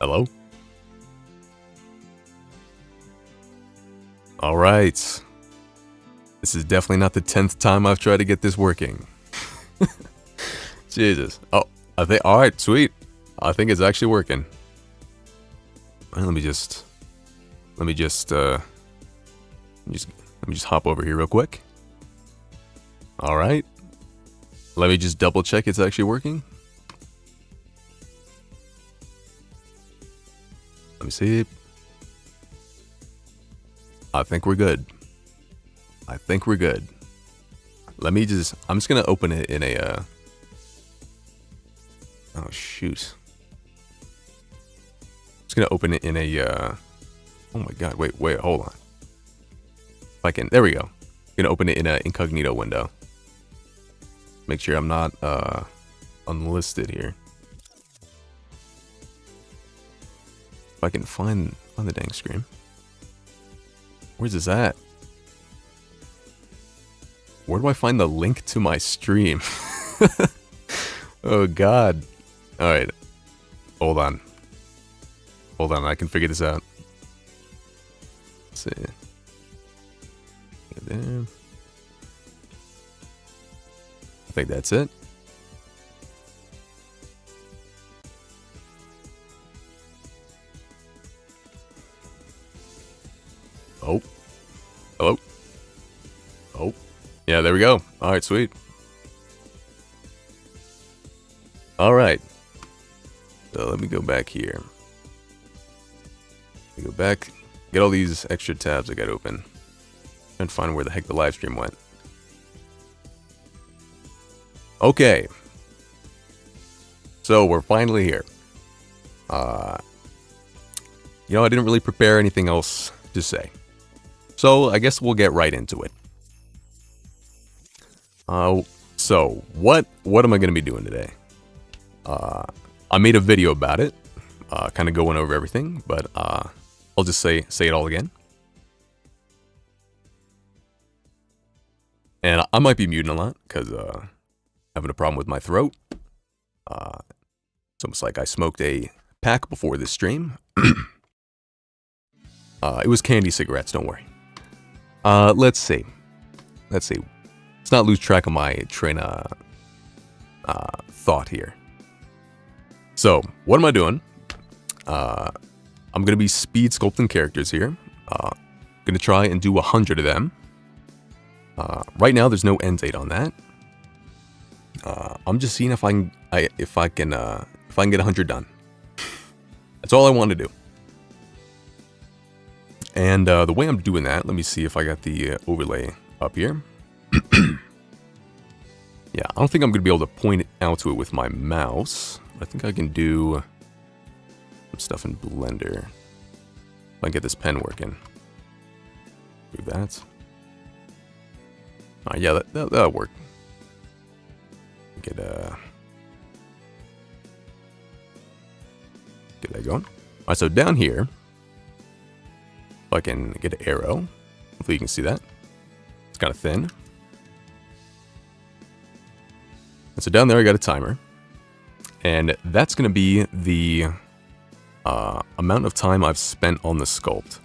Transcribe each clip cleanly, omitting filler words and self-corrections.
Hello? Alright. This is definitely not the 10th time I've tried to get this working. Jesus. Oh, I think, alright, sweet. I think it's actually working. Let me just hop over here real quick. Alright. Let me just double check it's actually working. Let me see. I think we're good. I think we're good. I'm just gonna open it in a, oh shoot. I'm just gonna open it in a, oh my god, wait, hold on. If I can, there we go. I'm gonna open it in an incognito window. Make sure I'm not, unlisted here. If I can find the dang screen. Where's this at? Where do I find the link to my stream? Oh god. Alright. Hold on. Hold on, I can figure this out. Let's see. There. I think that's it. Oh. Hello? Oh. Yeah, there we go. Alright, sweet. Alright. So let me go back here. Let me go back. Get all these extra tabs I got open. And find where the heck the live stream went. Okay. So we're finally here. You know, I didn't really prepare anything else to say. So I guess we'll get right into it. So what am I gonna be doing today? I made a video about it, kind of going over everything, but I'll just say it all again. And I might be muting a lot because having a problem with my throat. It's almost like I smoked a pack before this stream. It was candy cigarettes, don't worry. Let's see. Let's not lose track of my train of thought here. So, what am I doing? I'm going to be speed sculpting characters here. Going to try and do 100 of them. Right now, there's no end date on that. I'm just seeing if I can get 100 done. That's all I want to do. And the way I'm doing that, let me see if I got the overlay up here. Yeah, I don't think I'm going to be able to point it out to it with my mouse. I think I can do some stuff in Blender. If I get this pen working. Do that. Yeah, that'll work. Get that going. Alright, so down here, if I can get an arrow, hopefully you can see that. It's kind of thin. And so down there I got a timer. And that's going to be the amount of time I've spent on the sculpt. So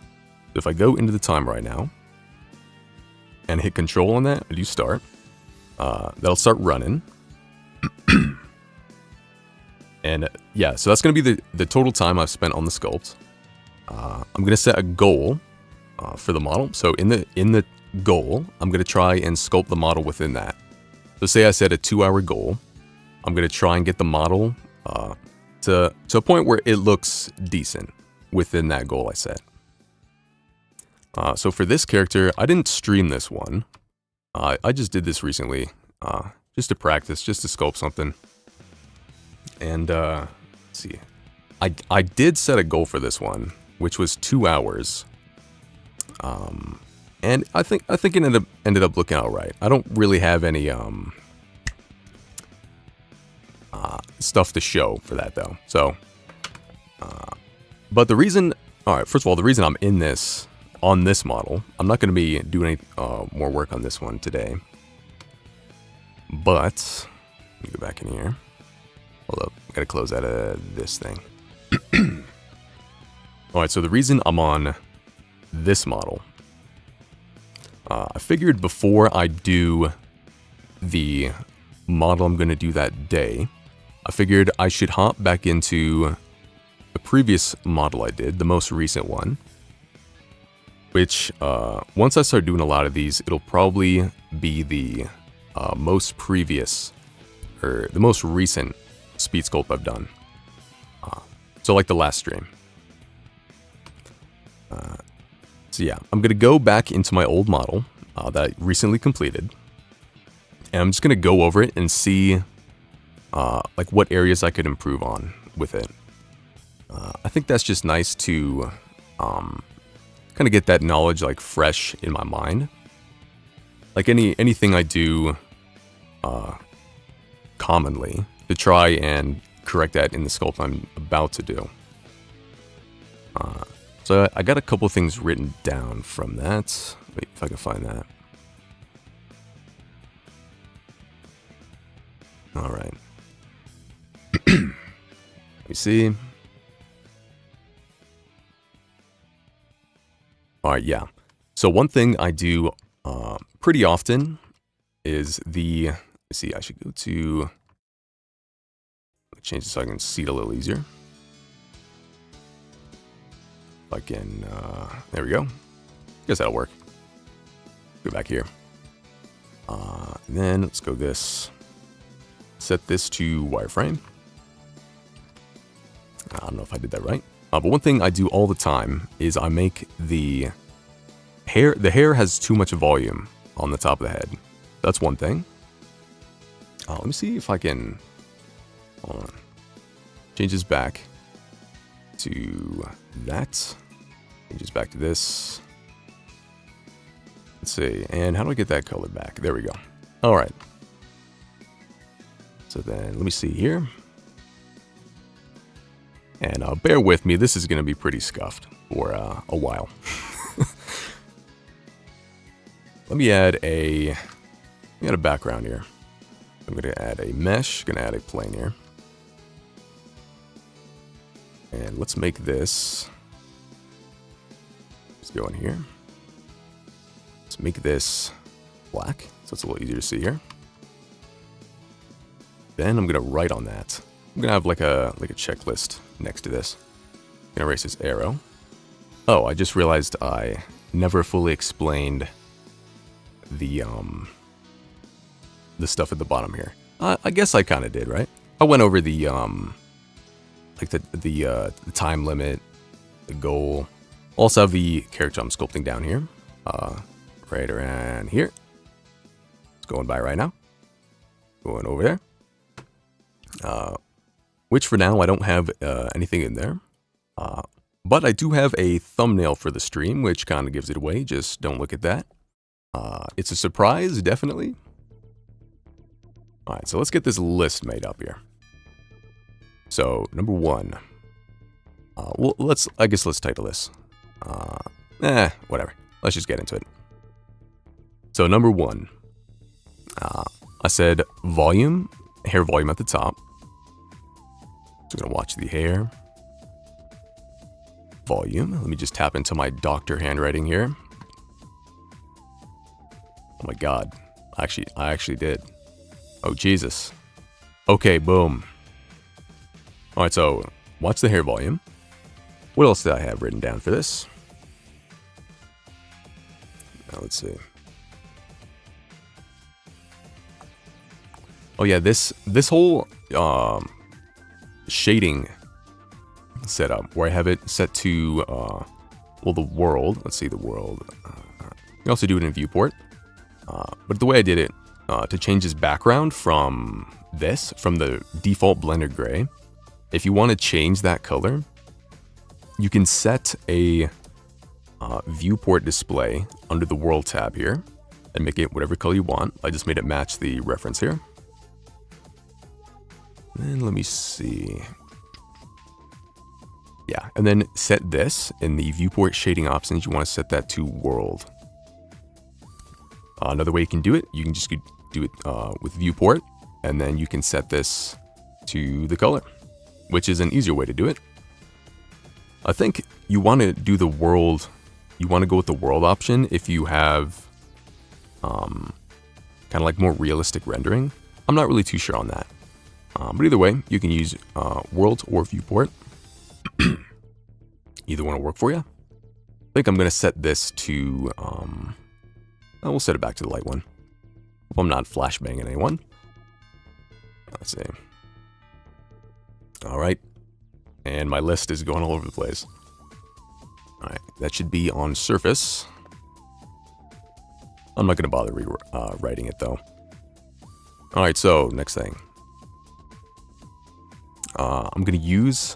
if I go into the timer right now, and hit control on that, I do start. That'll start running. And yeah, so that's going to be the total time I've spent on the sculpt. I'm going to set a goal for the model. So in the goal, I'm going to try and sculpt the model within that. So say I set a 2-hour goal. I'm going to try and get the model to a point where it looks decent within that goal I set. So for this character, I didn't stream this one. I just did this recently, just to practice, just to sculpt something. And let's see, I did set a goal for this one, which was 2 hours. And I think it ended up looking alright. I don't really have any stuff to show for that though. So, but the reason, alright, first of all, the reason I'm in this. On this model, I'm not going to be doing any more work on this one today. But, let me go back in here. Hold up, I gotta close out of this thing. All right, so the reason I'm on this model, I figured before I do the model I'm going to do that day, I figured I should hop back into the previous model I did, the most recent one, which once I start doing a lot of these, it'll probably be the most previous, or the most recent speed sculpt I've done. So like the last stream. So yeah, I'm going to go back into my old model that I recently completed. And I'm just going to go over it and see like what areas I could improve on with it. I think that's just nice to kind of get that knowledge like fresh in my mind. Like anything I do commonly, to try and correct that in the sculpt I'm about to do. So I got a couple things written down from that. Wait, if I can find that. All right. Let me see. All right, yeah. So one thing I do pretty often is let's see, I should go to, change this so I can see it a little easier. If I can, there we go. Guess that'll work. Go back here. And then let's go this. Set this to wireframe. I don't know if I did that right. But one thing I do all the time is I make the hair has too much volume on the top of the head. That's one thing. Let me see if I can, hold on. Change this back to that. Change this back to this. Let's see, and how do I get that color back? There we go. All right. So then let me see here. And bear with me, this is going to be pretty scuffed for a while. Let me add a background here. I'm going to add a mesh, going to add a plane here. And let's make this, let's go in here. Let's make this black, so it's a little easier to see here. Then I'm going to write on that. I'm going to have like a checklist next to this. I'm going to erase this arrow. Oh, I just realized I never fully explained the stuff at the bottom here. I guess I kind of did, right? I went over the like the time limit, the goal. Also have the character I'm sculpting down here, right around here. It's going by right now. Going over there. Which for now I don't have anything in there. But I do have a thumbnail for the stream, which kind of gives it away. Just don't look at that. It's a surprise, definitely. All right, so let's get this list made up here. So number one, well, I guess let's title this. Whatever. Let's just get into it. So number one, I said volume, hair volume at the top. So I'm gonna watch the hair volume. Let me just tap into my doctor handwriting here. Oh my God, I actually did. Oh Jesus. Okay, boom. All right, so watch the hair volume. What else did I have written down for this? Now let's see. Oh yeah, this whole shading setup where I have it set to well, the world. Let's see, the world. You can also do it in viewport. But the way I did it, to change his background from the default Blender gray, if you want to change that color, you can set a viewport display under the world tab here and make it whatever color you want. I just made it match the reference here. And let me see. Yeah, and then set this in the viewport shading options. You want to set that to world. Another way you can do it, you can just do it with viewport, and then you can set this to the color, which is an easier way to do it. I think you want to do the world, you want to go with the world option if you have kind of like more realistic rendering. I'm not really too sure on that. But either way, you can use world or viewport. Either one will work for you. I think I'm going to set this to, we'll set it back to the light one. If I'm not flashbanging anyone. Let's see. All right. And my list is going all over the place. All right, that should be on surface. I'm not going to bother writing it though. All right, so next thing. I'm going to use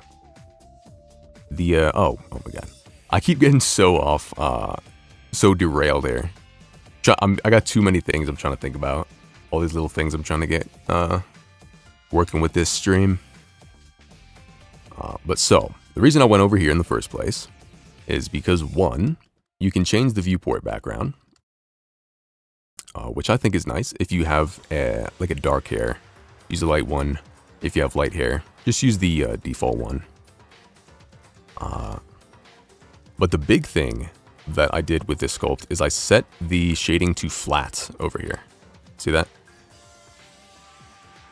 the, oh my God. I keep getting so off, so derailed there. I got too many things I'm trying to think about. All these little things I'm trying to get, working with this stream. But so, the reason I went over here in the first place is because, one, you can change the viewport background, which I think is nice. If you have like a dark hair, use a light one. If you have light hair, just use the default one. But the big thing that I did with this sculpt is I set the shading to flat over here. See that?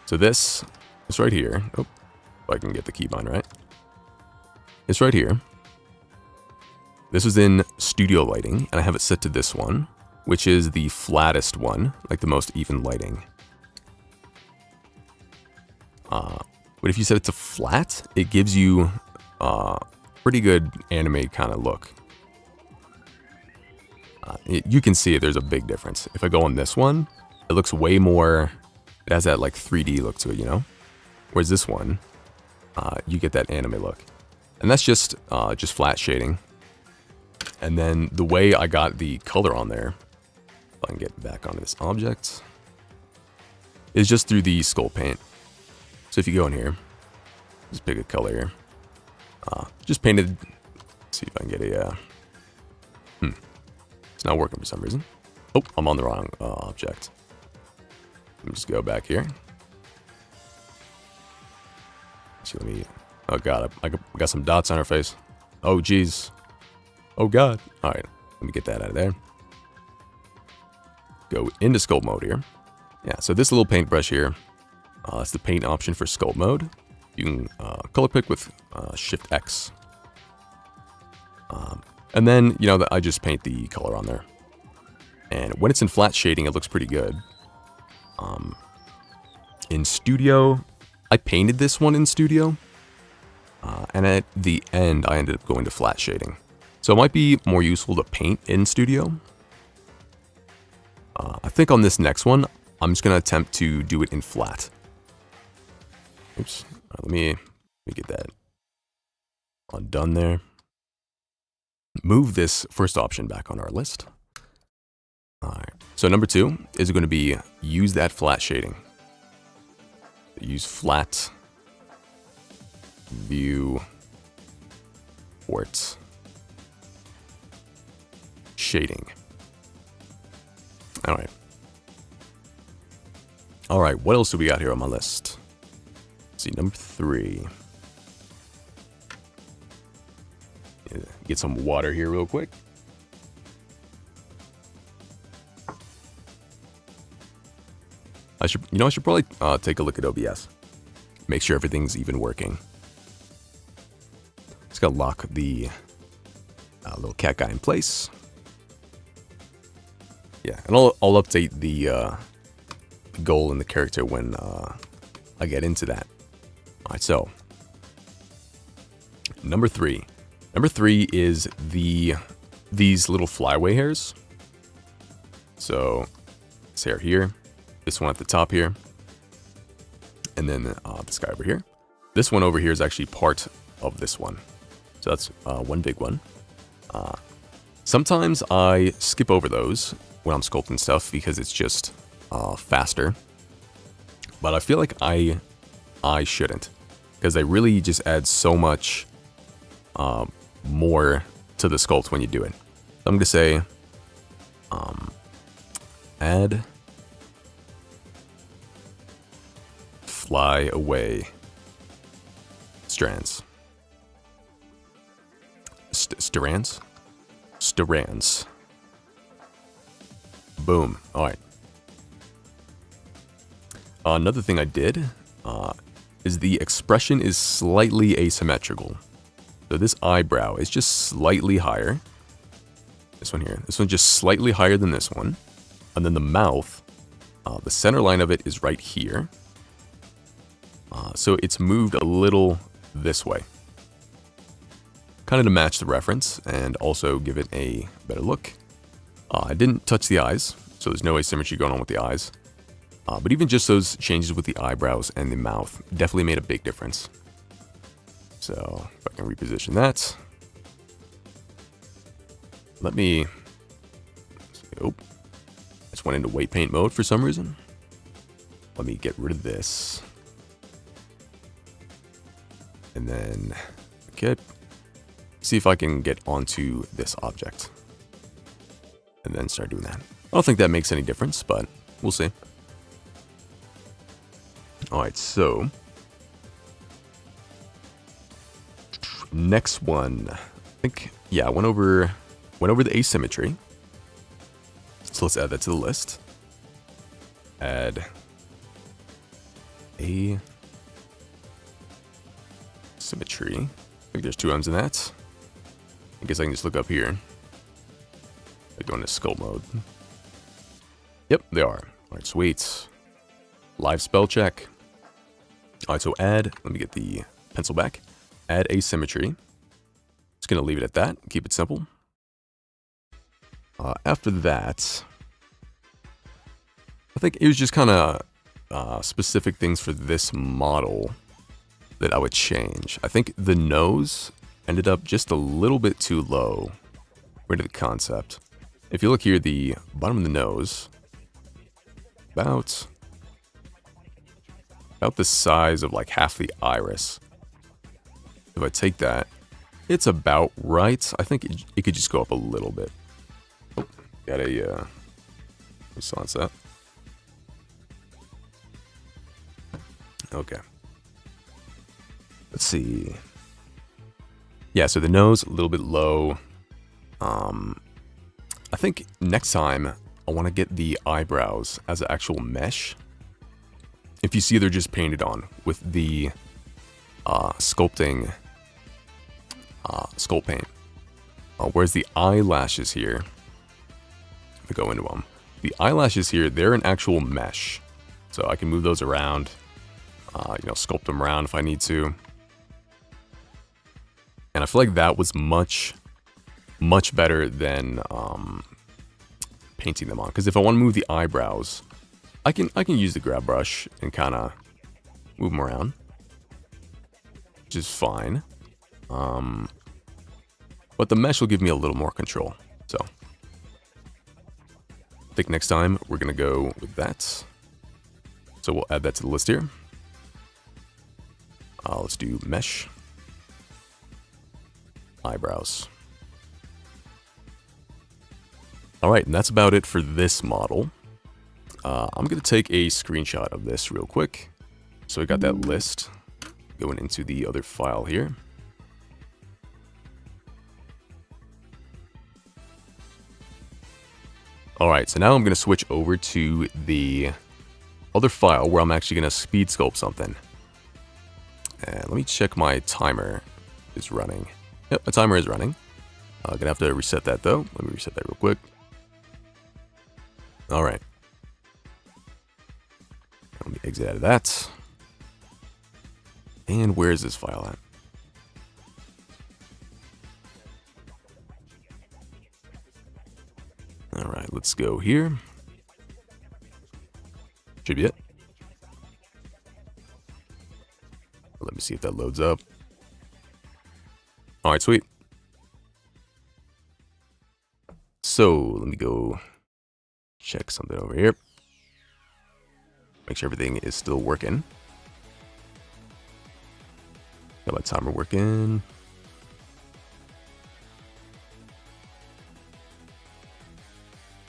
So this right here. Oh, if I can get the keybind right. It's right here. This is in studio lighting, and I have it set to this one, which is the flattest one, like the most even lighting. But if you set it to flat, it gives you pretty good anime kind of look. You can see there's a big difference. If I go on this one, it looks way more, it has that like 3D look to it, you know? Whereas this one, you get that anime look. And that's just flat shading. And then the way I got the color on there, if I can get back onto this object, is just through the sculpt paint. So if you go in here, just pick a color here. Just painted, let's see if I can get a, it's not working for some reason. Oh, I'm on the wrong object. Let me just go back here. So let me, oh God, I got some dots on her face. Oh geez. Oh God. All right, let me get that out of there. Go into sculpt mode here. Yeah, so this little paintbrush here, that's the paint option for sculpt mode. You can color pick with Shift X. And then, you know, I just paint the color on there. And when it's in flat shading, it looks pretty good. In Studio, I painted this one in Studio. And at the end, I ended up going to flat shading. So it might be more useful to paint in Studio. I think on this next one, I'm just going to attempt to do it in flat. Oops. Let me get that undone there. Move this first option back on our list. All right. So number 2 is going to be use that flat shading. Use flat view port shading. All right. All right. What else do we got here on my list? Let's see, number 3. Get some water here real quick. I should probably take a look at OBS. Make sure everything's even working. Just gotta lock the little cat guy in place. Yeah, and I'll update the goal and the character when I get into that. All right, so number 3. Number 3 is these little flyaway hairs. So this hair here, this one at the top here, and then this guy over here. This one over here is actually part of this one. So that's one big one. Sometimes I skip over those when I'm sculpting stuff because it's just faster. But I feel like I shouldn't, because they really just add so much more to the sculpt when you do it. So I'm going to say add fly away strands. Strands. Boom. All right. Another thing I did is the expression is slightly asymmetrical. So this eyebrow is just slightly higher. This one here. This one's just slightly higher than this one. And then the mouth, the center line of it is right here. So it's moved a little this way. Kind of to match the reference and also give it a better look. I didn't touch the eyes, so there's no asymmetry going on with the eyes. But even just those changes with the eyebrows and the mouth definitely made a big difference. So if I can reposition that. Let me... Oh, I just went into weight paint mode for some reason. Let me get rid of this. And then, okay, see if I can get onto this object. And then start doing that. I don't think that makes any difference, but we'll see. Alright, so next one. I think, yeah, I went over the asymmetry. So let's add that to the list. Add a symmetry. I think there's two M's in that. I guess I can just look up here. I go into sculpt mode. Yep, they are. Alright, sweet. Live spell check. Alright, so add, let me get the pencil back. Add asymmetry. Just gonna leave it at that, keep it simple. After that, I think it was just kind of specific things for this model that I would change. I think the nose ended up just a little bit too low compared to the concept. If you look here, the bottom of the nose, about the size of like half the iris. If I take that, it's about right. I think it could just go up a little bit. Oh, got a response that. Okay. Let's see. Yeah, so the nose a little bit low. I think next time I want to get the eyebrows as an actual mesh. If you see, they're just painted on with the sculpting sculpt paint. Whereas the eyelashes here, if I go into them, the eyelashes here, they're an actual mesh. So I can move those around, sculpt them around if I need to. And I feel like that was much better than painting them on. Because if I want to move the eyebrows, I can use the grab brush and kind of move them around, which is fine. But the mesh will give me a little more control. So I think next time we're gonna go with that. So we'll add that to the list here. Let's do mesh. Eyebrows. Alright, and that's about it for this model. I'm going to take a screenshot of this real quick. So I got that list going into the other file here. Alright, so now I'm going to switch over to the other file where I'm actually going to speed sculpt something. And let me check my timer is running. Yep, my timer is running. I'm gonna have to reset that though. Let me reset that real quick. Alright. Let me exit out of that. And where is this file at? Alright, let's go here. Should be it. Let me see if that loads up. Alright, sweet. So, let me go check something over here. Make sure everything is still working. Got my timer working.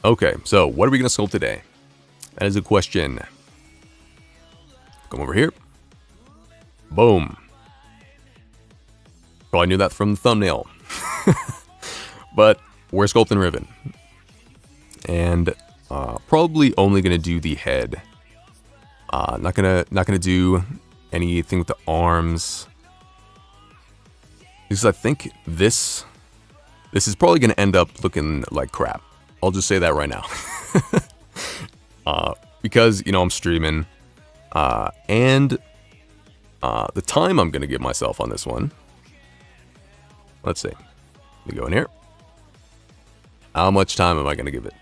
Okay, so what are we going to sculpt today? That is a question. Come over here. Boom. Probably knew that from the thumbnail. But we're sculpting Riven. And probably only gonna do the head. Not gonna do anything with the arms. Because I think this is probably gonna end up looking like crap. I'll just say that right now. Because, you know, I'm streaming. And the time I'm gonna give myself on this one. Let's see. Let me go in here. How much time am I gonna give it?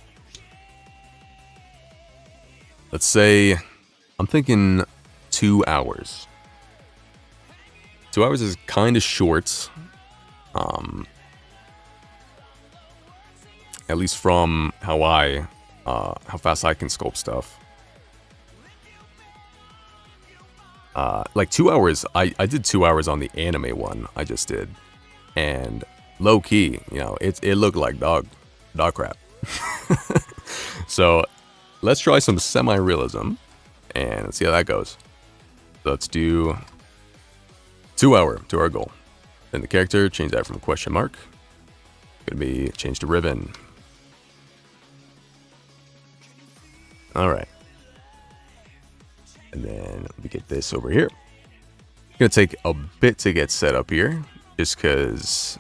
Let's say I'm thinking 2 hours. 2 hours is kind of short. At least from how fast I can sculpt stuff. Like 2 hours, I did 2 hours on the anime one I just did. And low key, you know, it looked like dog crap. So let's try some semi-realism and see how that goes. So let's do 2 hour to our goal. Then the character, change that from question mark. Gonna be changed to Riven. Alright. And then we get this over here. It's gonna take a bit to get set up here, just because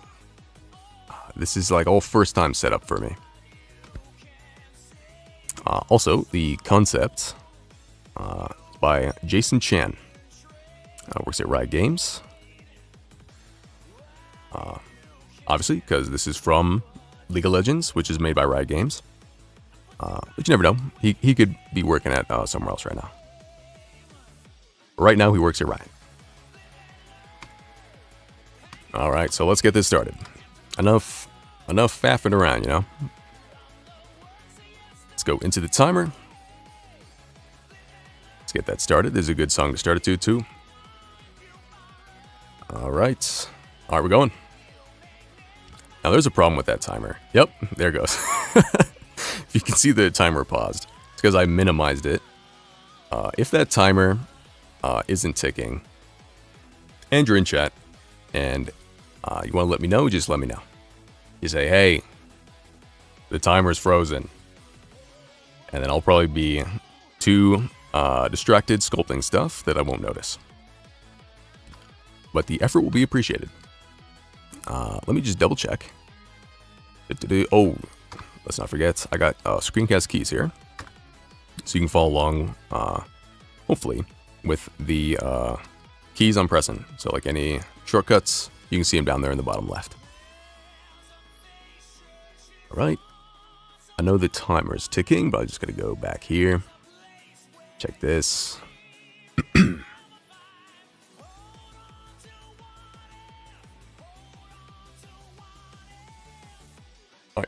this is like all first time setup for me. Also, the concept by Jason Chan. Works at Riot Games. Obviously, because this is from League of Legends, which is made by Riot Games. But you never know. He could be working at somewhere else right now. Right now, he works at Riot. Alright, so let's get this started. Enough faffing around, you know? Let's go into the timer. Let's get that started. This is a good song to start it to, too. Alright. Alright, we're going. Now, there's a problem with that timer. Yep, there it goes. If you can see the timer paused, it's because I minimized it. If that timer isn't ticking, and you're in chat, and you want to let me know, just let me know. You say, hey, the timer's frozen. And then I'll probably be too distracted sculpting stuff that I won't notice. But the effort will be appreciated. Let me just double check. Oh, let's not forget, I got screencast keys here. So you can follow along, hopefully, with the keys I'm pressing. So like any shortcuts, you can see them down there in the bottom left. All right. I know the timer is ticking, but I'm just going to go back here. Check this.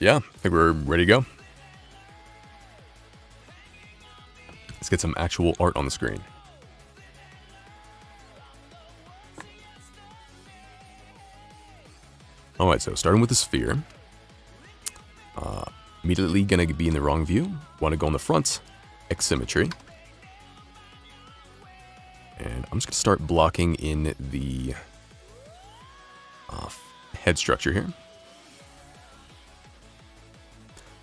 Yeah, I think we're ready to go. Let's get some actual art on the screen. Alright, so starting with the sphere. Immediately gonna be in the wrong view. Want to go in the front. X symmetry. And I'm just gonna start blocking in the head structure here.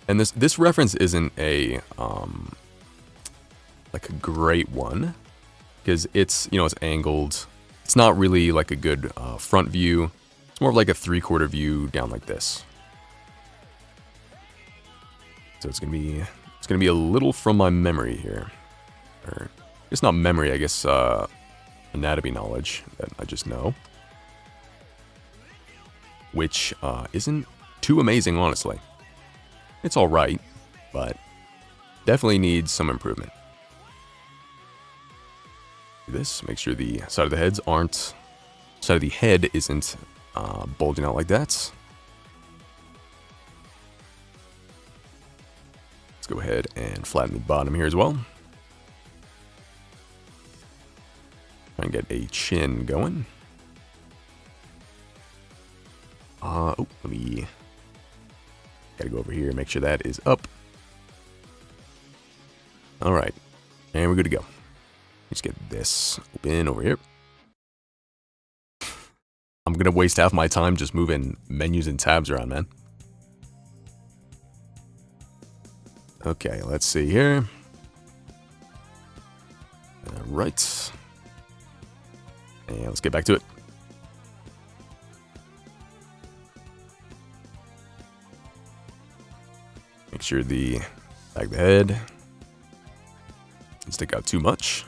And this reference isn't a like a great one, because it's, you know, it's angled. It's not really like a good front view. It's more of like a 3/4 view down like this. So it's gonna be a little from my memory here, or it's not memory, I guess anatomy knowledge that I just know, which isn't too amazing, honestly. It's all right, but definitely needs some improvement. Do this, make sure the side of the head isn't bulging out like that. Let's go ahead and flatten the bottom here as well. Try and get a chin going. Oh, let me... Gotta go over here and make sure that is up. Alright, and we're good to go. Let's get this open over here. I'm gonna waste half my time just moving menus and tabs around, man. Okay, let's see here. Alright. And let's get back to it. Make sure the back of the head doesn't stick out too much.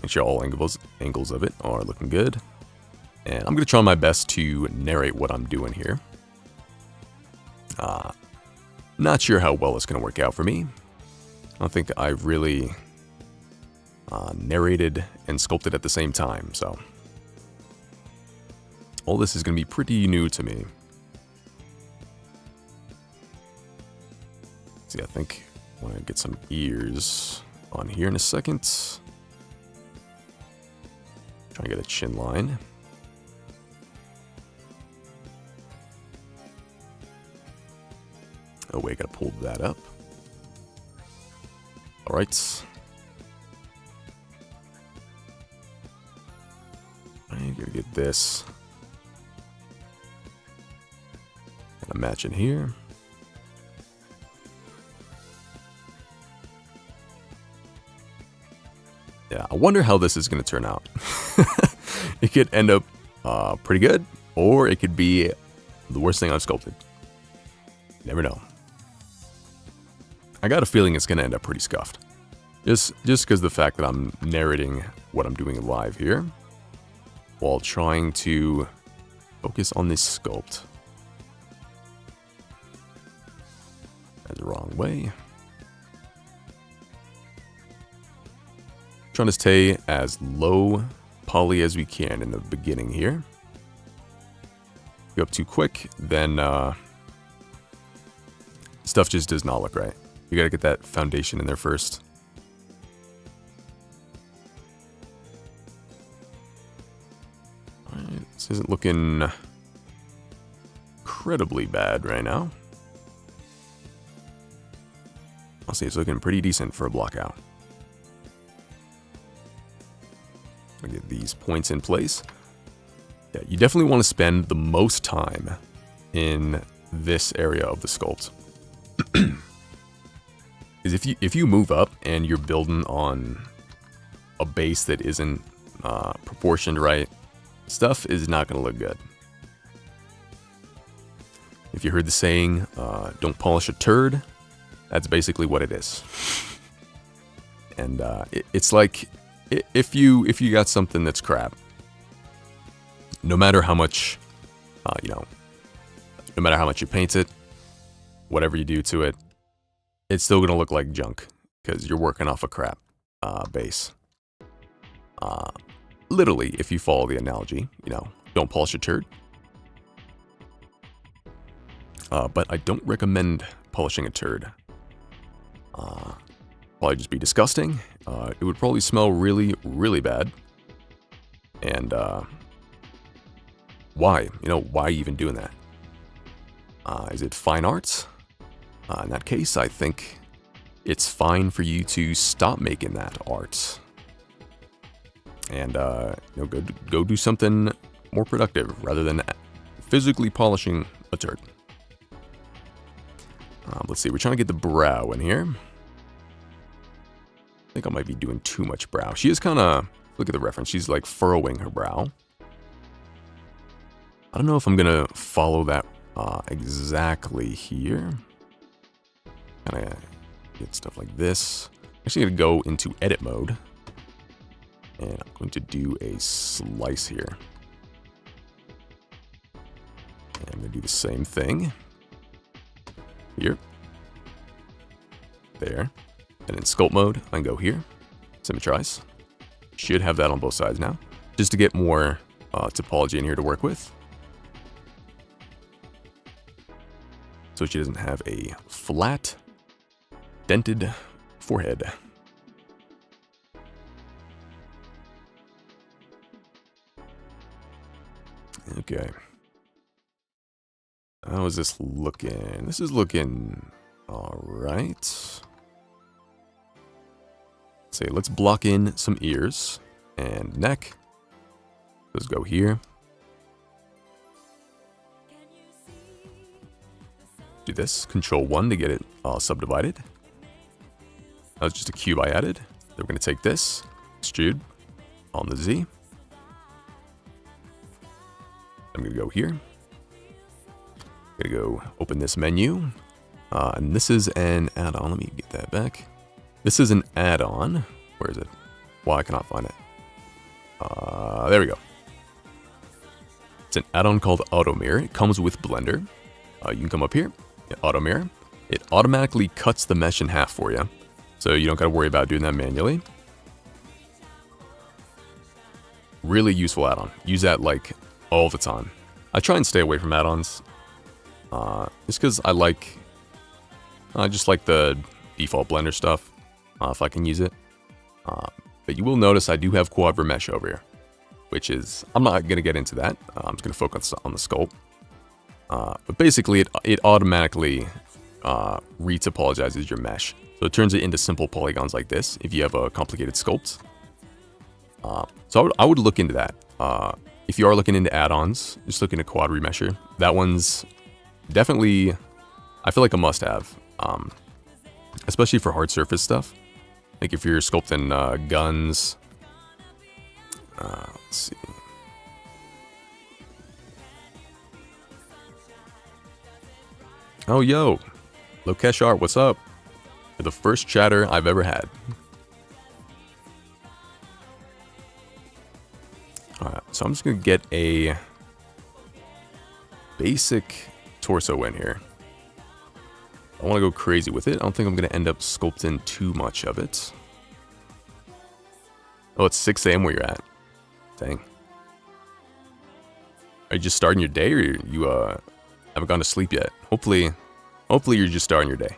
Make sure all angles of it are looking good. And I'm going to try my best to narrate what I'm doing here. Not sure how well it's going to work out for me. I don't think I've really narrated and sculpted at the same time, so all this is going to be pretty new to me. See, I think I want to get some ears on here in a second. Try to get a chin line. Oh wait, gotta pull that up. Alright. I'm gonna get this. Gonna match in here. Yeah, I wonder how this is gonna turn out. It could end up pretty good, or it could be the worst thing I've sculpted. Never know. I got a feeling it's going to end up pretty scuffed. Just because the fact that I'm narrating what I'm doing live here while trying to focus on this sculpt. That's the wrong way. Trying to stay as low poly as we can in the beginning here. Go up too quick, then stuff just does not look right. You gotta get that foundation in there first. Alright, this isn't looking incredibly bad right now. I'll say it's looking pretty decent for a block out. I'll get these points in place. Yeah, you definitely want to spend the most time in this area of the sculpt. Is if you move up and you're building on a base that isn't proportioned right, stuff is not going to look good. If you heard the saying, don't polish a turd, that's basically what it is. And it's like, if you got something that's crap, no matter how much, no matter how much you paint it, whatever you do to it, it's still going to look like junk because you're working off a crap base. Literally, if you follow the analogy, don't polish a turd. But I don't recommend polishing a turd. Probably just be disgusting. It would probably smell really, really bad. And why? Why even doing that? Is it fine arts? In that case, I think it's fine for you to stop making that art. And go do something more productive rather than physically polishing a turd. Let's see, we're trying to get the brow in here. I think I might be doing too much brow. She is kind of, look at the reference, she's like furrowing her brow. I don't know if I'm going to follow that exactly here. Kind of get stuff like this. I'm actually going to go into edit mode. And I'm going to do a slice here. And I'm going to do the same thing. Here. There. And in sculpt mode, I can go here. Symmetrize. Should have that on both sides now. Just to get more topology in here to work with. So she doesn't have a flat, dented forehead. Okay. How is this looking? This is looking alright. Say, let's block in some ears and neck. Let's go here. Do this. Control 1 to get it subdivided. That was just a cube I added. Then we're going to take this, extrude on the Z. I'm going to go here. I'm going to go open this menu. And this is an add-on. Let me get that back. This is an add-on. Where is it? Why I cannot find it. There we go. It's an add-on called Auto Mirror. It comes with Blender. You can come up here, hit Auto Mirror. It automatically cuts the mesh in half for you, so you don't got to worry about doing that manually. Really useful add-on. Use that like all the time. I try and stay away from add-ons, just because I just like the default Blender stuff, if I can use it. But you will notice I do have quad mesh over here, which is, I'm not going to get into that. I'm just going to focus on the sculpt. But basically, it automatically retopologizes your mesh. So it turns it into simple polygons like this if you have a complicated sculpt. So I would look into that. If you are looking into add-ons, just look into quad remesher. That one's definitely, I feel like a must-have, especially for hard surface stuff. Like if you're sculpting guns. Let's see. Oh, yo, Lokesh Art, what's up? You're the first chatter I've ever had. Alright, so I'm just going to get a basic torso in here. I don't want to go crazy with it. I don't think I'm going to end up sculpting too much of it. Oh, it's 6 a.m. where you're at. Dang. Are you just starting your day, or you haven't gone to sleep yet? Hopefully you're just starting your day.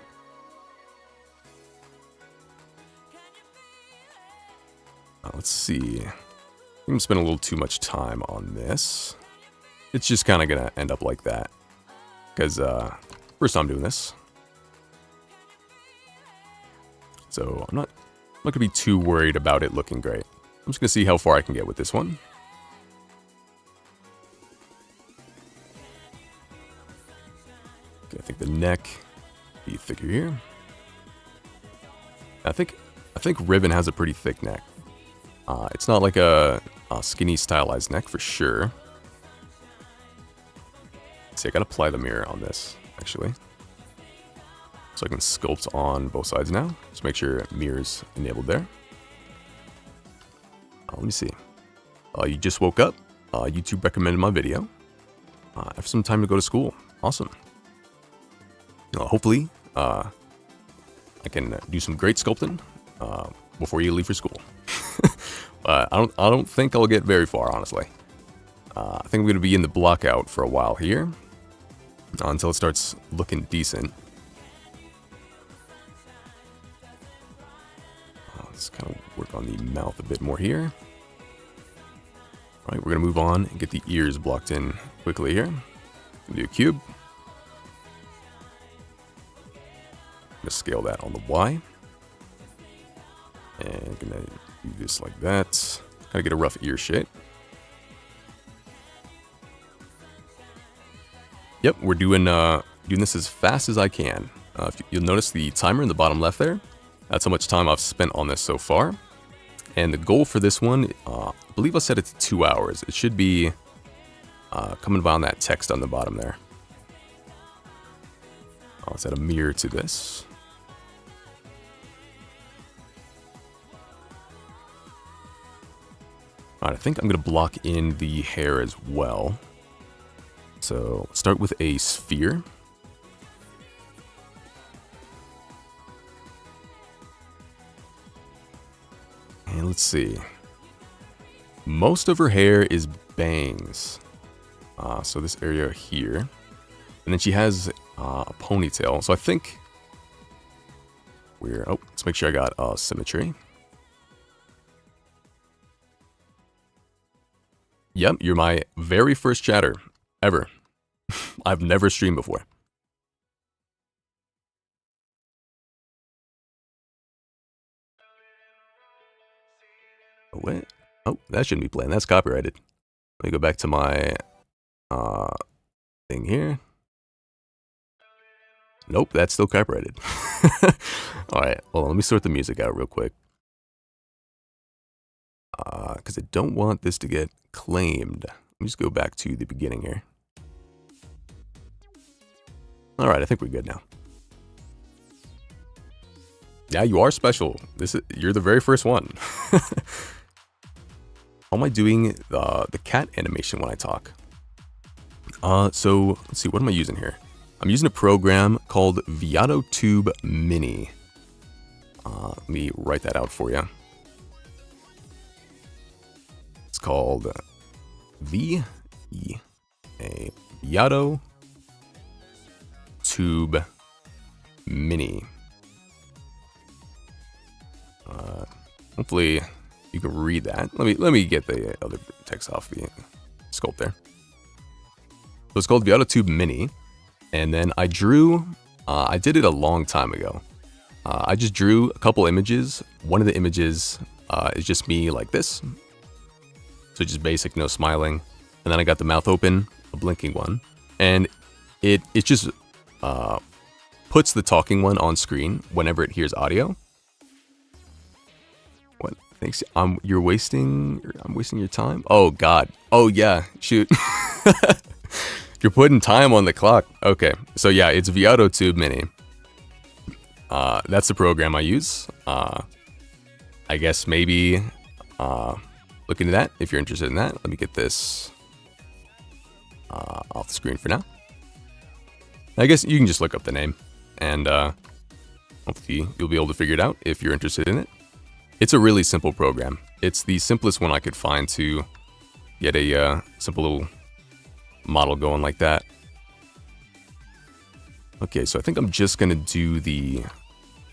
Let's see. I'm going to spend a little too much time on this. It's just kind of going to end up like that. Because, first time doing this. So, I'm not going to be too worried about it looking great. I'm just going to see how far I can get with this one. Okay, I think the neck be thicker here. I think Riven has a pretty thick neck. It's not like a skinny stylized neck for sure. See, I gotta apply the mirror on this, actually. So I can sculpt on both sides now. Just make sure mirror's enabled there. Let me see. You just woke up. YouTube recommended my video. I have some time to go to school. Awesome. Hopefully, I can do some great sculpting before you leave for school. I don't think I'll get very far, honestly. I think I'm going to be in the blockout for a while here until it starts looking decent. Let's kind of work on the mouth a bit more here. All right, we're going to move on and get the ears blocked in quickly here. Do a cube. I'm going to scale that on the Y. And I'm going to do this like that. Kind of get a rough ear shape. Yep, we're doing this as fast as I can. You'll notice the timer in the bottom left there. That's how much time I've spent on this so far. And the goal for this one, I believe I set it to 2 hours. It should be coming by on that text on the bottom there. Let's add a mirror to this. Alright, I think I'm going to block in the hair as well. So, start with a sphere. And let's see. Most of her hair is bangs. So this area here. And then she has a ponytail. So I think we're... Oh, let's make sure I got symmetry. Yep, you're my very first chatter ever. I've never streamed before. Oh, wait. Oh, that shouldn't be playing. That's copyrighted. Let me go back to my thing here. Nope, that's still copyrighted. Alright, well, let me sort the music out real quick. Because I don't want this to get claimed. Let me just go back to the beginning here. Alright, I think we're good now. Yeah, you are special. You're the very first one. How am I doing the cat animation when I talk? So let's see, what am I using here? I'm using a program called ViadoTube Mini. Let me write that out for you. It's called ViadoTube Mini. Hopefully you can read that. Let me get the other text off the sculpt there. So it's called ViadoTube Mini, and then I drew. I did it a long time ago. I just drew a couple images. One of the images is just me like this, so just basic, no smiling. And then I got the mouth open, a blinking one, and it just puts the talking one on screen whenever it hears audio. What? Thanks. You're wasting. I'm wasting your time. Oh God. Oh yeah. Shoot. You're putting time on the clock. Okay. So yeah, it's ViadoTube Mini. That's the program I use. I guess maybe look into that if you're interested in that. Let me get this off the screen for now. I guess you can just look up the name, and hopefully you'll be able to figure it out if you're interested in it. It's a really simple program. It's the simplest one I could find to get a simple little model going like that. Okay, so I think I'm just going to do the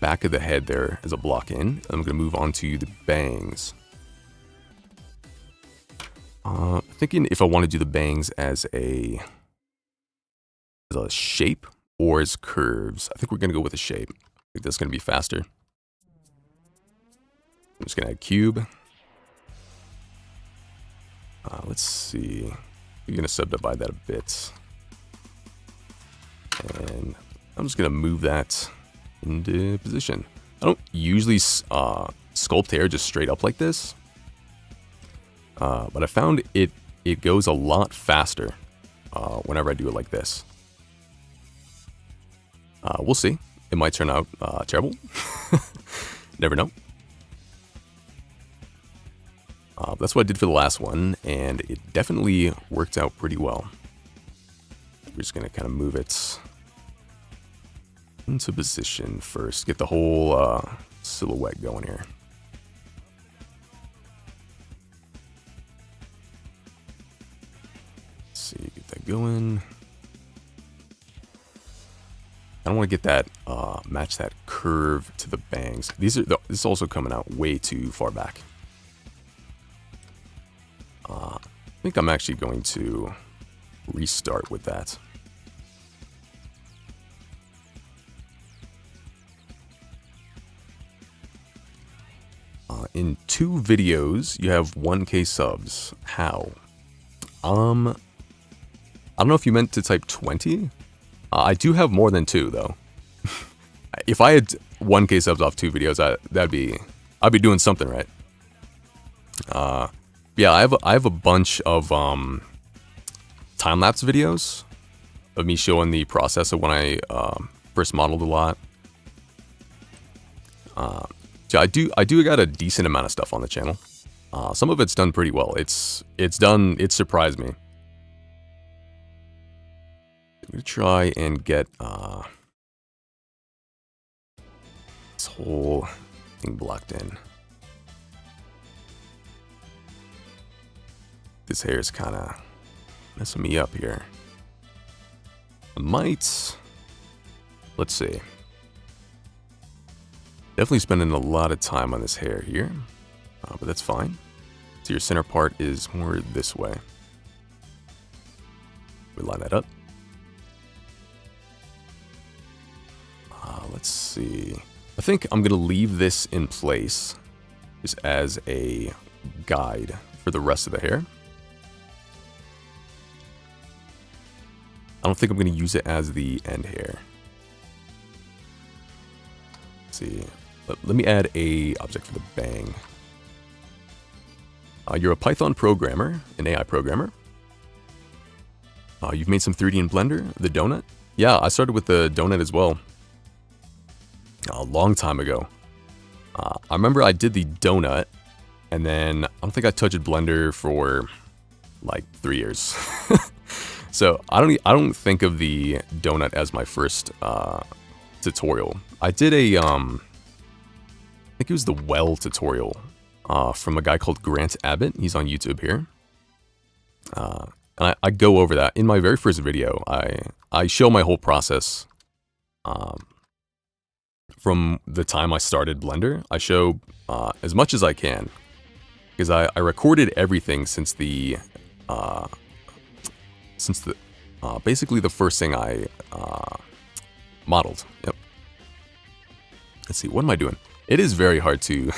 back of the head there as a block in. I'm going to move on to the bangs. Thinking if I want to do the bangs as a shape or as curves. I think we're going to go with a shape. I think that's going to be faster. I'm just going to add cube. Let's see. We're going to subdivide that a bit. And I'm just going to move that into position. I don't usually sculpt hair just straight up like this. But I found it goes a lot faster whenever I do it like this. We'll see. It might turn out terrible. Never know. That's what I did for the last one, and it definitely worked out pretty well. We're just going to kind of move it into position first. Get the whole silhouette going here. Let's see, get that going. I don't want to get that, match that curve to the bangs. This is also coming out way too far back. I think I'm actually going to restart with that. In 2 videos, you have 1K subs. How? I don't know if you meant to type 20. I do have more than 2 though. If I had 1K subs off 2 videos, I'd be doing something right. Yeah, I have a bunch of time-lapse videos of me showing the process of when I first modeled a lot. So I do got a decent amount of stuff on the channel. Some of it's done pretty well. It's surprised me. I'm gonna try and get this whole thing blocked in. This hair is kind of messing me up here. I might, let's see. Definitely spending a lot of time on this hair here, but that's fine. So your center part is more this way. We line that up. Let's see. I think I'm gonna leave this in place just as a guide for the rest of the hair. I don't think I'm going to use it as the end hair. Let's see. Let me add a object for the bang. You're a Python programmer, an AI programmer. You've made some 3D in Blender, the donut. Yeah, I started with the donut as well. A long time ago. I remember I did the donut, and then I don't think I touched Blender for like 3 years. So I don't think of the donut as my first tutorial. I did a I think it was the well tutorial from a guy called Grant Abbott. He's on YouTube here. And I go over that in my very first video. I show my whole process from the time I started Blender. I show as much as I can, because I recorded everything since the basically the first thing I modeled. Yep. Let's see, what am I doing? It is very hard to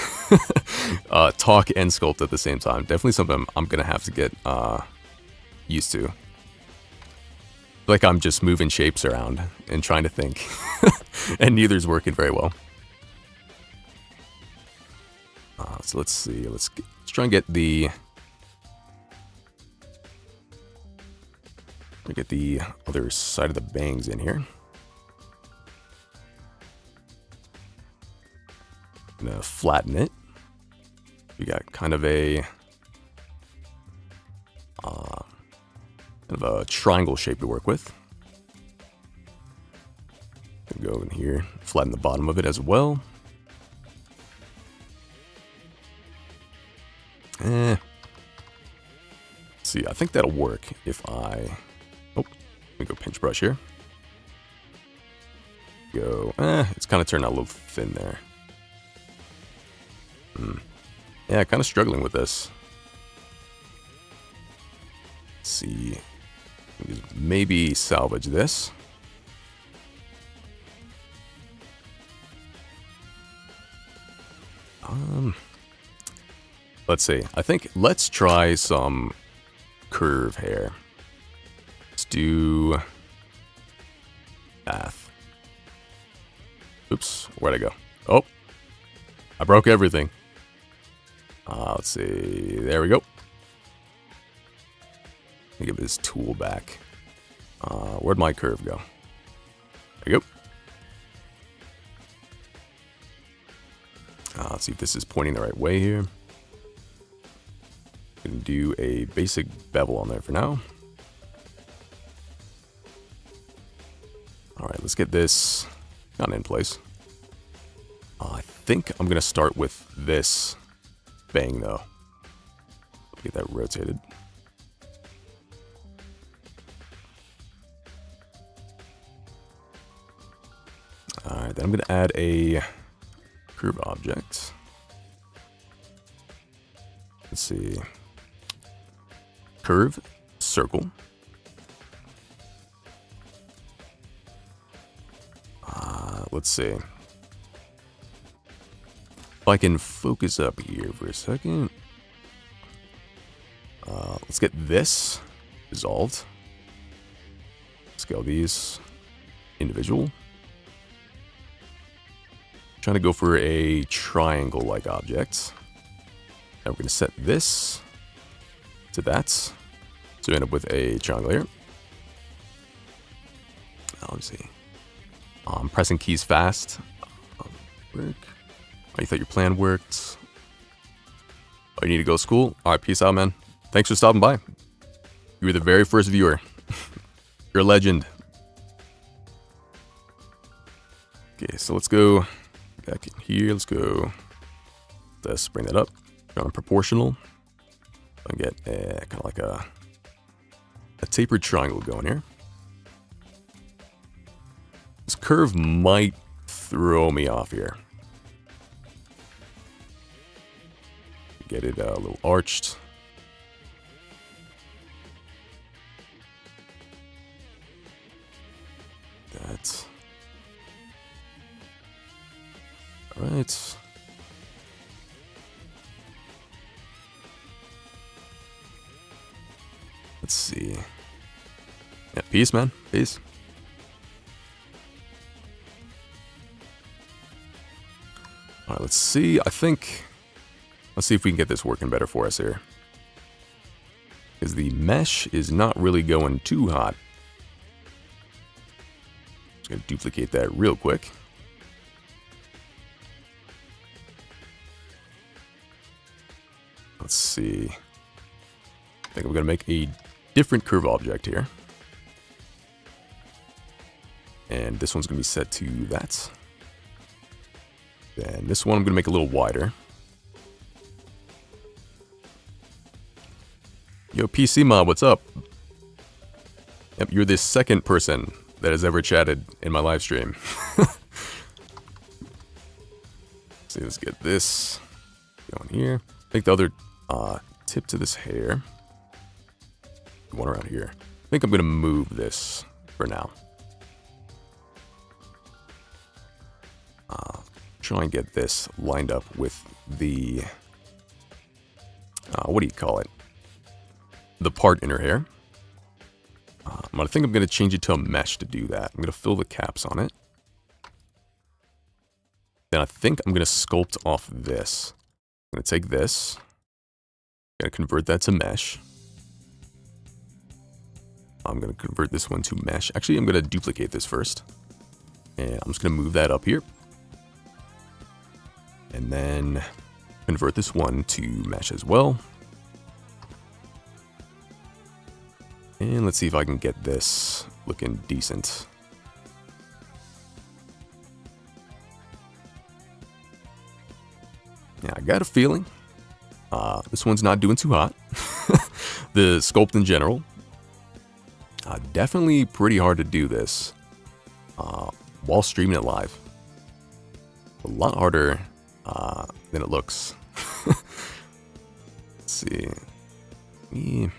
talk and sculpt at the same time. Definitely something I'm gonna have to get used to. Like I'm just moving shapes around and trying to think, and neither's working very well. So let's see. Let's try and get the other side of the bangs in here. Gonna flatten it. We got kind of a triangle shape to work with. Go in here, flatten the bottom of it as well. Let's see, I think that'll work if I... Oh, let me go pinch brush here. Go, it's kind of turned out a little thin there. Yeah, kind of struggling with this. Let's see. Maybe salvage this. Let's see. I think let's try some curve here. Let's do path. Oops, where'd I go? Oh, I broke everything. Let's see. There we go. Let me give this tool back. Where'd my curve go? There you go. Let's see if this is pointing the right way here. Gonna do a basic bevel on there for now. All right, let's get this kind of in place. I think I'm gonna start with this bang though. Get that rotated. All right, then I'm gonna add a curve object. Let's see. Curve, circle. Let's see. If I can focus up here for a second. Let's get this dissolved. Scale these individual. Trying to go for a triangle-like object. Now we're going to set this to that. So we end up with a triangle here. Let me see. I'm pressing keys fast. Work. Oh, you thought your plan worked. Oh, you need to go to school? Alright, peace out, man. Thanks for stopping by. You were the very first viewer. You're a legend. Okay, so let's go back in here. Let's go. Let's bring that up. Go on proportional. And get kind of like a tapered triangle going here. This curve might throw me off here. Get it a little arched. That's all right. Let's see. Yeah, peace, man. Peace. All right, let's see. Let's see if we can get this working better for us here. Because the mesh is not really going too hot. Just gonna duplicate that real quick. Let's see. I think I'm gonna make a different curve object here. And this one's gonna be set to that. Then this one I'm gonna make a little wider. Yo, PC Mob, what's up? Yep, you're the second person that has ever chatted in my live stream. See, let's get this going here. I think the other tip to this hair. One around here. I think I'm gonna move this for now. Try and get this lined up with the what do you call it? The part in her hair. I think I'm gonna change it to a mesh to do that. I'm gonna fill the caps on it. Then I think I'm gonna sculpt off this. I'm gonna take this. Gonna convert that to mesh. I'm gonna convert this one to mesh. Actually, I'm gonna duplicate this first. And I'm just gonna move that up here. And then convert this one to mesh as well. And let's see if I can get this looking decent. Yeah, I got a feeling this one's not doing too hot. The sculpt in general. Definitely pretty hard to do this while streaming it live. A lot harder than it looks. Let's see. How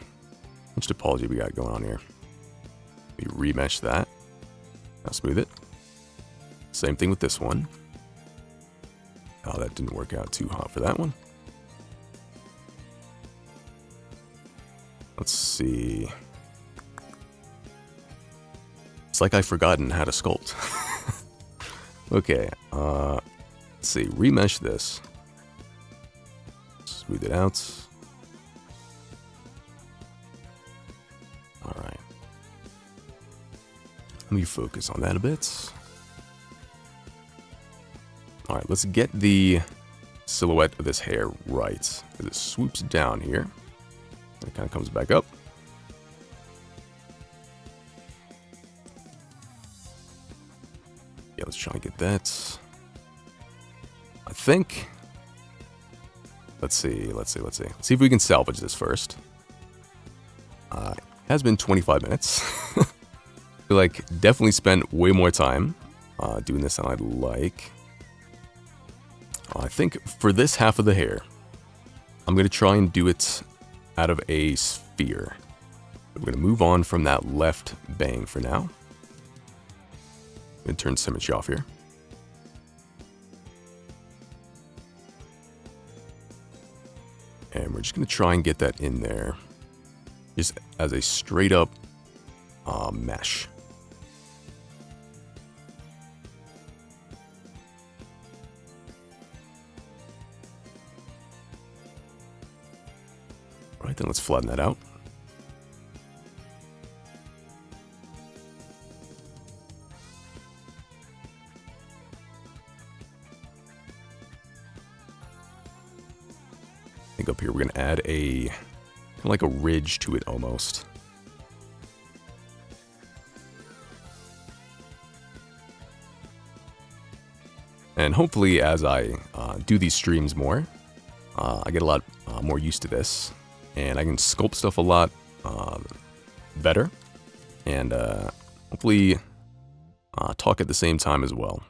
much topology we got going on here? We remesh that. Now smooth it. Same thing with this one. Oh, that didn't work out too hot for that one. Let's see. It's like I've forgotten how to sculpt. Okay, let's see. Remesh this. Smooth it out. Alright. Let me focus on that a bit. Alright, let's get the silhouette of this hair right. Because it swoops down here. It kind of comes back up. Yeah, let's try and get that. I think. Let's see. Let's see if we can salvage this first. It has been 25 minutes. I feel like definitely spent way more time doing this than I'd like. I think for this half of the hair, I'm going to try and do it out of a sphere. We're going to move on from that left bang for now. I'm going to turn symmetry off here. And we're just going to try and get that in there. Just as a straight up mesh. Right, then let's flatten that out. I think up here we're going to add a, kind of like a ridge to it almost. And hopefully as I do these streams more, I get a lot more used to this. And I can sculpt stuff a lot better. And hopefully talk at the same time as well.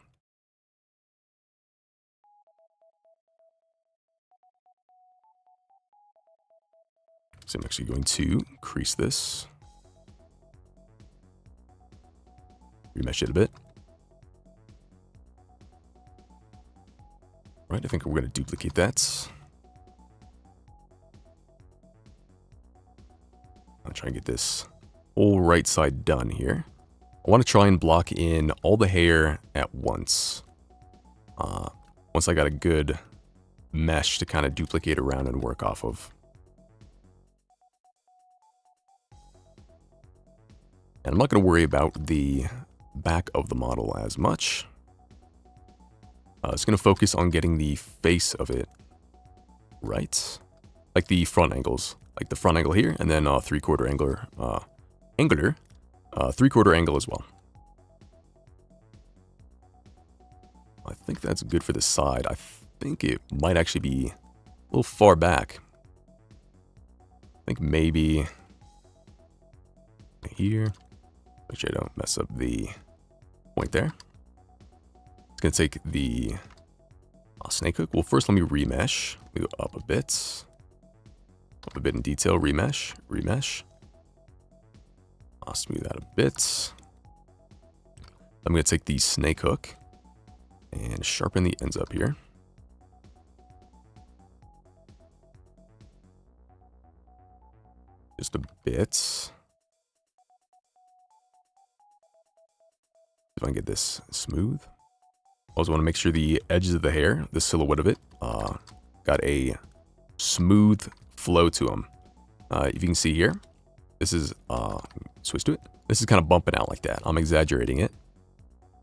So I'm actually going to crease this. Remesh it a bit. Right, I think we're going to duplicate that. I'll try and get this whole right side done here. I want to try and block in all the hair at once. once I got a good mesh to kind of duplicate around and work off of. And I'm not going to worry about the back of the model as much. It's going to focus on getting the face of it right. Like the front angles. Like the front angle here, and then 3/4 angular, 3/4 angle as well. I think that's good for the side. I think it might actually be a little far back. I think maybe here. Make sure I don't mess up the point there. It's going to take the snake hook. Well, first let me remesh. Let me go up a bit. Up a bit in detail. Remesh. Remesh. I'll smooth that a bit. I'm going to take the snake hook and sharpen the ends up here. Just a bit. If I can get this smooth. Also want to make sure the edges of the hair, the silhouette of it, got a smooth flow to them. If you can see here, this is, switch to it. This is kind of bumping out like that. I'm exaggerating it.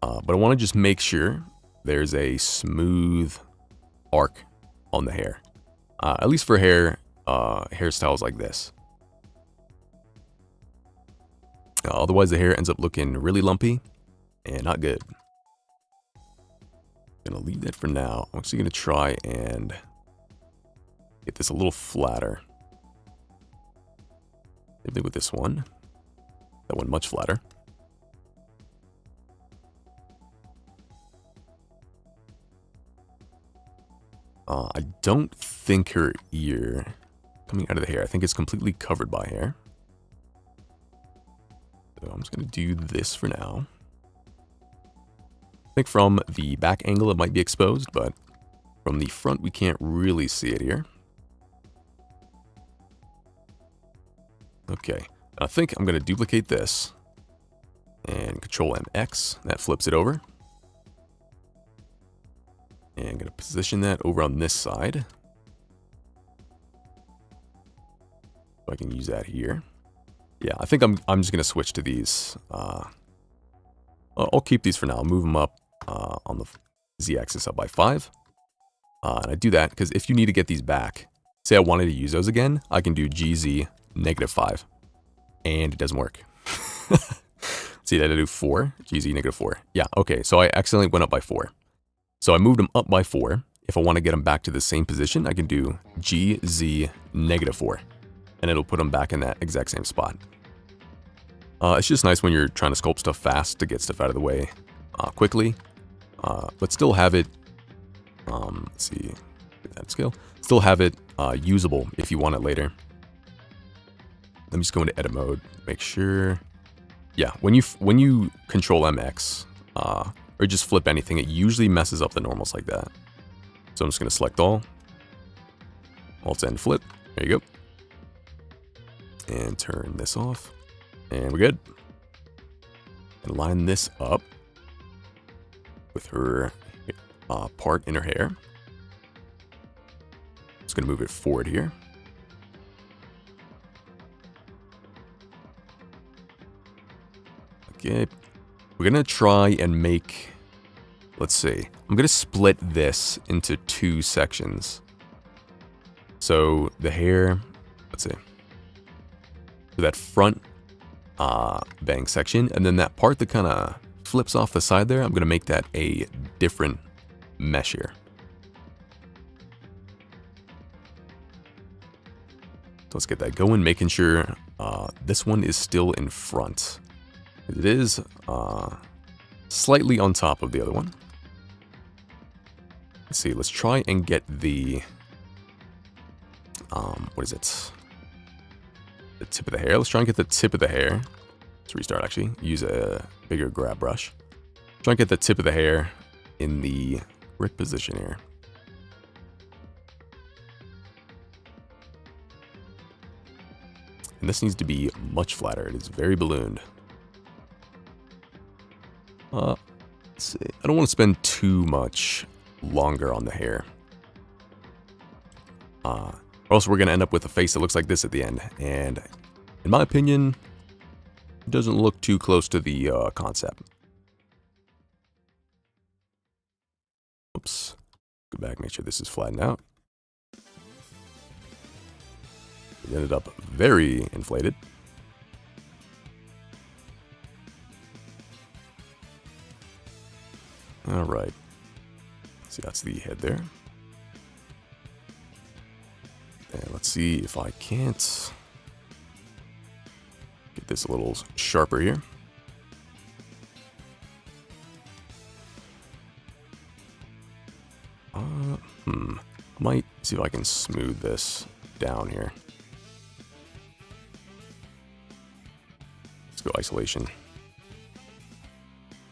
But I want to just make sure there's a smooth arc on the hair. At least for hairstyles like this. Otherwise the hair ends up looking really lumpy and not good. Gonna leave that for now. I'm actually gonna try and get this a little flatter. Same thing with this one. That one much flatter. I don't think her ear coming out of the hair. I think it's completely covered by hair. So I'm just gonna do this for now. I think from the back angle it might be exposed, but from the front we can't really see it here. Okay, I think I'm going to duplicate this and Control MX. That flips it over. And I'm going to position that over on this side. So I can use that here. Yeah, I think I'm just going to switch to these. I'll keep these for now. I'll move them up on the Z-axis up by 5. And I do that because if you need to get these back, say I wanted to use those again, I can do GZ -5. And it doesn't work. See, I had to do 4, GZ -4. Yeah, okay, so I accidentally went up by 4. So I moved them up by 4. If I want to get them back to the same position, I can do GZ -4. And it'll put them back in that exact same spot. It's just nice when you're trying to sculpt stuff fast to get stuff out of the way quickly. But still have it, let's see, that scale. Still have it usable if you want it later. Let me just go into edit mode, make sure. Yeah, when you Control MX, or just flip anything, it usually messes up the normals like that. So I'm just gonna select all. Alt and flip, there you go. And turn this off. And we're good. And line this up with her part in her hair. Just gonna move it forward here. Okay, we're gonna try and make, let's see, I'm gonna split this into 2 sections. So the hair, let's see, so that front bang section, and then that part that kind of flips off the side there, I'm gonna make that a different mesh here. So let's get that going, making sure this one is still in front. It is slightly on top of the other one. Let's see, let's try and get the, what is it? The tip of the hair. Let's try and get the tip of the hair. Let's restart actually. Use a bigger grab brush. Try and get the tip of the hair in the correct position here. And this needs to be much flatter. It is very ballooned. Let's see. I don't want to spend too much longer on the hair. Or else we're going to end up with a face that looks like this at the end. And in my opinion, it doesn't look too close to the concept. Oops. Go back, make sure this is flattened out. It ended up very inflated. All right. See, that's the head there. And let's see if I can't get this a little sharper here. I might see if I can smooth this down here. Let's go isolation.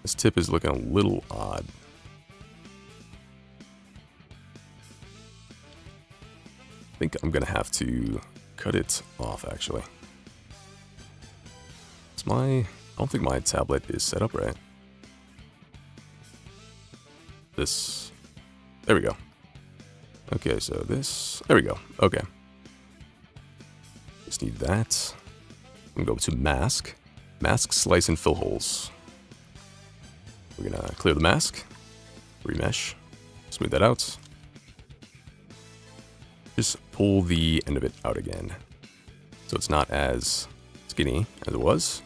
This tip is looking a little odd. I think I'm gonna have to cut it off actually. I don't think my tablet is set up right. There we go. Okay, so there we go. Okay. Just need that. I'm gonna go to mask. Mask, slice, and fill holes. We're gonna clear the mask. Remesh. Smooth that out. Just pull the end of it out again. So it's not as skinny as it was.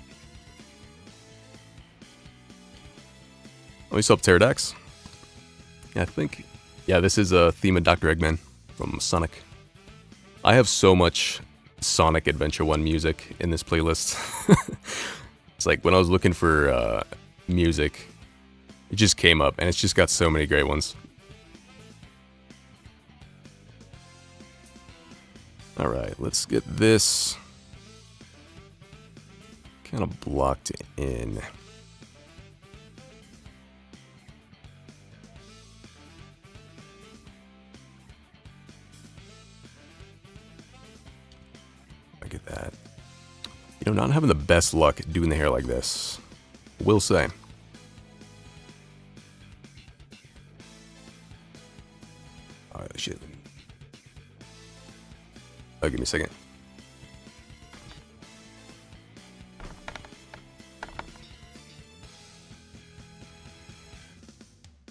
Let me sub Pterodax. Yeah, I think... Yeah, this is a theme of Dr. Eggman from Sonic. I have so much Sonic Adventure 1 music in this playlist. It's like when I was looking for music, it just came up, and it's just got so many great ones. Alright, let's get this kind of blocked in. Look at that. You know, not having the best luck doing the hair like this, will say. Alright, shit. Oh, give me a second.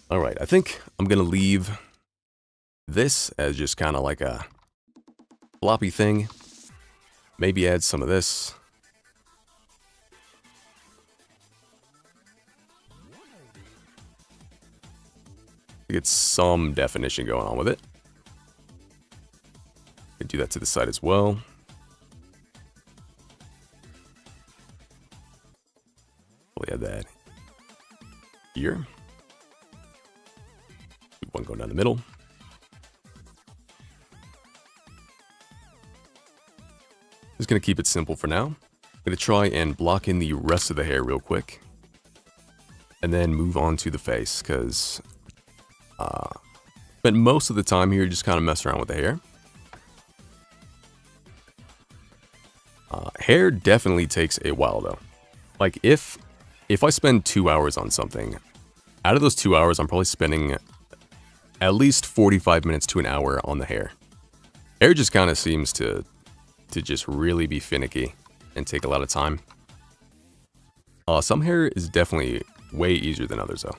Alright, I think I'm gonna leave this as just kind of like a floppy thing. Maybe add some of this. To get some definition going on with it. Could do that to the side as well. We'll add that here. One going down the middle. Just gonna keep it simple for now. I'm gonna try and block in the rest of the hair real quick. And then move on to the face, because spent most of the time here just kind of messing around with the hair. Hair definitely takes a while though. Like if I spend 2 hours on something, out of those 2 hours I'm probably spending at least 45 minutes to an hour on the hair. Hair just kind of seems to just really be finicky and take a lot of time. Some hair is definitely way easier than others though.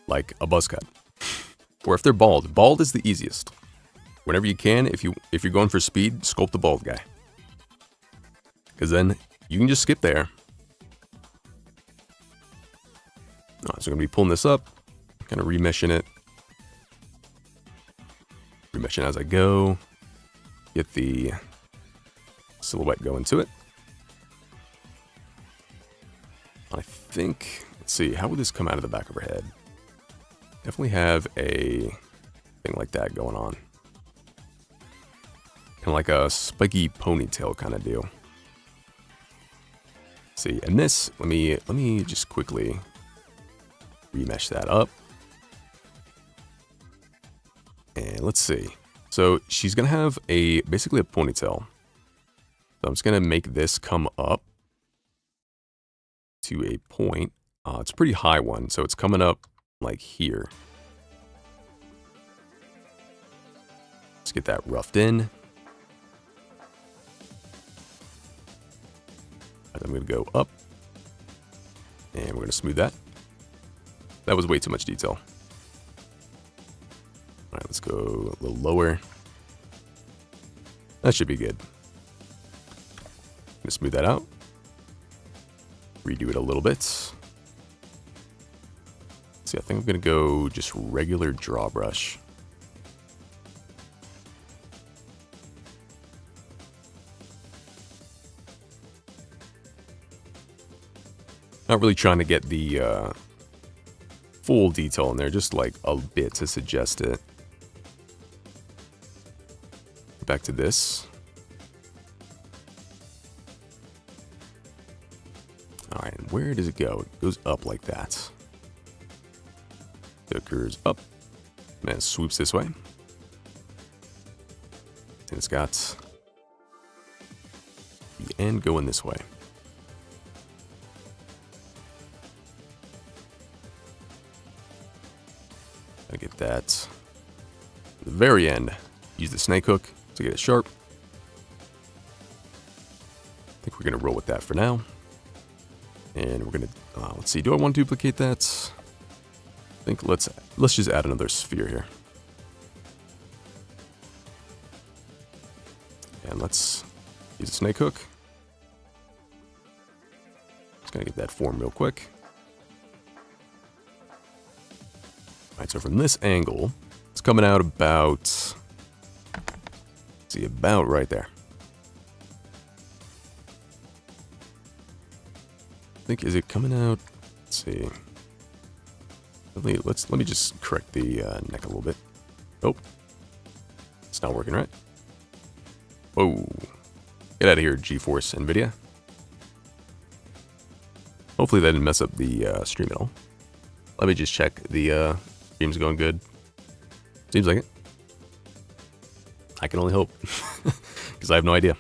Like a buzz cut. Or if they're bald. Bald is the easiest. Whenever you can, if you're going for speed, sculpt the bald guy. Because then you can just skip there. Alright, so I'm going to be pulling this up. Kind of remeshing it. Remeshing as I go. Get the silhouette going to it. I think, let's see, how would this come out of the back of her head? Definitely have a thing like that going on. Kind of like a spiky ponytail kind of deal. Let's see, and this, let me just quickly remesh that up. And let's see. So she's gonna have basically a ponytail. So I'm just gonna make this come up to a point. It's a pretty high one, so it's coming up like here. Let's get that roughed in. I'm going to go up. And we're going to smooth that. That was way too much detail. Alright, let's go a little lower. That should be good. I'm going to smooth that out. Redo it a little bit. See, I think I'm going to go just regular draw brush. Not really trying to get the full detail in there, just like a bit to suggest it. Back to this. Alright, where does it go? It goes up like that. So it curves up, and then it swoops this way. And it's got the end going this way. I get that. At the very end, use the snake hook to get it sharp. I think we're going to roll with that for now. And we're going to, let's see, do I want to duplicate that? I think let's just add another sphere here. And let's use a snake hook. Just going to get that form real quick. Alright, so from this angle, it's coming out about, see, about right there. I think, is it coming out? Let's see. Let me just correct the neck a little bit. Oh, it's not working right. Whoa, get out of here, GeForce NVIDIA. Hopefully that didn't mess up the stream at all. Let me just check the stream's going good. Seems like it. I can only hope, because I have no idea.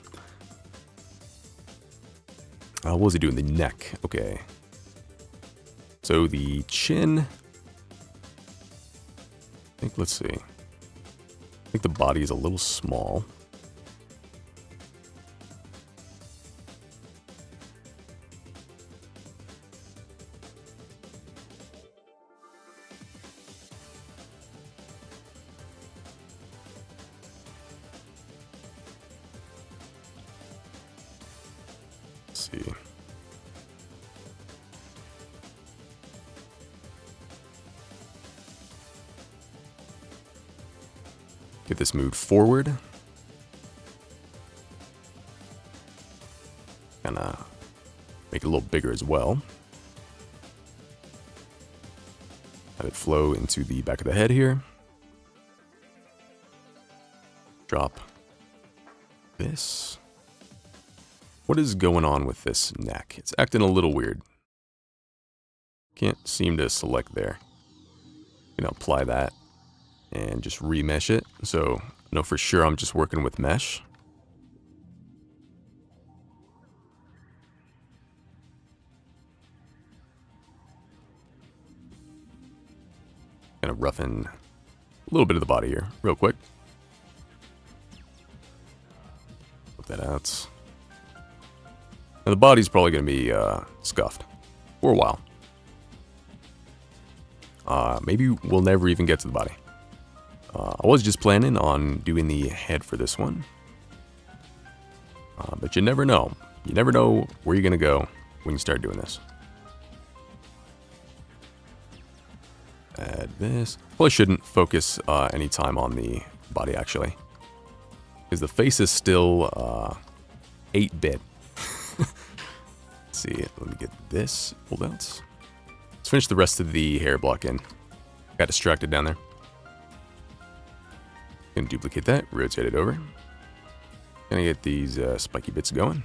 What was he doing? The neck. Okay. So the chin. I think, let's see. I think the body is a little small. See. Get this moved forward. Kinda make it a little bigger as well. Have it flow into the back of the head here. Drop this. What is going on with this neck? It's acting a little weird. Can't seem to select there. You know, apply that and just remesh it. So I know for sure I'm just working with mesh. Kind of roughen a little bit of the body here, real quick. Put that out. Now the body's probably going to be scuffed for a while. Maybe we'll never even get to the body. I was just planning on doing the head for this one. But you never know. You never know where you're going to go when you start doing this. Add this. Probably shouldn't focus any time on the body, actually. Because the face is still 8-bit. Let's see, let me get this pulled out. Let's finish the rest of the hair block in. Got distracted down there. Gonna duplicate that, rotate it over. Gonna get these spiky bits going.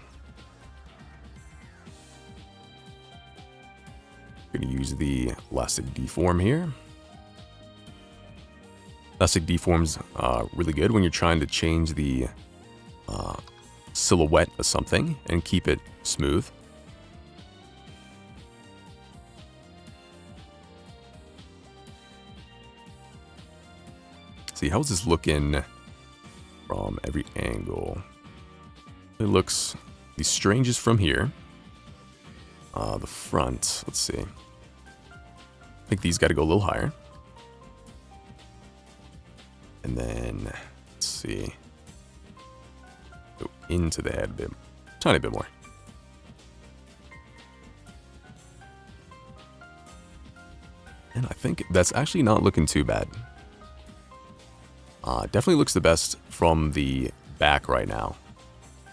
Gonna use the elastic deform here. Elastic deform's really good when you're trying to change the silhouette of something and keep it smooth. See, how's this looking every angle. It looks the strangest from here. The front, let's see. I think these got to go a little higher. And then, let's see. Go into the head a bit. Tiny bit more. And I think that's actually not looking too bad. Definitely looks the best from the back right now.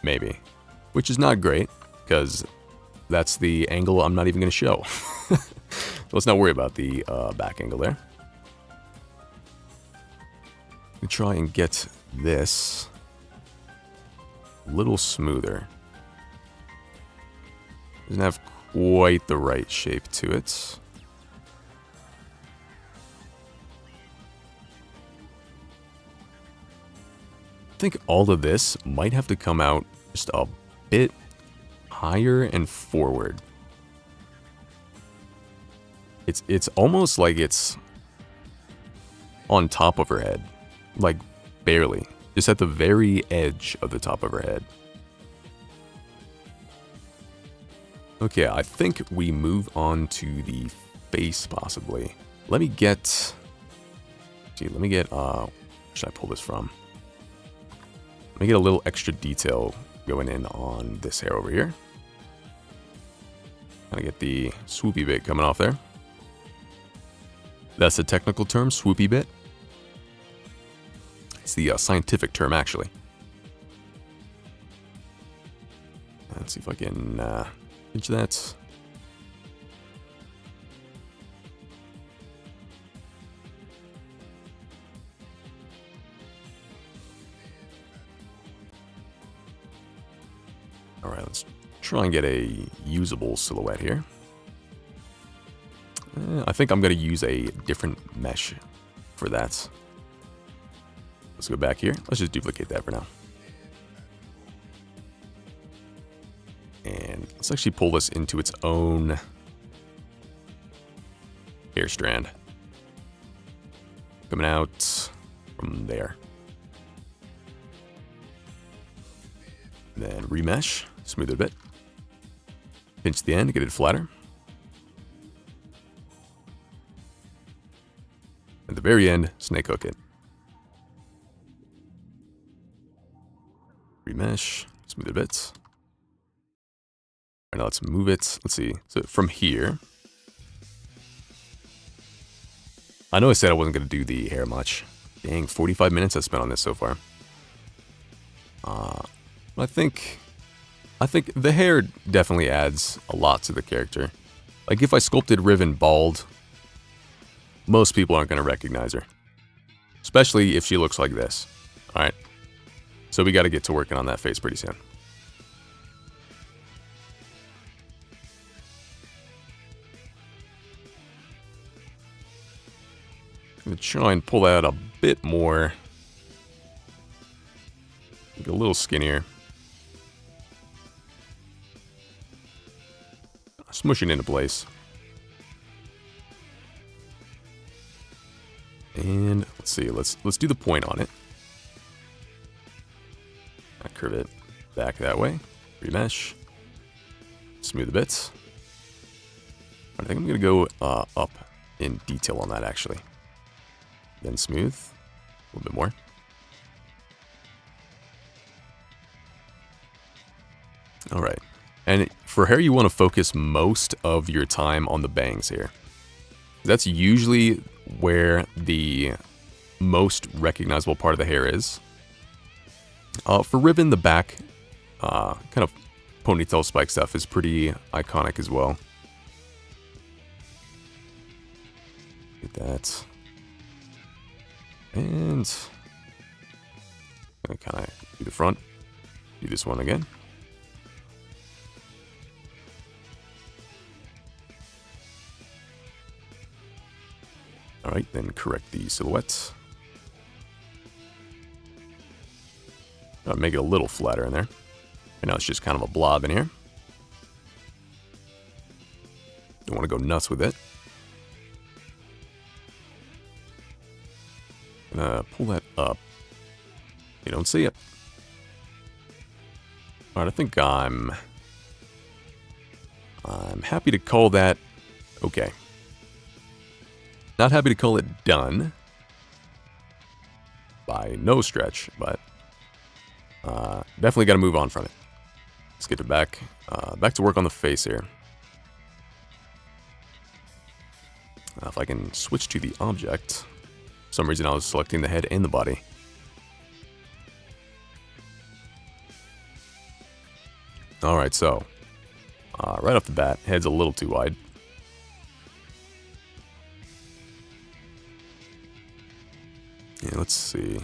Maybe. Which is not great, because that's the angle I'm not even going to show. Let's not worry about the back angle there. We try and get this a little smoother. Doesn't have quite the right shape to it. I think all of this might have to come out just a bit higher and forward. It's almost like it's on top of her head. Like, barely. Just at the very edge of the top of her head. Okay, I think we move on to the face, possibly. Let me get... where should I pull this from? Let me get a little extra detail going in on this hair over here. Kind of get the swoopy bit coming off there. That's the technical term, swoopy bit. It's the scientific term, actually. Let's see if I can pinch that. All right, let's try and get a usable silhouette here. I think I'm going to use a different mesh for that. Let's go back here. Let's just duplicate that for now. And let's actually pull this into its own hair strand. Coming out from there. Then remesh, smooth it a bit. Pinch the end to get it flatter. At the very end, snake hook it. Remesh, smooth it a bit. All right, now let's move it. Let's see. So from here, I know I said I wasn't going to do the hair much. Dang, 45 minutes I spent on this so far. I think the hair definitely adds a lot to the character. Like if I sculpted Riven bald, most people aren't going to recognize her. Especially if she looks like this. Alright. So we got to get to working on that face pretty soon. I'm going to try and pull that a bit more. Make it a little skinnier. Smushing into place. And let's see, let's do the point on it. I curve it back that way. Remesh. Smooth the bits. I think I'm gonna go up in detail on that actually. Then smooth. A little bit more. Alright. And for hair, you want to focus most of your time on the bangs here. That's usually where the most recognizable part of the hair is. For Riven, the back kind of ponytail spike stuff is pretty iconic as well. Get that. And kind of do the front. Do this one again. Alright, then correct the silhouette. Make it a little flatter in there. And now it's just kind of a blob in here. Don't want to go nuts with it. Gonna pull that up. You don't see it. All right, I think I'm happy to call that okay. Not happy to call it done by no stretch, but definitely got to move on from it. Let's get it back to work on the face here. If I can switch to the object. For some reason I was selecting the head and the body. Alright, so right off the bat, head's a little too wide. Yeah, let's see.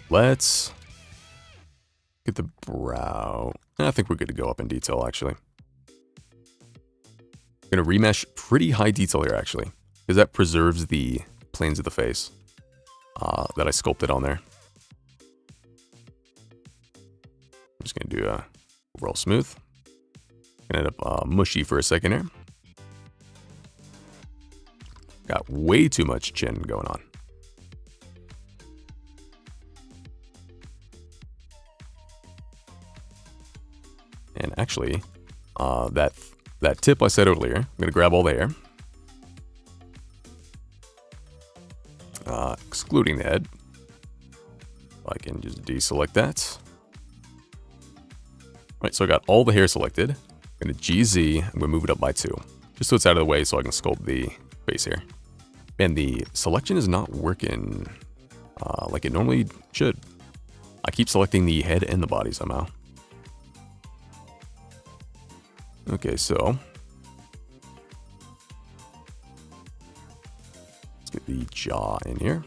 Let's get the brow. I think we're good to go up in detail, actually. I'm going to remesh pretty high detail here, actually, because that preserves the planes of the face that I sculpted on there. I'm just going to do a roll smooth. Gonna end up mushy for a second here. Got way too much chin going on. And actually, that tip I said earlier, I'm gonna grab all the hair, excluding the head. I can just deselect that. All right, so I got all the hair selected. I'm gonna GZ. I'm gonna move it up by 2, just so it's out of the way, so I can sculpt the face here. And the selection is not working like it normally should. I keep selecting the head and the body somehow. Okay, so let's get the jaw in here.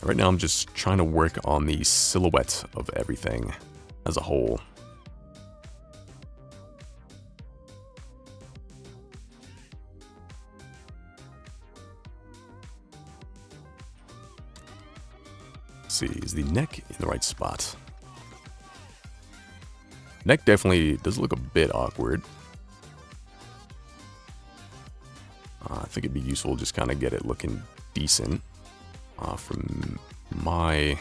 Right now I'm just trying to work on the silhouette of everything as a whole. See, is the neck in the right spot? Neck definitely does look a bit awkward. I think it'd be useful to just kind of get it looking decent from my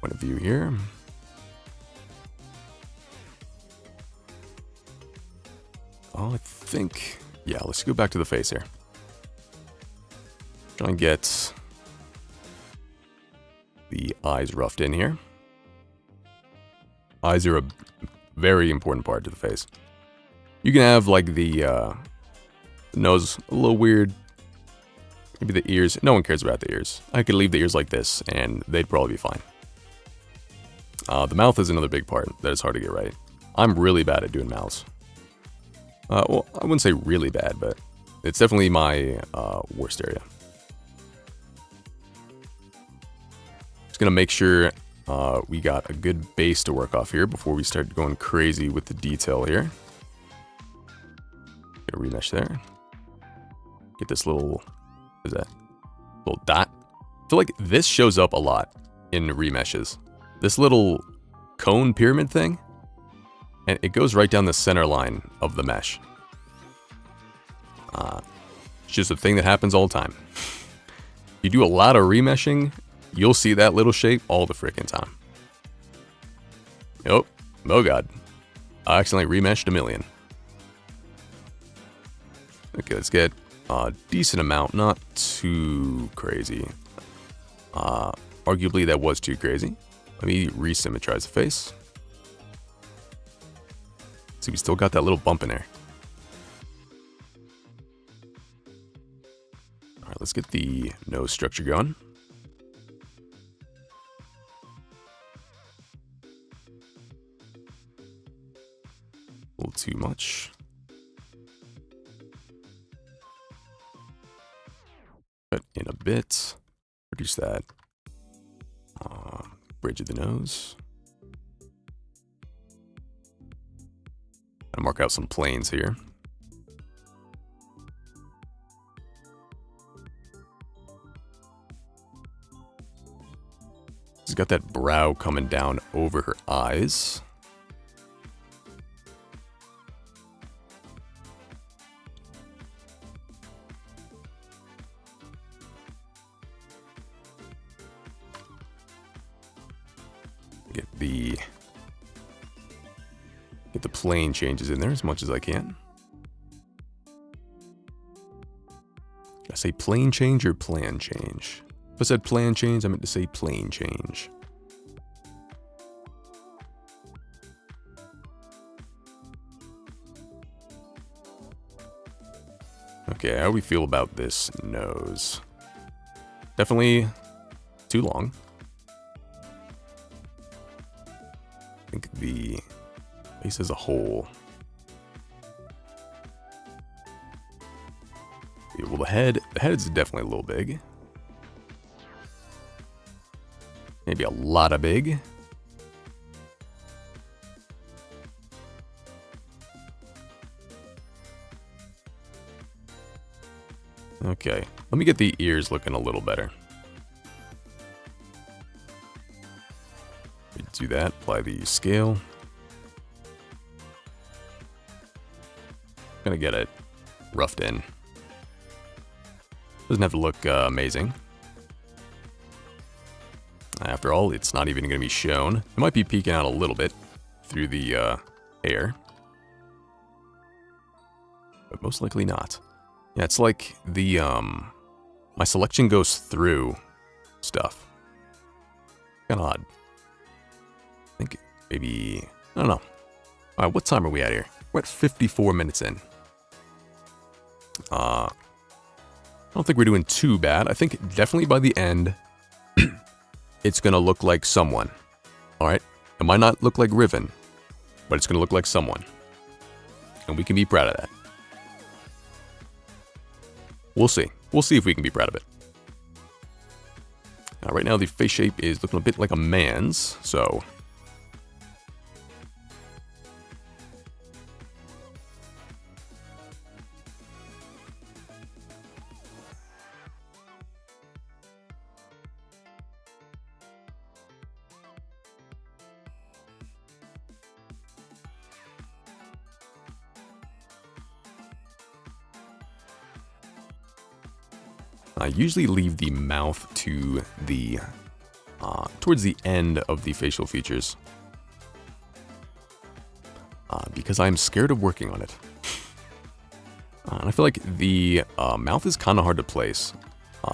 point of view here. I think, yeah, let's go back to the face here. Try and get the eyes roughed in here. Eyes are a very important part to the face. You can have like the nose a little weird. Maybe the ears. No one cares about the ears. I could leave the ears like this and they'd probably be fine. The mouth is another big part that is hard to get right. I'm really bad at doing mouths. Well, I wouldn't say really bad, but it's definitely my worst area. Gonna make sure we got a good base to work off here before we start going crazy with the detail here. Gonna remesh there. Get this little, what is that? Little dot. I feel like this shows up a lot in remeshes. This little cone pyramid thing, and it goes right down the center line of the mesh. It's just a thing that happens all the time. You do a lot of remeshing, you'll see that little shape all the freaking time. Oh god. I accidentally remeshed a million. Okay, let's get a decent amount, not too crazy. Arguably that was too crazy. Let me resymmetrize the face. See, we still got that little bump in there. Alright, let's get the nose structure going. A little too much. Cut in a bit. Reduce that. Bridge of the nose. And mark out some planes here. She's got that brow coming down over her eyes. Get the plane changes in there as much as I can. Did I say plane change or plan change? If I said plan change, I meant to say plane change. Okay, how do we feel about this nose? Definitely too long. I think the face as a whole. Yeah, well, the head is definitely a little big. Maybe a lot of big. Okay, let me get the ears looking a little better. Do that, apply the scale. Gonna get it roughed in. Doesn't have to look amazing. After all, it's not even gonna be shown. It might be peeking out a little bit through the hair. But most likely not. Yeah, it's like the, my selection goes through stuff. Kinda odd. I think maybe, I don't know. Alright, what time are we at here? We're at 54 minutes in. I don't think we're doing too bad. I think definitely by the end, it's gonna look like someone. Alright? It might not look like Riven, but it's gonna look like someone. And we can be proud of that. We'll see. We'll see if we can be proud of it. Right now, the face shape is looking a bit like a man's, so... I usually leave the mouth to the towards the end of the facial features because I'm scared of working on it. And I feel like the mouth is kind of hard to place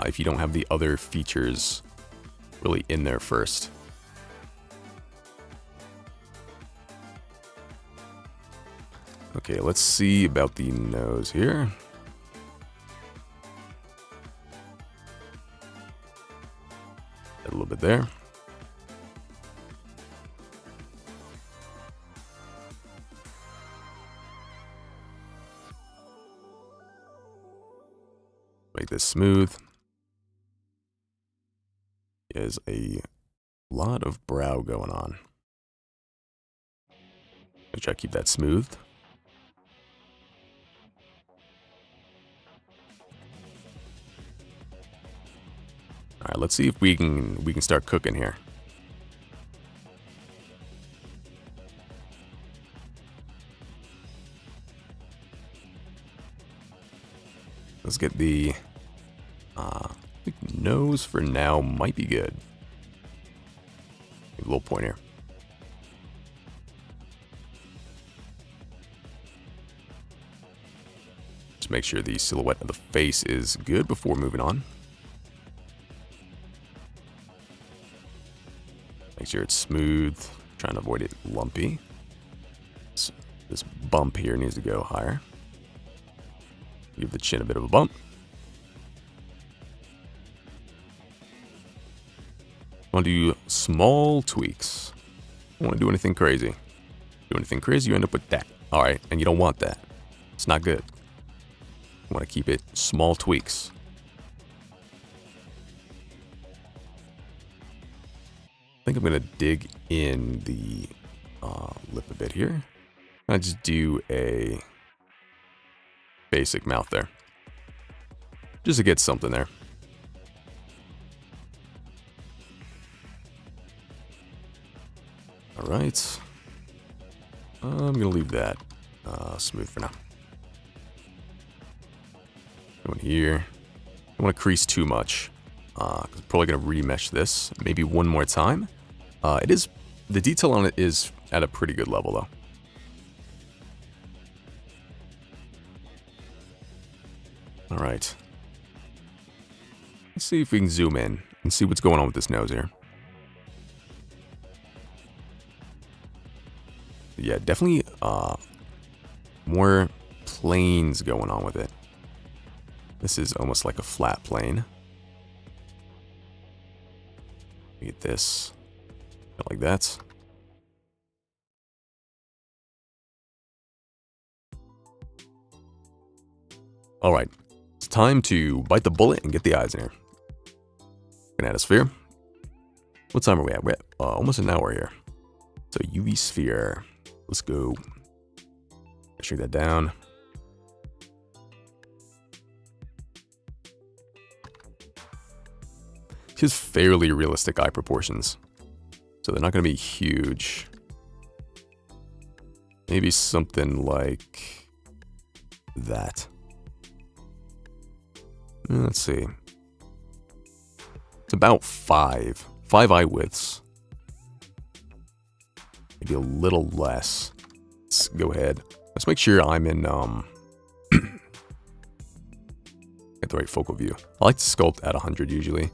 if you don't have the other features really in there first. Okay, let's see about the nose here. A little bit there. Make this smooth. There's a lot of brow going on. Make sure I keep that smooth. All right, let's see if we can start cooking here. Let's get the I think nose for now might be good. A little point here. Just make sure the silhouette of the face is good before moving on. Make sure it's smooth, trying to avoid it lumpy. This bump here needs to go higher. Give the chin a bit of a bump. I want to do small tweaks. I don't want to do anything crazy. Do anything crazy, you end up with that. Alright, and you don't want that. It's not good. You want to keep it small tweaks. I think I'm going to dig in the lip a bit here. I just do a basic mouth there. Just to get something there. Alright. I'm going to leave that smooth for now. Going here. Don't want to crease too much. I'm probably going to remesh this maybe one more time. It is, the detail on it is at a pretty good level though. All right. Let's see if we can zoom in and see what's going on with this nose here. Yeah, definitely more planes going on with it. This is almost like a flat plane. Get this like that. All right, it's time to bite the bullet and get the eyes in here. Gonna add a sphere. What time are we at? We're at almost an hour here. So UV sphere. Let's go. Shrink that down. Just fairly realistic eye proportions. So they're not going to be huge. Maybe something like that. Let's see. It's about five eye widths. Maybe a little less. Let's go ahead. Let's make sure I'm in at the right focal view. I like to sculpt at 100 usually.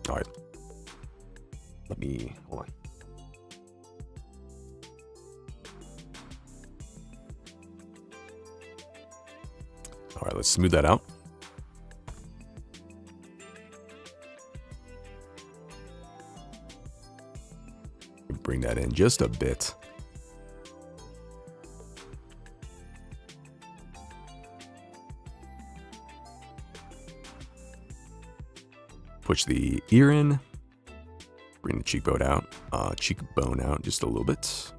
All right. Let me hold on. All right, let's smooth that out. Bring that in just a bit. Push the ear in. Bring the cheekbone out just a little bit.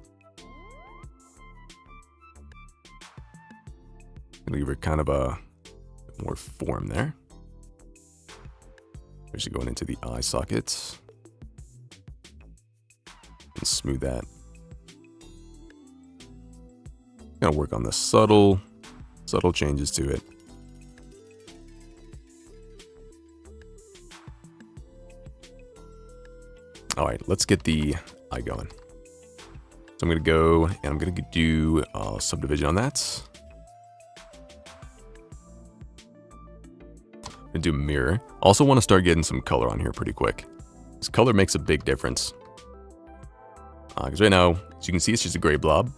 Leave it kind of a more form there. Actually going into the eye sockets. And smooth that. Gonna work on the subtle changes to it. All right, let's get the eye going. So I'm gonna go and I'm gonna do subdivision on that. And do mirror. Also want to start getting some color on here pretty quick. This color makes a big difference. Because right now, as you can see, it's just a gray blob.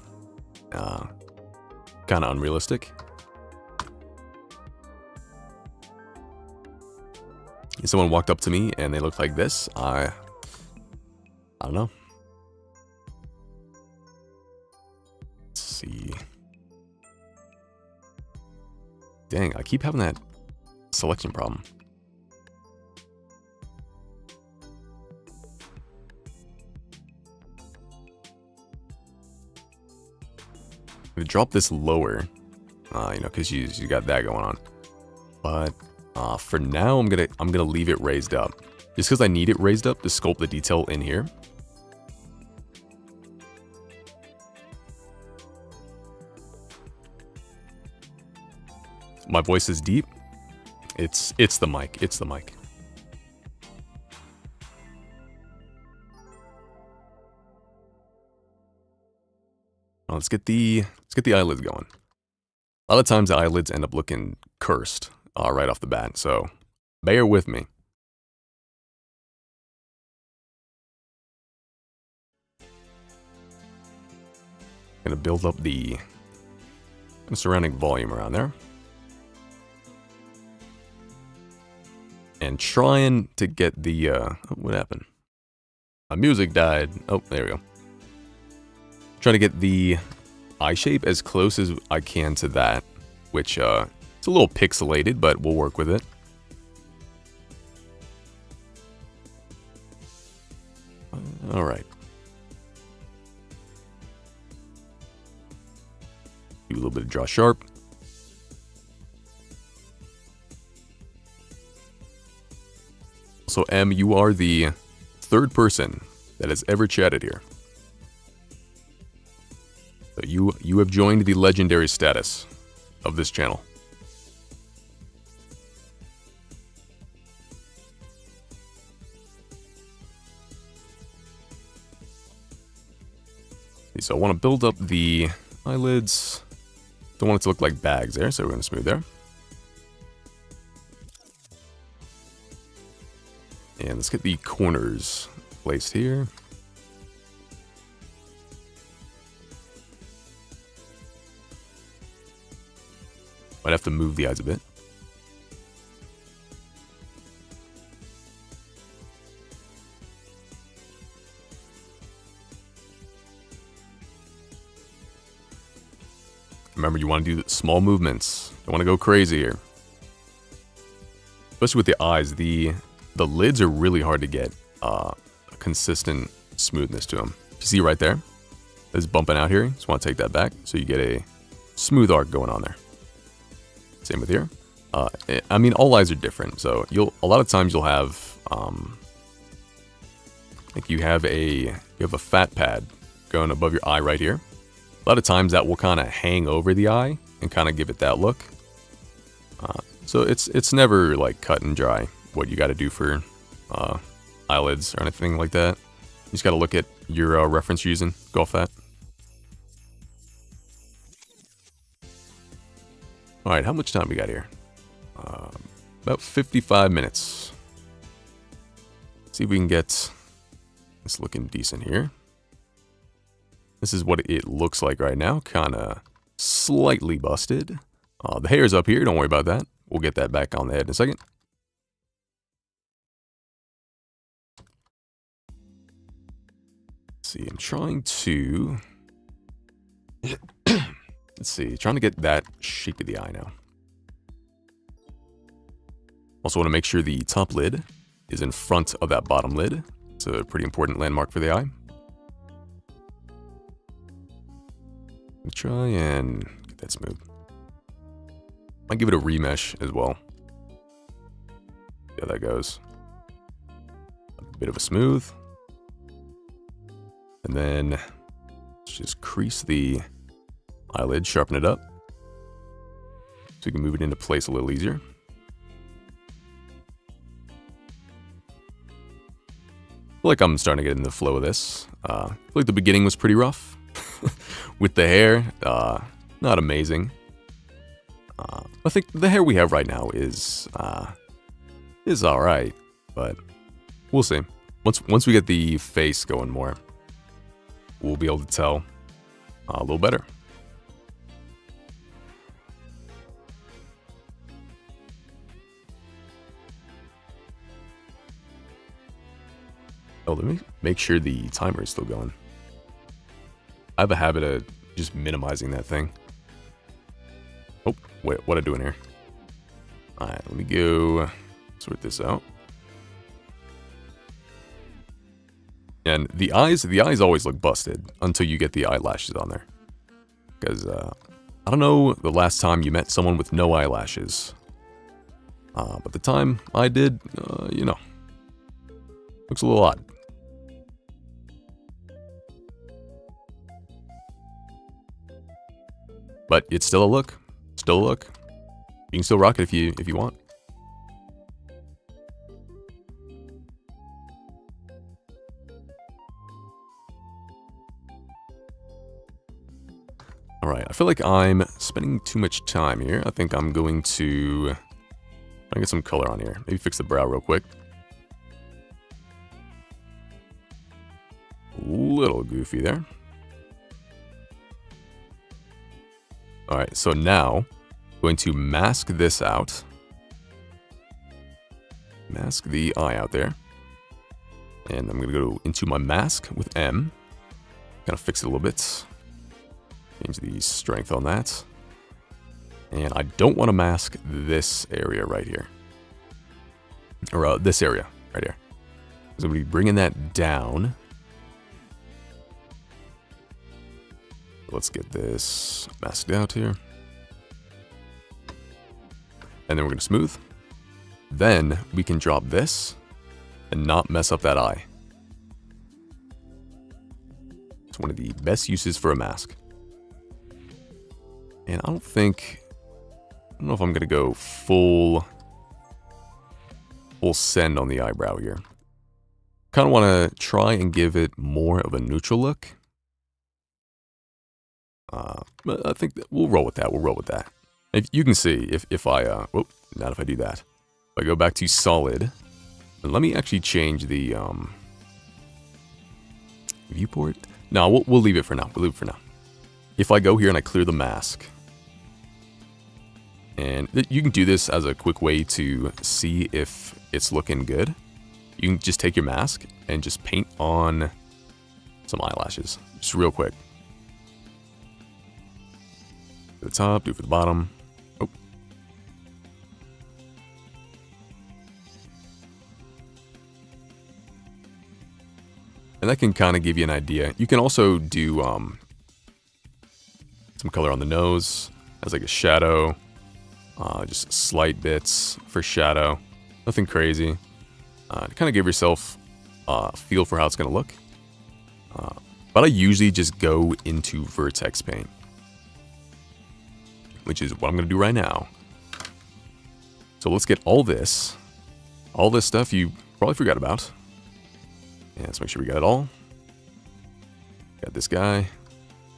Kind of unrealistic. If someone walked up to me and they looked like this, I don't know. Let's see. Dang, I keep having that selection problem. I'm gonna drop this lower, you know, because you got that going on. But for now, I'm gonna leave it raised up, just because I need it raised up to sculpt the detail in here. My voice is deep. It's the mic. It's the mic. Let's get the eyelids going. A lot of times the eyelids end up looking cursed right off the bat, so bear with me. Gonna build up the surrounding volume around there. And trying to get the, what happened? My music died. Oh, there we go. Trying to get the eye shape as close as I can to that, which, it's a little pixelated, but we'll work with it. All right. Do a little bit of draw sharp. So M, you are the third person that has ever chatted here. So you have joined the legendary status of this channel. So I want to build up the eyelids. Don't want it to look like bags there, so we're going to smooth there. And let's get the corners placed here. Might have to move the eyes a bit. Remember, you want to do small movements. Don't want to go crazy here. Especially with the eyes, the lids are really hard to get a consistent smoothness to them. You see right there? It's bumping out here. Just want to take that back so you get a smooth arc going on there. Same with here. I mean, all eyes are different, so a lot of times you'll have like you have a fat pad going above your eye right here. A lot of times that will kind of hang over the eye and kind of give it that look. So it's never like cut and dry what you got to do for eyelids or anything like that. You just got to look at your reference you're using. Go off that. All right, how much time we got here? About 55 minutes. See if we can get this looking decent here. This is what it looks like right now. Kind of slightly busted. The hair's up here. Don't worry about that. We'll get that back on the head in a second. Let's see, I'm trying to... Let's see, trying to get that shape of the eye now. Also want to make sure the top lid is in front of that bottom lid. It's a pretty important landmark for the eye. Try and get that smooth. Might give it a remesh as well. See how that goes. A bit of a smooth. And then let's just crease the eyelid, sharpen it up. So we can move it into place a little easier. I feel like I'm starting to get in the flow of this. I feel like the beginning was pretty rough. With the hair, not amazing. I think the hair we have right now is all right, but we'll see. Once we get the face going more, we'll be able to tell a little better. Oh, let me make sure the timer is still going. I have a habit of just minimizing that thing. Oh, wait, what am I doing here? Alright, let me go sort this out. And the eyes always look busted until you get the eyelashes on there. Because, I don't know the last time you met someone with no eyelashes. But the time I did, you know, looks a little odd. But it's still a look. Still a look. You can still rock it if you want. Alright, I feel like I'm spending too much time here. I think I'm going to get some color on here. Maybe fix the brow real quick. A little goofy there. Alright, so now I'm going to mask this out. Mask the eye out there. And I'm going to go into my mask with M. Kind of fix it a little bit. Change the strength on that. And I don't want to mask this area right here. Or this area right here. So I'm going to be bringing that down. Let's get this masked out here. And then we're going to smooth. Then we can drop this and not mess up that eye. It's one of the best uses for a mask. And I don't know if I'm going to go full send on the eyebrow here. Kind of want to try and give it more of a neutral look. But I think that we'll roll with that. We'll roll with that. If you can see, if I, whoop, not if I do that. If I go back to solid, and let me actually change the, viewport. No, we'll leave it for now. We'll leave it for now. If I go here and I clear the mask, and you can do this as a quick way to see if it's looking good. You can just take your mask and just paint on some eyelashes, just real quick. For the top, do it for the bottom. Oh. And that can kind of give you an idea. You can also do some color on the nose as like a shadow. Just slight bits for shadow. Nothing crazy. To kind of give yourself a feel for how it's going to look. But I usually just go into vertex paint, which is what I'm going to do right now. So let's get all this stuff you probably forgot about. Yeah, let's make sure we got it all. Got this guy.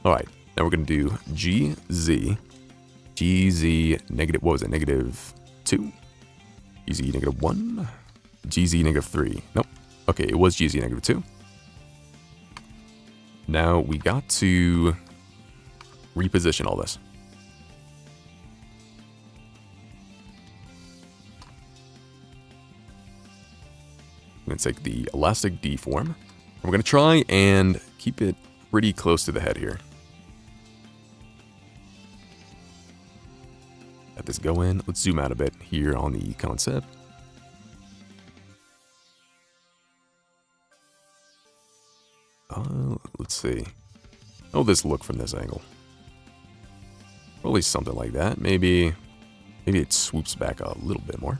All right, now we're going to do GZ negative, what was it, -2, GZ -1, GZ -3. Nope. Okay, it was GZ -2. Now we got to reposition all this. I'm going to take the elastic deform. And we're going to try and keep it pretty close to the head here. Let this go in. Let's zoom out a bit here on the concept. Let's see. How will this look from this angle? Probably something like that. Maybe it swoops back a little bit more.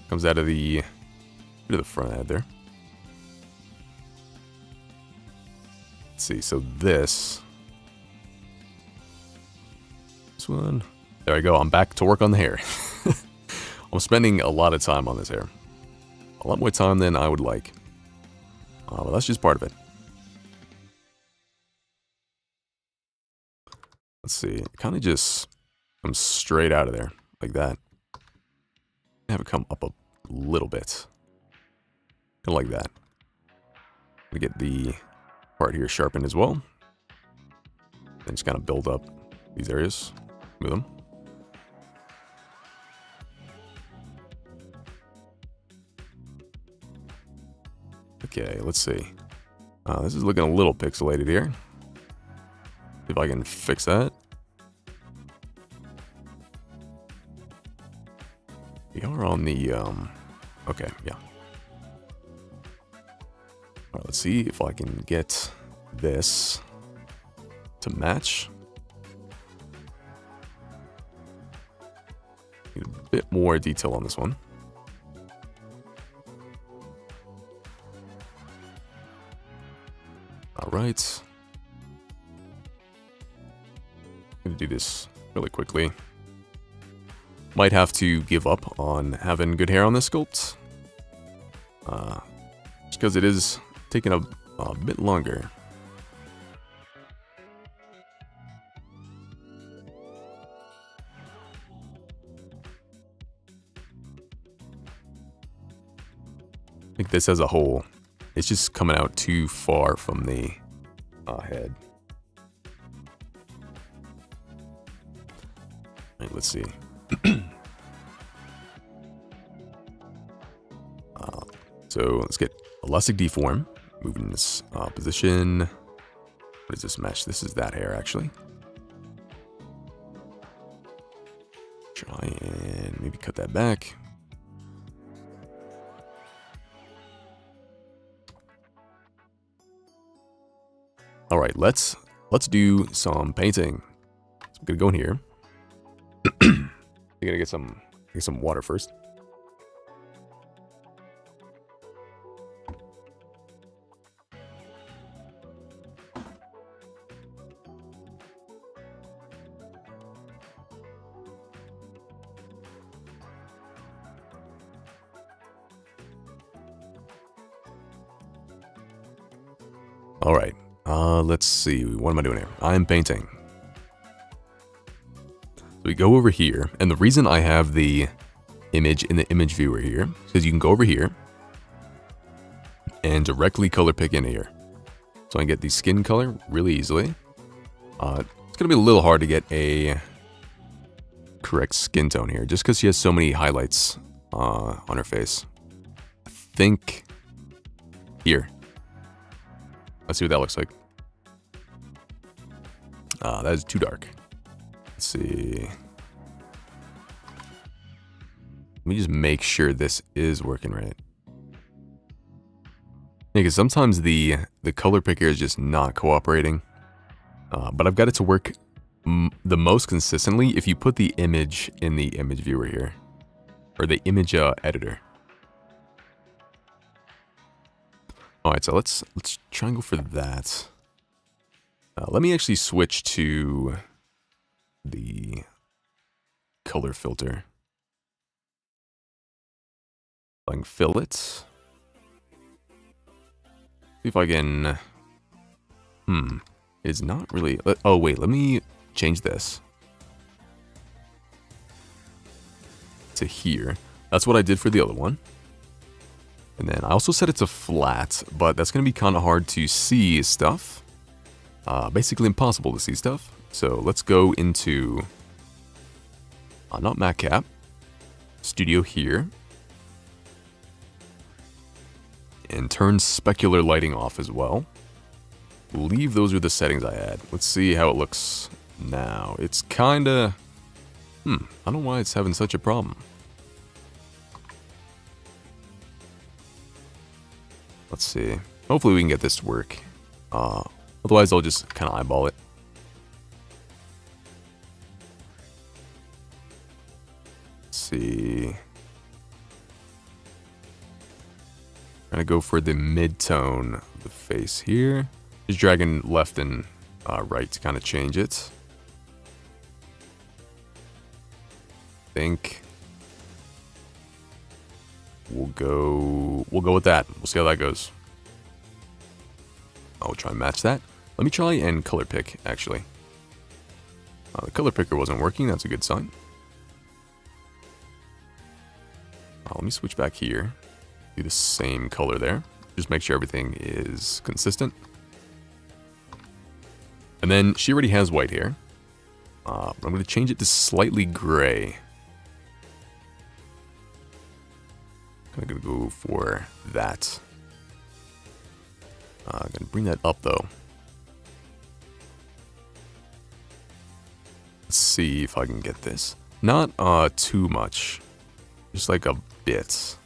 Comes out of the front head there. Let's see. So this one. There we go. I'm back to work on the hair. I'm spending a lot of time on this hair. A lot more time than I would like. But that's just part of it. Let's see. It kind of just comes straight out of there. Like that. Have it come up a little bit. Kind of like that. We get the part here sharpened as well. And just kind of build up these areas. Move them. Okay, let's see. This is looking a little pixelated here. See if I can fix that. We are on the, okay, yeah. All right, let's see if I can get this to match. Need a bit more detail on this one. All right. I'm gonna do this really quickly. Might have to give up on having good hair on this sculpt. Just because it is taking a bit longer. I think this as a whole, it's just coming out too far from the head. All right, let's see. So let's get elastic deform. Moving this position. What is this mesh? This is that hair actually. Try and maybe cut that back. All right, let's do some painting. So I'm gonna go in here. I'm gonna get some water first. All right. Let's see. What am I doing here? I'm painting. So we go over here, and the reason I have the image in the image viewer here is because you can go over here and directly color pick in here. So I can get the skin color really easily. It's going to be a little hard to get a correct skin tone here, just because she has so many highlights on her face. I think here. Let's see what that looks like. That is too dark. Let's see. Let me just make sure this is working right. Yeah, because sometimes the color picker is just not cooperating. But I've got it to work the most consistently if you put the image in the image viewer here. Or the image editor. Alright, so let's try and go for that. Let me actually switch to the color filter. I can fill it. See if I can... It's not really... Oh, wait, let me change this to here. That's what I did for the other one. And then I also set it to flat, but that's going to be kind of hard to see stuff. Basically impossible to see stuff. So let's go into... not matte cap. Studio here. And turn specular lighting off as well. I believe those are the settings I had. Let's see how it looks now. It's kinda... I don't know why it's having such a problem. Let's see. Hopefully we can get this to work. Otherwise I'll just kind of eyeball it. Let's see. Gonna go for the mid-tone of the face here. Just dragging left and right to kind of change it. I think we'll go with that. We'll see how that goes. I'll try and match that. Let me try and color pick, actually. The color picker wasn't working. That's a good sign. Let me switch back here. Do the same color there. Just make sure everything is consistent. And then she already has white hair. But I'm going to change it to slightly gray. I'm going to go for that. I'm going to bring that up though. Let's see if I can get this. Not too much. Just like a bit.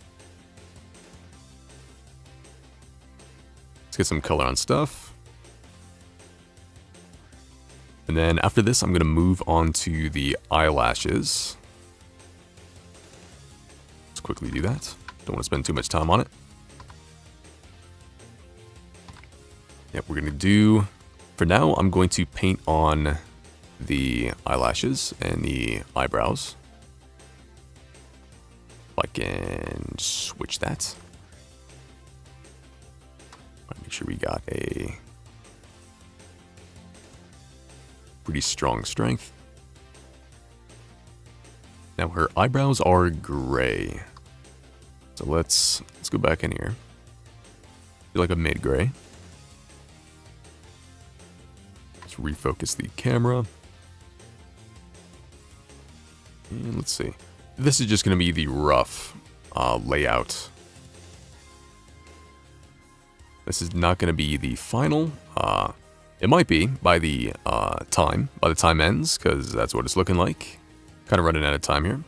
Let's get some color on stuff. And then after this, I'm going to move on to the eyelashes. Let's quickly do that. Don't want to spend too much time on it. Yep, we're going to do... For now, I'm going to paint on the eyelashes and the eyebrows. If I can switch that. Make sure we got a pretty strong strength. Now her eyebrows are gray. So let's go back in here. Do like a mid-gray. Let's refocus the camera. And let's see. This is just going to be the rough layout. This is not going to be the final. It might be by the time ends, because that's what it's looking like. Kind of running out of time here.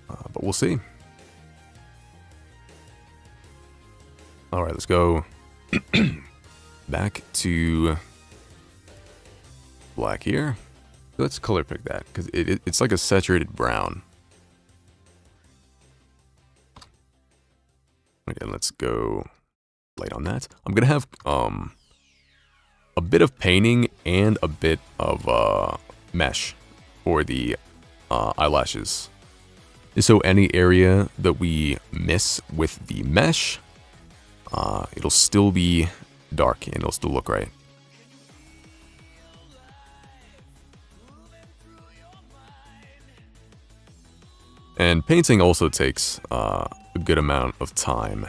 But we'll see. Alright, let's go back to black here. Let's color pick that, because it's like a saturated brown. Okay, let's go light on that. I'm going to have a bit of painting and a bit of mesh for the eyelashes. So any area that we miss with the mesh, it'll still be dark and it'll still look right. And painting also takes a good amount of time.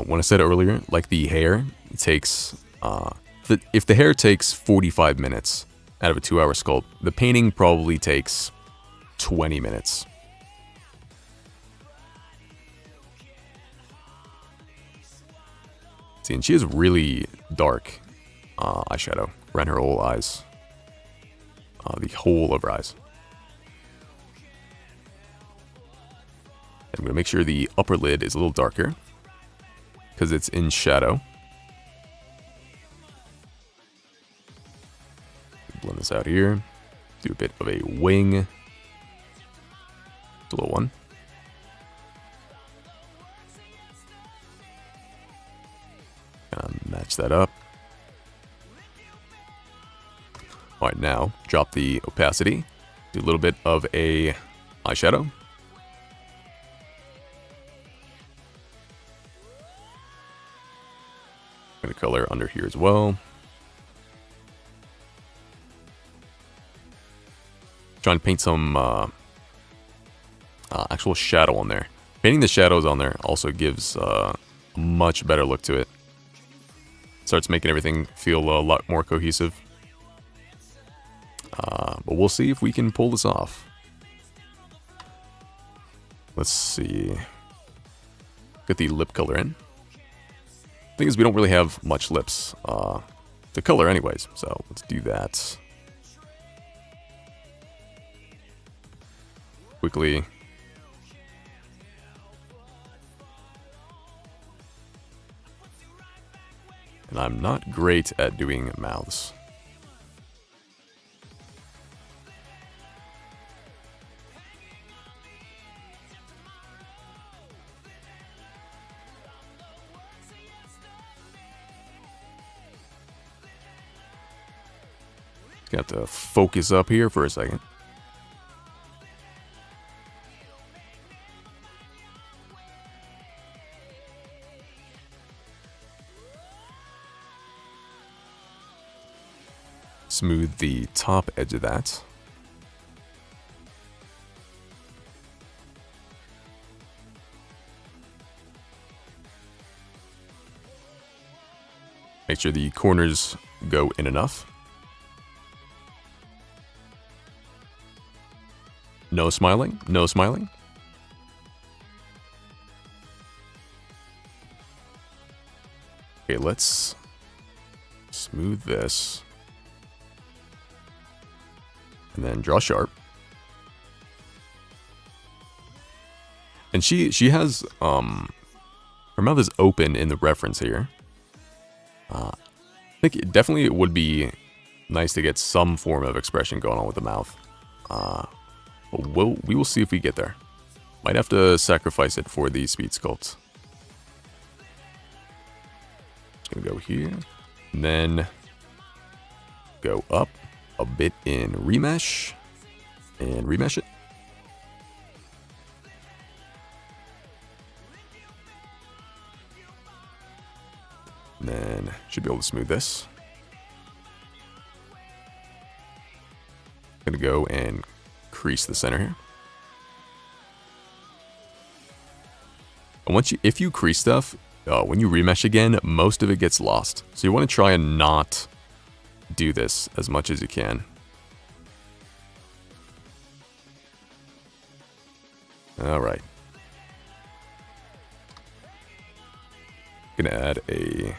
When I said earlier, like the hair, it takes... if the hair takes 45 minutes out of a 2-hour sculpt, the painting probably takes 20 minutes. See, and she has really dark eyeshadow around her whole eyes. The whole of her eyes. I'm going to make sure the upper lid is a little darker, because it's in shadow. Blend this out here. Do a bit of a wing. A little one. Match that up. Alright, now drop the opacity. Do a little bit of a eyeshadow. I'm going to color under here as well. Trying to paint some actual shadow on there. Painting the shadows on there also gives a much better look to it. Starts making everything feel a lot more cohesive. But we'll see if we can pull this off. Let's see. Get the lip color in. Thing is, we don't really have much lips to color anyways, so let's do that. Quickly. And I'm not great at doing mouths. Got to focus up here for a second. Smooth the top edge of that. Make sure the corners go in enough. No smiling, no smiling. Okay, let's smooth this. And then draw sharp. And she has, her mouth is open in the reference here. I think it would be nice to get some form of expression going on with the mouth. But we will see if we get there. Might have to sacrifice it for the speed sculpt. Just gonna go here. And then go up a bit in remesh. And remesh it. And then should be able to smooth this. Gonna go and crease the center here. And if you crease stuff, when you remesh again, most of it gets lost. So you want to try and not do this as much as you can. All right. Gonna add the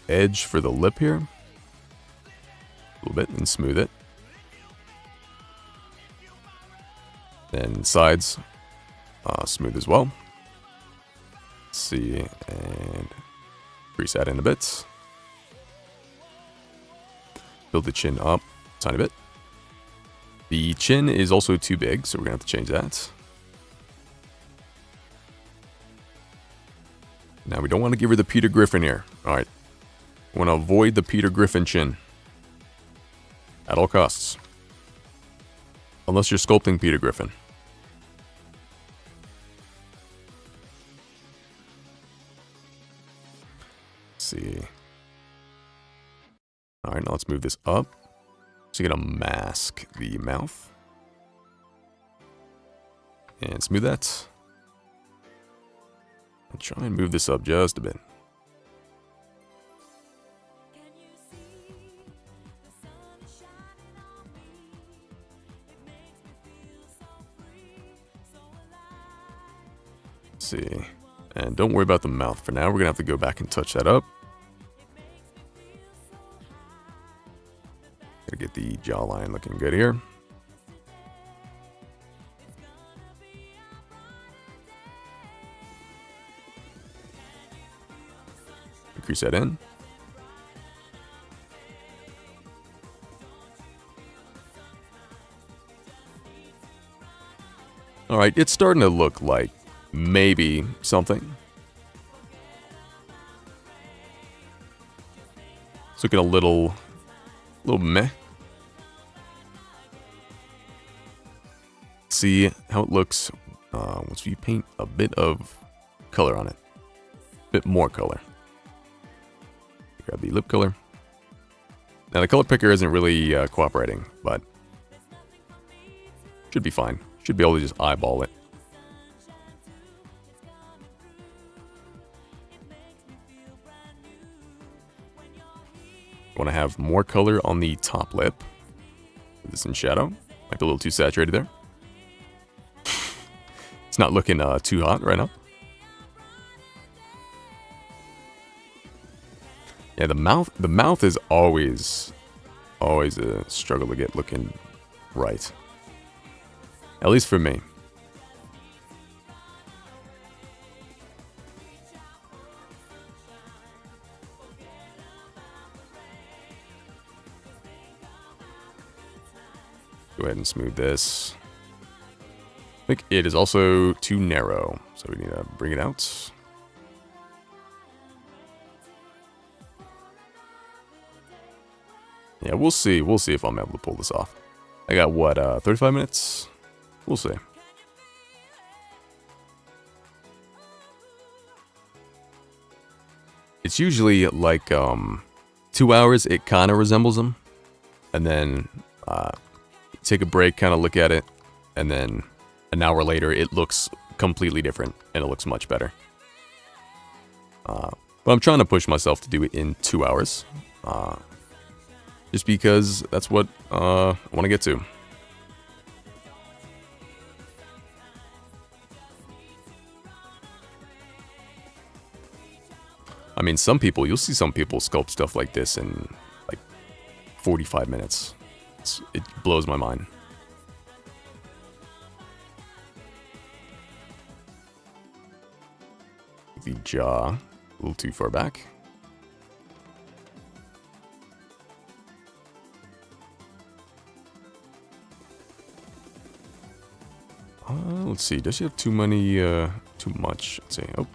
edge for the lip here. A little bit and smooth it. Then sides, smooth as well. Let's see, and crease that in a bit. Build the chin up a tiny bit. The chin is also too big, so we're gonna have to change that. Now we don't want to give her the Peter Griffin here. All right, we want to avoid the Peter Griffin chin at all costs, unless you're sculpting Peter Griffin. Now let's move this up. So you're gonna mask the mouth. And smooth that. And try and move this up just a bit. See, and don't worry about the mouth for now. We're gonna have to go back and touch that up. Gotta get the jawline looking good here. Increase that in. All right, it's starting to look like maybe something. It's looking a little meh. See how it looks once we paint a bit of color on it. A bit more color. Grab the lip color. Now the color picker isn't really cooperating, but should be fine. Should be able to just eyeball it. Want to have more color on the top lip. Put this in shadow. Might be a little too saturated there. It's not looking too hot right now. Yeah, the mouth is always a struggle to get looking right. At least for me. Go ahead and smooth this. I think it is also too narrow, so we need to bring it out. Yeah, we'll see. We'll see if I'm able to pull this off. I got, what, 35 minutes? We'll see. It's usually like 2 hours, it kind of resembles them. And then take a break, kind of look at it. And then an hour later, it looks completely different. And it looks much better. But I'm trying to push myself to do it in 2 hours. Just because that's what I want to get to. I mean, you'll see some people sculpt stuff like this in like 45 minutes. It blows my mind. The jaw a little too far back. Let's see. Does she have too many? Too much? Let's see. Oh.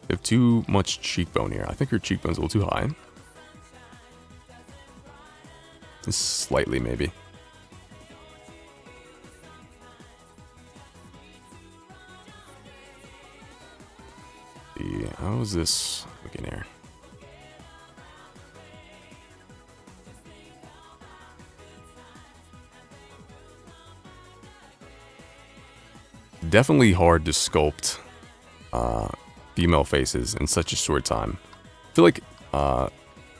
You have too much cheekbone here. I think her cheekbone's a little too high. Just slightly, maybe. See, how is this looking here? Definitely hard to sculpt female faces in such a short time. I feel like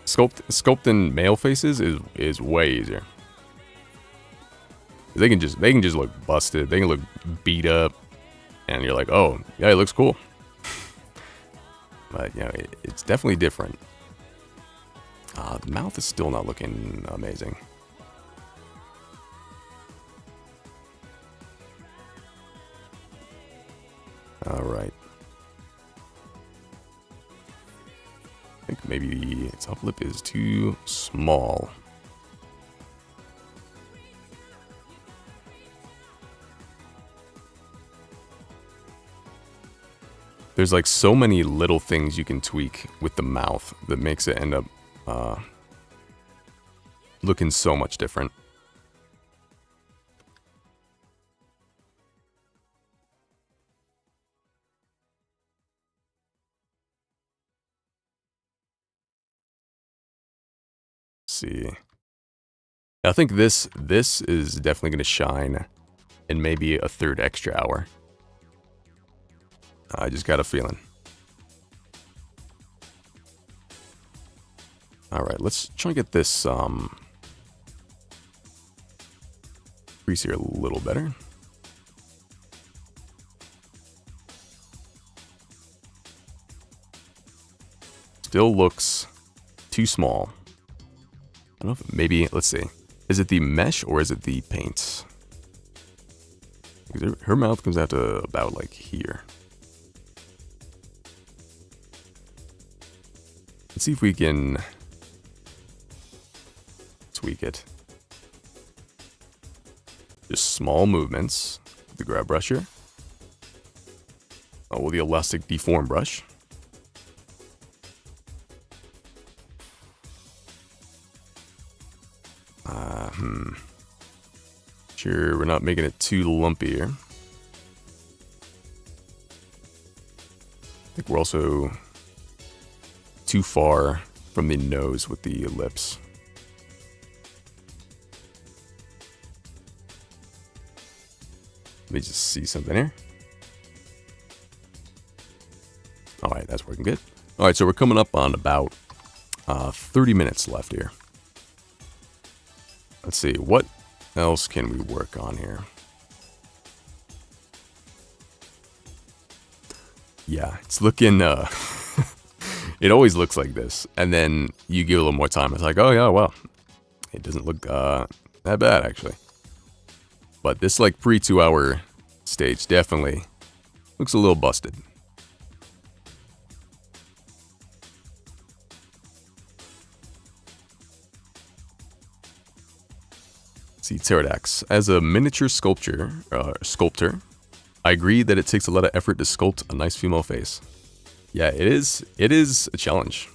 sculpting male faces is way easier. They can just look busted. They can look beat up, and you're like, oh yeah, it looks cool. But you know, it's definitely different. The mouth is still not looking amazing. All right. I think maybe the top lip is too small. There's like so many little things you can tweak with the mouth that makes it end up looking so much different. I think this is definitely going to shine in maybe a third extra hour. I just got a feeling. Alright, let's try and get this crease here a little better. Still looks too small. I don't know if maybe, let's see. Is it the mesh or is it the paint? Because her mouth comes out to about like here. Let's see if we can tweak it. Just small movements with the grab brush here. Oh, with the elastic deform brush. Sure, we're not making it too lumpy here. I think we're also too far from the nose with the lips. Let me just see something here. Alright, that's working good. Alright, so we're coming up on about 30 minutes left here. Let's see, what else can we work on here? Yeah, it's looking, it always looks like this. And then you give it a little more time. It's like, oh yeah, well, it doesn't look that bad actually. But this like pre-2 hour stage definitely looks a little busted. See, Pterodax. As a miniature sculptor, I agree that it takes a lot of effort to sculpt a nice female face. Yeah, it is a challenge.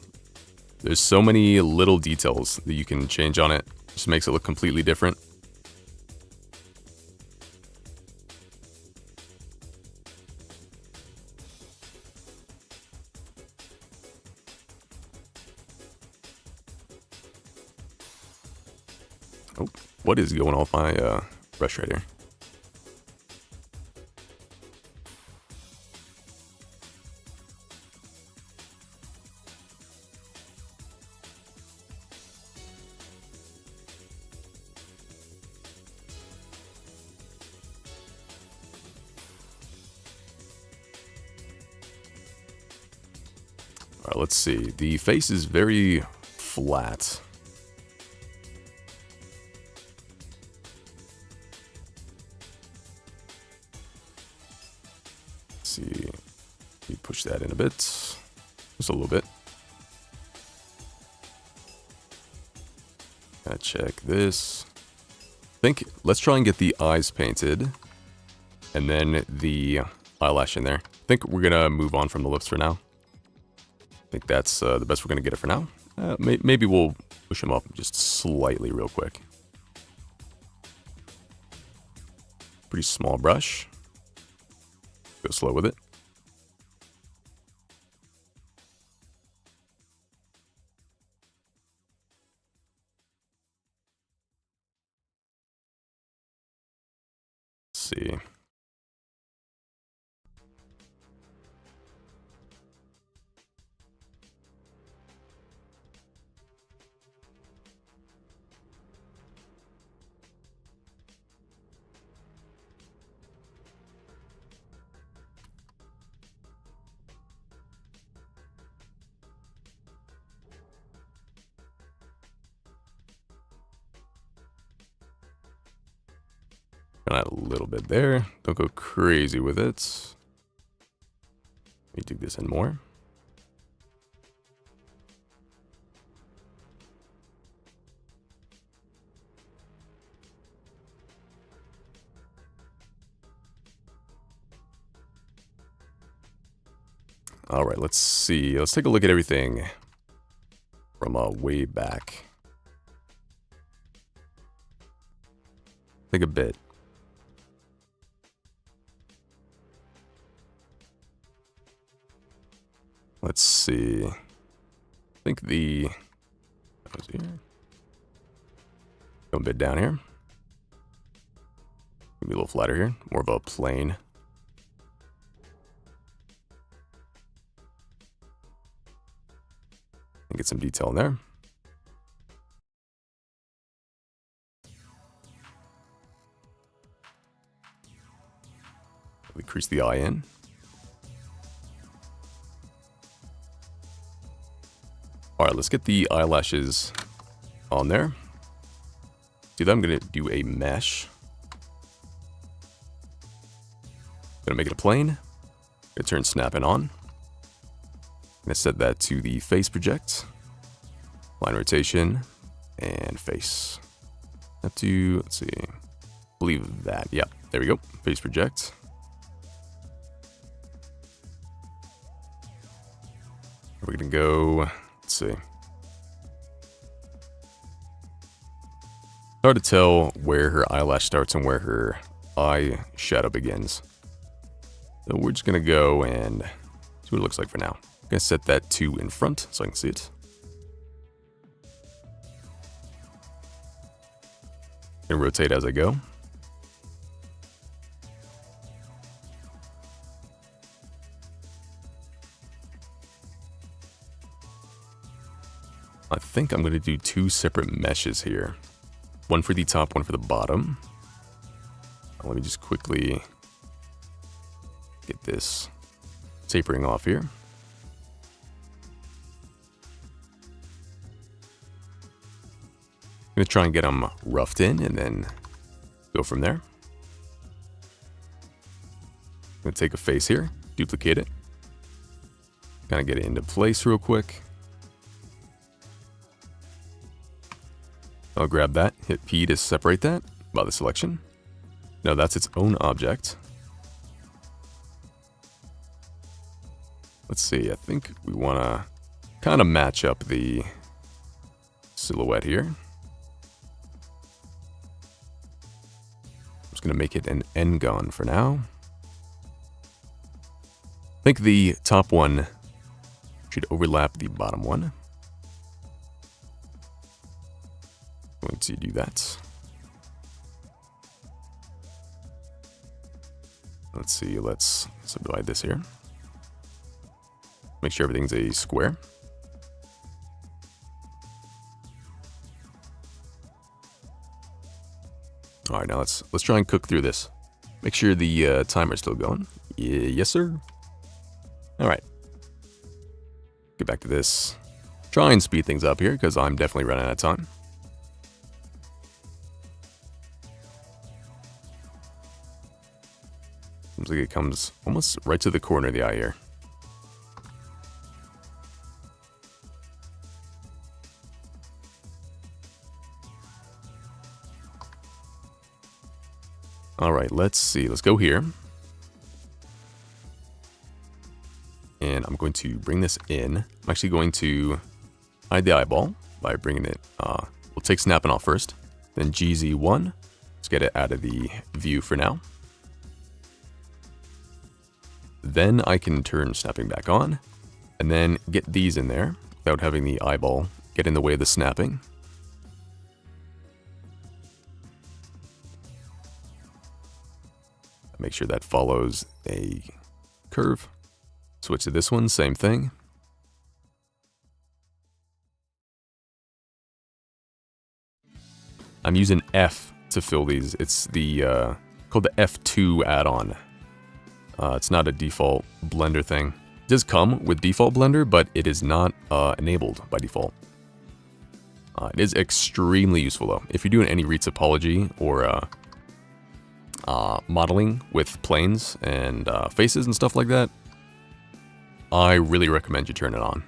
There's so many little details that you can change on it. Just makes it look completely different. Oh, what is going on with my brush right here? Alright, let's see. The face is very flat. See, we push that in a bit, just a little bit. Gotta check this. Let's try and get the eyes painted, and then the eyelash in there. I think we're gonna move on from the lips for now. I think that's the best we're gonna get it for now. Maybe we'll push them up just slightly, real quick. Pretty small brush. Go slow with it. Let's see. Add a little bit there. Don't go crazy with it. Let me dig this in more. All right, let's see. Let's take a look at everything from way back. Take a bit. Let's see. I think that was here. Go a bit down here. Maybe a little flatter here. More of a plane. And get some detail in there. We crease the eye in. Alright, let's get the eyelashes on there. See that I'm going to do a mesh. Going to make it a plane. Going to turn snapping on. Going to set that to the face project. Line rotation. And face. Have to, let's see. Believe that. Yep, there we go. Face project. We're going to go, let's see. Hard to tell where her eyelash starts and where her eye shadow begins. So we're just going to go and see what it looks like for now. I'm going to set that to in front so I can see it. And rotate as I go. I think I'm going to do two separate meshes here. One for the top, one for the bottom. Let me just quickly get this tapering off here. I'm going to try and get them roughed in and then go from there. I'm going to take a face here, duplicate it. Kind of get it into place real quick. I'll grab that, hit P to separate that by the selection. Now that's its own object. Let's see, I think we want to kind of match up the silhouette here. I'm just going to make it an N-gon for now. I think the top one should overlap the bottom one. Going to do that. Let's see, let's subdivide this here. Make sure everything's a square. All right, now let's try and cook through this. Make sure the timer's still going. Yes, sir. All right. Get back to this. Try and speed things up here because I'm definitely running out of time. Seems like it comes almost right to the corner of the eye here. All right, let's see. Let's go here. And I'm going to bring this in. I'm actually going to hide the eyeball by bringing it. We'll take snapping off first. Then GZ1. Let's get it out of the view for now. Then I can turn snapping back on. And then get these in there without having the eyeball get in the way of the snapping. Make sure that follows a curve. Switch to this one, same thing. I'm using F to fill these. It's the called the F2 add-on. It's not a default Blender thing. It does come with default Blender, but it is not enabled by default. It is extremely useful though. If you're doing any retopology or modeling with planes and faces and stuff like that, I really recommend you turn it on.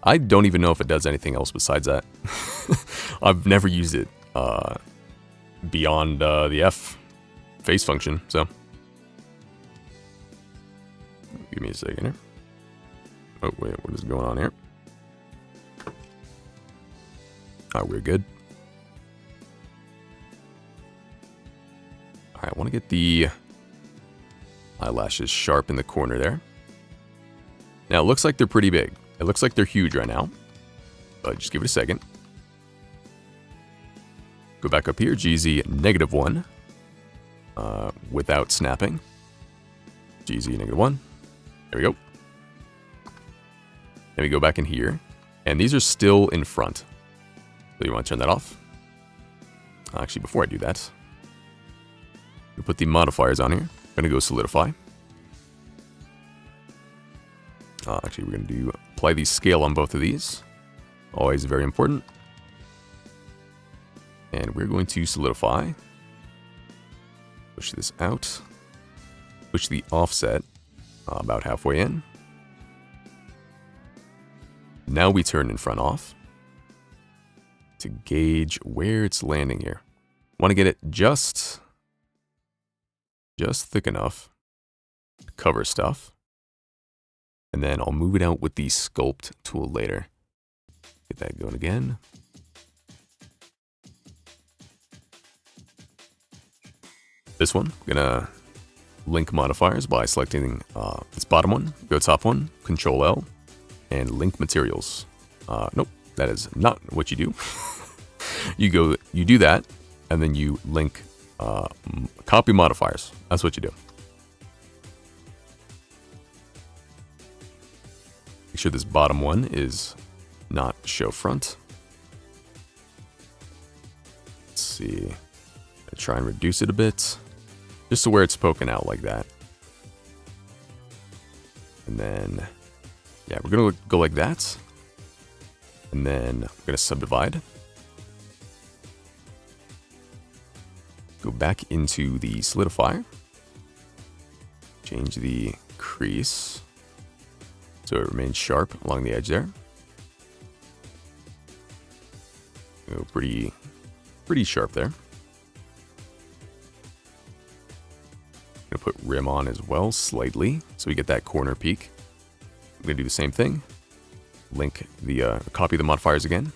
I don't even know if it does anything else besides that. I've never used it beyond the F face function, so. Give me a second here. Oh, wait, what is going on here? Alright, we're good. Alright, I want to get the eyelashes sharp in the corner there. Now, it looks like they're pretty big. It looks like they're huge right now. But just give it a second. Go back up here, GZ -1, without snapping. GZ -1. There we go. Then we go back in here, and these are still in front. So you want to turn that off. Actually, before I do that, we put the modifiers on here. I'm gonna go solidify. Actually, we're gonna do apply the scale on both of these. Always very important. And we're going to solidify. Push this out. Push the offset about halfway in. Now we turn in front off to gauge where it's landing here. Want to get it just thick enough to cover stuff. And then I'll move it out with the sculpt tool later. Get that going again. This one, I'm gonna link modifiers by selecting this bottom one, go top one, Control L, and link materials. Nope, that is not what you do. You do that, and then you link copy modifiers. That's what you do. Make sure this bottom one is not show front. Let's see. I'll try and reduce it a bit, just to where it's poking out like that. And then, yeah, we're gonna go like that. And then I'm gonna subdivide. Go back into the solidifier. Change the crease so it remains sharp along the edge there. Go pretty sharp there. Gonna put rim on as well, slightly, so we get that corner peak. I'm gonna do the same thing. Link the copy the modifiers again.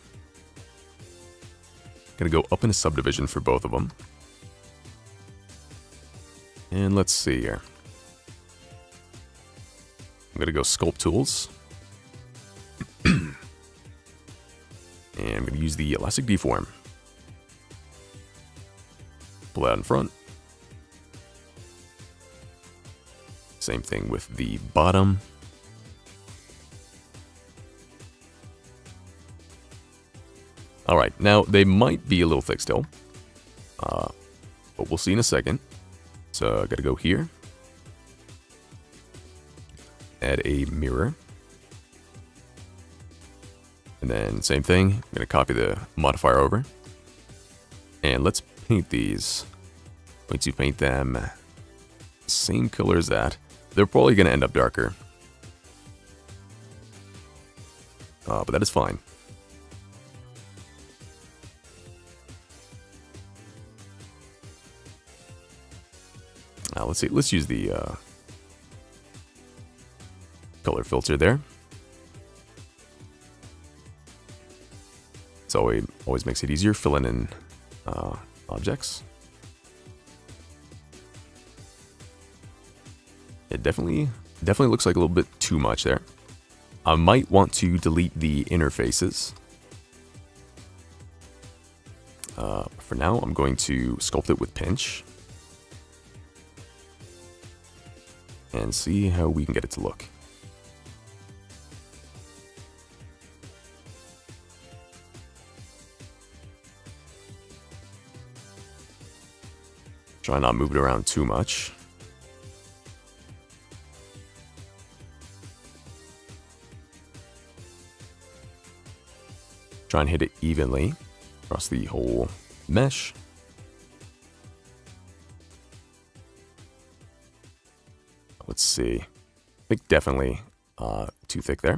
Gonna go up in a subdivision for both of them. And let's see here. I'm gonna go sculpt tools. And I'm gonna use the elastic deform. Pull it out in front. Same thing with the bottom. Alright, now they might be a little thick still. But we'll see in a second. So I gotta go here. Add a mirror. And then same thing, I'm gonna copy the modifier over. And let's paint these. I'm going to paint them same color as that. They're probably gonna end up darker. But that is fine. Let's see, let's use the color filter there. It's always makes it easier filling in objects. It definitely looks like a little bit too much there. I might want to delete the interfaces. For now, I'm going to sculpt it with pinch. And see how we can get it to look. Try not move it around too much. Try and hit it evenly across the whole mesh. Let's see. I think definitely too thick there.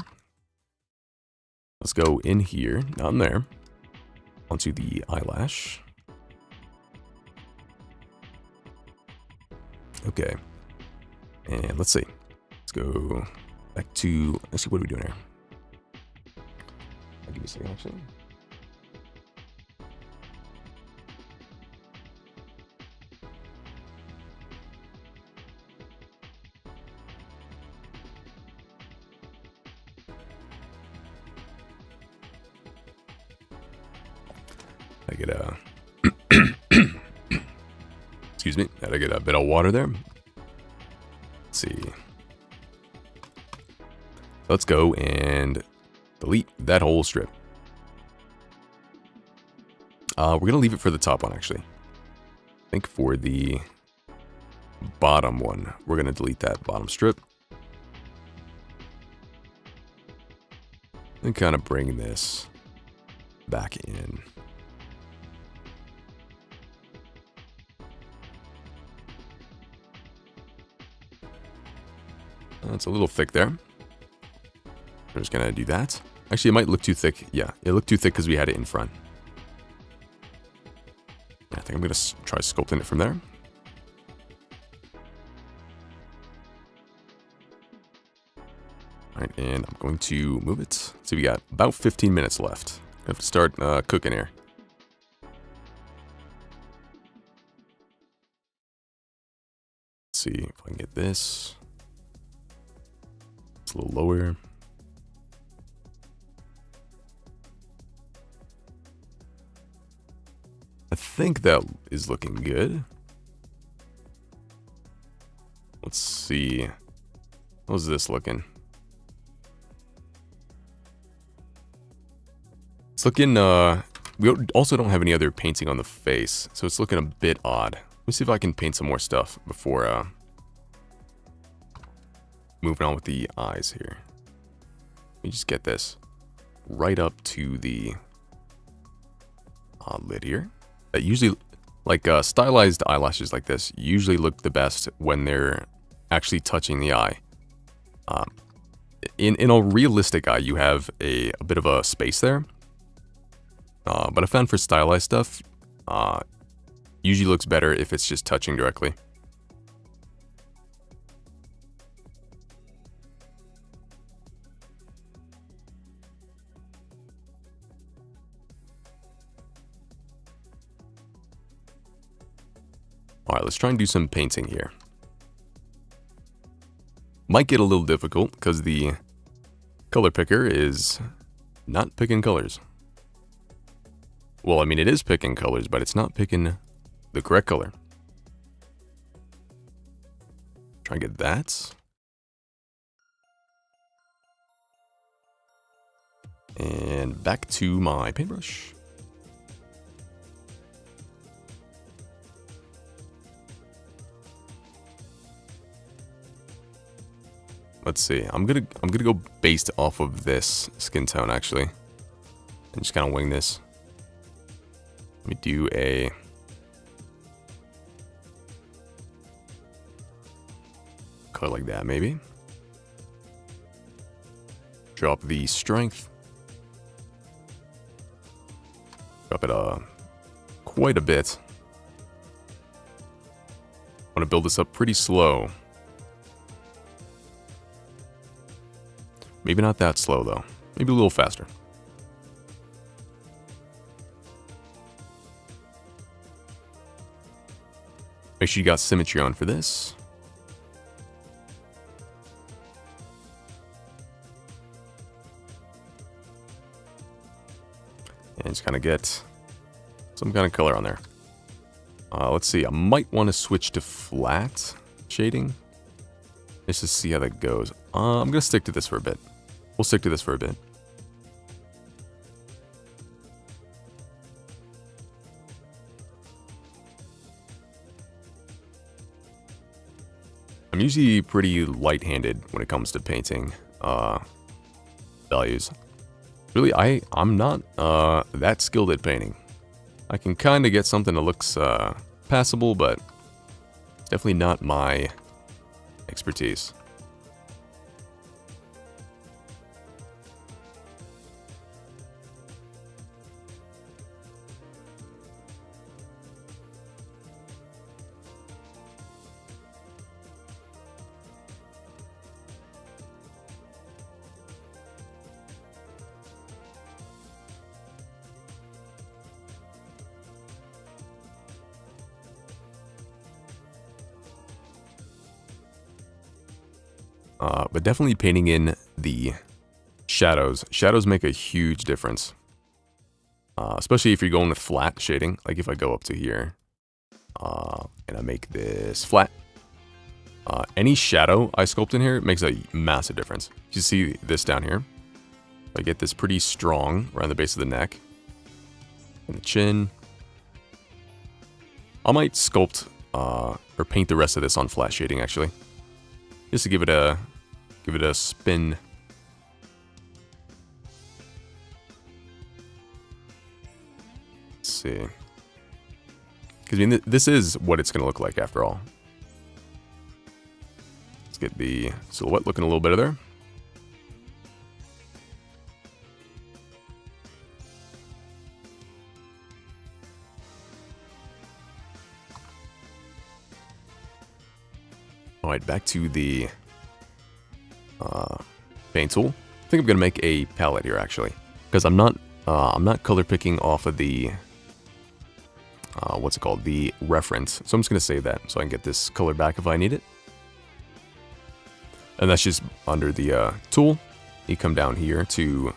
Let's go in here, not in there, onto the eyelash. Okay. And let's see. Let's go back to, let's see, what are we doing here? I'll give you a second, actually. I get Excuse me, gotta get a bit of water there. Let's see. Let's go and delete that whole strip. We're gonna leave it for the top one, actually. I think for the bottom one, we're gonna delete that bottom strip. And kind of bring this back in. It's a little thick there. I'm just gonna do that. Actually, it might look too thick. Yeah, it looked too thick because we had it in front. I think I'm gonna try sculpting it from there. Alright, and I'm going to move it. So we got about 15 minutes left. I have to start cooking here. Let's see if I can get this. It's a little lower. I think that is looking good. Let's see. How's this looking? It's looking, we also don't have any other painting on the face, so it's looking a bit odd. Let me see if I can paint some more stuff before, moving on with the eyes here. Let me just get this right up to the lid here. That usually, like, stylized eyelashes like this usually look the best when they're actually touching the eye. In a realistic eye, you have a bit of a space there. But I found for stylized stuff, usually looks better if it's just touching directly. Alright, let's try and do some painting here. Might get a little difficult because the color picker is not picking colors. Well, I mean, it is picking colors, but it's not picking the correct color. Try and get that. And back to my paintbrush. Let's see. I'm gonna go based off of this skin tone actually, and just kind of wing this. Let me do a color like that, maybe. Drop the strength. Drop it quite a bit. I want to build this up pretty slow. Maybe not that slow, though. Maybe a little faster. Make sure you got symmetry on for this. And just kind of get some kind of color on there. Let's see. I might want to switch to flat shading. Just to see how that goes. I'm going to stick to this for a bit. We'll stick to this for a bit. I'm usually pretty light-handed when it comes to painting values. Really, I'm not that skilled at painting. I can kind of get something that looks passable, but it's definitely not my expertise. But definitely painting in the shadows. Shadows make a huge difference. Especially if you're going with flat shading. Like if I go up to here. and I make this flat. Any shadow I sculpt in here makes a massive difference. You see this down here. I get this pretty strong around the base of the neck and the chin. I might sculpt or paint the rest of this on flat shading actually, just to give it a spin. Let's see, because I mean this is what it's going to look like after all. Let's get the silhouette looking a little better there. Alright, back to the paint tool. I think I'm gonna make a palette here actually, because I'm not color picking off of the what's it called, the reference. So I'm just gonna save that so I can get this color back if I need it. And that's just under the tool. You come down here to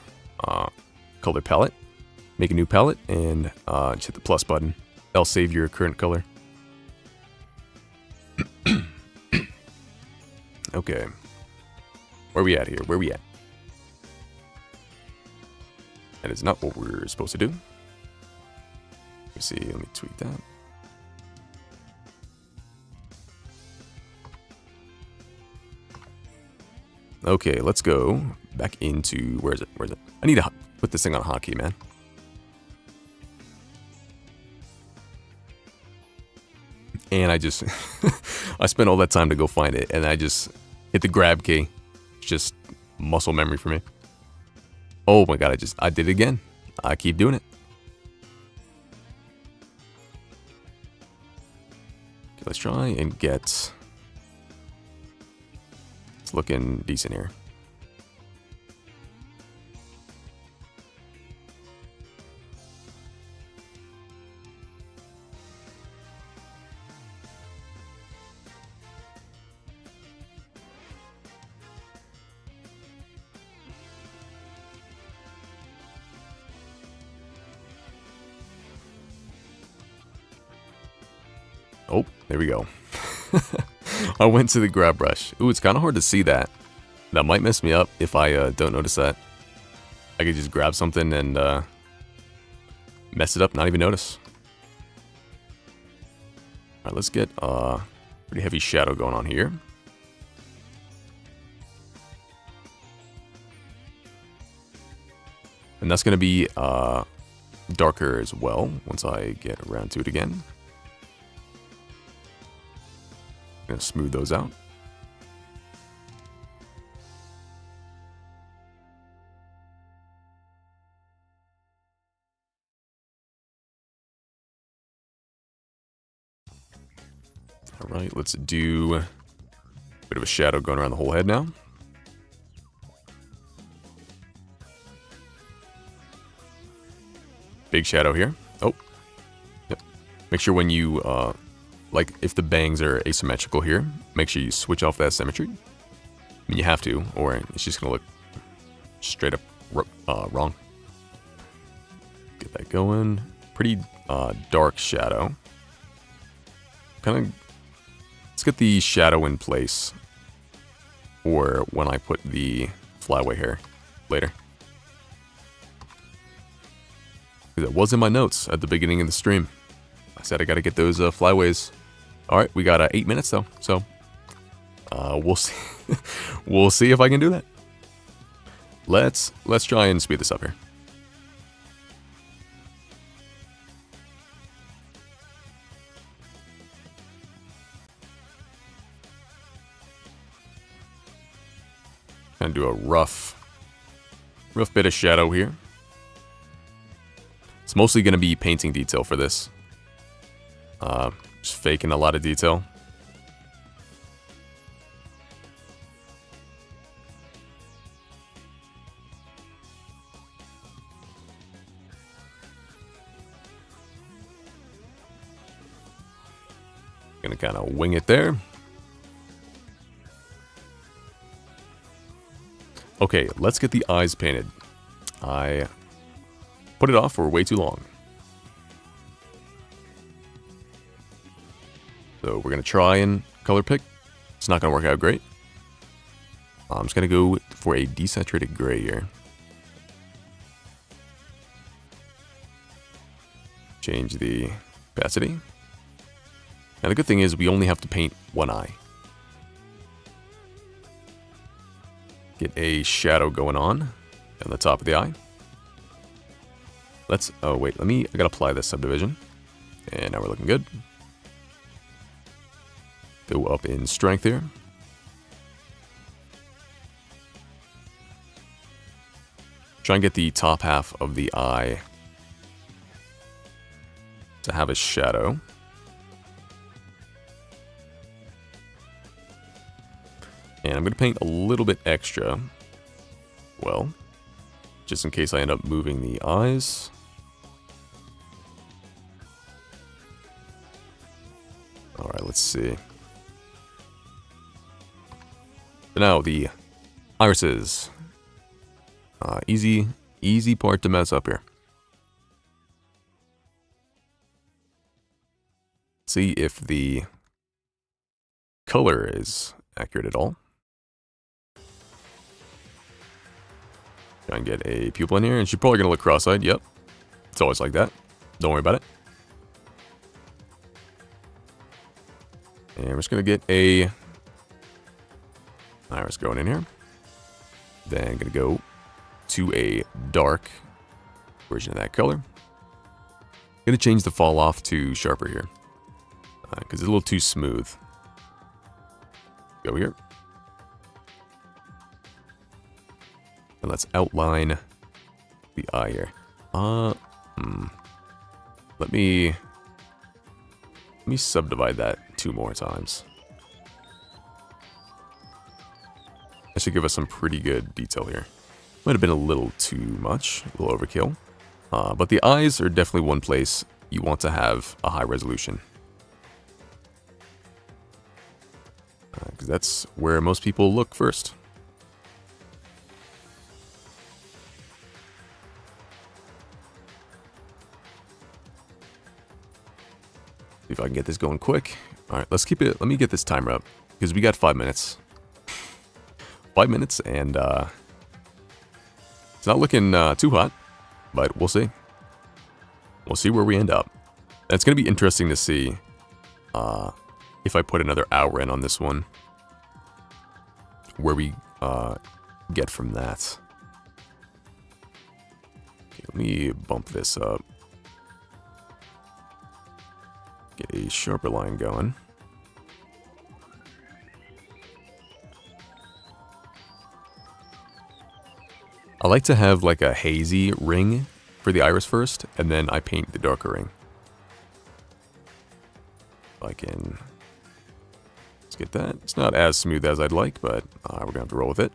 color palette, make a new palette, and just hit the plus button. That'll save your current color. Okay, where we at here? Where we at? That is not what we're supposed to do. Let me see, let me tweak that. Okay, let's go back into, where is it? Where is it? I need to put this thing on a hotkey, man. And I just, I spent all that time to go find it, and I just hit the grab key. It's just muscle memory for me. Oh my god, I did it again. I keep doing it. Okay, let's try and get, it's looking decent here. Oh, there we go. I went to the grab brush. Ooh, it's kind of hard to see that. That might mess me up if I don't notice that. I could just grab something and mess it up, not even notice. Alright, let's get pretty heavy shadow going on here. And that's going to be darker as well once I get around to it again. Gonna smooth those out. All right, let's do a bit of a shadow going around the whole head now. Big shadow here. Oh, yep. Make sure when you like, if the bangs are asymmetrical here, make sure you switch off that symmetry. I mean, you have to, or it's just gonna look straight up wrong. Get that going. Pretty dark shadow. Kind of, let's get the shadow in place for when I put the flyaway hair later. Because it was in my notes at the beginning of the stream. I said I gotta get those flyaways. Alright, we got 8 minutes though, so we'll see. We'll see if I can do that. Let's try and speed this up here. Gonna do a rough bit of shadow here. It's mostly gonna be painting detail for this. Just faking a lot of detail. Gonna kind of wing it there. Okay, let's get the eyes painted. I put it off for way too long. So we're going to try and color pick. It's not going to work out great. I'm just going to go for a desaturated gray here. Change the opacity. Now the good thing is we only have to paint one eye. Get a shadow going on the top of the eye. Oh wait, I gotta apply this subdivision. And now we're looking good. Go up in strength here. Try and get the top half of the eye to have a shadow. And I'm going to paint a little bit extra. Well, just in case I end up moving the eyes. Alright, let's see. So now the irises. Easy part to mess up here. See if the color is accurate at all. Try and get a pupil in here, and she's probably going to look cross-eyed. Yep. It's always like that. Don't worry about it. And we're just going to get a iris going in here. Then going to go to a dark version of that color. Going to change the fall off to sharper here. Because it's a little too smooth. Go here. And let's outline the eye here. Let me subdivide that 2 more times. That should give us some pretty good detail here. Might have been a little too much, a little overkill. But the eyes are definitely one place you want to have a high resolution. Because that's where most people look first. See if I can get this going quick. Alright, let's keep it. Let me get this timer up. Because we got 5 minutes. 5 minutes, and it's not looking too hot. But we'll see. We'll see where we end up. And it's going to be interesting to see if I put another hour in on this one, where we get from that. Okay, let me bump this up. Get a sharper line going. I like to have like a hazy ring for the iris first, and then I paint the darker ring. If I can... Let's get that. It's not as smooth as I'd like, but we're going to have to roll with it.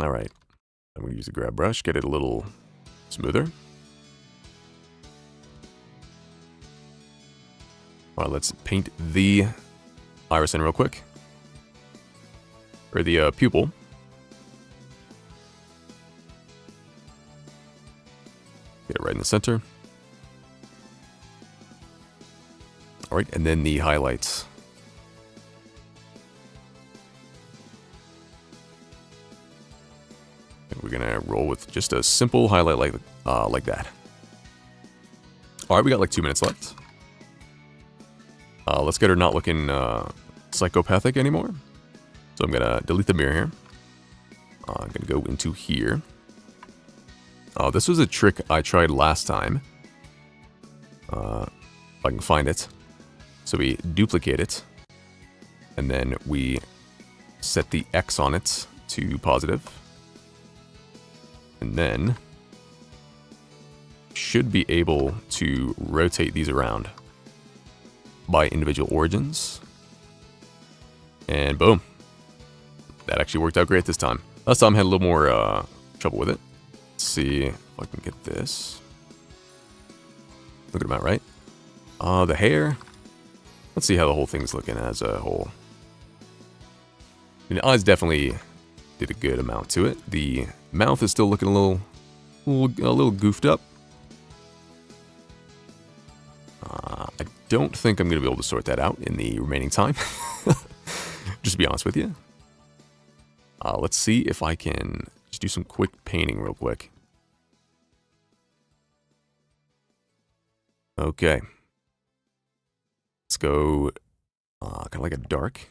Alright. I'm going to use a grab brush, get it a little smoother. Alright, let's paint the iris in real quick. Or the pupil. Get it right in the center. Alright, and then the highlights. And we're gonna roll with just a simple highlight like that. Alright, we got like 2 minutes left. Let's get her not looking psychopathic anymore. So I'm gonna delete the mirror here. I'm gonna go into here. This was a trick I tried last time. If I can find it. So we duplicate it. And then we set the X on it to positive. And then should be able to rotate these around by individual origins. And boom. That actually worked out great this time. Last time I had a little more trouble with it. Let's see if I can get this. Looking about right. The hair. Let's see how the whole thing's looking as a whole. I mean, the eye's definitely did a good amount to it. The mouth is still looking a little goofed up. I don't think I'm going to be able to sort that out in the remaining time. Just to be honest with you. Let's see if I can just do some quick painting real quick. Okay. Let's go kind of like a dark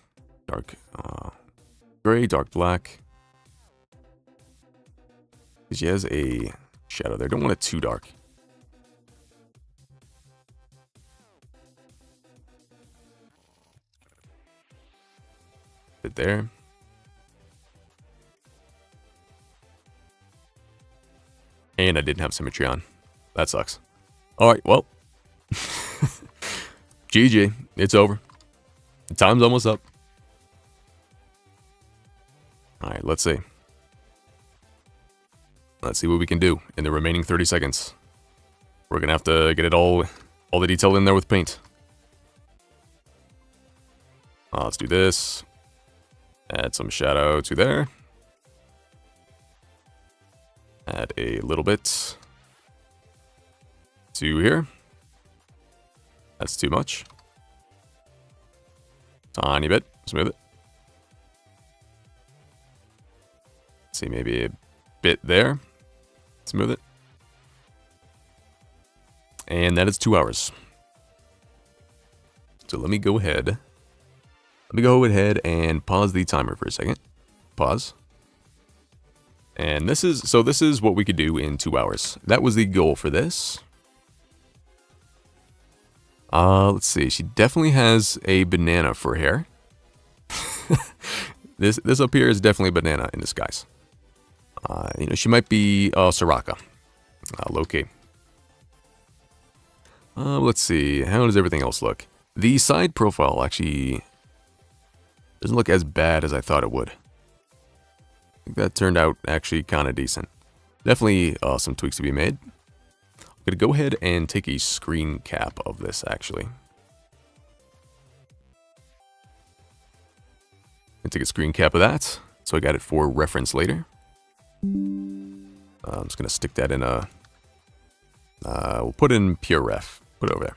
gray, dark black. Because she has a shadow there. Don't want it too dark. Bit there. And I didn't have symmetry on. That sucks. Alright, well. GG. It's over. The time's almost up. Alright, let's see. Let's see what we can do in the remaining 30 seconds. We're gonna have to get it all the detail in there with paint. Let's do this. Add some shadow to there. Add a little bit to here. That's too much. Tiny bit. Smooth it. Let's see, maybe a bit there. Smooth it. And that is 2 hours. So let me go ahead. Let me go ahead and pause the timer for a second. Pause. And this is what we could do in 2 hours. That was the goal for this. Let's see. She definitely has a banana for hair. This up here is definitely a banana in disguise. You know, she might be Soraka. Low-key. Let's see. How does everything else look? The side profile actually doesn't look as bad as I thought it would. I think that turned out actually kind of decent. Definitely some tweaks to be made. I'm going to go ahead and take a screen cap of this, actually. And take a screen cap of that, so I got it for reference later. I'm just going to stick that in a... we'll put in pure ref. Put it over there.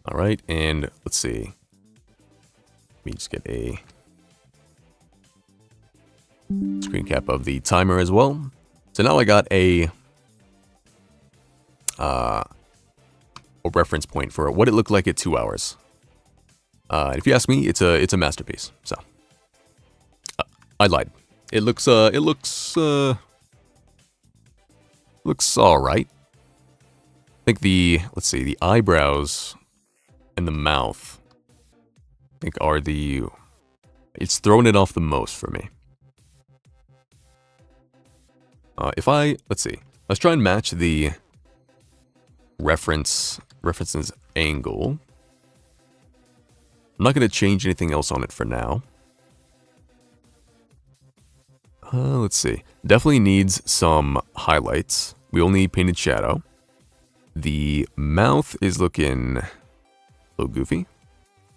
Alright, and let's see. Let me just get a screen cap of the timer as well. So now I got a reference point for what it looked like at 2 hours. If you ask me, it's a masterpiece. So I lied. It looks all right. I think let's see, the eyebrows and the mouth, I think are it's thrown it off the most for me. Let's see, let's try and match the reference's angle. I'm not going to change anything else on it for now. Let's see, definitely needs some highlights. We only painted shadow. The mouth is looking a little goofy.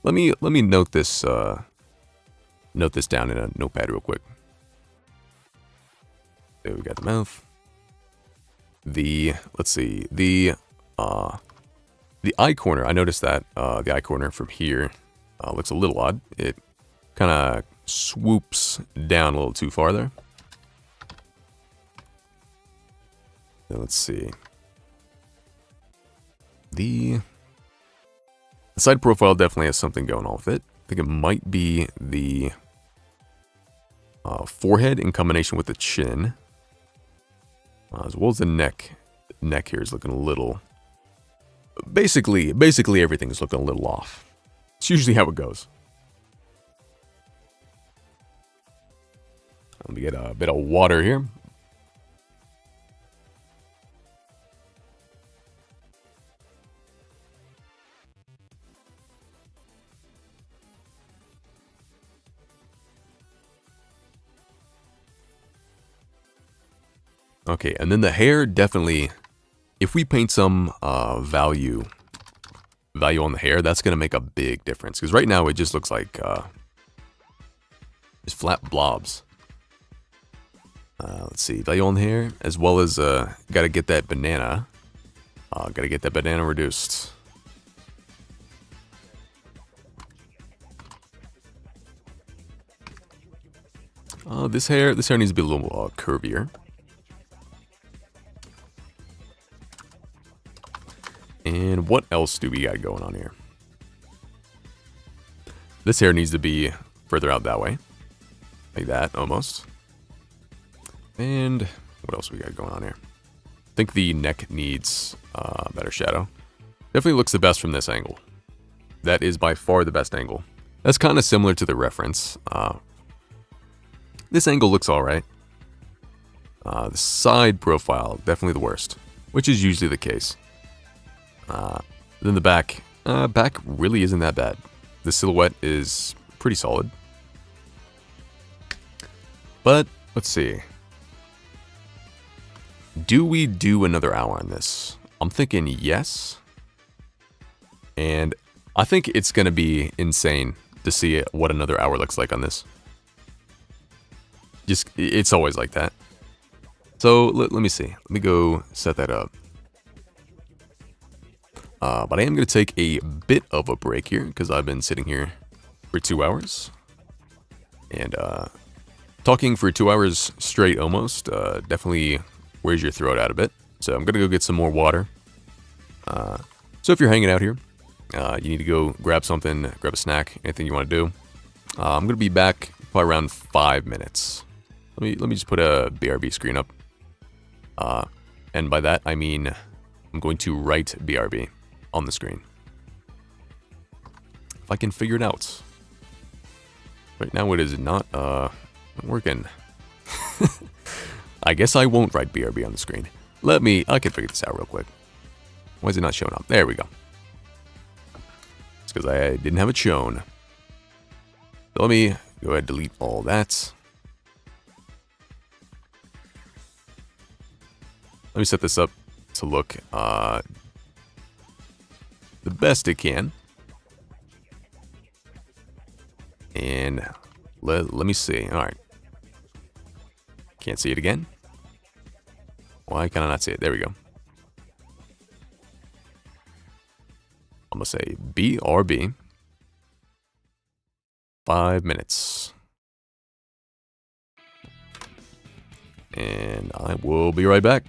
Let me note this down in a notepad real quick. There we got the mouth. Let's see, the eye corner. I noticed that the eye corner from here looks a little odd. It kind of swoops down a little too far there. Now let's see. The side profile definitely has something going on with it. I think it might be the forehead in combination with the chin. As well as the neck. The neck here is looking a little... Basically everything is looking a little off. It's usually how it goes. Let me get a bit of water here. Okay, and then the hair, definitely, if we paint some value on the hair, that's going to make a big difference. Because right now, it just looks like Just flat blobs. Let's see, value on here, as well as gotta get that banana. Gotta get that banana reduced. This hair needs to be a little curvier. And what else do we got going on here? This hair needs to be further out that way. Like that, almost. And what else we got going on here? I think the neck needs better shadow. Definitely looks the best from this angle. That is by far the best angle. That's kind of similar to the reference. This angle looks alright. The side profile, definitely the worst, which is usually the case. Then the back. Back really isn't that bad. The silhouette is pretty solid. But, let's see. Do we do another hour on this? I'm thinking yes. And I think it's going to be insane to see what another hour looks like on this. Just, it's always like that. So, let me see. Let me go set that up. But I am going to take a bit of a break here, because I've been sitting here for 2 hours. And, talking for 2 hours straight almost, definitely wears your throat out a bit. So I'm going to go get some more water. So if you're hanging out here, you need to go grab something, grab a snack, anything you want to do. I'm going to be back probably around 5 minutes. Let me just put a BRB screen up. And by that, I mean I'm going to write BRB on the screen. If I can figure it out. Right now it is not working. I guess I won't write BRB on the screen. I can figure this out real quick. Why is it not showing up? There we go. It's because I didn't have it shown. So let me go ahead and delete all that. Let me set this up to look the best it can. And let me see. All right. Can't see it again. Why can I not see it? There we go. I'm going to say BRB. 5 minutes. And I will be right back.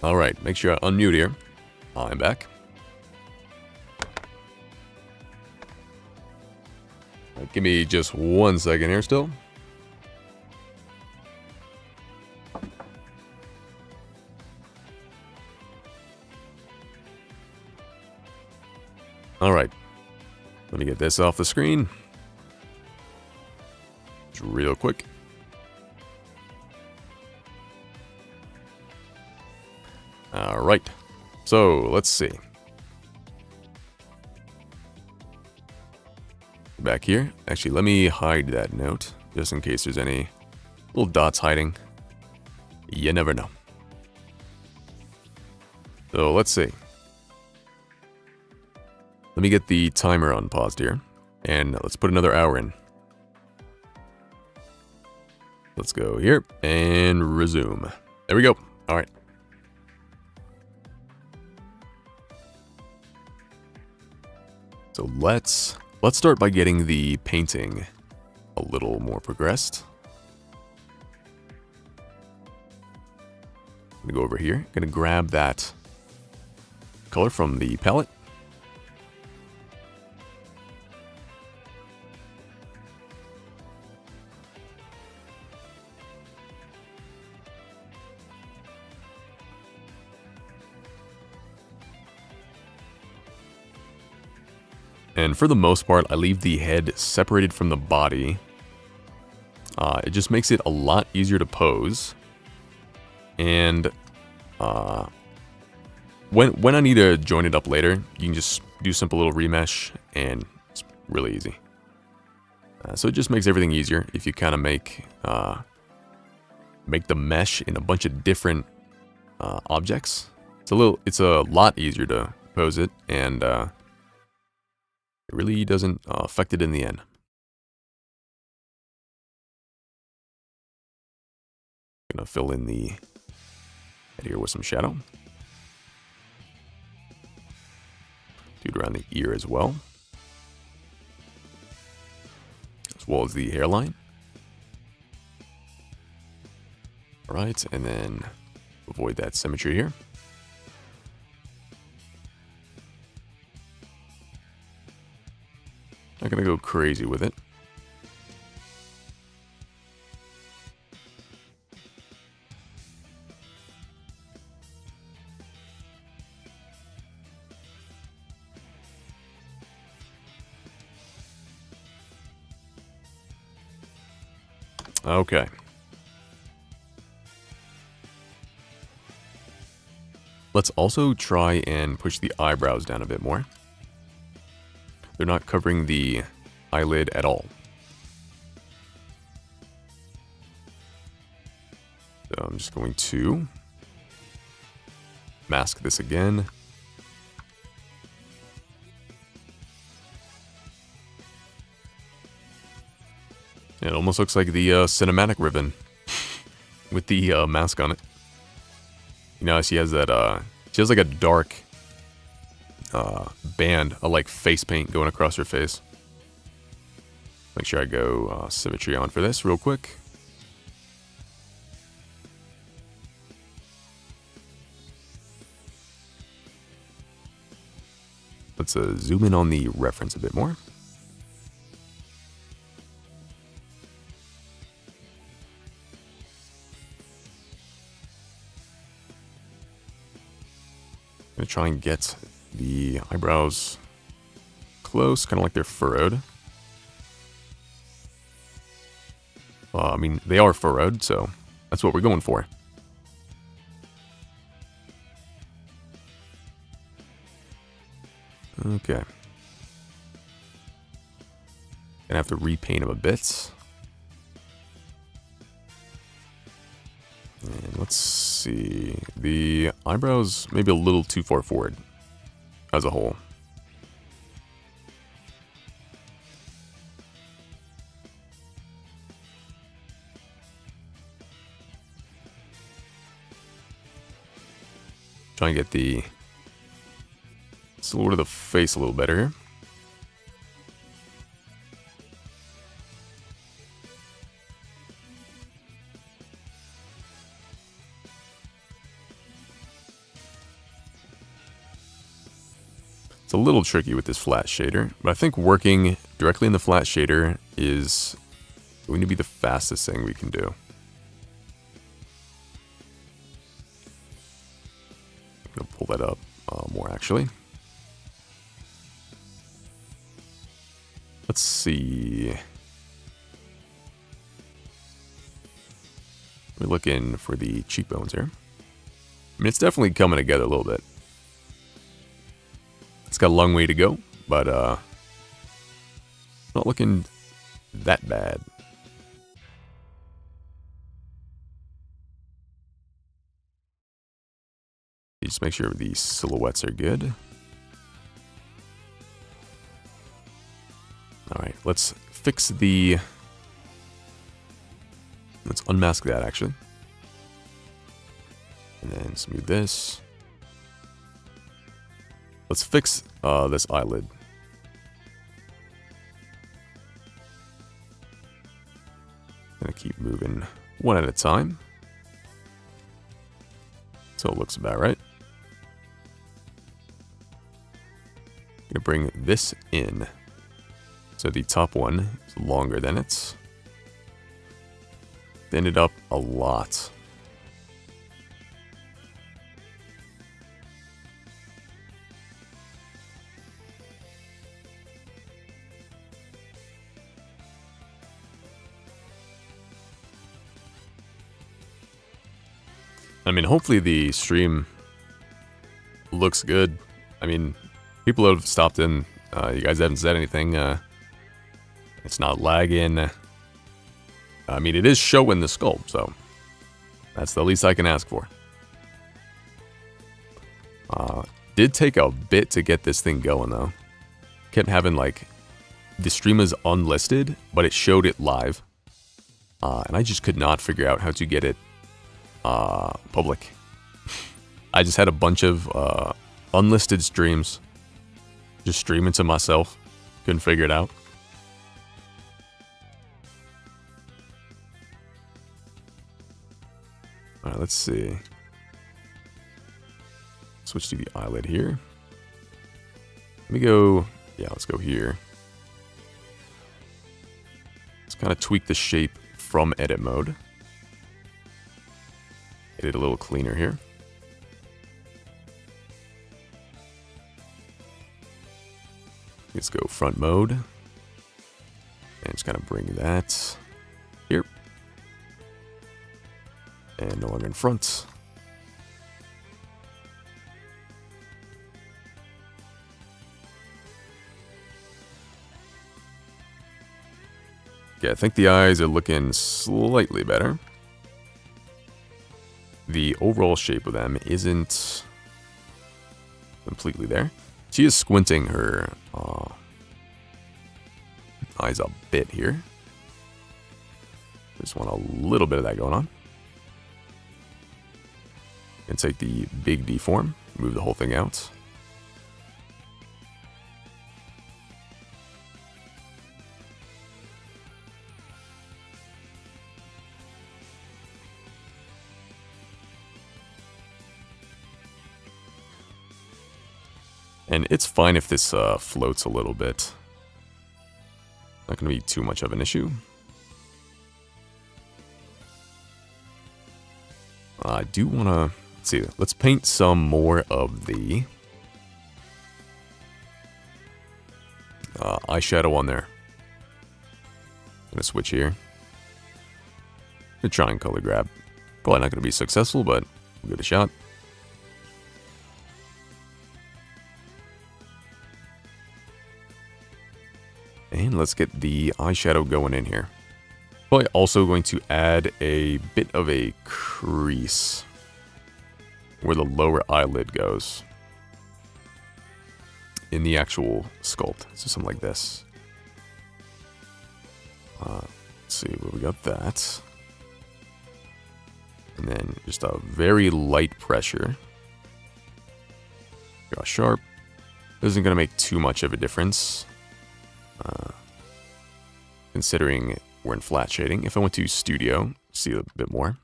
Alright, make sure I unmute here. I'm back. Right, give me just 1 second here still. Alright, let me get this off the screen. Just real quick. Alright, so let's see. Back here. Actually, let me hide that note, just in case there's any little dots hiding. You never know. So let's see. Let me get the timer unpaused here, and let's put another hour in. Let's go here, and resume. There we go. Alright. So let's start by getting the painting a little more progressed. I'm gonna go over here, gonna grab that color from the palette. And for the most part, I leave the head separated from the body. It just makes it a lot easier to pose. And when I need to join it up later, you can just do simple little remesh, and it's really easy. So it just makes everything easier if you kind of make the mesh in a bunch of different objects. It's a lot easier to pose it, and it really doesn't affect it in the end. Gonna fill in the head here with some shadow. Do it around the ear as well as the hairline. Alright, and then avoid that symmetry here. Not gonna go crazy with it. Okay. Let's also try and push the eyebrows down a bit more. They're not covering the eyelid at all. So I'm just going to mask this again. It almost looks like the cinematic Riven with the mask on it. You know, she has that, she has like a dark band of like face paint going across her face. Make sure I go symmetry on for this real quick. Let's zoom in on the reference a bit more. I'm gonna try and get the eyebrows close, kind of like they're furrowed. I mean, they are furrowed, so that's what we're going for. Okay. Gonna have to repaint them a bit. And let's see. The eyebrows maybe a little too far forward as a whole. Try and get the silhouette of the face a little better here. It's a little tricky with this flat shader, but I think working directly in the flat shader is going to be the fastest thing we can do. I'm going to pull that up more actually. Let's see. We're looking for the cheekbones here. I mean, it's definitely coming together a little bit. It's got a long way to go, but not looking that bad. You just make sure the silhouettes are good. All right, let's fix the... Let's unmask that, actually. And then smooth this. Let's fix this eyelid. Gonna keep moving one at a time. So it looks about right. Gonna bring this in. So the top one is longer than it. Bend it up a lot. I mean, hopefully the stream looks good. I mean, people have stopped in. You guys haven't said anything. It's not lagging. I mean, it is showing the sculpt, so that's the least I can ask for. Did take a bit to get this thing going, though. Kept having, like, the stream is unlisted, but it showed it live. And I just could not figure out how to get it public. I just had a bunch of unlisted streams. Just streaming to myself. Couldn't figure it out. Alright, let's see. Switch to the eyelid here. Let me go... Yeah, let's go here. Let's kind of tweak the shape from edit mode. Get it a little cleaner here. Let's go front mode. And just kind of bring that here. And no longer in front. Yeah, I think the eyes are looking slightly better. The overall shape of them isn't completely there. She is squinting her eyes a bit here. Just want a little bit of that going on. And take the big deform, move the whole thing out. And it's fine if this floats a little bit. Not going to be too much of an issue. I do want to... Let's see, let's paint some more of the eyeshadow on there. I'm going to switch here. I'm going to try and color grab. Probably not going to be successful, but we'll give it a shot. And let's get the eyeshadow going in here. Probably also going to add a bit of a crease where the lower eyelid goes in the actual sculpt. So something like this. Let's see where we got that. And then just a very light pressure. Draw sharp. Isn't going to make too much of a difference. Considering we're in flat shading. If I went to studio, see a bit more.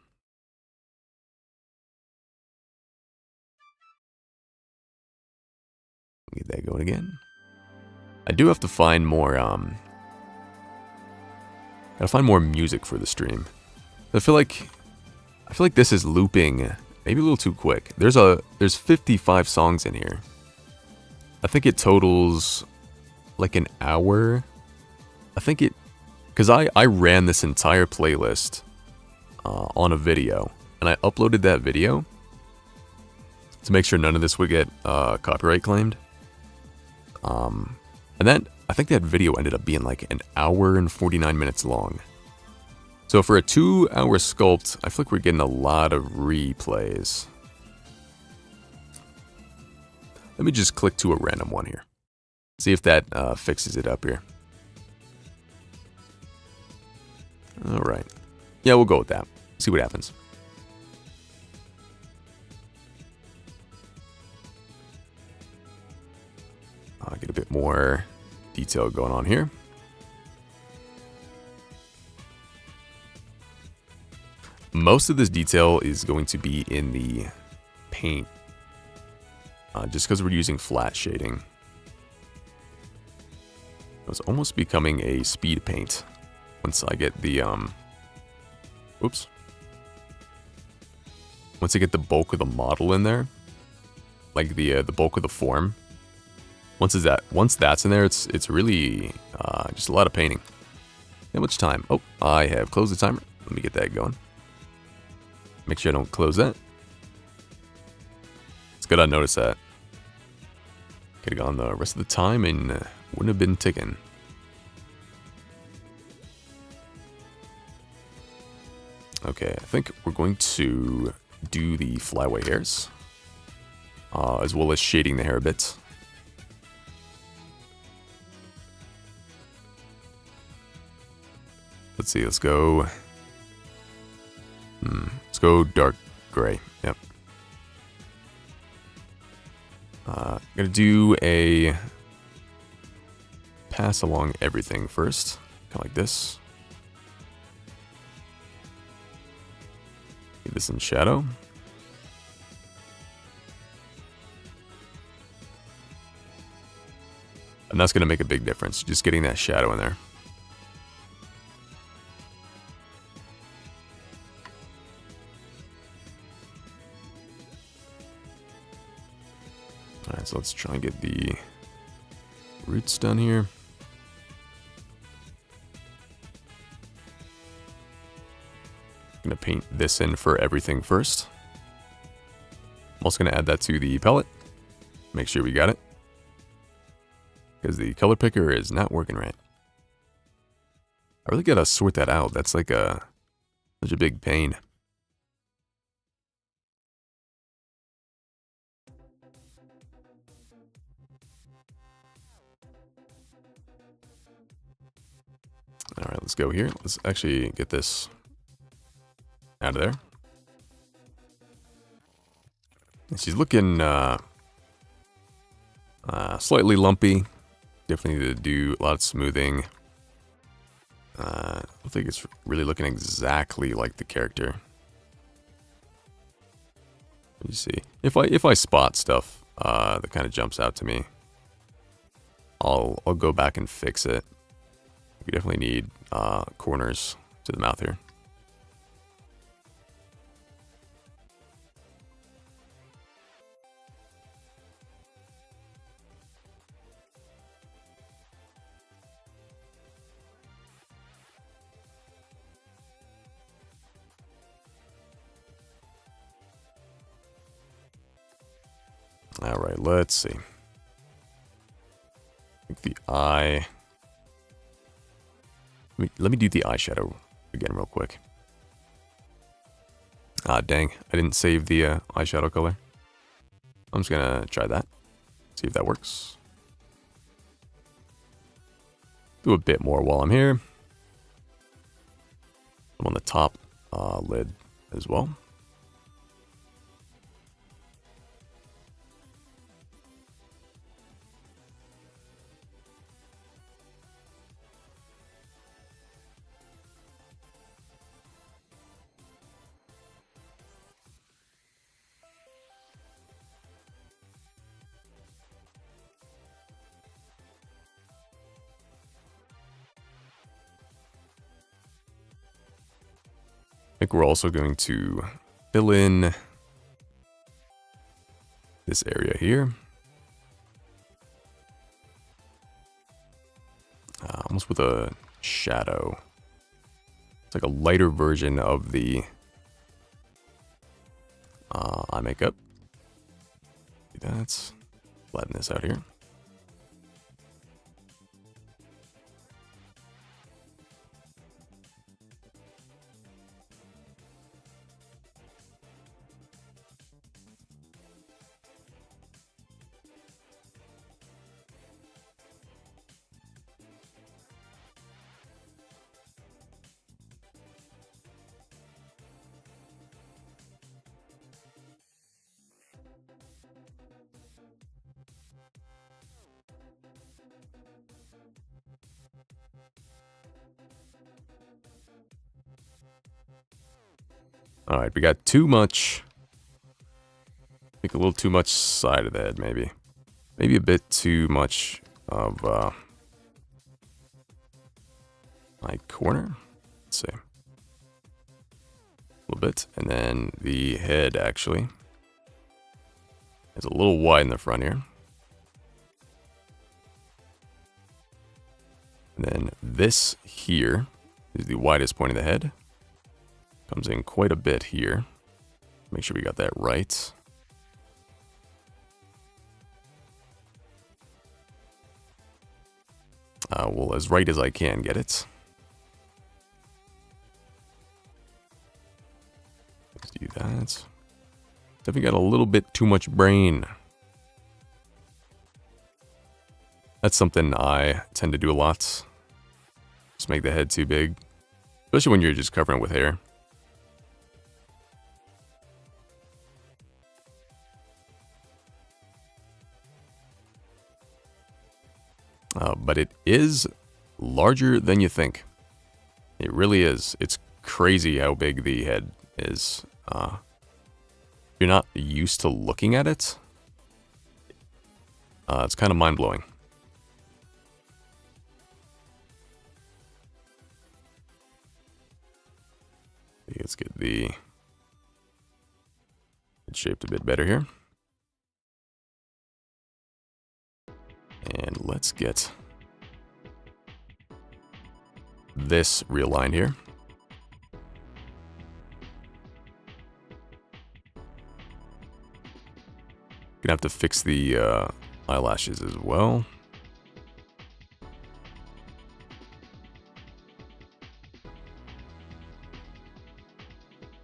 Get that going again. I do have to find more, gotta find more music for the stream. I feel like this is looping maybe a little too quick. There's 55 songs in here. I think it totals like an hour. I think it, because I ran this entire playlist on a video, and I uploaded that video to make sure none of this would get copyright claimed. And then I think that video ended up being like an hour and 49 minutes long. So for a 2-hour sculpt, I feel like we're getting a lot of replays. Let me just click to a random one here. See if that fixes it up here. Alright. Yeah, we'll go with that. See what happens. I'll get a bit more detail going on here. Most of this detail is going to be in the paint, just because we're using flat shading. It's almost becoming a speed paint once I get the oops. Once I get the bulk of the model in there, like the bulk of the form. Once that's in there, it's really just a lot of painting. How much time? Oh, I have closed the timer. Let me get that going. Make sure I don't close that. It's good I noticed that. Could have gone the rest of the time and wouldn't have been ticking. Okay, I think we're going to do the flyaway hairs, as well as shading the hair a bit. Let's see, let's go. Let's go dark gray. Yep. Gonna do a pass along everything first, kind of like this. Get this in shadow. And that's gonna make a big difference, just getting that shadow in there. Alright, so let's try and get the roots done here. I'm gonna paint this in for everything first. I'm also gonna add that to the palette. Make sure we got it, because the color picker is not working right. I really gotta sort that out. That's like such a big pain. Alright, let's go here. Let's actually get this out of there. And she's looking slightly lumpy. Definitely need to do a lot of smoothing. I don't think it's really looking exactly like the character. Let me see. If I spot stuff that kind of jumps out to me, I'll go back and fix it. We definitely need corners to the mouth here. All right, let's see. I think the eye. Let me do the eyeshadow again real quick. Ah, dang. I didn't save the eyeshadow color. I'm just going to try that. See if that works. Do a bit more while I'm here. I'm on the top lid as well. think we're also going to fill in this area here. Almost with a shadow. It's like a lighter version of the eye makeup. Let's flatten this out here. All right, we got too much. I think a little too much side of the head, maybe. Maybe a bit too much of my corner. Let's see. A little bit. And then the head, actually, is a little wide in the front here. And then this here is the widest point of the head. Comes in quite a bit here. Make sure we got that right. Well, as right as I can get it. Let's do that. Definitely got a little bit too much brain. That's something I tend to do a lot. Just make the head too big. Especially when you're just covering it with hair. But it is larger than you think. It really is. It's crazy how big the head is. If you're not used to looking at it, it's kind of mind-blowing. Let's get the head shaped a bit better here. And let's get this realigned here. Gonna have to fix the eyelashes as well.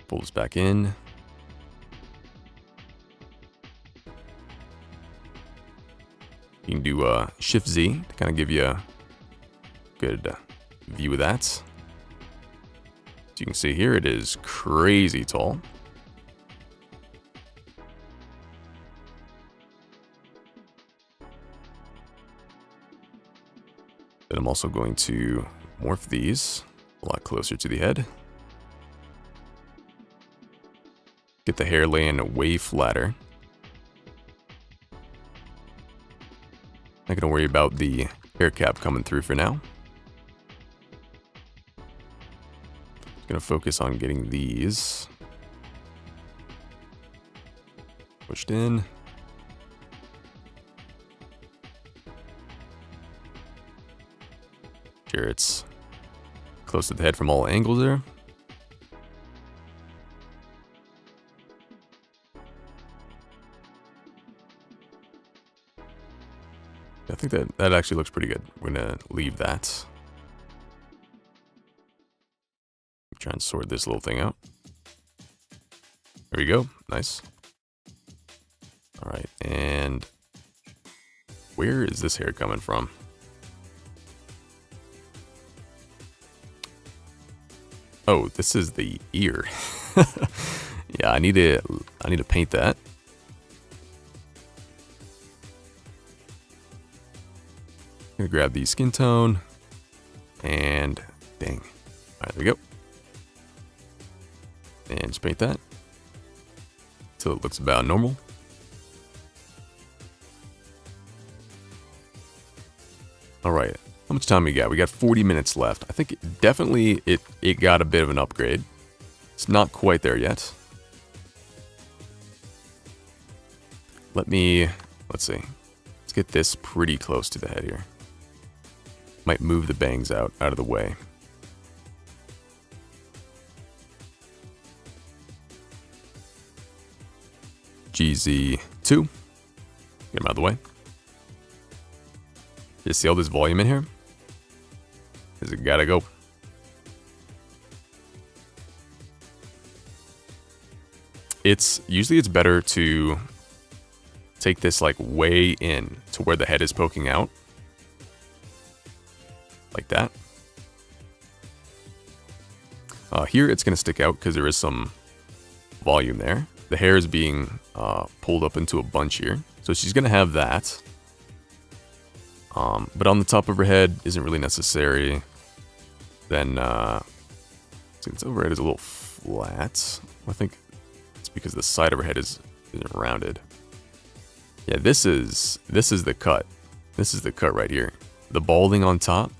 Pull this back in. You can do Shift Z to kind of give you a good view of that. So you can see here, it is crazy tall. Then I'm also going to morph these a lot closer to the head. Get the hair laying way flatter. Not gonna worry about the hair cap coming through for now. Just gonna focus on getting these pushed in. Sure, it's close to the head from all angles there. I think that actually looks pretty good. We're gonna leave that. Try and sort this little thing out. There we go. Nice. All right, and where is this hair coming from? Oh, this is the ear. Yeah, I need to paint that. Gonna grab the skin tone and bang. All right, there we go. And just paint that until it looks about normal. All right, how much time we got? We got 40 minutes left. I think definitely it got a bit of an upgrade. It's not quite there yet. Let's see. Let's get this pretty close to the head here. Might move the bangs out of the way. GZ2. Get him out of the way. You see all this volume in here? Because it gotta go. Usually it's better to take this like way in to where the head is poking out. Like that. Here it's going to stick out because there is some volume there. The hair is being pulled up into a bunch here. So she's going to have that. But on the top of her head isn't really necessary. Then, since overhead is a little flat, I think it's because the side of her head isn't rounded. Yeah, this is the cut. This is the cut right here. The balding on top.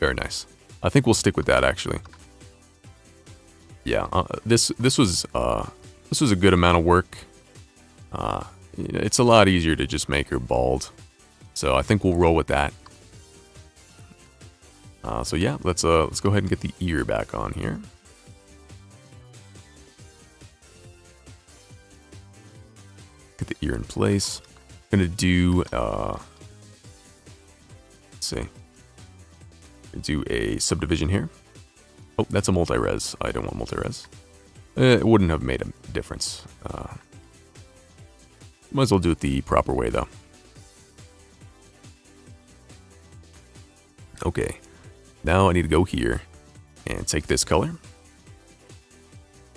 Very nice. I think we'll stick with that actually. Yeah, this was a good amount of work. It's a lot easier to just make her bald, so I think we'll roll with that. So yeah, let's go ahead and get the ear back on here. Get the ear in place. I'm gonna do let's see. Do a subdivision here. Oh, that's a multi-res. I don't want multi-res. It wouldn't have made a difference. Might as well do it the proper way though. Okay, now I need to go here and take this color.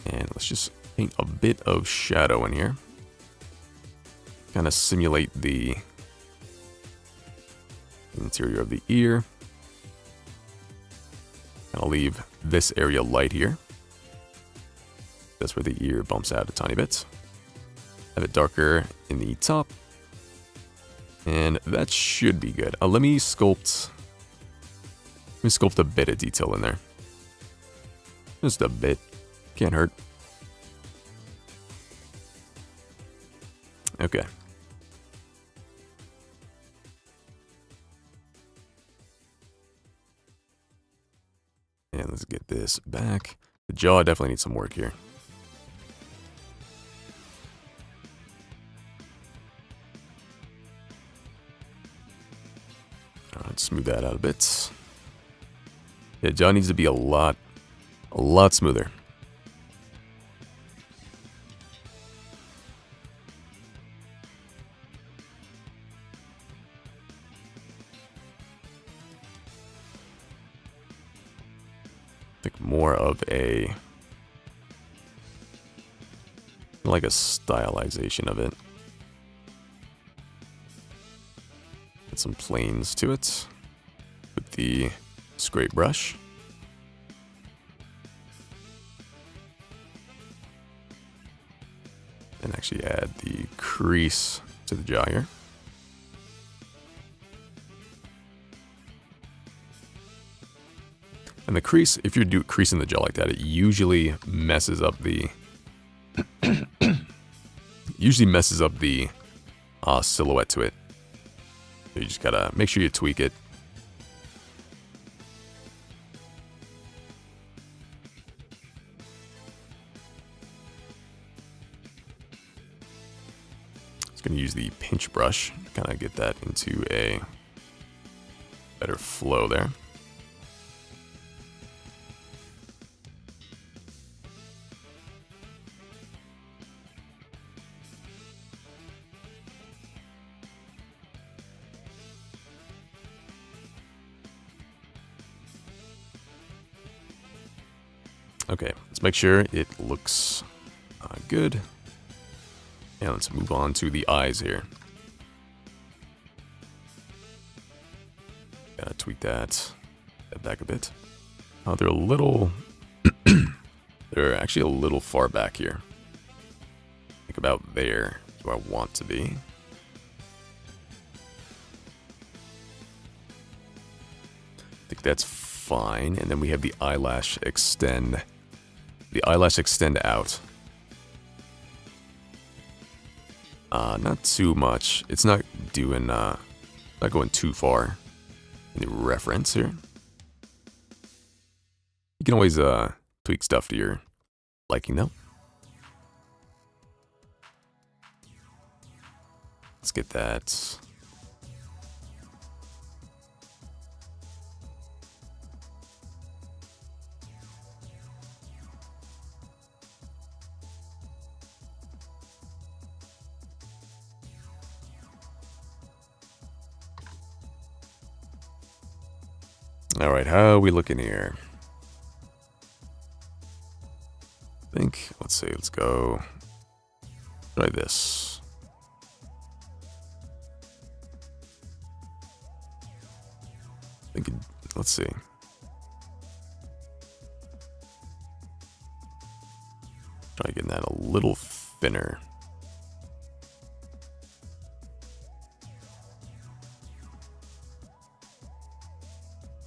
And let's just paint a bit of shadow in here. Kind of simulate the interior of the ear. And I'll leave this area light here. That's where the ear bumps out a tiny bit. Have it darker in the top. And that should be good. Let me sculpt a bit of detail in there. Just a bit. Can't hurt. Okay. And let's get this back. The jaw definitely needs some work here. Alright, smooth that out a bit. Yeah, jaw needs to be a lot smoother. More of like a stylization of it. Add some planes to it with the scrape brush. And actually add the crease to the jaw here. And the crease, if you're creasing the jaw like that, it usually messes up the silhouette to it. So you just gotta make sure you tweak it. Just gonna use the pinch brush, kind of get that into a better flow there. Okay, let's make sure it looks good. And let's move on to the eyes here. Gotta tweak that back a bit. They're a little, they're actually a little far back here. Think about there is where I want to be. I think that's fine. And then we have the eyelash extend. The eyelash extend out. Not too much. It's not doing, not going too far in the reference here. You can always tweak stuff to your liking though. Let's get that. All right, how are we looking here? I think, let's see, let's go try this. Let's see. Try getting that a little thinner.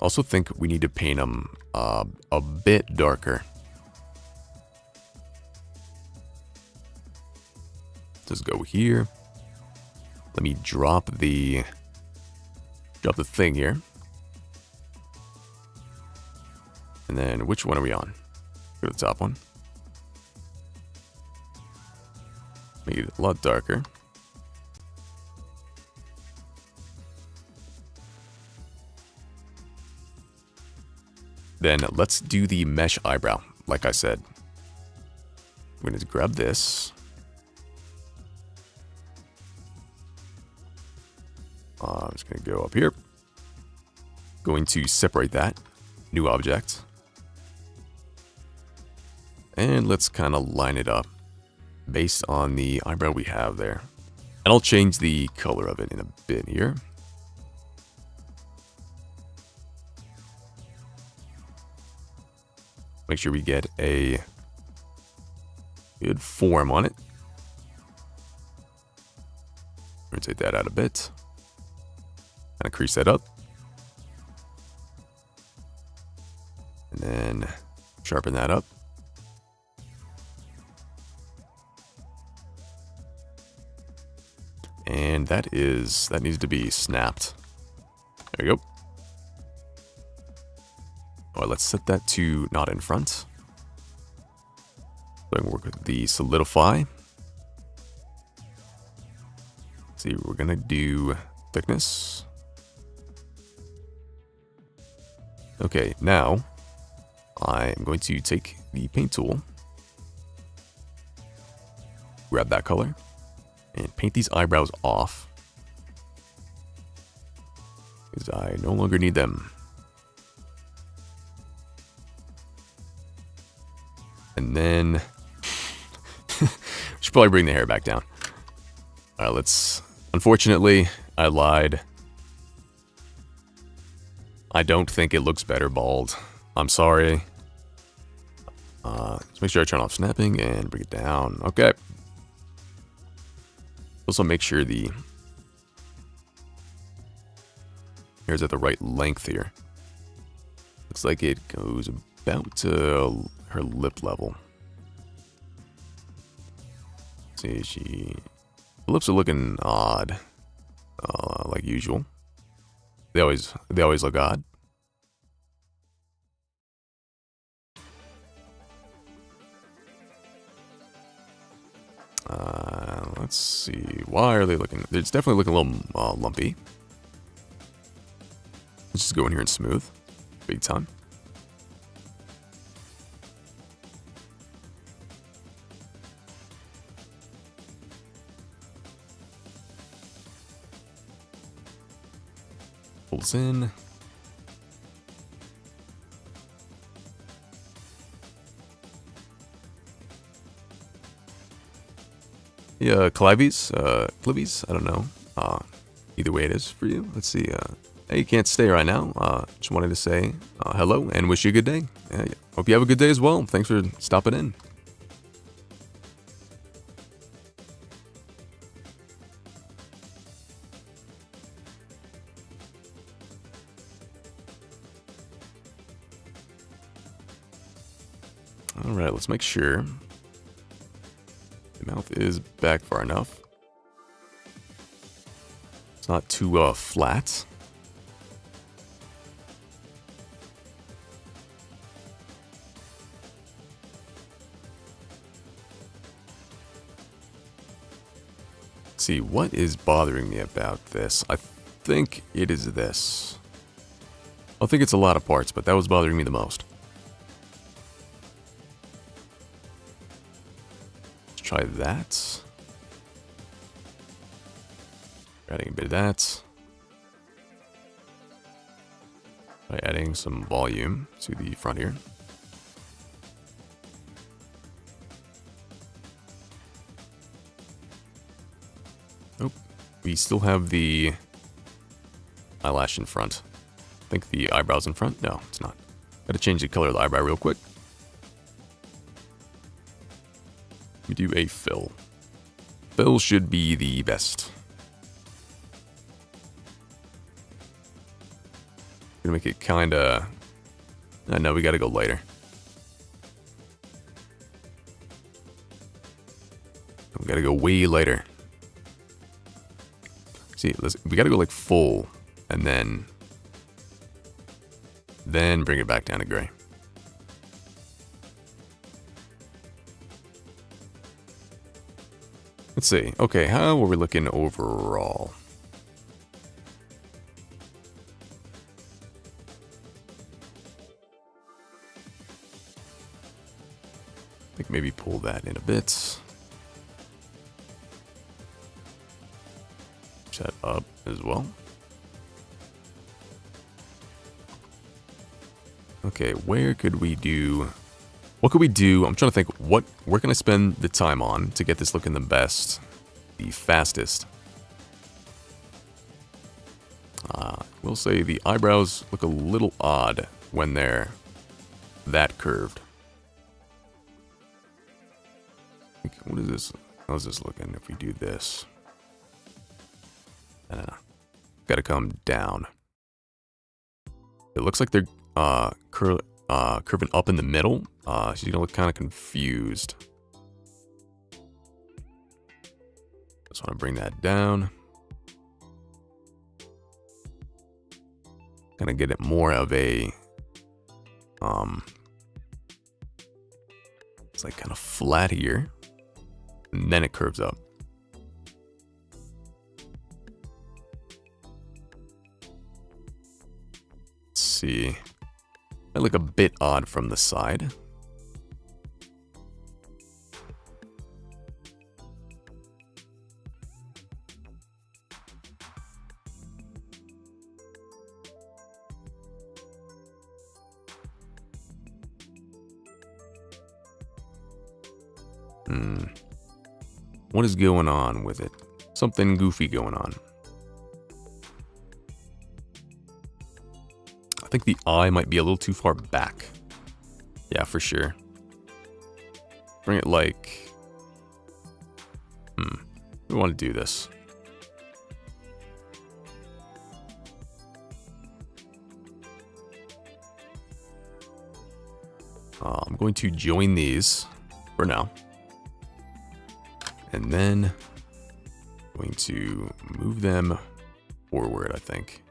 Also think we need to paint them a bit darker. Just go here. Let me drop the thing here. And then which one are we on? Go to the top one. Make it a lot darker. Then let's do the mesh eyebrow, like I said. I'm going to grab this. I'm just going to go up here. Going to separate that. New object. And let's kind of line it up based on the eyebrow we have there. And I'll change the color of it in a bit here. Make sure we get a good form on it. Rotate that out a bit. Kind of crease that up. And then sharpen that up. And that needs to be snapped. There you go. All right, let's set that to not in front. So I can work with the solidify. See, we're gonna do thickness. Okay, now I'm going to take the paint tool, grab that color, and paint these eyebrows off, because I no longer need them. And then we should probably bring the hair back down. All right, let's. Unfortunately, I lied. I don't think it looks better bald. I'm sorry. Let's make sure I turn off snapping and bring it down. Okay. Also make sure the hair's at the right length here. Looks like it goes about to her lip level. See, the lips are looking odd, like usual. They always look odd. Let's see. Why are they looking? It's definitely looking a little lumpy. Let's just go in here and smooth. Big time. Pulls in. Yeah, Clivies, I don't know. Either way it is for you. Let's see. Hey, you can't stay right now. Just wanted to say hello and wish you a good day. Hope you have a good day as well. Thanks for stopping in. All right, let's make sure the mouth is back far enough. It's not too flat. Let's see, what is bothering me about this? I think it is this. I think it's a lot of parts, but that was bothering me the most. Let's try that. Adding a bit of that. By adding some volume to the front here. Nope. We still have the eyelash in front. I think the eyebrow's in front. No, it's not. Gotta change the color of the eyebrow real quick. We do a fill. Fill should be the best. Gonna make it kinda... no, we gotta go lighter. We gotta go way lighter. See, we gotta go like full, and then bring it back down to gray. Let's see. Okay, how are we looking overall? I think maybe pull that in a bit. Push that up as well. Okay, where could we do... What could we do? I'm trying to think, where can I spend the time on to get this looking the best, the fastest? We'll say the eyebrows look a little odd when they're that curved. What is this? How's this looking if we do this? I don't know. Gotta come down. It looks like they're curving up in the middle. She's gonna look kind of confused. Just want to bring that down. Gonna get it more of a it's like kind of flat here, and then it curves up. Let's see. Might look a bit odd from the side. What is going on with it? Something goofy going on. I think the eye might be a little too far back. Yeah, for sure. Bring it like... We want to do this. I'm going to join these for now. And then I'm going to move them forward, I think.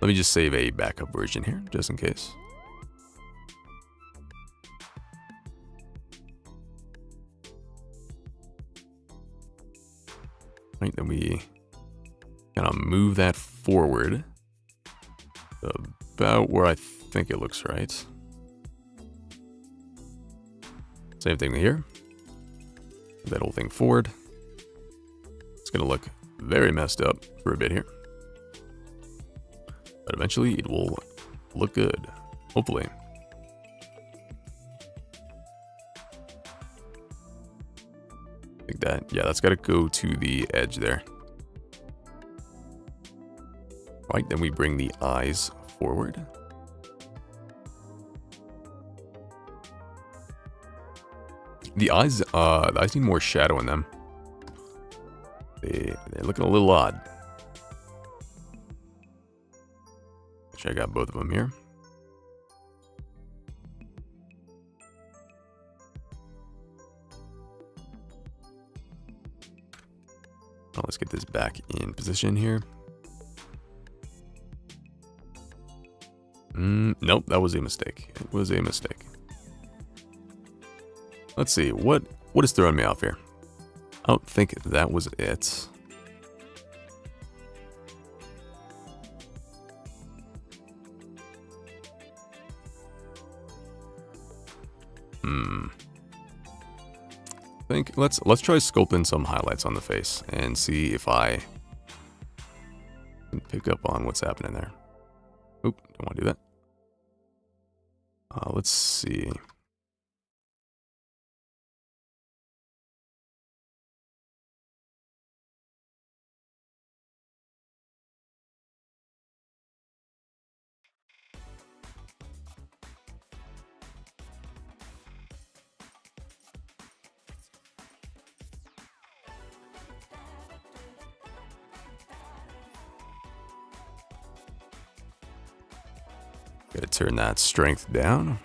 Let me just save a backup version here, just in case. Right, then we kind of move that forward about where I think it looks right. Same thing here. That whole thing forward. It's gonna look very messed up for a bit here, but eventually it will look good, hopefully. I think that, yeah, that's gotta go to the edge there. Right, then we bring the eyes forward. The eyes need more shadow in them. They're looking a little odd. Actually, I got both of them here. Let's get this back in position here. Nope, that was a mistake. It was a mistake. Let's see, what is throwing me off here? I don't think that was it. I think let's try sculpting some highlights on the face and see if I can pick up on what's happening there. Oop, don't want to do that. Let's see. Gotta turn that strength down.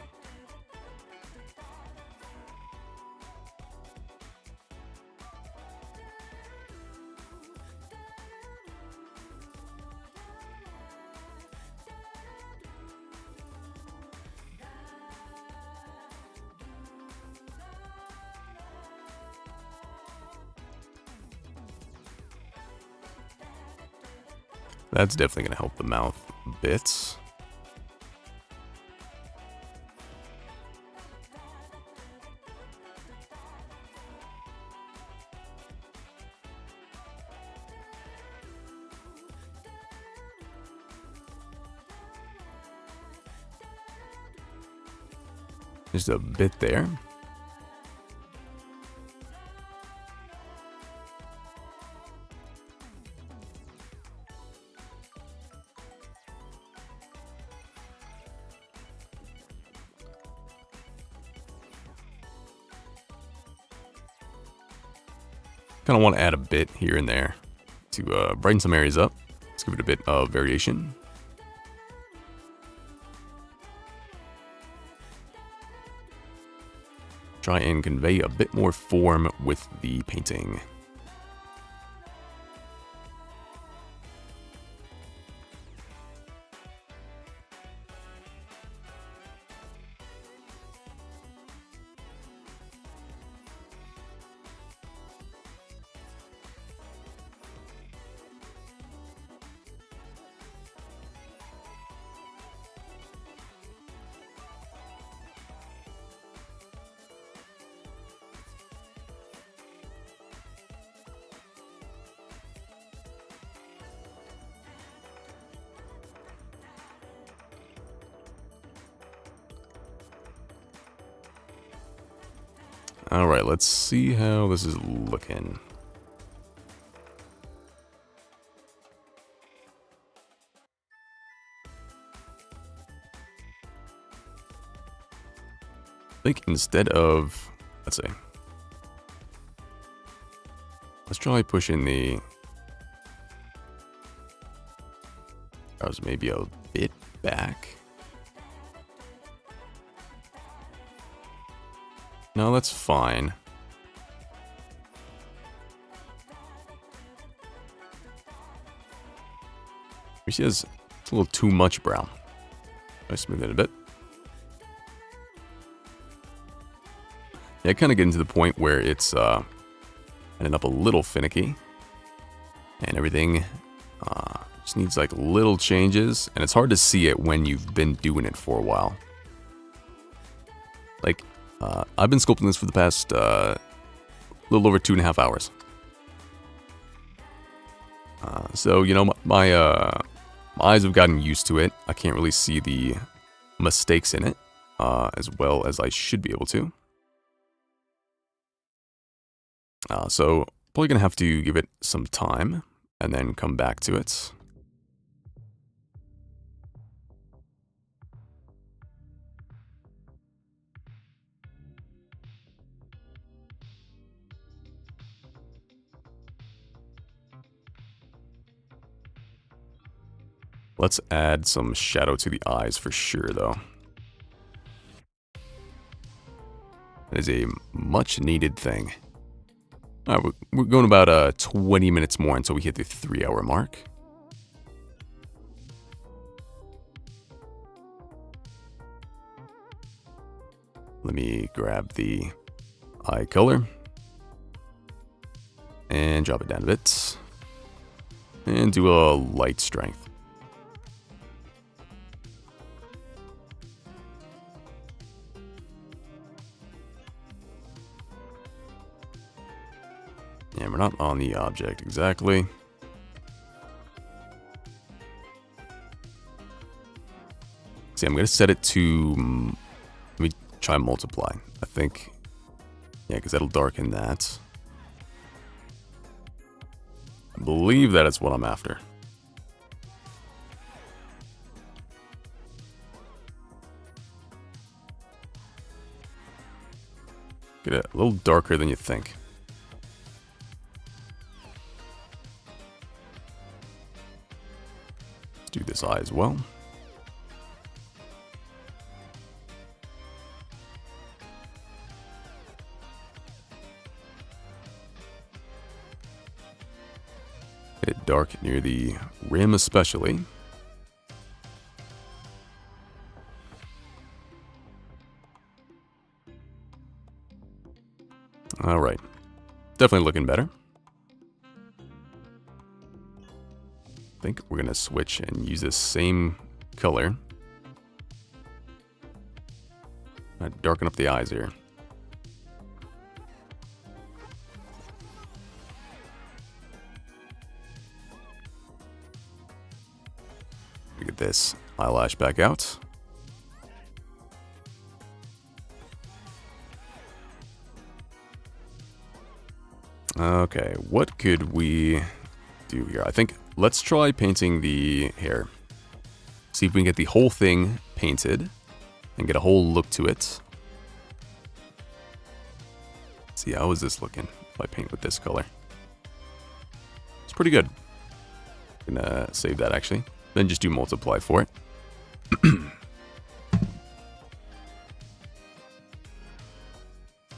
That's definitely gonna help the mouth bits. Just a bit there. Kind of want to add a bit here and there to brighten some areas up. Let's give it a bit of variation. Try and convey a bit more form with the painting. Alright, let's see how this is looking. I think instead of, let's see. Let's try pushing the brows maybe a bit back. No, that's fine. She has a little too much brown. I smooth it a bit. Yeah, kind of getting to the point where it's ending up a little finicky, and everything just needs like little changes, and it's hard to see it when you've been doing it for a while. Like, I've been sculpting this for the past little over 2.5 hours. So, you know, my eyes have gotten used to it. I can't really see the mistakes in it as well as I should be able to. So, probably going to have to give it some time and then come back to it. Let's add some shadow to the eyes for sure, though. That is a much needed thing. All right, we're going about 20 minutes more until we hit the 3-hour mark. Let me grab the eye color and drop it down a bit and do a light strength. And we're not on the object exactly. See, I'm going to set it to, let me try multiply. I think, yeah, because that'll darken that. I believe that is what I'm after. Get it a little darker than you think. Let's do this eye as well. Get it dark near the rim especially. All right, definitely looking better. I think we're gonna switch and use this same color. Darken up the eyes here. Get this eyelash back out. Okay, what could we do here? I think let's try painting the hair. See if we can get the whole thing painted and get a whole look to it. Let's see, how is this looking if I paint with this color? It's pretty good. I'm gonna save that actually. Then just do multiply for it.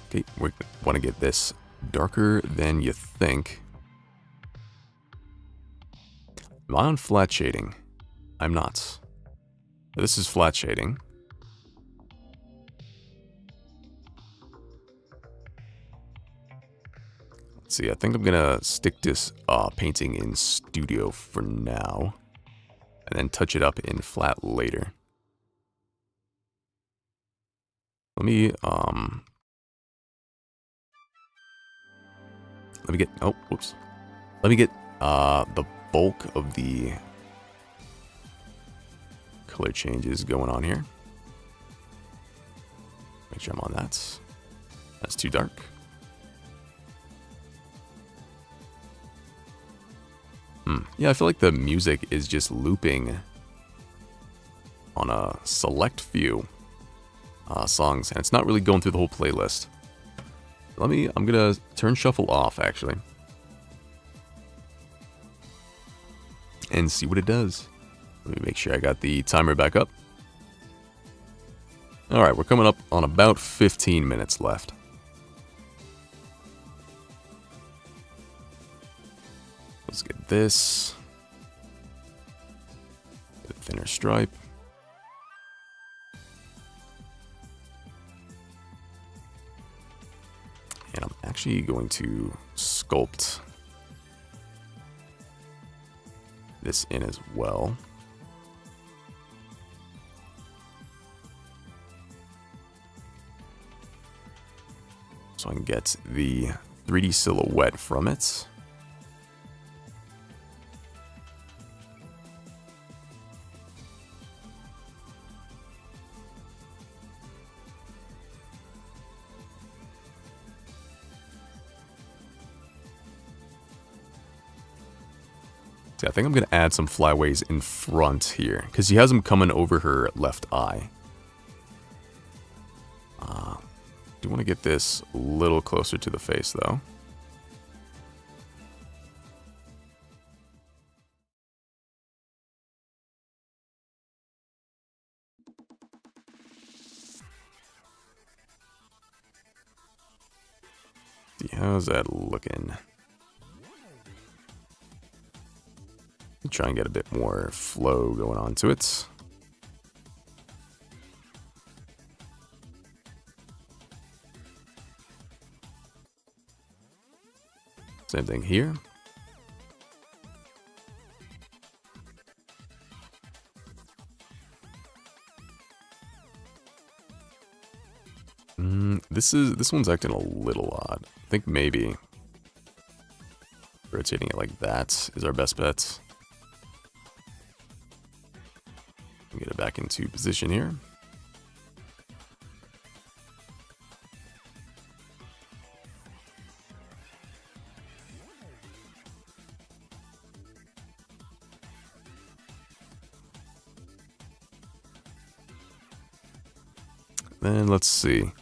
Okay, we want to get this darker than you think. Am I on flat shading? I'm not. This is flat shading. Let's see, I think I'm gonna stick this painting in studio for now. And then touch it up in flat later. Let me get, oh, whoops. Let me get the bulk of the color changes going on here. Make sure I'm on that. That's too dark. Yeah, I feel like the music is just looping on a select few songs, and it's not really going through the whole playlist. I'm gonna turn shuffle off actually, and see what it does. Let me make sure I got the timer back up. All right, we're coming up on about 15 minutes left. Let's get this. A thinner stripe. And I'm actually going to sculpt this in as well. So I can get the 3D silhouette from it. See, I think I'm going to add some flyaways in front here, because she has them coming over her left eye. Do want to get this a little closer to the face, though. See, how's that looking? Try and get a bit more flow going on to it. Same thing here. This one's acting a little odd. I think maybe rotating it like that is our best bet. Get it back into position here. Then let's see.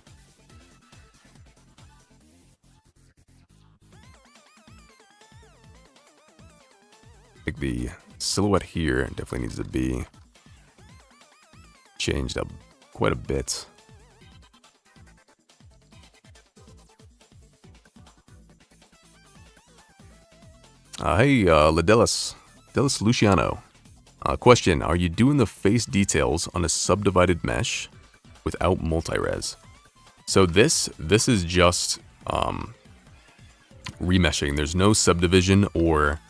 I think the silhouette here definitely needs to be changed up quite a bit. Hey, Delis Luciano. Question, are you doing the face details on a subdivided mesh without multi-res? So this is just remeshing. There's no subdivision or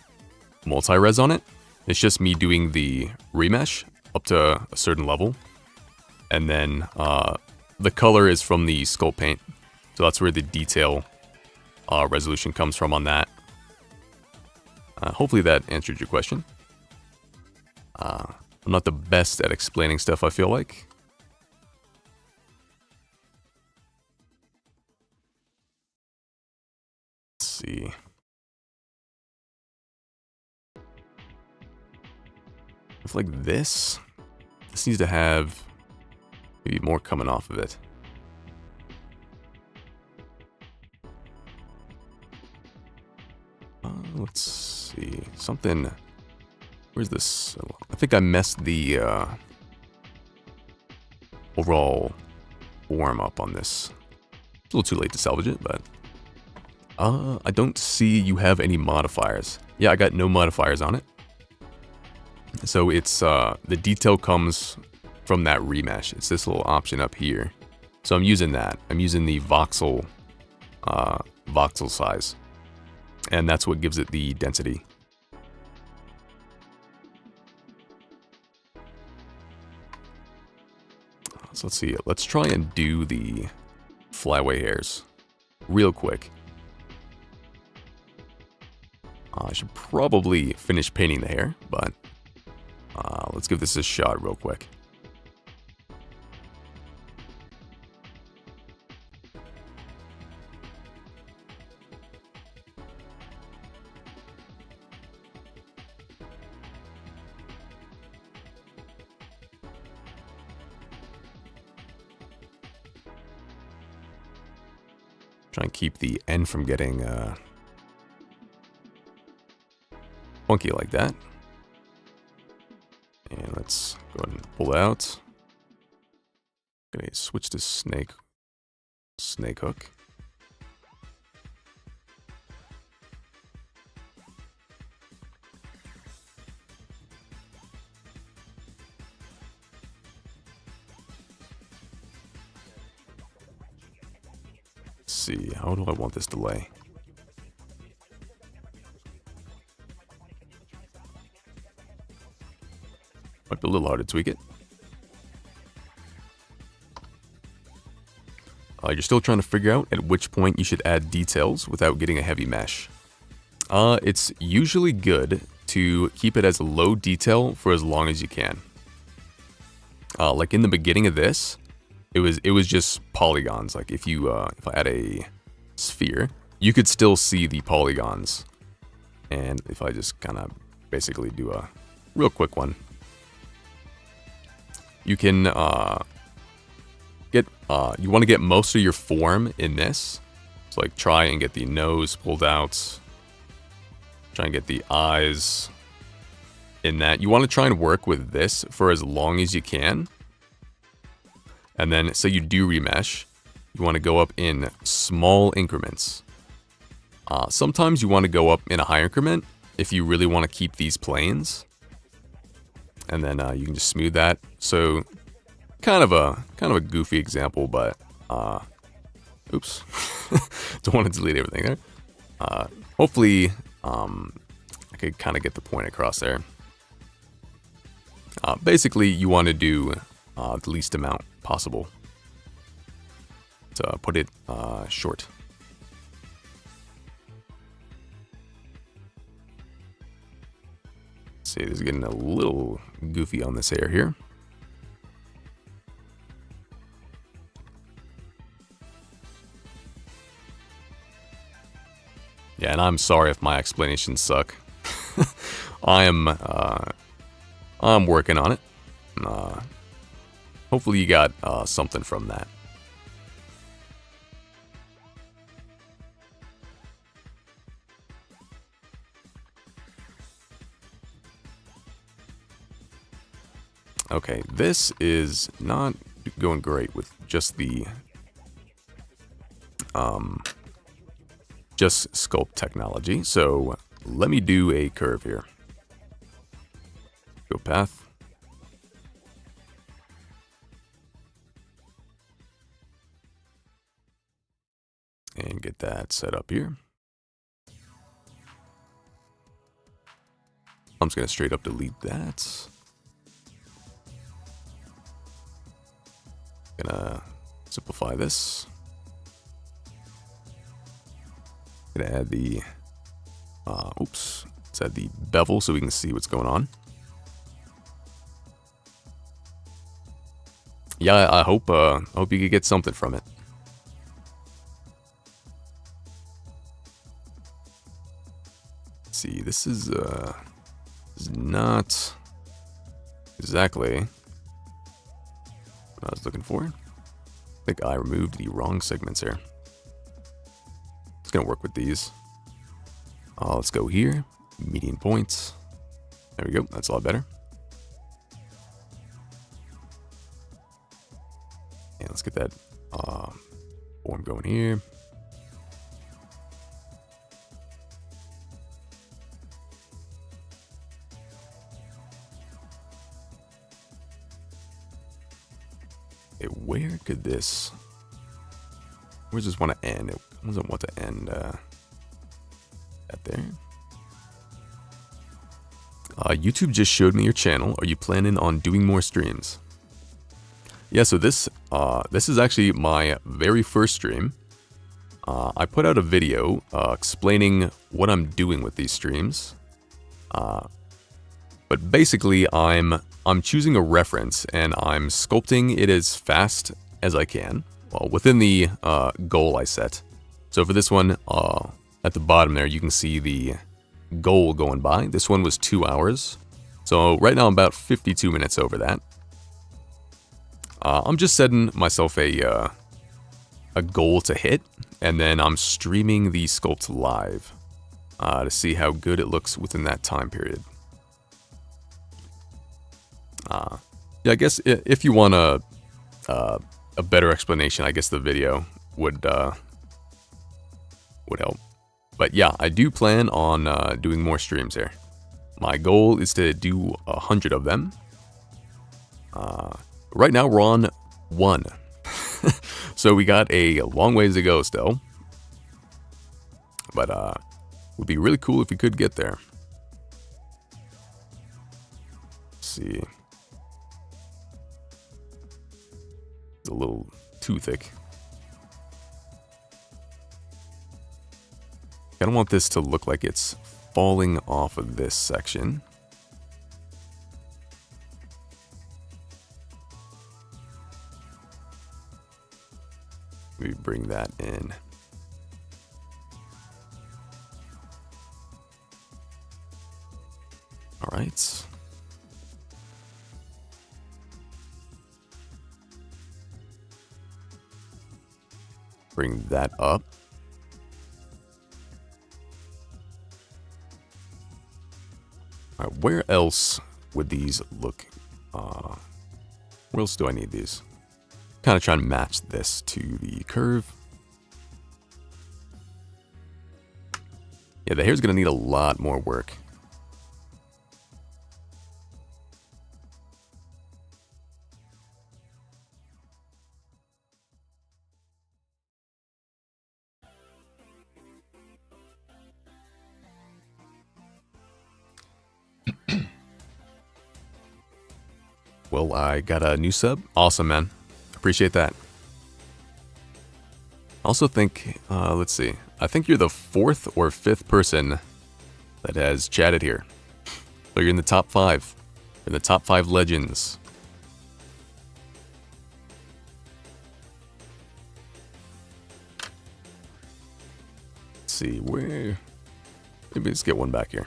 multi-res on it. It's just me doing the remesh up to a certain level. And then the color is from the sculpt paint. So that's where the detail resolution comes from on that. Hopefully that answered your question. I'm not the best at explaining stuff, I feel like. Let's see. If like this needs to have maybe more coming off of it. Let's see. Something. Where's this? I think I messed the overall form up on this. It's a little too late to salvage it, but I don't see you have any modifiers. Yeah, I got no modifiers on it. So it's the detail comes from that remesh. It's this little option up here. So I'm using that. I'm using the voxel size. And that's what gives it the density. So let's see. Let's try and do the flyaway hairs real quick. I should probably finish painting the hair, but let's give this a shot real quick. Try and keep the end from getting funky like that. And let's go ahead and pull it out. Gonna switch to snake hook. Let's see, how do I want this to lay? Might be a little hard to tweak it. You're still trying to figure out at which point you should add details without getting a heavy mesh. It's usually good to keep it as a low detail for as long as you can. Like in the beginning of this, it was just polygons. Like if I add a sphere, you could still see the polygons. And if I just kind of basically do a real quick one, you can you want to get most of your form in this. So like try and get the nose pulled out. Try and get the eyes in that. You want to try and work with this for as long as you can. And then say you do remesh, you want to go up in small increments. Sometimes you want to go up in a higher increment if you really want to keep these planes. And then you can just smooth that. So kind of a goofy example, but oops. Don't want to delete everything there. Hopefully I could kind of get the point across there. Basically, you want to do the least amount possible to put it short. Let's see, this is getting a little goofy on this hair here. Yeah, and I'm sorry if my explanations suck. I'm working on it. Hopefully you got something from that. Okay, this is not going great with just the just sculpt technology. So let me do a curve here. Go path. And get that set up here. I'm just gonna straight up delete that. Gonna simplify this. Gonna add the oops, let's add the bevel so we can see what's going on. Yeah, I hope you could get something from it. Let's see, this is not exactly what I was looking for. I think I removed the wrong segments here. It's gonna work with these. Let's go here, median points. There we go, that's a lot better. And let's get that form going here. Okay, where could this... Where does this want to end? It doesn't want to end that there. YouTube just showed me your channel. Are you planning on doing more streams? Yeah, so this is actually my very first stream. I put out a video explaining what I'm doing with these streams. But basically, I'm choosing a reference and I'm sculpting it as fast as I can, well, within the goal I set. So for this one, at the bottom there, you can see the goal going by. This one was 2 hours. So right now I'm about 52 minutes over that. I'm just setting myself a goal to hit, and then I'm streaming the sculpt live to see how good it looks within that time period. Yeah, I guess if you want a better explanation, I guess the video would help. But yeah, I do plan on doing more streams here. My goal is to do 100 of them. Right now we're on 1. So we got a long ways to go still. But would be really cool if we could get there. Let's see. It's a little too thick. I don't want this to look like it's falling off of this section. We bring that in. All right. Bring that up. All right, where else would these look? Where else do I need these? Kind of trying to match this to the curve. Yeah, the hair's gonna need a lot more work. Well, I got a new sub. Awesome, man. Appreciate that. Also think, let's see. I think you're the 4th or 5th person that has chatted here. So you're in the top 5. You're in the top 5 legends. Let's see, where... Maybe let's get one back here.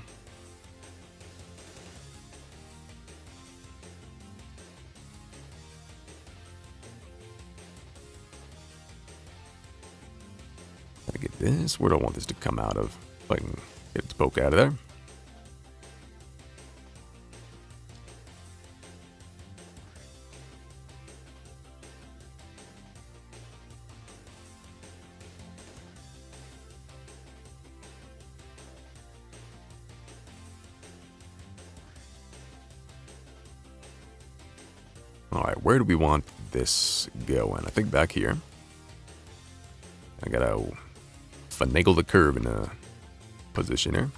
Gotta get this. Where do I want this to come out of? If I can get its poke out of there. Alright, where do we want this going? I think back here. I gotta finagle the curve in a position here.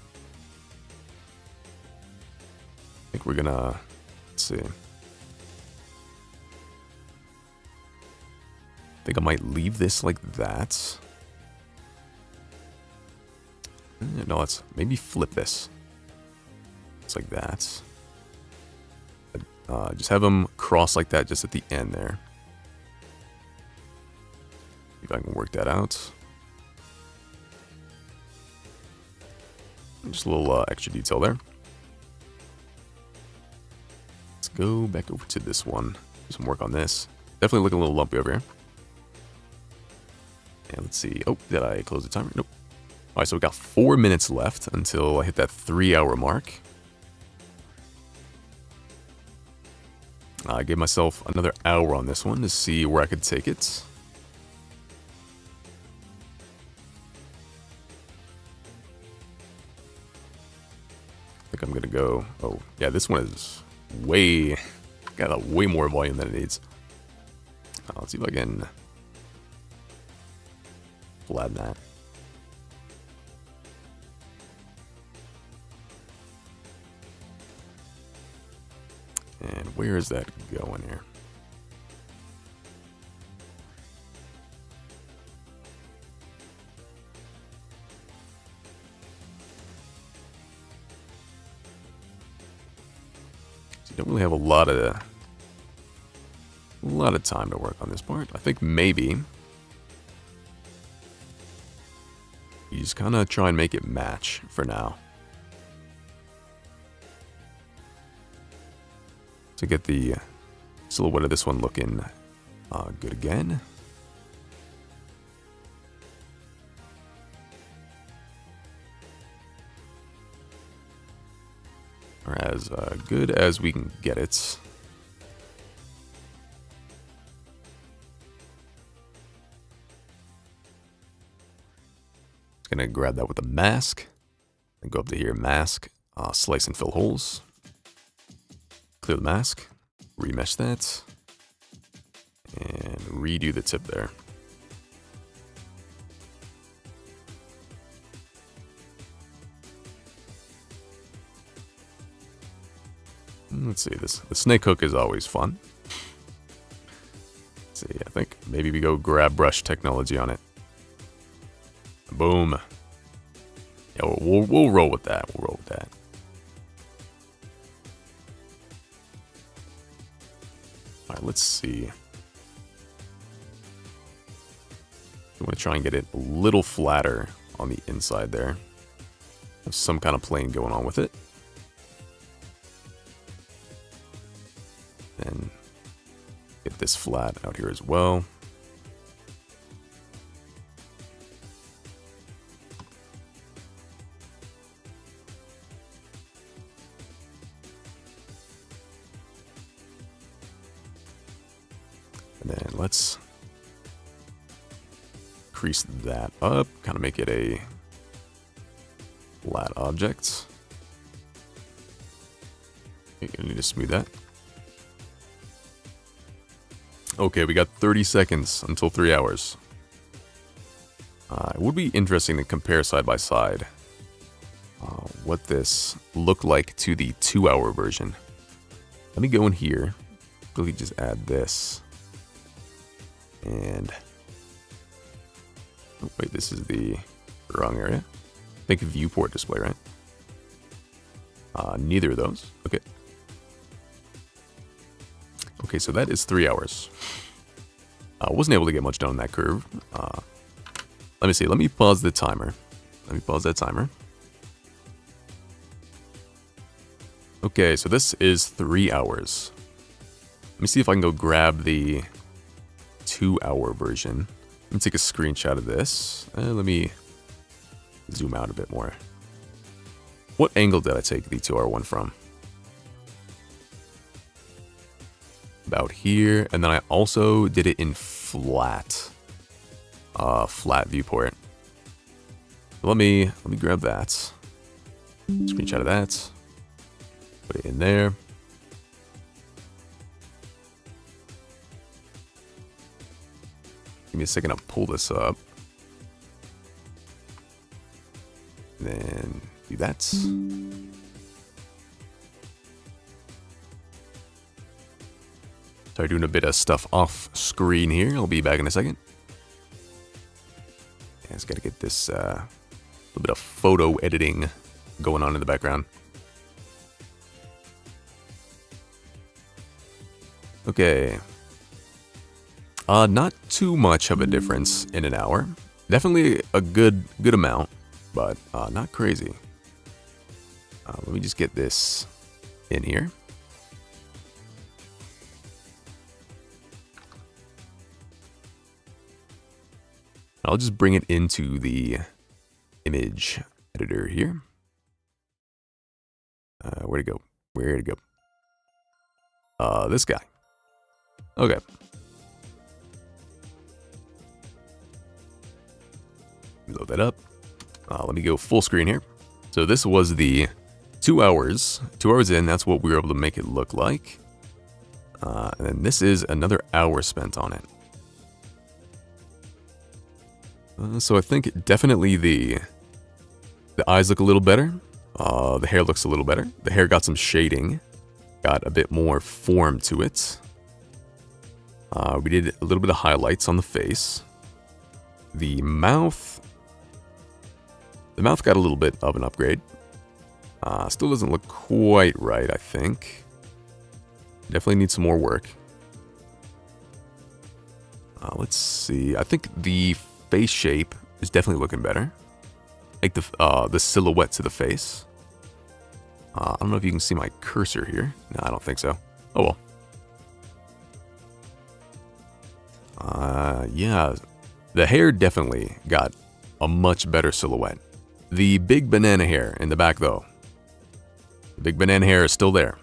I think we're gonna, let's see. I think I might leave this like that. No, let's maybe flip this. It's like that. Just have them cross like that just at the end there. See if I can work that out. Just a little extra detail there. Let's go back over to this one. Do some work on this. Definitely looking a little lumpy over here. And let's see. Oh, did I close the timer? Nope. Alright, so we got 4 minutes left until I hit that 3-hour mark. I gave myself another hour on this one to see where I could take it. I think I'm gonna go. Oh, yeah, this one is got a way more volume than it needs. Let's see if I can flatten that. And where is that going here? So you don't really have a lot of time to work on this part. I think maybe you just kind of try and make it match for now. To get the silhouette of this one looking good again. Or as good as we can get it. Just gonna grab that with the mask and go up to here, mask, slice and fill holes. Clear the mask, remesh that, and redo the tip there. Let's see, the snake hook is always fun. Let's see, I think maybe we go grab brush technology on it. Boom. Yeah, we'll roll with that. We'll roll with that. Alright, let's see. I want to try and get it a little flatter on the inside there. Have some kind of plane going on with it. And get this flat out here as well. And then let's crease that up, kind of make it a flat objects. Okay, I need to smooth that. Okay, we got 30 seconds until 3 hours. It would be interesting to compare side by side what this looked like to the 2-hour version. Let me go in here, quickly just add this. And, oh, wait, this is the wrong area. I think viewport display, right? Neither of those. Okay. Okay, so that is 3 hours. I wasn't able to get much done on that curve. Let me see. Let me pause the timer. Let me pause that timer. Okay, so this is 3 hours. Let me see if I can go grab the 2-hour version. Let me take a screenshot of this. Let me zoom out a bit more. What angle did I take the 2-hour one from? About here, and then I also did it in flat viewport. Let me grab that. Screenshot of that. Put it in there. Give me a second to pull this up. And then do that. Sorry, doing a bit of stuff off screen here. I'll be back in a second. Yeah, just gotta get this little bit of photo editing going on in the background. Okay. Not too much of a difference in an hour. Definitely a good amount, but not crazy. Let me just get this in here. I'll just bring it into the image editor here. Where'd it go? Where'd it go? This guy. Okay. Load that up. Let me go full screen here. So this was the 2 hours. 2 hours in, that's what we were able to make it look like. And then this is another hour spent on it. So I think definitely the eyes look a little better. The hair looks a little better. The hair got some shading. Got a bit more form to it. We did a little bit of highlights on the face. The mouth got a little bit of an upgrade. Still doesn't look quite right, I think. Definitely needs some more work. Let's see. I think the face shape is definitely looking better. Like the silhouette to the face. I don't know if you can see my cursor here. No, I don't think so. Oh well. Yeah, the hair definitely got a much better silhouette. The big banana hair in the back, though. The big banana hair is still there.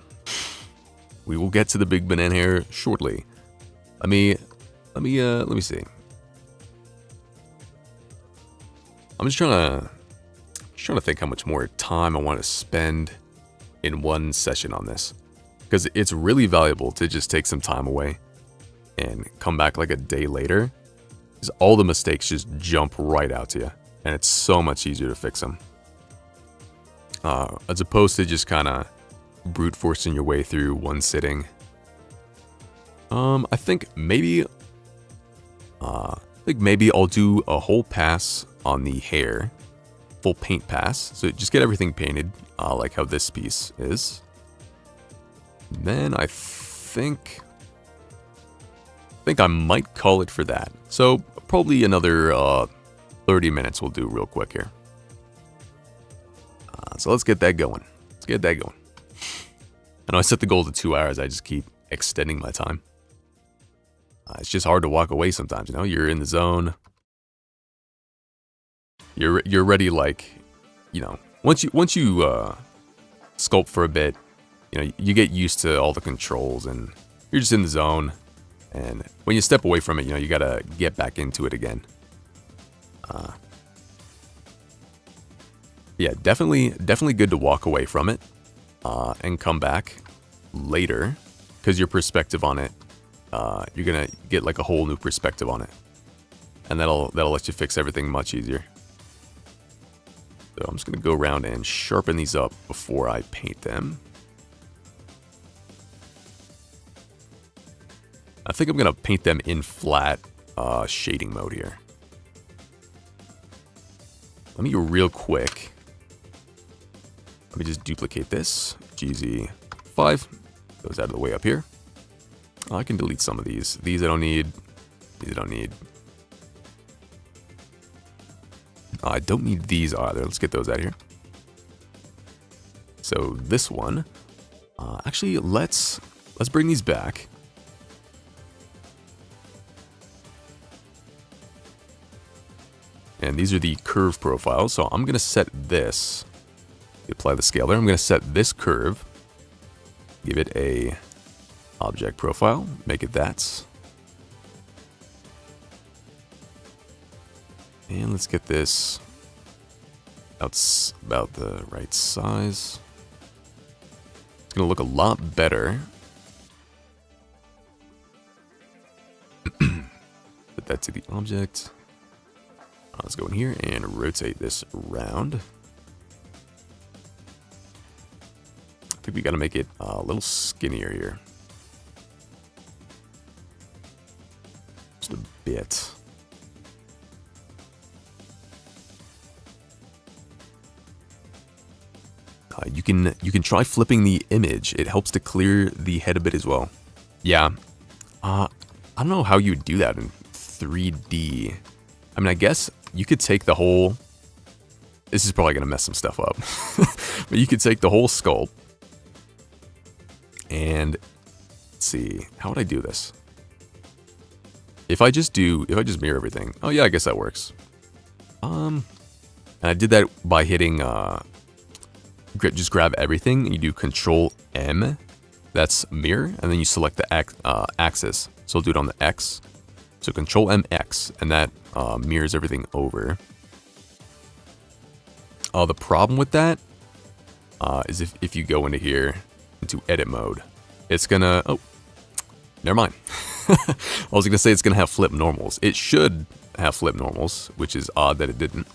We will get to the big banana hair shortly. Let me see. I'm just trying to think how much more time I want to spend in one session on this, because it's really valuable to just take some time away and come back like a day later, because all the mistakes just jump right out to you, and it's so much easier to fix them, as opposed to just kind of brute forcing your way through one sitting. I think maybe I'll do a whole pass on the hair, full paint pass, so just get everything painted, like how this piece is. Then I think I might call it for that. So probably another 30 minutes we'll do real quick here. So let's get that going. I know I set the goal to 2 hours. I just keep extending my time. It's just hard to walk away sometimes, you know? You're in the zone. You're ready, like, you know, once you sculpt for a bit, you know, you get used to all the controls and you're just in the zone. And when you step away from it, you know, you gotta get back into it again. Yeah, definitely good to walk away from it and come back later, because your perspective on it, you're gonna get like a whole new perspective on it, and that'll let you fix everything much easier. So I'm just gonna go around and sharpen these up before I paint them. I think I'm gonna paint them in flat shading mode here. Let me real quick. Let me just duplicate this. GZ5 goes out of the way up here. I can delete some of these. These I don't need. These I don't need. I don't need these either. Let's get those out of here. So this one, actually, let's bring these back. And these are the curve profiles. So I'm gonna set this. Apply the scale there. I'm gonna set this curve. Give it a object profile. Make it that. And let's get this about the right size. It's gonna look a lot better. Put that to the object. Let's go in here and rotate this around. I think we gotta make it a little skinnier here. Just a bit. You can try flipping the image. It helps to clear the head a bit as well. Yeah. I don't know how you would do that in 3D. I mean, I guess you could take the whole... This is probably going to mess some stuff up. But you could take the whole sculpt. And... Let's see. How would I do this? If I just mirror everything. Oh yeah, I guess that works. And I did that by hitting... just grab everything, and you do Control M, that's mirror, and then you select the axis. So I'll do it on the X. So Control M X, and that mirrors everything over. The problem with that is if you go into here, into edit mode, it's gonna, oh, never mind. I was gonna say it's gonna have flip normals. It should have flip normals, which is odd that it didn't.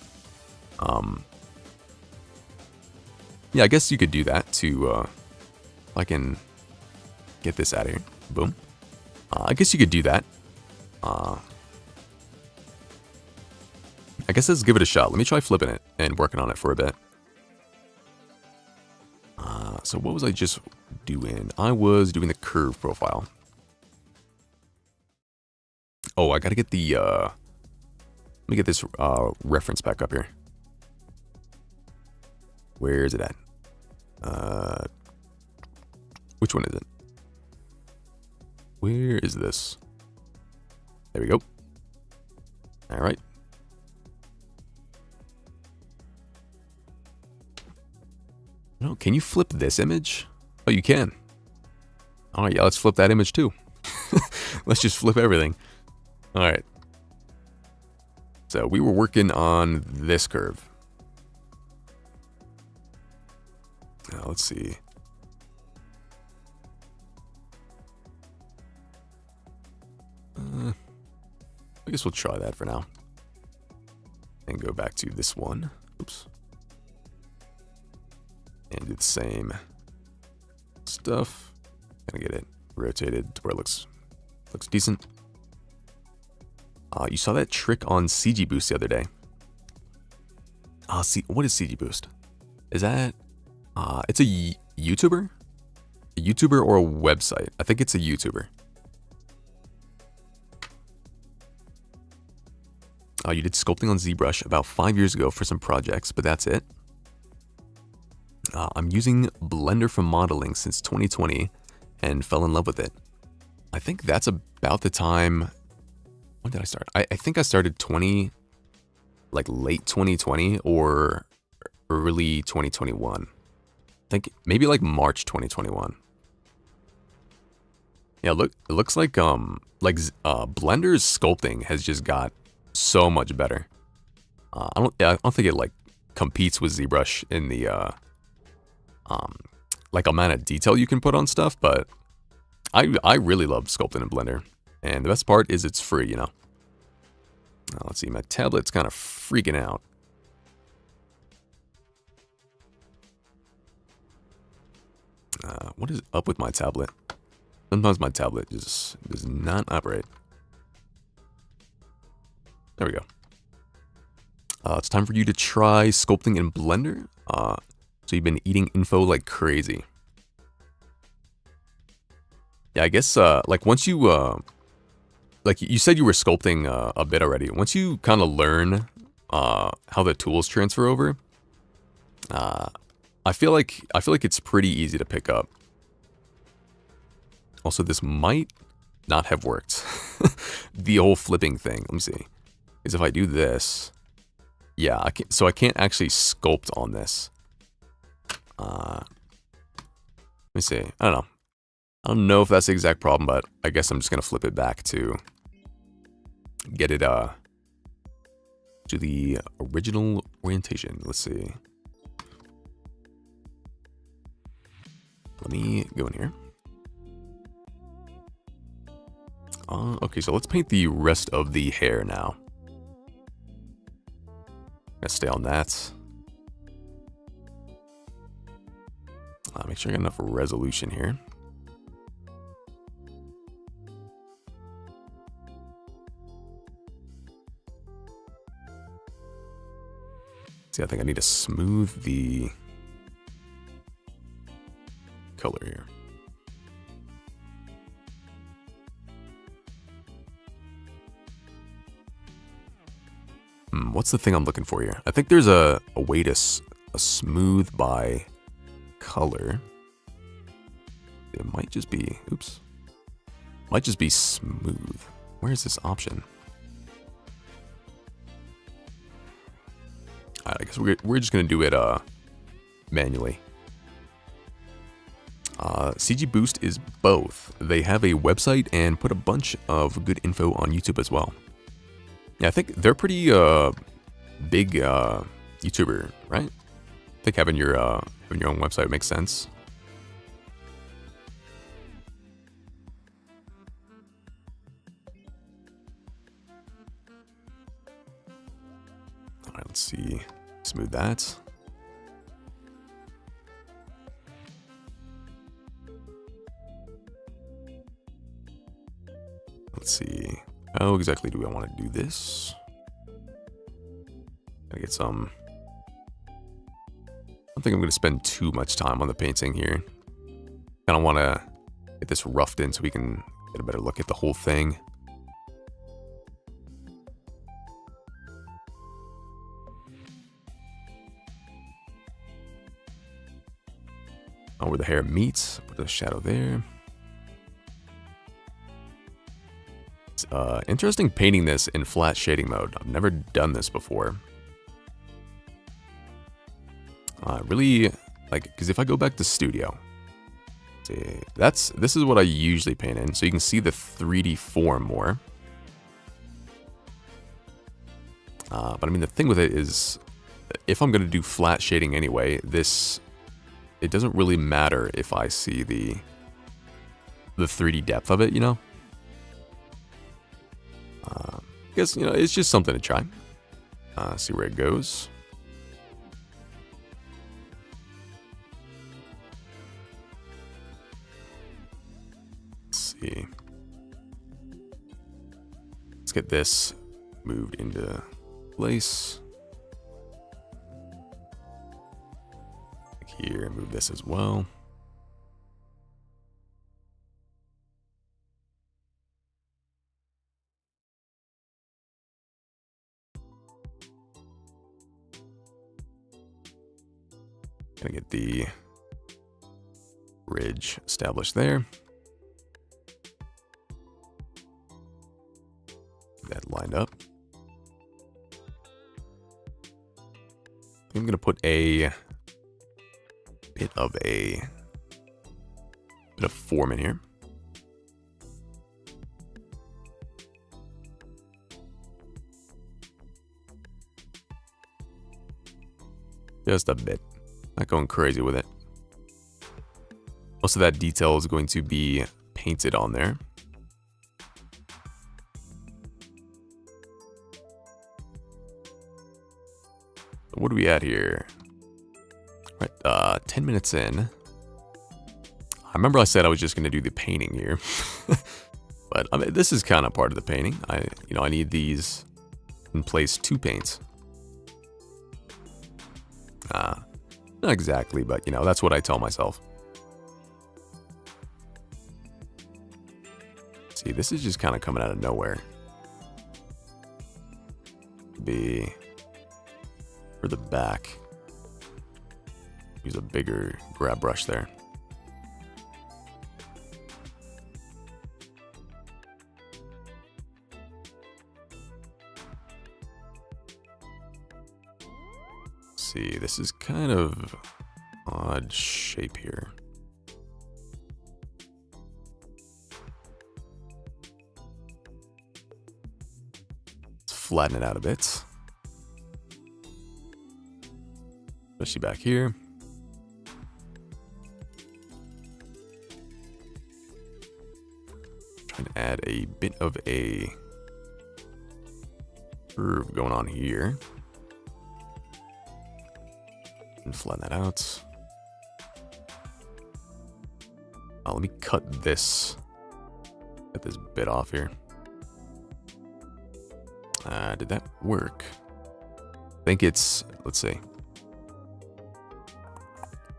Yeah, I guess you could do that to, if I can get this out of here. Boom. I guess you could do that. I guess let's give it a shot. Let me try flipping it and working on it for a bit. So what was I just doing? I was doing the curve profile. Oh, I gotta get the, let me get this reference back up here. Where is it at? Which one is it? Where is this? There we go. All right. No, can you flip this image? Oh, you can. All right, yeah, let's flip that image too. Let's just flip everything. All right. So we were working on this curve. Now, let's see. I guess we'll try that for now. And go back to this one. Oops. And do the same stuff. Gonna get it rotated to where it looks decent. You saw that trick on CG Boost the other day. See, what is CG Boost? Is that... it's a YouTuber? A YouTuber or a website? I think it's a YouTuber. You did sculpting on ZBrush about 5 years ago for some projects, but that's it. I'm using Blender for modeling since 2020 and fell in love with it. I think that's about the time... When did I start? I think I started like late 2020 or early 2021. I think maybe like March 2021. Yeah, look, it looks like Blender's sculpting has just got so much better. I don't think it like competes with ZBrush in the like amount of detail you can put on stuff, but I really love sculpting in Blender. And the best part is it's free, you know. Let's see, my tablet's kind of freaking out. What is up with my tablet? Sometimes my tablet just does not operate. There we go. It's time for you to try sculpting in Blender. So you've been eating info like crazy. Yeah, I guess, like, once you, like, you said you were sculpting a bit already. Once you kind of learn how the tools transfer over, I feel like it's pretty easy to pick up. Also, this might not have worked. The whole flipping thing, let me see, is if I do this, yeah, I can't actually sculpt on this. Let me see, I don't know if that's the exact problem, but I guess I'm just gonna flip it back to get it to the original orientation. Let's see. Let me go in here. Okay, so let's paint the rest of the hair now. Gonna stay on that. Make sure I got enough resolution here. See, I think I need to smooth the color here. What's the thing I'm looking for here? I think there's a way to smooth by color. It might just be, oops. Might just be smooth. Where is this option? Alright, I guess we're just gonna do it manually. CG Boost is both. They have a website and put a bunch of good info on YouTube as well. Yeah, I think they're pretty big YouTuber, right? I think having your own website makes sense. All right, let's see. Smooth that. Let's see. How exactly do I want to do this? Gotta get some. I don't think I'm going to spend too much time on the painting here. Kind of want to get this roughed in so we can get a better look at the whole thing. Where the hair meets, put a shadow there. It's interesting painting this in flat shading mode. I've never done this before. Really, like, because if I go back to Studio, see, this is what I usually paint in, so you can see the 3D form more. But I mean, the thing with it is, if I'm gonna do flat shading anyway, it doesn't really matter if I see the 3D depth of it, you know? I guess, you know, it's just something to try. See where it goes. Let's see. Let's get this moved into place. Here, move this as well. Gonna get the ridge established there. That lined up. I'm gonna put a bit of form in here. Just a bit. Not going crazy with it. Most of that detail is going to be painted on there. What are we at here? Right, 10 minutes in. I remember I said I was just going to do the painting here. But I mean, this is kind of part of the painting. I need these in place to paint. Not exactly, but that's what I tell myself. See, this is just kind of coming out of nowhere. Be for the back. Use a bigger grab brush there. See, this is kind of odd shape here. Let's flatten it out a bit. Especially back here. Trying to add a bit of a curve going on here. And flatten that out. Let me cut this. Get this bit off here. Did that work? I think it's, let's see. I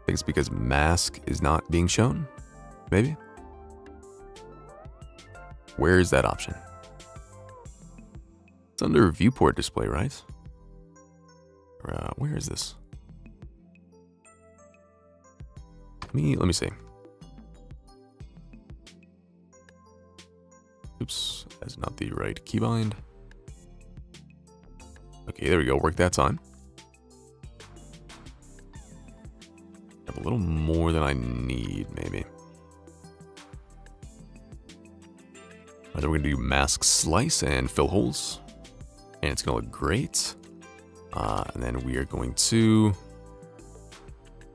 think it's because mask is not being shown, maybe? Where is that option? It's under viewport display, right? Or, where is this? Let me see. Oops, that's not the right keybind. Okay, there we go. Work that time. Have a little more than I need, maybe. Right, then we're gonna do mask slice and fill holes, and it's gonna look great. And then we are going to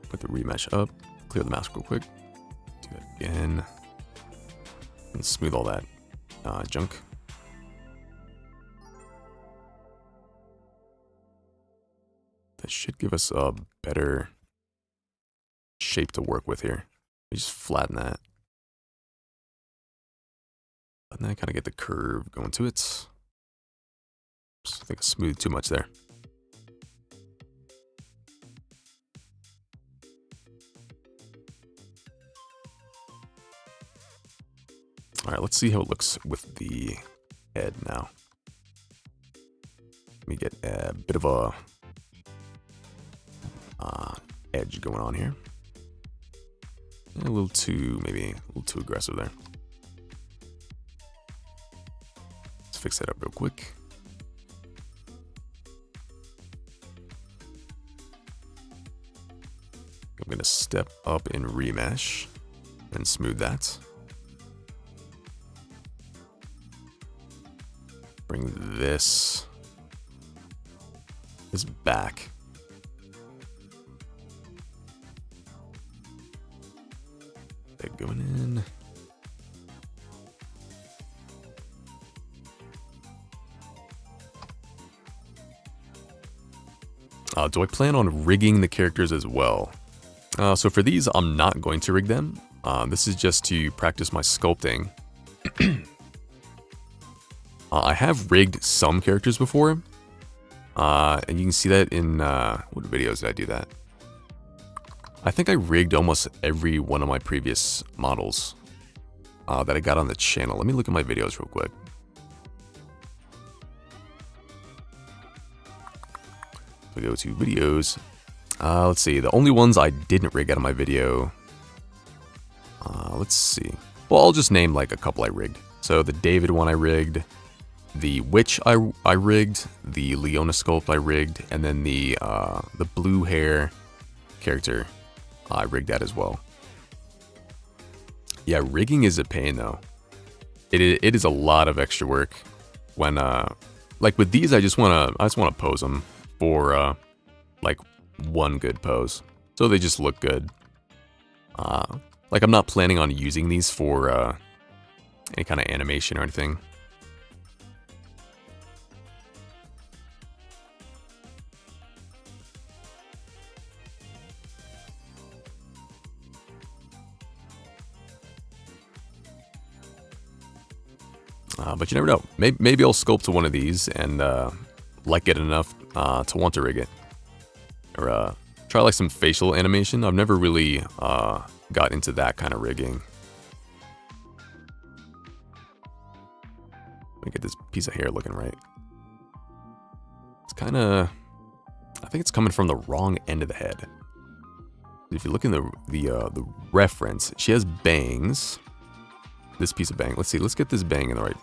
put the remesh up. Clear the mask real quick. Do that again. And smooth all that junk. That should give us a better shape to work with here. We just flatten that. And then kind of get the curve going to it. I think I smoothed too much there. All right, let's see how it looks with the head now. Let me get a bit of a edge going on here. A little too, maybe a little too aggressive there. Let's fix that up real quick. I'm gonna step up in remesh and smooth that. Bring this back. They're going in. Do I plan on rigging the characters as well? So for these, I'm not going to rig them. This is just to practice my sculpting. I have rigged some characters before, and you can see that in, what videos did I do that? I think I rigged almost every one of my previous models that I got on the channel. Let me look at my videos real quick. We go to videos. Let's see, the only ones I didn't rig out of my video. Let's see. Well, I'll just name like a couple I rigged. So the David one I rigged. The Witch I rigged, the Leona sculpt I rigged, and then the blue hair character I rigged that as well. Yeah, rigging is a pain though. It is a lot of extra work. When like with these, I just wanna pose them for like one good pose. So they just look good. Like I'm not planning on using these for any kind of animation or anything. But you never know. Maybe I'll sculpt to one of these and like it enough to want to rig it. Or try like some facial animation. I've never really got into that kind of rigging. Let me get this piece of hair looking right. It's kind of... I think it's coming from the wrong end of the head. If you look in the reference, she has bangs. This piece of bang. Let's see. Let's get this bang in the right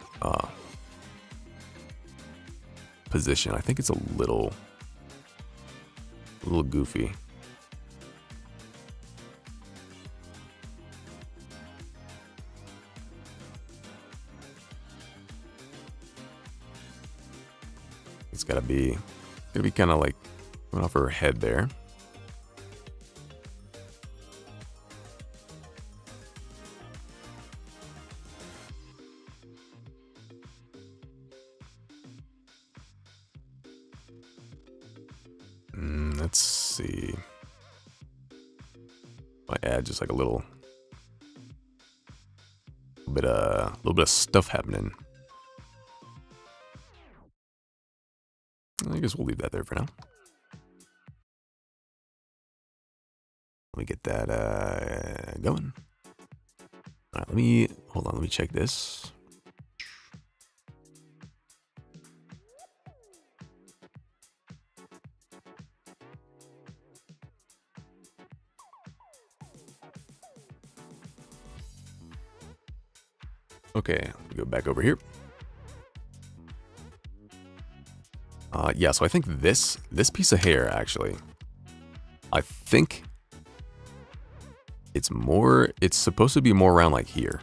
position. I think it's a little goofy. It's gotta be kind of like going off her head there. Let's see. Might add just like a little bit of stuff happening. I guess we'll leave that there for now. Let me get that going. All right, hold on. Let me check this. Okay, go back over here. Yeah, so I think this piece of hair, actually, I think it's supposed to be more around like here.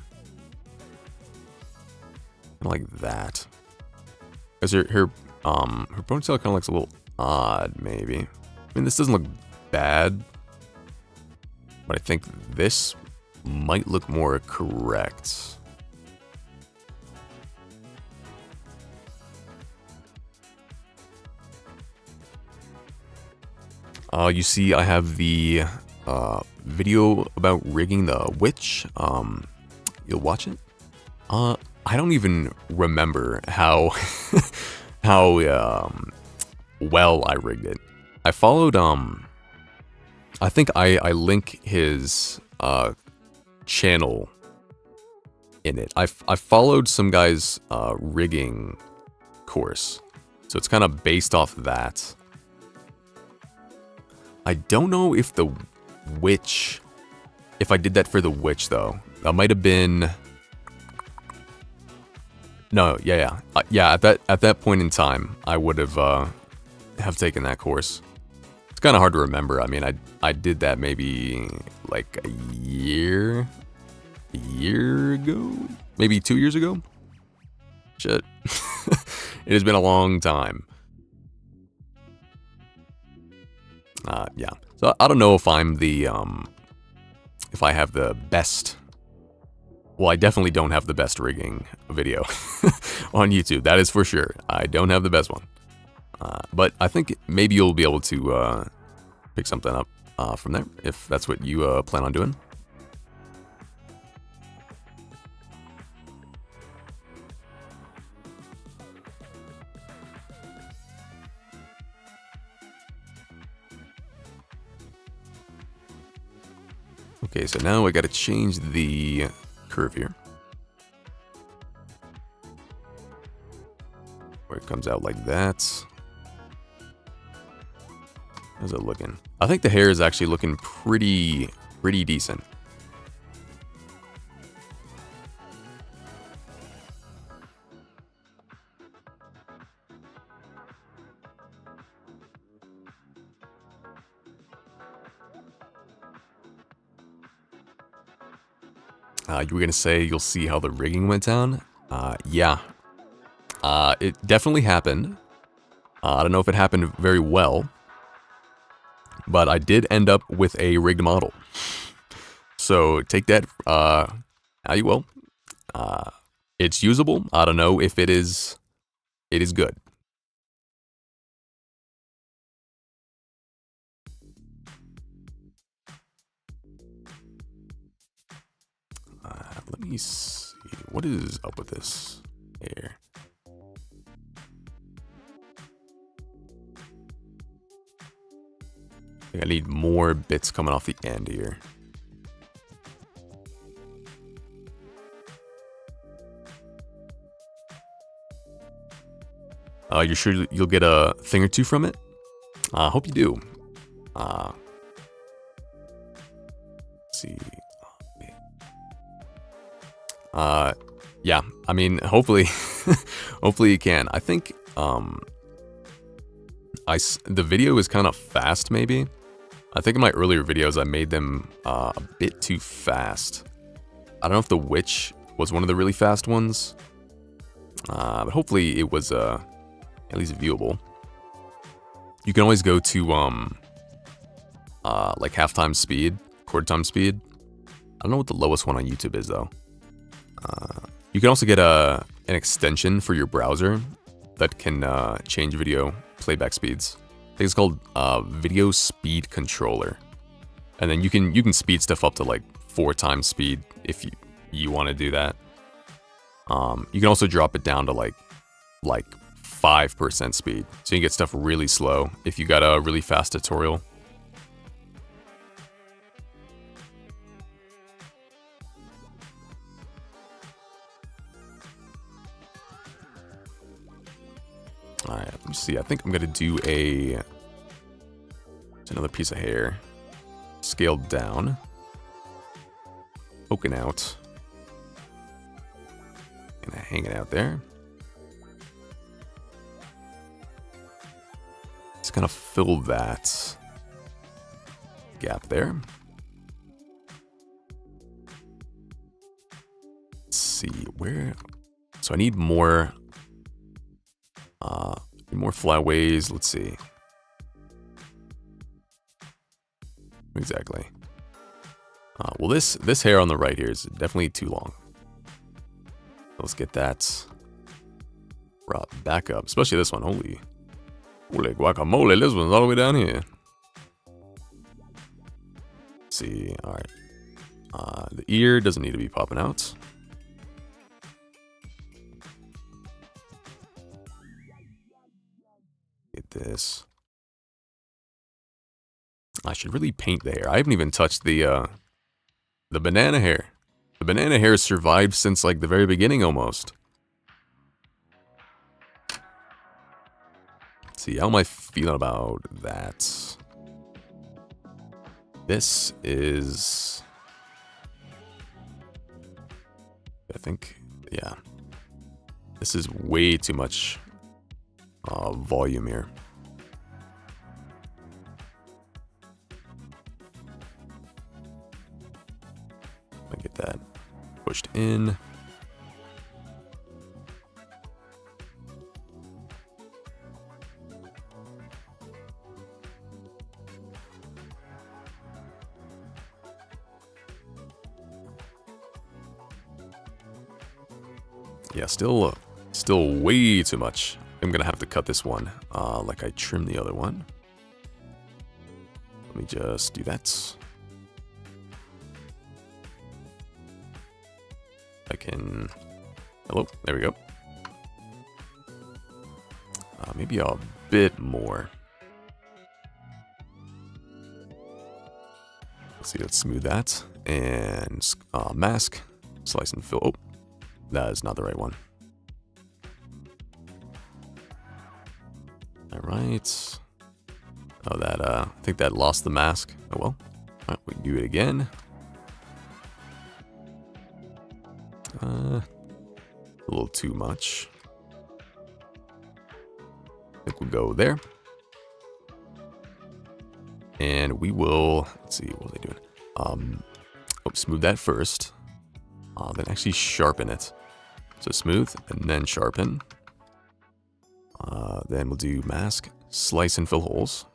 Like that. Because her ponytail kind of looks a little odd, maybe. I mean, this doesn't look bad, but I think this might look more correct. You see, I have the video about rigging the witch. You'll watch it. I don't even remember how well I rigged it. I followed I think I link his channel in it. I followed some guy's rigging course, so it's kind of based off that. I don't know if the witch, if I did that for the witch though. That might have been. No, yeah. At that point in time, I would have taken that course. It's kind of hard to remember. I mean, I did that maybe like a year ago, maybe 2 years ago. Shit, it has been a long time. Yeah. So I don't know if I'm the if I have the best. Well, I definitely don't have the best rigging video on YouTube. That is for sure. I don't have the best one. But I think maybe you'll be able to pick something up from there if that's what you plan on doing. Okay, so now I got to change the curve here, where it comes out like that. How's it looking? I think the hair is actually looking pretty decent. You were gonna say you'll see how the rigging went down? Yeah. It definitely happened. I don't know if it happened very well, but I did end up with a rigged model. So take that how you will. It's usable. I don't know if it is good. Let me see. What is up with this here? I think I need more bits coming off the end here. You're sure you'll get a thing or two from it? I hope you do. Let's see. Yeah, I mean, hopefully, hopefully you can. I think, the video is kind of fast, maybe. I think in my earlier videos, I made them a bit too fast. I don't know if the witch was one of the really fast ones, but hopefully it was at least viewable. You can always go to like half-time speed, quarter-time speed. I don't know what the lowest one on YouTube is though. You can also get an extension for your browser that can change video playback speeds. I think it's called Video Speed Controller, and then you can speed stuff up to like 4 times speed if you want to do that. You can also drop it down to like 5% speed, so you can get stuff really slow if you got a really fast tutorial. Alright, let me see. I think I'm gonna do another piece of hair. Scaled down. Poking out. And hanging out there. Just gonna fill that gap there. Let's see, where... So I need more flyaways. Let's see. Exactly. Well, this hair on the right here is definitely too long. Let's get that brought back up, especially this one. Holy guacamole! This one's all the way down here. Let's see, all right. The ear doesn't need to be popping out. Get this. I should really paint the hair. I haven't even touched the banana hair. The banana hair survived since like the very beginning almost. Let's see, how am I feeling about that? This is... I think, yeah. This is way too much volume here. I get that pushed in. Yeah, still way too much. I'm gonna have to cut this one, like I trimmed the other one. Let me just do that. I can... Hello, there we go. Maybe a bit more. Let's see, let's smooth that. And mask, slice and fill. Oh, that is not the right one. Alright. Oh, that, I think that lost the mask. Oh well. Alright, we can do it again. A little too much. I think we'll go there. And we will, let's see, what are they doing? Oh, smooth that first. Then actually sharpen it. So smooth, and then sharpen. Then we'll do mask, slice and fill holes.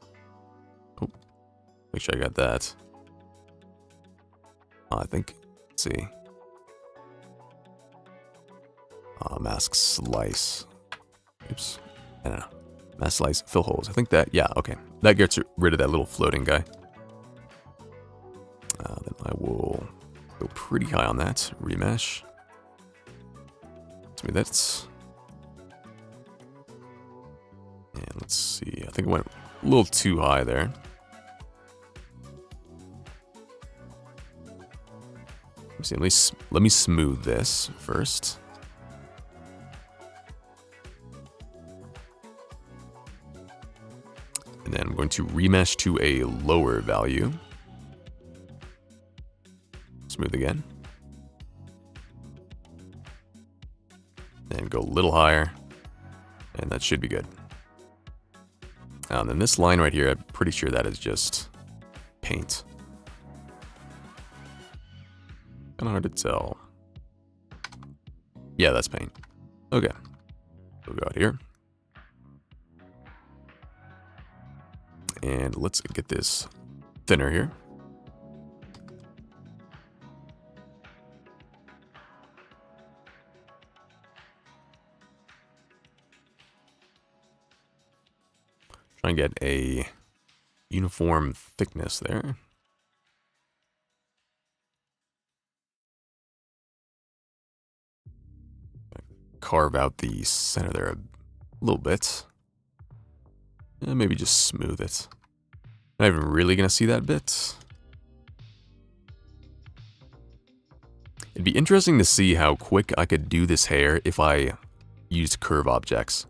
Oh, Make sure I got that. I think, let's see. Mask slice. Oops. I don't know. Mask slice, fill holes. I think that, yeah, okay. That gets rid of that little floating guy. Then I will go pretty high on that. Remesh. Maybe that's... And let's see. I think it went a little too high there. Let me smooth this first. And then I'm going to remesh to a lower value. Smooth again. And go a little higher. And that should be good. And then this line right here, I'm pretty sure that is just paint. Kind of hard to tell. Yeah, that's paint. Okay. We'll go out here. And let's get this thinner here. Try and get a uniform thickness there. Carve out the center there a little bit. And maybe just smooth it. Not even really gonna see that bit. It'd be interesting to see how quick I could do this hair if I used curve objects.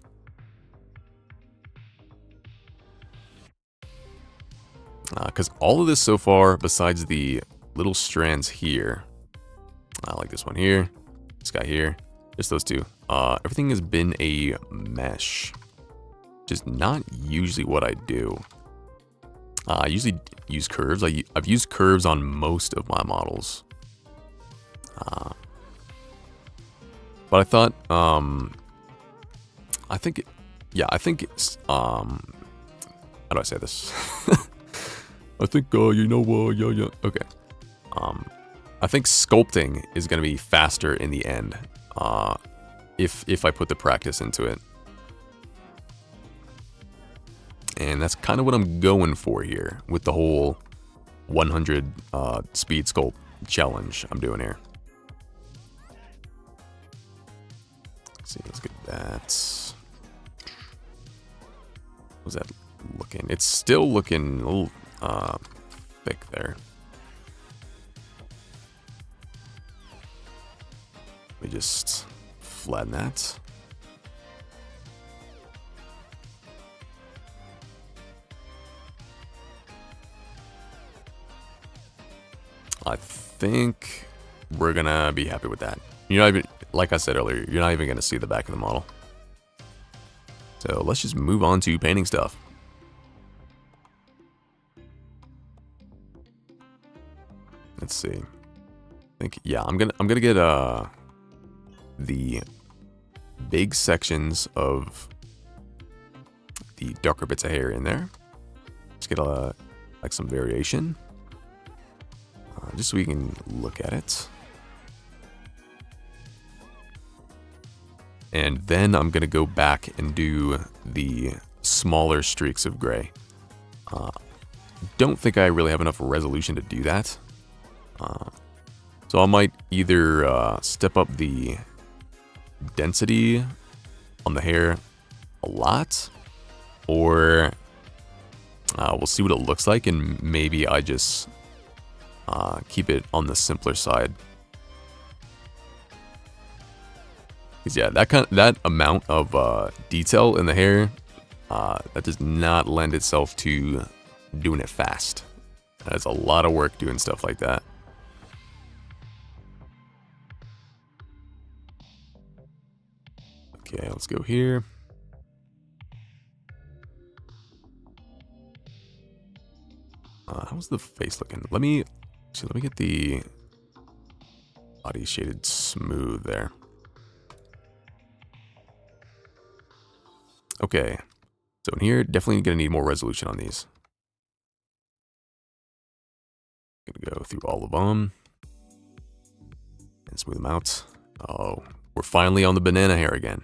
Because all of this so far, besides the little strands here, like this one here, this guy here, just those two, everything has been a mesh. Which is not usually what I do. I usually use curves. I've used curves on most of my models. But I thought, I think, how do I say this? I think, you know, yeah. Okay. I think sculpting is going to be faster in the end, if I put the practice into it. And that's kind of what I'm going for here with the whole 100 speed sculpt challenge I'm doing here. Let's see, let's get that. How's that looking? It's still looking a little thick there. Let me just flatten that. I think we're gonna be happy with that. You're not even, like I said earlier, you're not even gonna see the back of the model. So let's just move on to painting stuff. Let's see. I think, yeah, I'm gonna get the big sections of the darker bits of hair in there. Let's get like some variation. Just so we can look at it. And then I'm going to go back and do the smaller streaks of gray. Don't think I really have enough resolution to do that. So I might either step up the density on the hair a lot, or we'll see what it looks like, and maybe I just keep it on the simpler side. Because yeah, that amount of detail in the hair, that does not lend itself to doing it fast. That's a lot of work doing stuff like that. Okay, let's go here. How's the face looking? Let me get the body shaded smooth there. Okay, so in here, definitely gonna need more resolution on these. gonna go through all of them and smooth them out. Oh, we're finally on the banana hair again.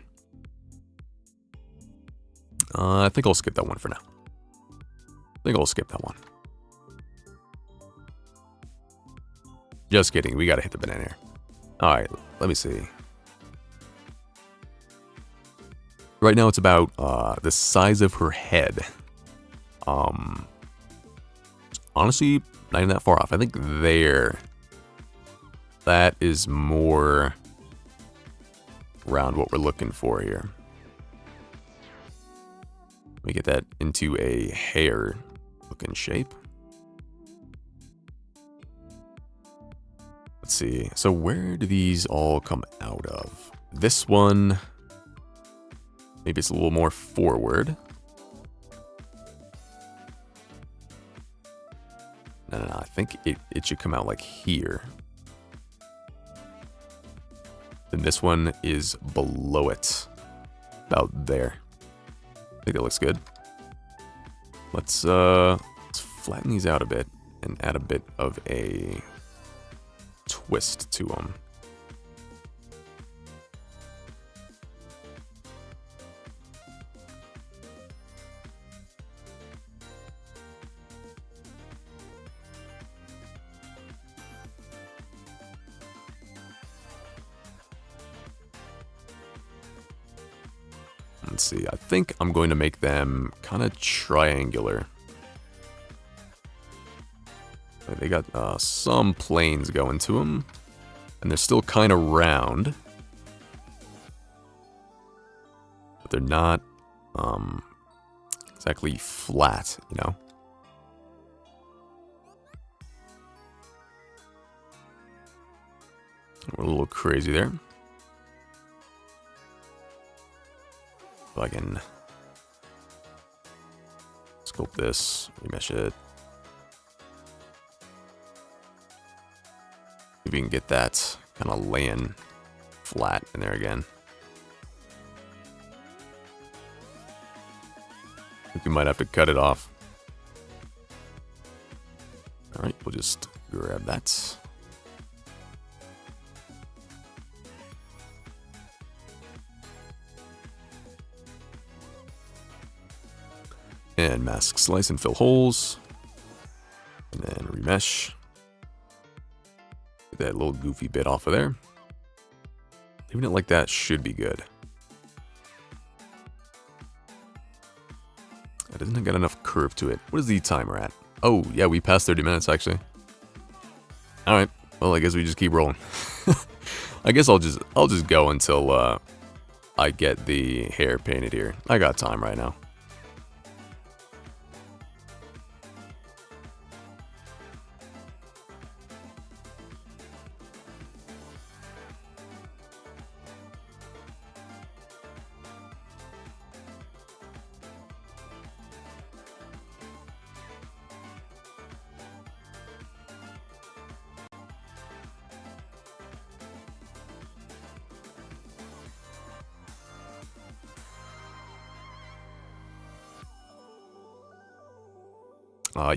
I think I'll skip that one for now. I think I'll skip that one. Just kidding, we gotta hit the banana hair. Alright, let me see. Right now it's about the size of her head. Honestly, not even that far off. I think there. That is more around what we're looking for here. Let me get that into a hair looking shape. Let's see. So where do these all come out of? This one, maybe it's a little more forward. No, I think it should come out like here. Then this one is below it. About there. I think that looks good. Let's flatten these out a bit and add a bit of a twist to them. Let's see, I think I'm going to make them kind of triangular. They got some planes going to them, and they're still kind of round. But they're not exactly flat, you know? We're a little crazy there. So I can sculpt this, remesh it. If we can get that kind of laying flat in there again. I think we might have to cut it off. Alright, we'll just grab that. And mask slice and fill holes. And then remesh. Get that little goofy bit off of there. Leaving it like that should be good. That doesn't get enough curve to it. What is the timer at? Oh, yeah, we passed 30 minutes actually. Alright. Well, I guess we just keep rolling. I guess I'll just go until I get the hair painted here. I got time right now.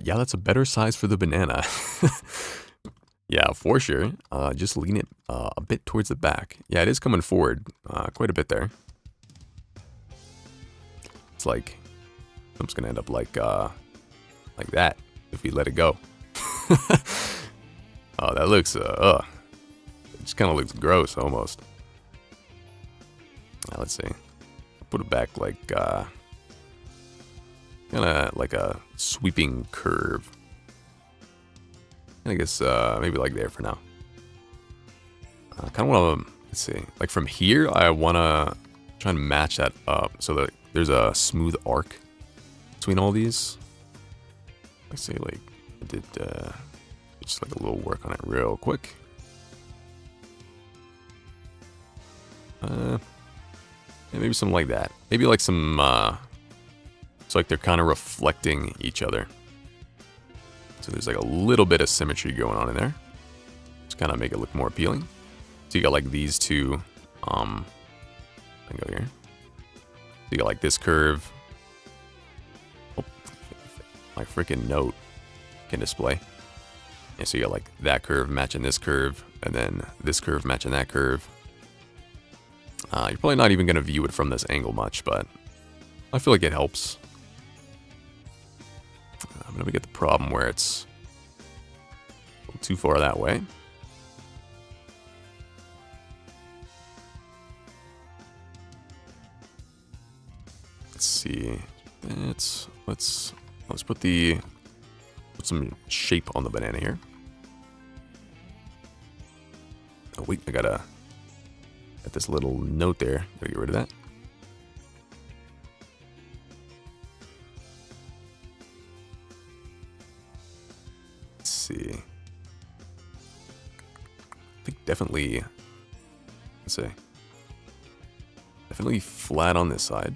Yeah, that's a better size for the banana. Yeah, for sure. Just lean it a bit towards the back. Yeah, it is coming forward quite a bit there. It's like, I'm just gonna end up like that if we let it go. Oh, that looks, it just kind of looks gross almost. Let's see. Put it back like, kind of like a sweeping curve. I guess maybe like there for now. Kind of want to, let's see, like from here, I want to try and match that up so that there's a smooth arc between all these. Let's say like I did just like a little work on it real quick. Yeah, maybe something like that. Maybe like some it's like they're kind of reflecting each other. So there's like a little bit of symmetry going on in there. Just kind of make it look more appealing. So you got like these two, I go here. So you got like this curve. Oh, my freaking note can display. Yeah, so you got like that curve matching this curve, and then this curve matching that curve. You're probably not even going to view it from this angle much, but I feel like it helps. I'm going to get the problem where it's a little too far that way. Let's see. Let's put some shape on the banana here. Oh wait, I got this little note there. Gotta get rid of that. Let's see. I think definitely. Let's see. Definitely flat on this side.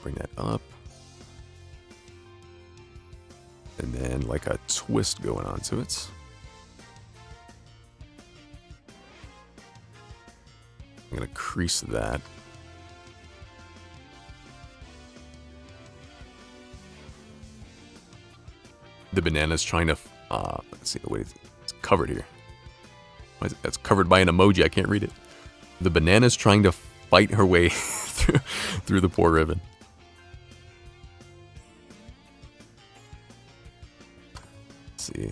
Bring that up. And then like a twist going onto it. I'm going to crease that. The banana's trying to, let's see, wait, it's covered here. That's covered by an emoji, I can't read it. The banana's trying to fight her way through the poor ribbon. See.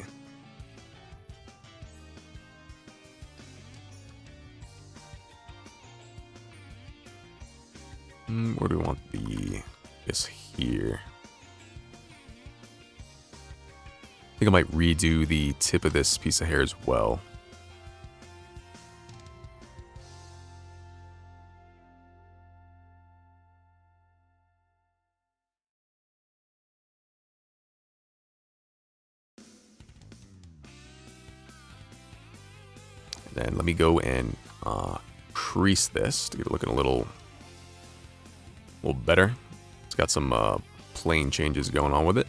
Where do we want this here? I think I might redo the tip of this piece of hair as well. Then let me go and crease this to get it looking a little better. It's got some plane changes going on with it.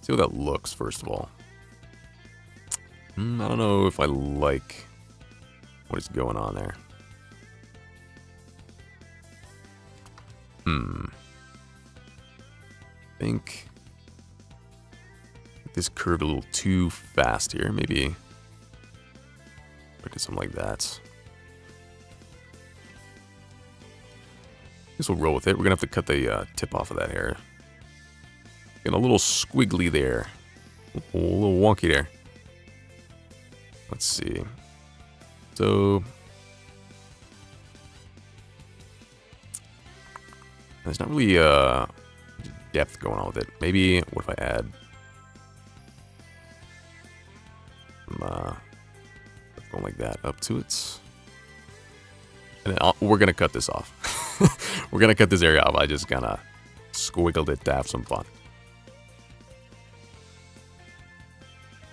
See how that looks first of all. I don't know if I like what is going on there. I think this curved a little too fast here. Maybe look at something like that. I guess we'll roll with it. We're gonna have to cut the tip off of that hair. Getting a little squiggly there, a little wonky there. Let's see. So there's not really depth going on with it. Maybe what if I add going like that up to it, and then we're gonna cut this off. We're gonna cut this area off. I just kind of squiggled it to have some fun.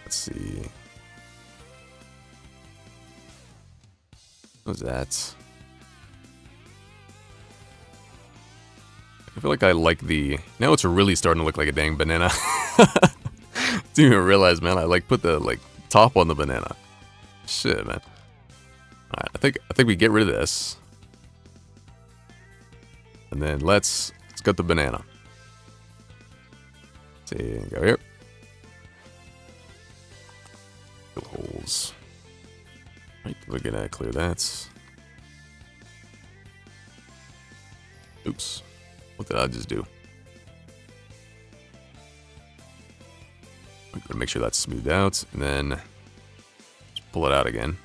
Let's see. What's that? I feel like I like the. Now it's really starting to look like a dang banana. Didn't even realize, man. I like put the top on the banana. Shit, man. All right, I think we get rid of this, and then let's cut the banana. Let's see, go here. Fill holes. Right, we're gonna clear that. Oops, what did I just do? I'm gonna make sure that's smoothed out, and then just pull it out again.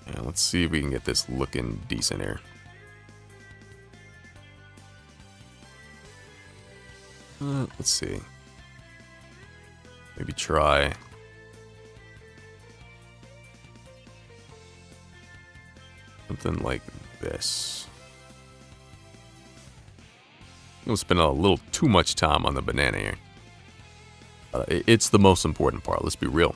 Yeah, let's see if we can get this looking decent here. Let's see. Maybe try. Something like this. We'll spend a little too much time on the banana here. It's the most important part, let's be real.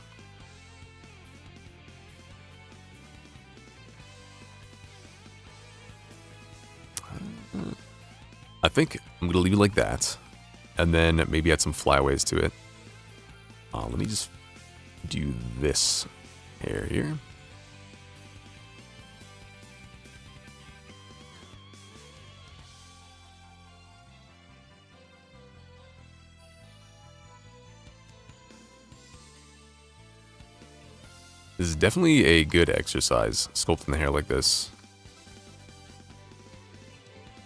I think I'm gonna leave it like that, and then maybe add some flyaways to it. Let me just do this hair here. This is definitely a good exercise, sculpting the hair like this.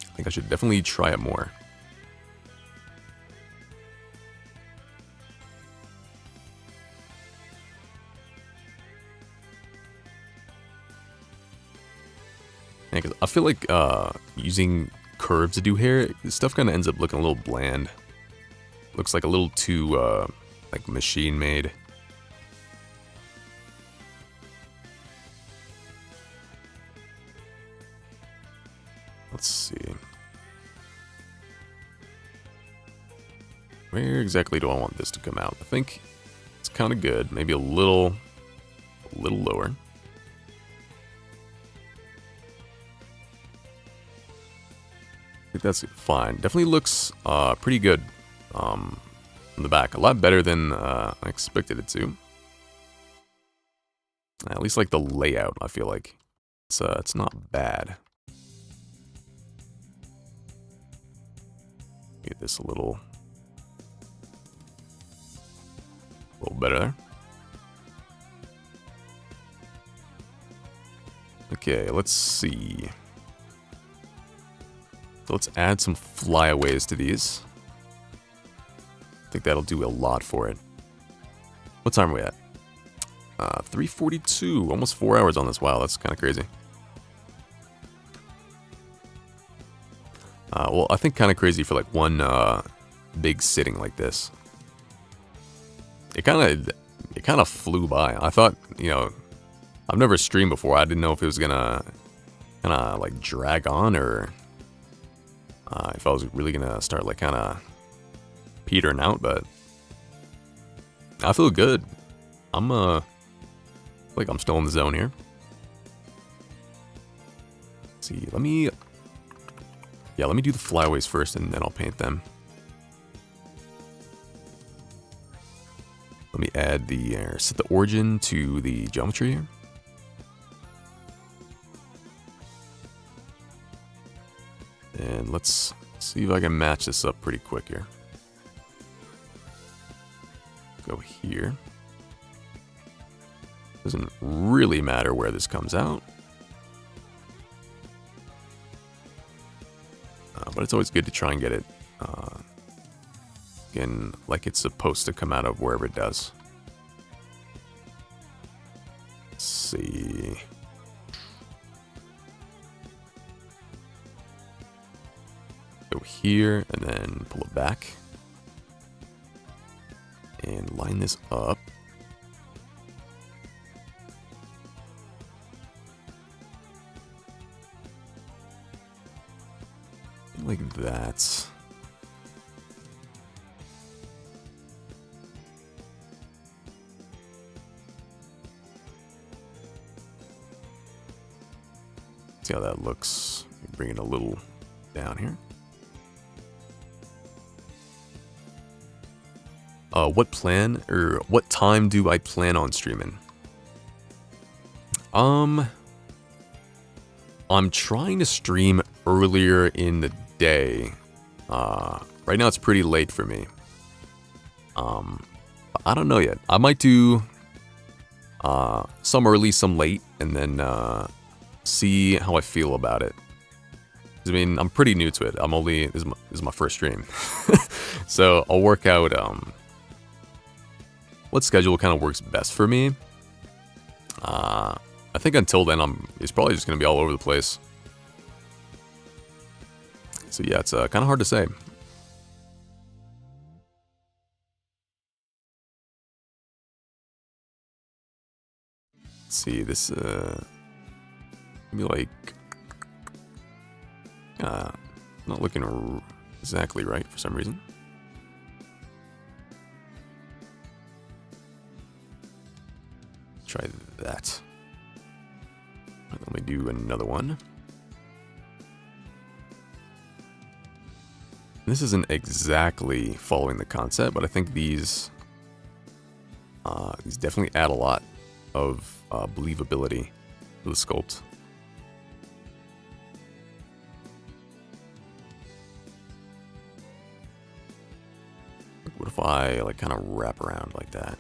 I think I should definitely try it more. Yeah, 'cause I feel like using curves to do hair, stuff kind of ends up looking a little bland. Looks like a little too like machine made. Let's see. Where exactly do I want this to come out? I think it's kind of good. Maybe a little lower. I think that's fine. Definitely looks pretty good on the back. A lot better than I expected it to. At least like the layout, I feel like it's not bad. Get this a little better there. Okay, let's see. So let's add some flyaways to these. I think that'll do a lot for it. What time are we at? 3:42, almost 4 hours on this. Wow, that's kind of crazy. Well, I think kind of crazy for like one big sitting like this. It kind of flew by. I thought, you know, I've never streamed before. I didn't know if it was gonna kind of like drag on or if I was really gonna start like kind of petering out. But I feel good. I'm like I'm still in the zone here. Let's see, let me do the flyaways first, and then I'll paint them. Let me add set the origin to the geometry here. And let's see if I can match this up pretty quick here. Go here. Doesn't really matter where this comes out. But it's always good to try and get it again like it's supposed to come out of wherever it does. Let's see. Go here and then pull it back. And line this up. Like that. See how that looks. Bring it a little down here. What time do I plan on streaming? I'm trying to stream earlier in the day. Right now it's pretty late for me. I don't know yet. I might do some early, some late, and then see how I feel about it. I mean, I'm pretty new to it. This is my first stream. So I'll work out what schedule kind of works best for me. I think until then, it's probably just going to be all over the place. So yeah, it's kind of hard to say. Let's see, this maybe like not looking exactly right for some reason. Try that. Let me do another one. This isn't exactly following the concept, but I think these These definitely add a lot of believability to the sculpt. What if I like kind of wrap around like that?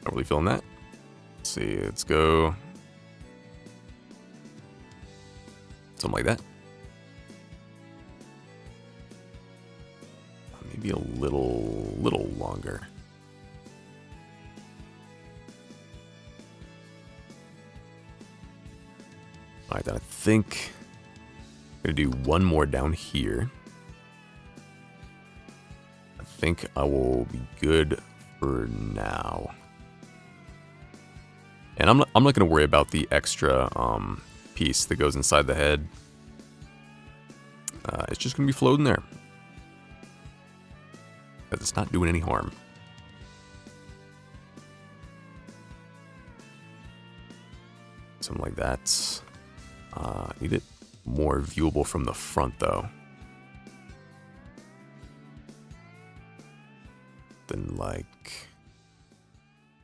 Not really feeling that. Let's see, let's go something like that. Maybe a little longer. All right, then I think I'm gonna do one more down here. I think I will be good for now. And I'm not gonna worry about the extra piece that goes inside the head. It's just gonna be floating there. But it's not doing any harm. Something like that. Need it more viewable from the front though. Then like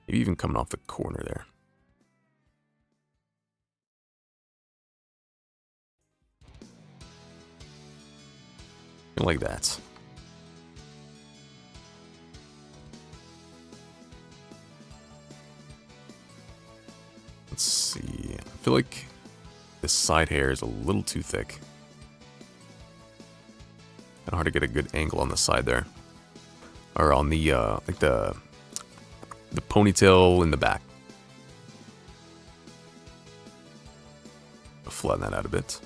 maybe even coming off the corner there. Like that. Let's see. I feel like this side hair is a little too thick. Kind of hard to get a good angle on the side there, or on the like the ponytail in the back. I'll flatten that out a bit.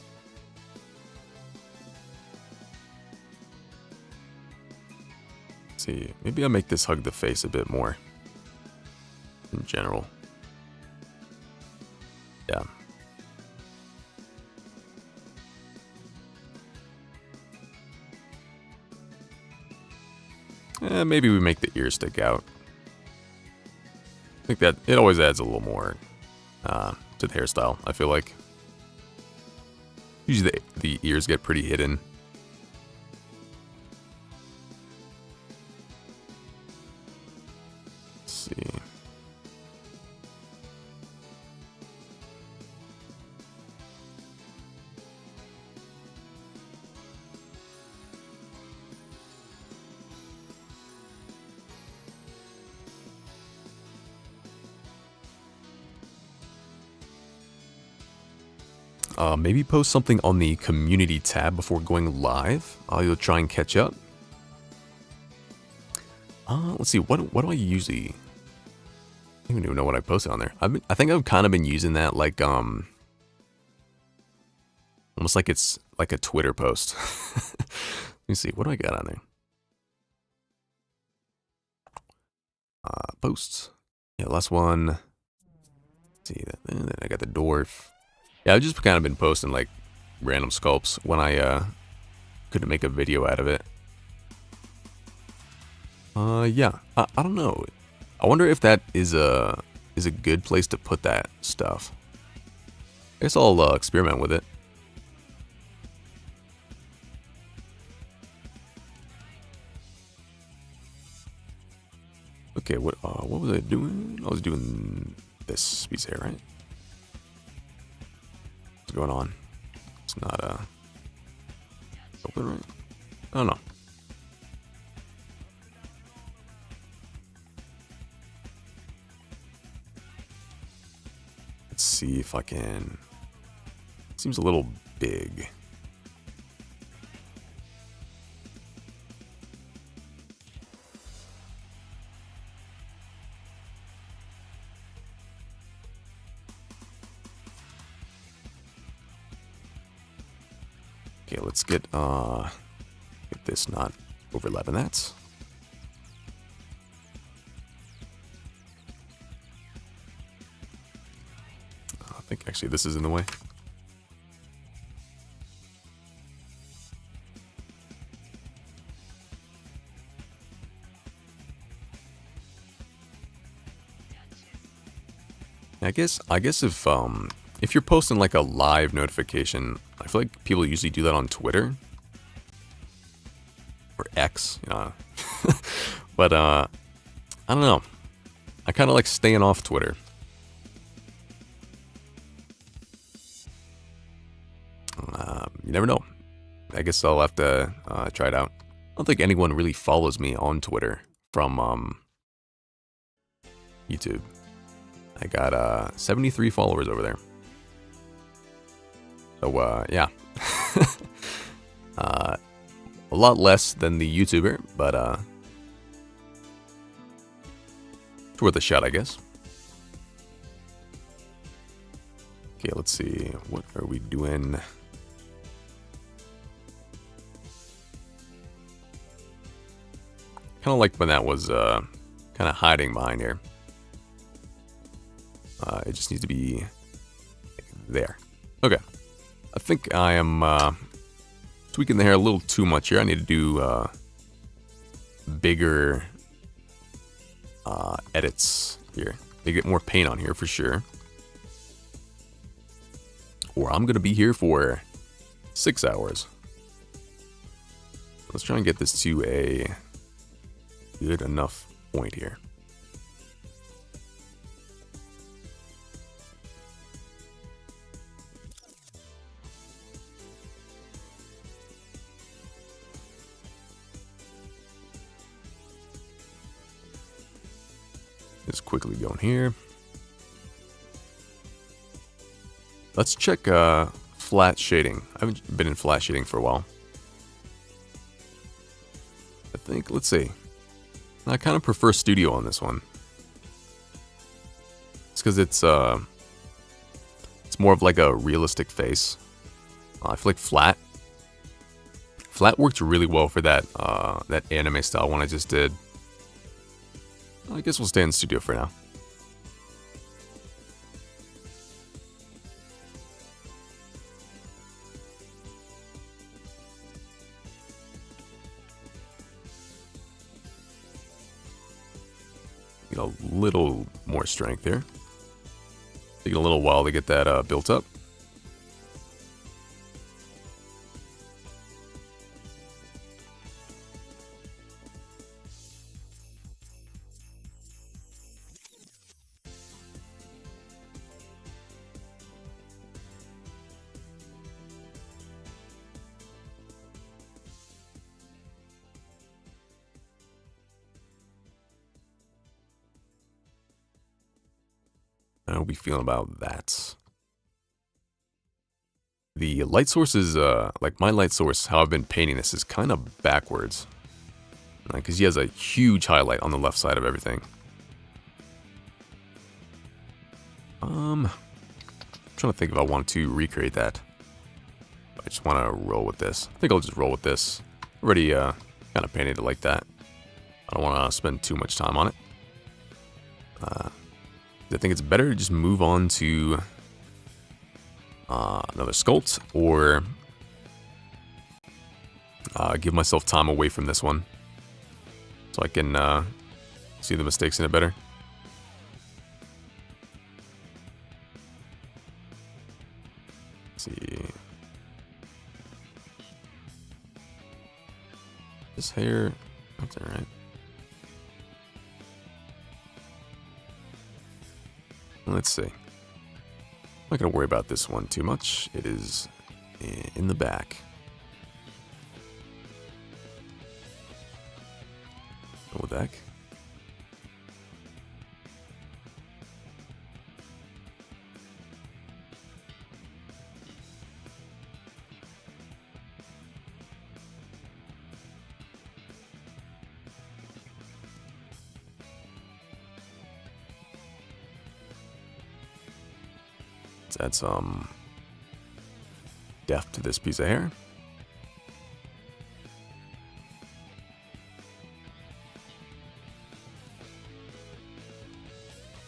Let's see, maybe I'll make this hug the face a bit more. In general. Yeah. Maybe we make the ears stick out. I think that it always adds a little more to the hairstyle, I feel like. Usually the ears get pretty hidden. Let's see. Maybe post something on the community tab before going live. You'll try and catch up. Let's see. What do I usually? I don't even know what I posted on there. I think I've kind of been using that like almost like it's like a Twitter post. Let me see. What do I got on there? Posts. Yeah, last one. Let's see that. Then I got the dwarf. Yeah, I've just kind of been posting like random sculpts when I couldn't make a video out of it. Yeah, I don't know. I wonder if that is a good place to put that stuff. I guess I'll experiment with it. Okay, what was I doing? I was doing this piece here, right? What's going on? It's not open, right? I don't know. Let's see if I can. It seems a little big. Okay, let's get this not overlapping that. I think actually this is in the way. I guess if you're posting like a live notification, I feel like people usually do that on Twitter or X, you know. But I don't know. I kind of like staying off Twitter. You never know. I guess I'll have to try it out. I don't think anyone really follows me on Twitter from YouTube. I got 73 followers over there. So yeah. A lot less than the YouTuber, but it's worth a shot, I guess. Okay, let's see. What are we doing? Kind of like when that was kind of hiding behind here. It just needs to be there. Okay. I think I am tweaking the hair a little too much here. I need to do bigger edits here. To get more paint on here for sure. Or I'm going to be here for 6 hours. Let's try and get this to a good enough point here. Just quickly going here. Let's check flat shading. I haven't been in flat shading for a while. I think, let's see. I kind of prefer studio on this one. It's because it's more of like a realistic face. I feel like flat worked really well for that that anime style one I just did. I guess we'll stay in studio for now. Get a little more strength here. Taking a little while to get that built up. How are we feeling about that? The light source is, like my light source, how I've been painting this is kind of backwards. Because he has a huge highlight on the left side of everything. I'm trying to think if I want to recreate that. I just want to roll with this. I think I'll just roll with this. Already kind of painted it like that. I don't want to spend too much time on it. I think it's better to just move on to another sculpt, or give myself time away from this one so I can see the mistakes in it better. Let's see. This hair, that's alright. Let's see. I'm not going to worry about this one too much. It is in the back. Go with that. Let's add some depth to this piece of hair.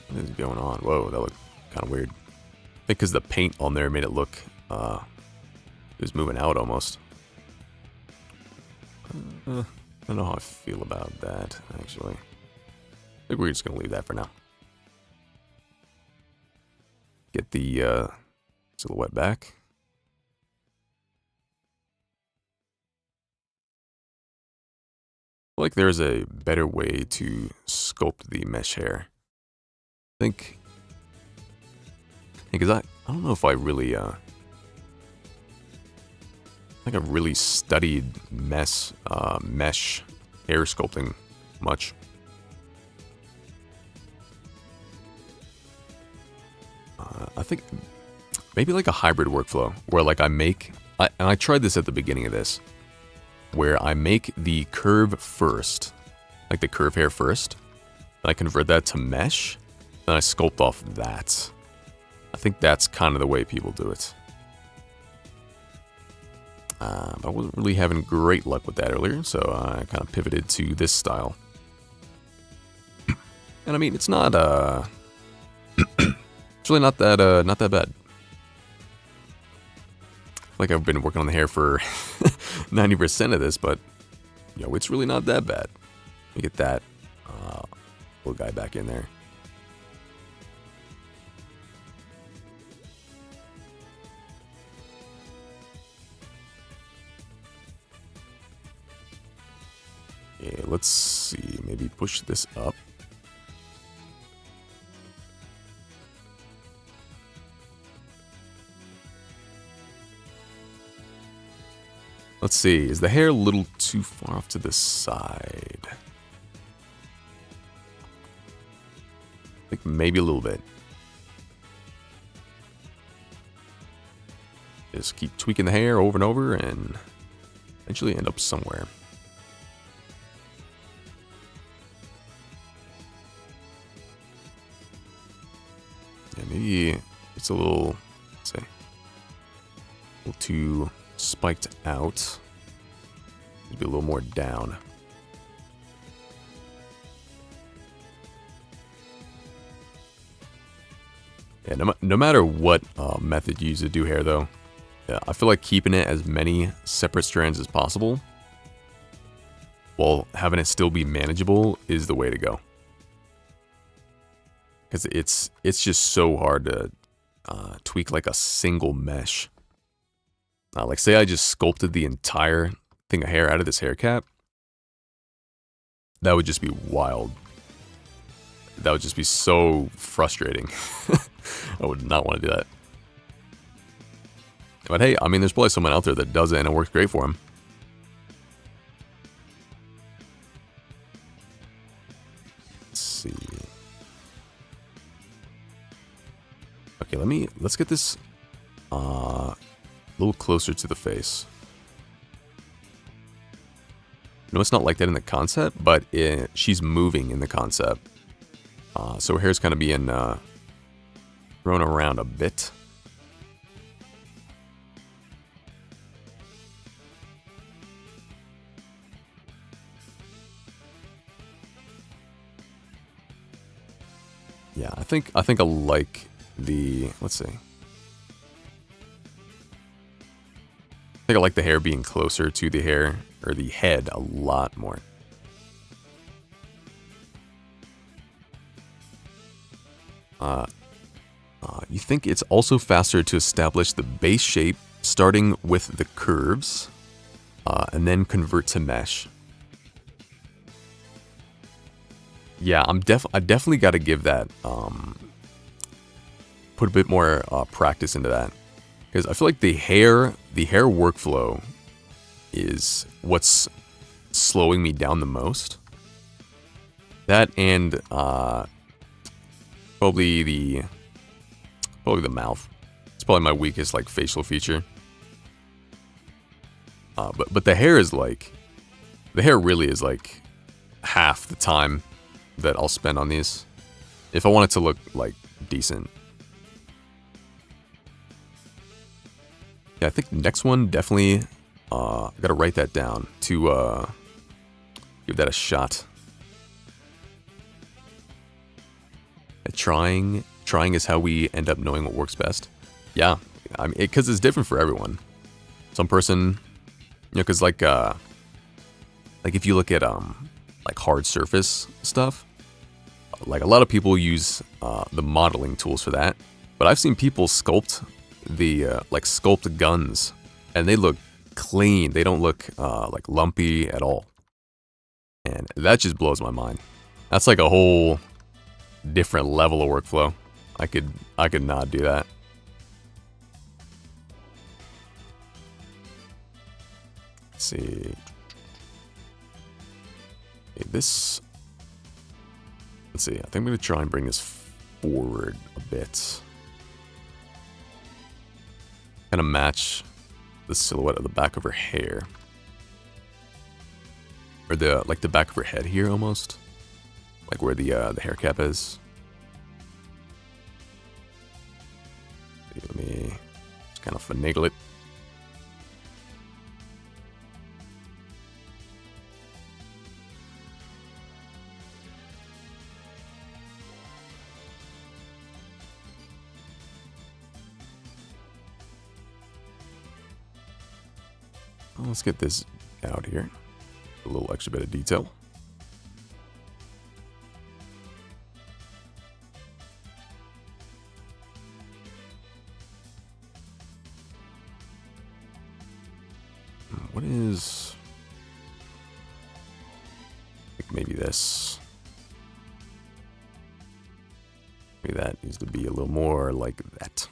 What is going on? Whoa, that looked kind of weird. I think because the paint on there made it look, it was moving out almost. I don't know how I feel about that, actually. I think we're just going to leave that for now. Get the silhouette back. feel like there's a better way to sculpt the mesh hair. Because I don't know if I really, I think I've really studied mesh hair sculpting much. I think maybe like a hybrid workflow where like and I tried this at the beginning of this, where I make the curve first, like the curve hair first, and I convert that to mesh, then I sculpt off that. I think that's kind of the way people do it. I wasn't really having great luck with that earlier, so I kind of pivoted to this style. And I mean, it's not, it's really not that bad. Like I've been working on the hair for 90% of this, but you know, it's really not that bad. Let me get that little guy back in there. Yeah, let's see, maybe push this up. Let's see, is the hair a little too far off to the side? I think maybe a little bit. Just keep tweaking the hair over and over and eventually end up somewhere. Yeah, maybe it's a little, let's say, a little too spiked out. Maybe a little more down. Yeah, no matter what method you use to do hair, though, yeah, I feel like keeping it as many separate strands as possible while having it still be manageable is the way to go. Because it's just so hard to tweak like a single mesh. Like say I just sculpted the entire thing of hair out of this hair cap. That would just be wild. That would just be so frustrating. I would not want to do that. But hey, I mean, there's probably someone out there that does it and it works great for them. Let's see. Okay, let's get this a little closer to the face. No, it's not like that in the concept, but she's moving in the concept. So her hair's kind of being thrown around a bit. Yeah, I think I like the, let's see. I think I like the hair being closer to the hair, or the head, a lot more. You think it's also faster to establish the base shape starting with the curves and then convert to mesh. Yeah, I definitely got to give that, put a bit more practice into that. Because I feel like the hair workflow is what's slowing me down the most. That and probably the mouth. It's probably my weakest like facial feature. But the hair is like, the hair really is like half the time that I'll spend on these if I want it to look like decent. Yeah, I think the next one definitely I gotta write that down to give that a shot. Trying is how we end up knowing what works best. Yeah, I mean, because it's different for everyone. Some person, you know, because like if you look at like hard surface stuff, like a lot of people use the modeling tools for that. But I've seen people sculpt the like sculpt guns, and they look clean. They don't look like lumpy at all. And that just blows my mind. That's like a whole different level of workflow. I could not do that. Let's see. Okay, this. Let's see. I think I'm gonna try and bring this forward a bit. Kind of match the silhouette of the back of her hair. Or the like the back of her head here almost. Like where the hair cap is. Let me just kind of finagle it. Let's get this out here. A little extra bit of detail. What is... I think maybe this. Maybe that needs to be a little more like that.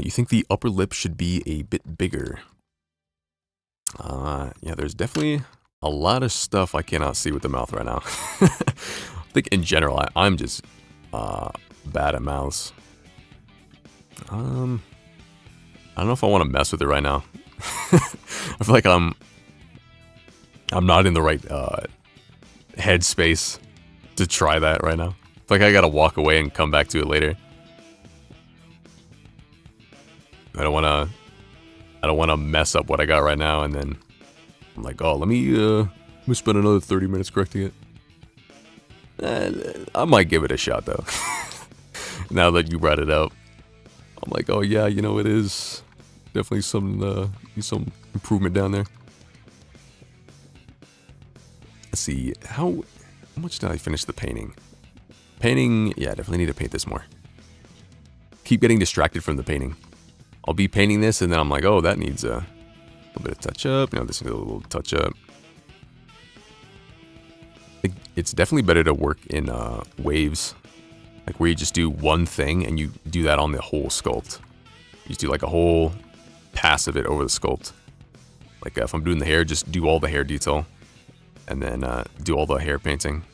You think the upper lip should be a bit bigger? Yeah, there's definitely a lot of stuff I cannot see with the mouth right now. I think in general, I'm just bad at mouths. I don't know if I want to mess with it right now. I feel like I'm not in the right headspace to try that right now. I feel like I gotta walk away and come back to it later. I don't wanna mess up what I got right now, and then I'm like, oh, let me spend another 30 minutes correcting it. I might give it a shot though. Now that you brought it up, I'm like, oh yeah, you know, it is definitely some improvement down there. Let's see, how much did I finish the painting? Painting, yeah, definitely need to paint this more. Keep getting distracted from the painting. I'll be painting this, and then I'm like, oh, that needs a little bit of touch-up. You know, this needs a little touch-up. It's definitely better to work in waves. Like, where you just do one thing, and you do that on the whole sculpt. You just do, like, a whole pass of it over the sculpt. Like, if I'm doing the hair, just do all the hair detail. And then do all the hair painting.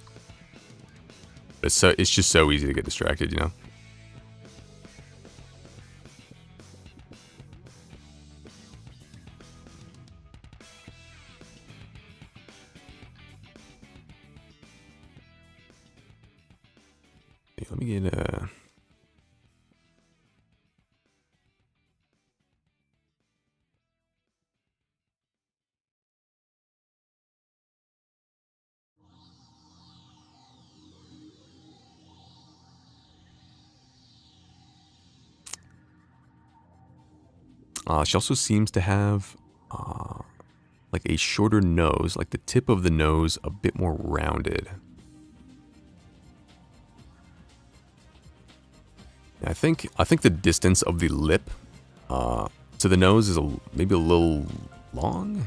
It's just so easy to get distracted, you know? Let me get she also seems to have like a shorter nose, like the tip of the nose a bit more rounded. I think the distance of the lip to the nose is maybe a little long.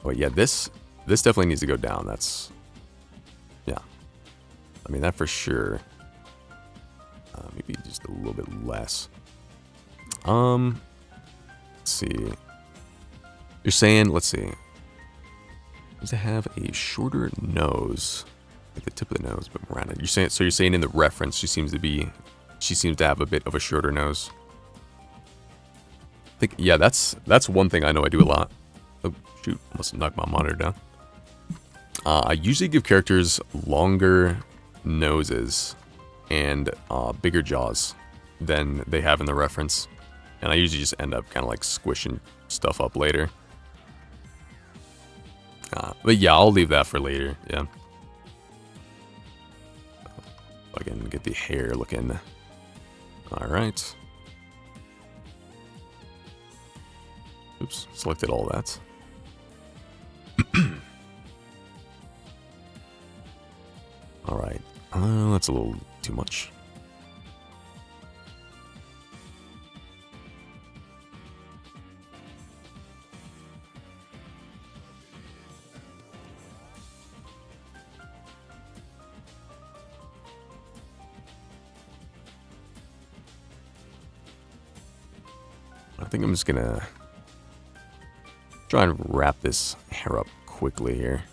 But yeah, this definitely needs to go down. That's, yeah. I mean, that for sure. Maybe just a little bit less. Let's see. You're saying, let's see. Needs to have a shorter nose, like the tip of the nose, but rounded. You're saying in the reference, she seems to have a bit of a shorter nose. I think, yeah, that's one thing I know I do a lot. Oh, shoot, must have knocked my monitor down. I usually give characters longer noses and bigger jaws than they have in the reference. And I usually just end up kind of like squishing stuff up later. But yeah, I'll leave that for later, yeah. I can get the hair looking. Alright. Oops, selected all that. Alright, that's a little too much. think I'm just gonna try and wrap this hair up quickly here.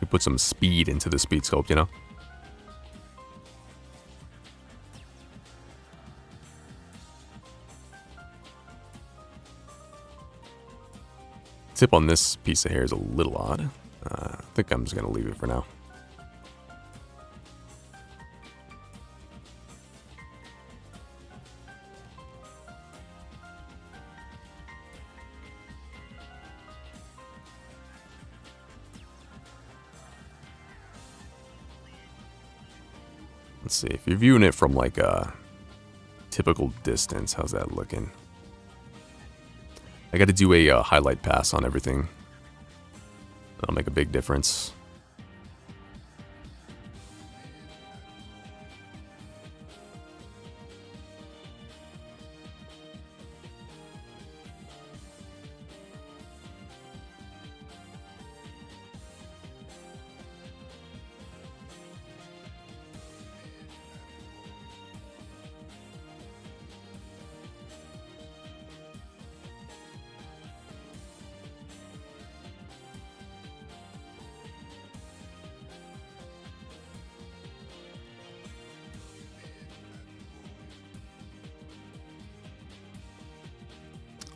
We put some speed into the speed sculpt, you know? Tip on this piece of hair is a little odd. I think I'm just gonna leave it for now. Let's see, if you're viewing it from like a typical distance, how's that looking? I got to do a highlight pass on everything. That'll make a big difference.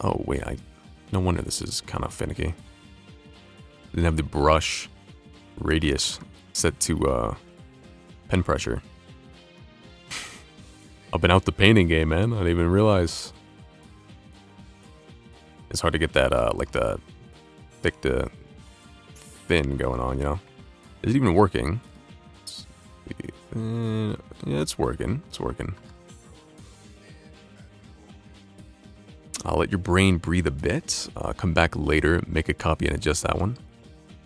Oh, wait, no wonder this is kind of finicky. Didn't have the brush radius set to pen pressure. I've been out the painting game, man. I didn't even realize. It's hard to get that, like the thick to thin going on, you know? Is it even working? Yeah, it's working. It's working. I'll let your brain breathe a bit. Come back later, make a copy and adjust that one.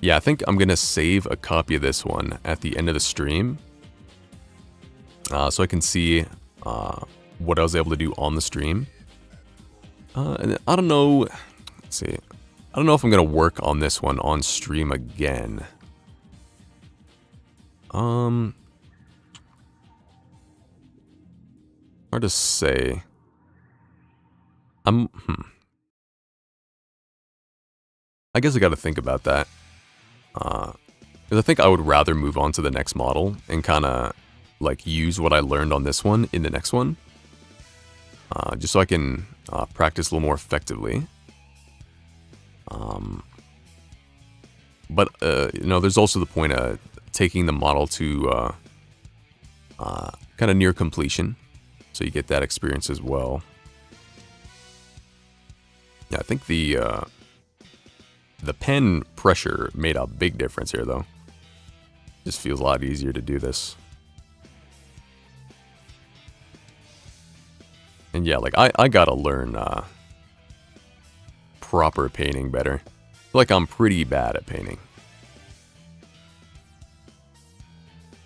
Yeah, I think I'm going to save a copy of this one at the end of the stream. So I can see what I was able to do on the stream. And I don't know. Let's see. I don't know if I'm going to work on this one on stream again. Hard to say. I guess I got to think about that. Because I think I would rather move on to the next model and kind of like use what I learned on this one in the next one. Just so I can practice a little more effectively. But, you know, there's also the point of taking the model to kind of near completion. So you get that experience as well. Yeah, I think the pen pressure made a big difference here, though. Just feels a lot easier to do this. And yeah, like, I gotta learn proper painting better. I feel like I'm pretty bad at painting.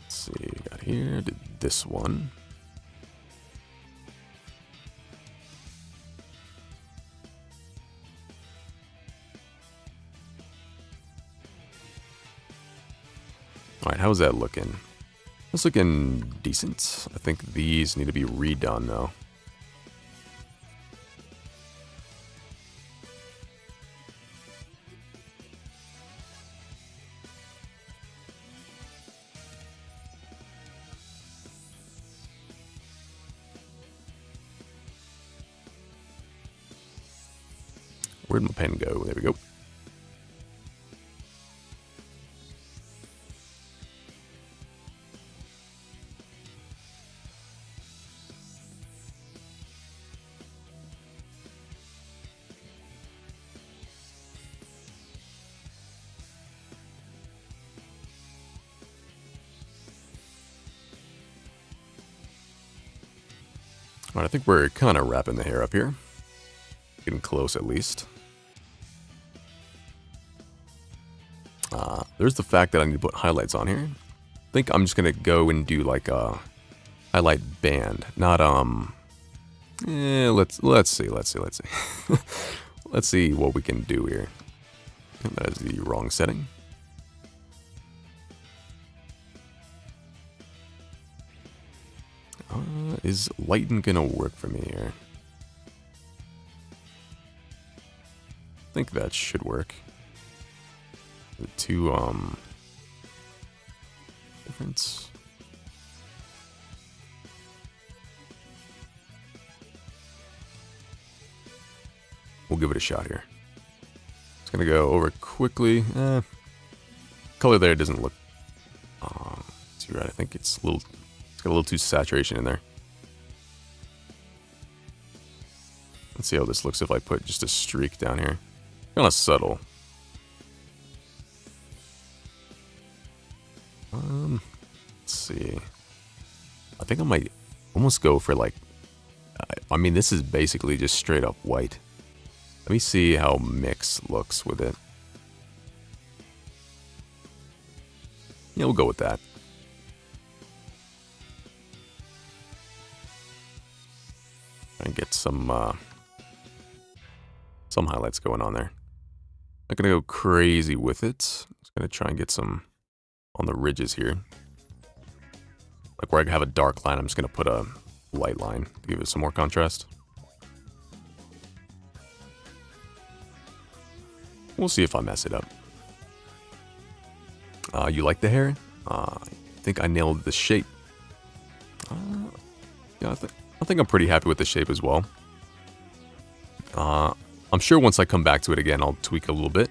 Let's see, got here, did this one. Alright, how's that looking? That's looking decent. I think these need to be redone, though. Where'd my pen go? There we go. Alright, I think we're kind of wrapping the hair up here. Getting close, at least. There's the fact that I need to put highlights on here. I think I'm just gonna go and do like a highlight band, not let's see. Let's see what we can do here. That is the wrong setting. Is lighting gonna work for me here? think that should work. The two difference. We'll give it a shot here. It's gonna go over quickly. Color there doesn't look too right. I think it's got a little too saturation in there. Let's see how this looks if I put just a streak down here. Kind of subtle. Let's see. I think I might almost go for like, I mean, this is basically just straight up white. Let me see how mix looks with it. Yeah, we'll go with that. Try and get some highlights going on there. Not gonna go crazy with it. Just gonna try and get some on the ridges here. Like where I have a dark line, I'm just gonna put a light line to give it some more contrast. We'll see if I mess it up. You like the hair? I think I nailed the shape. Yeah, I think I'm pretty happy with the shape as well. I'm sure once I come back to it again, I'll tweak a little bit.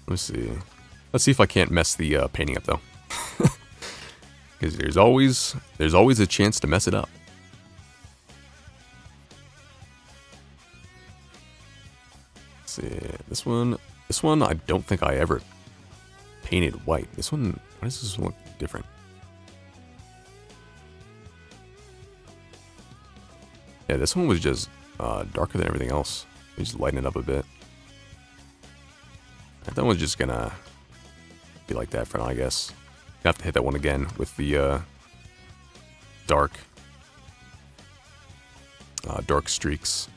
Let's see. Let's see if I can't mess the painting up though, because there's always a chance to mess it up. Let's see, this one I don't think I ever painted white. This one, why does this look different? Yeah, this one was just darker than everything else. You just lighten it up a bit. That one's just gonna be like that for now, I guess. You have to hit that one again with the dark streaks.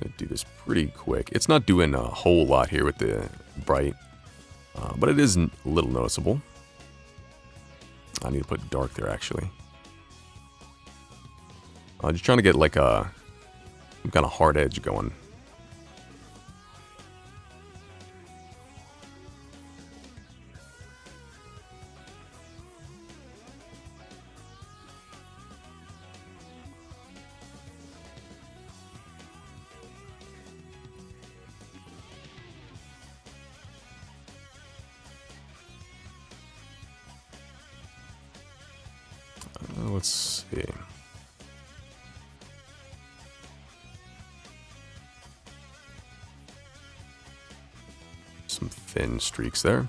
Gonna do this pretty quick. It's not doing a whole lot here with the bright, but it is a little noticeable. I need to put dark there, actually. I'm just trying to get like some kind of hard edge going. Let's see. Some thin streaks there.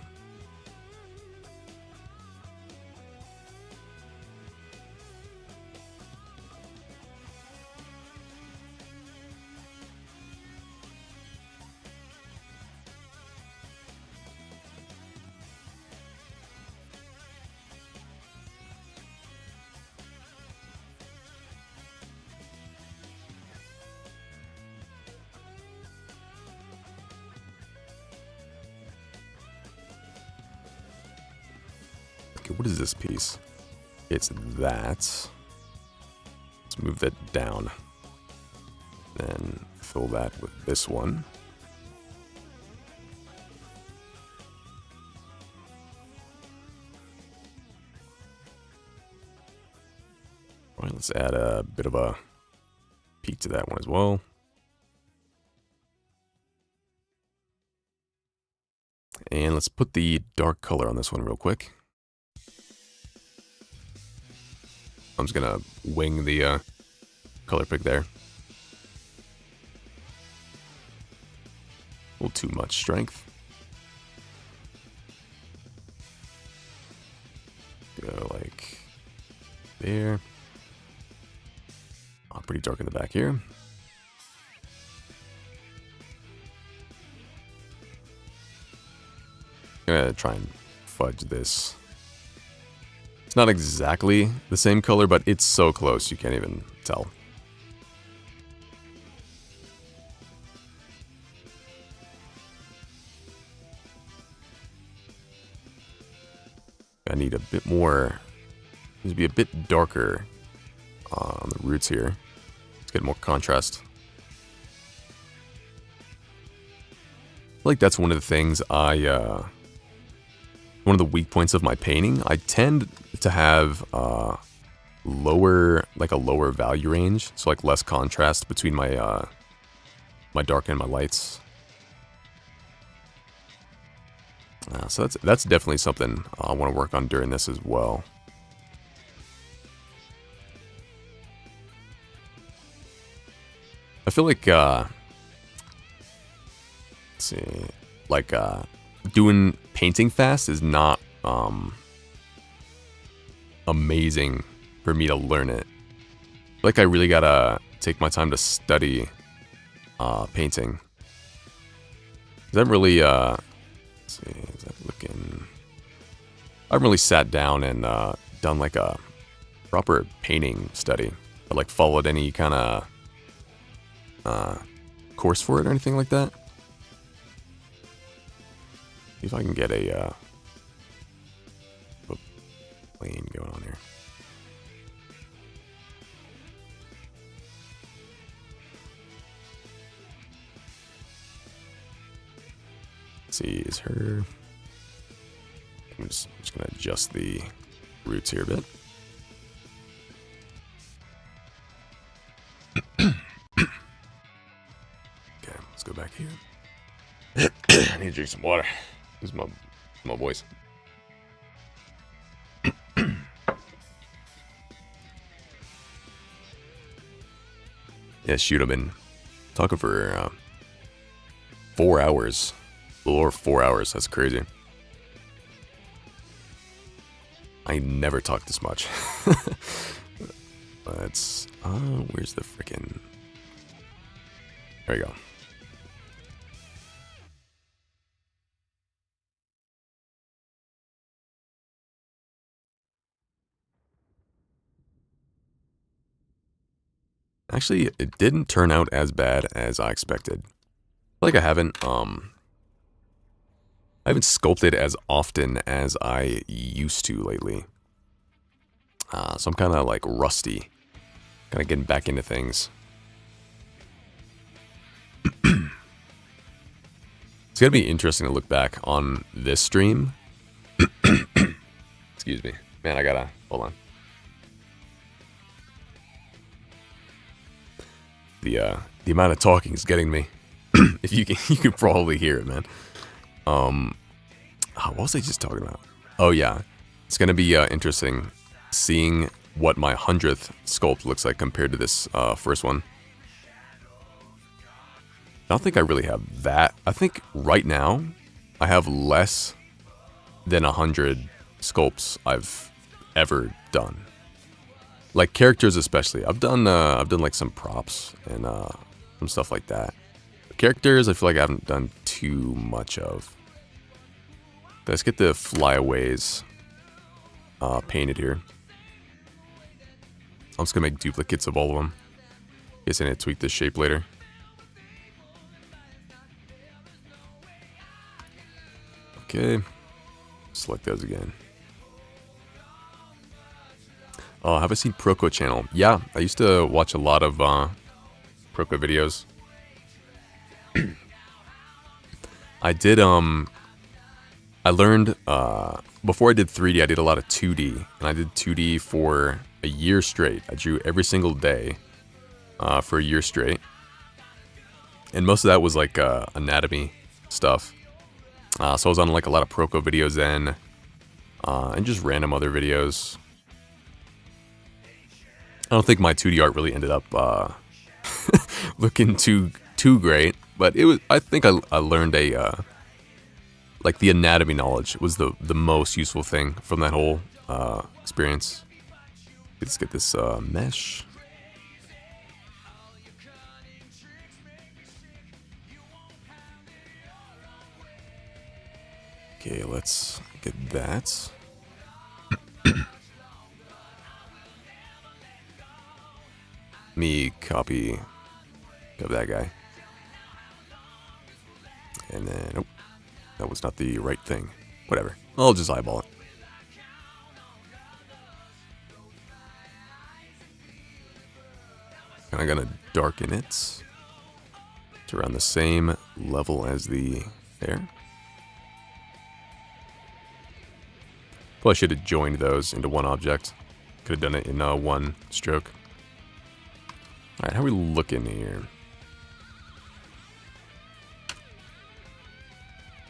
Okay, what is this piece? It's that. Let's move that down. Then fill that with this one. All right, let's add a bit of a peak to that one as well. And let's put the dark color on this one real quick. I'm just gonna wing the color pick there. A little too much strength. Go like there. Oh, pretty dark in the back here. I'm gonna try and fudge this. It's not exactly the same color, but it's so close you can't even tell. I need a bit more, needs to be a bit darker on the roots here. Let's get more contrast. I feel like that's one of the things one of the weak points of my painting. I tend to have lower value range, so like less contrast between my my dark and my lights. So that's definitely something I want to work on during this as well. I feel like let's see, like doing painting fast is not amazing for me to learn it. Like I really gotta take my time to study painting. Is that really let's see, is that looking? I haven't really sat down and done like a proper painting study. Or like followed any kind of course for it or anything like that. See if I can get a plane going on here. Let's see, is her... I'm just gonna adjust the roots here a bit. Okay, let's go back here. I need to drink some water. This is my voice. Yeah, shoot, I've been talking for 4 hours. A little over 4 hours, that's crazy. I never talk this much. Let's, where's the frickin'... There you go. Actually, it didn't turn out as bad as I expected. Like I haven't sculpted as often as I used to lately. So I'm kind of like rusty. Kind of getting back into things. It's gonna be interesting to look back on this stream. Excuse me. Man, I gotta, hold on. The amount of talking is getting me. If you can probably hear it, man. What was I just talking about? Oh yeah, it's gonna be interesting seeing what my 100th sculpt looks like compared to this first one. I don't think I really have that. I think right now I have less than 100 sculpts I've ever done. Like characters especially. I've done like some props and some stuff like that. Characters I feel like I haven't done too much of. Let's get the flyaways painted here. I'm just gonna make duplicates of all of them. Guess I need to tweak this shape later. Okay, select those again. Oh, have I seen Proco channel? Yeah, I used to watch a lot of Proco videos. I did, I learned, before I did 3D, I did a lot of 2D. And I did 2D for a year straight. I drew every single day for a year straight. And most of that was like anatomy stuff. So I was on like a lot of Proco videos then. And just random other videos. I don't think my 2D art really ended up looking too great, but it was. I think I learned a like the anatomy knowledge was the most useful thing from that whole experience. Let's get this mesh. Okay, let's get that. Me copy of that guy. And then, oh, that was not the right thing. Whatever. I'll just eyeball it. kind of gonna darken it to around the same level as the hair. Well, I should have joined those into one object. Could have done it in one stroke. All right, how are we looking here?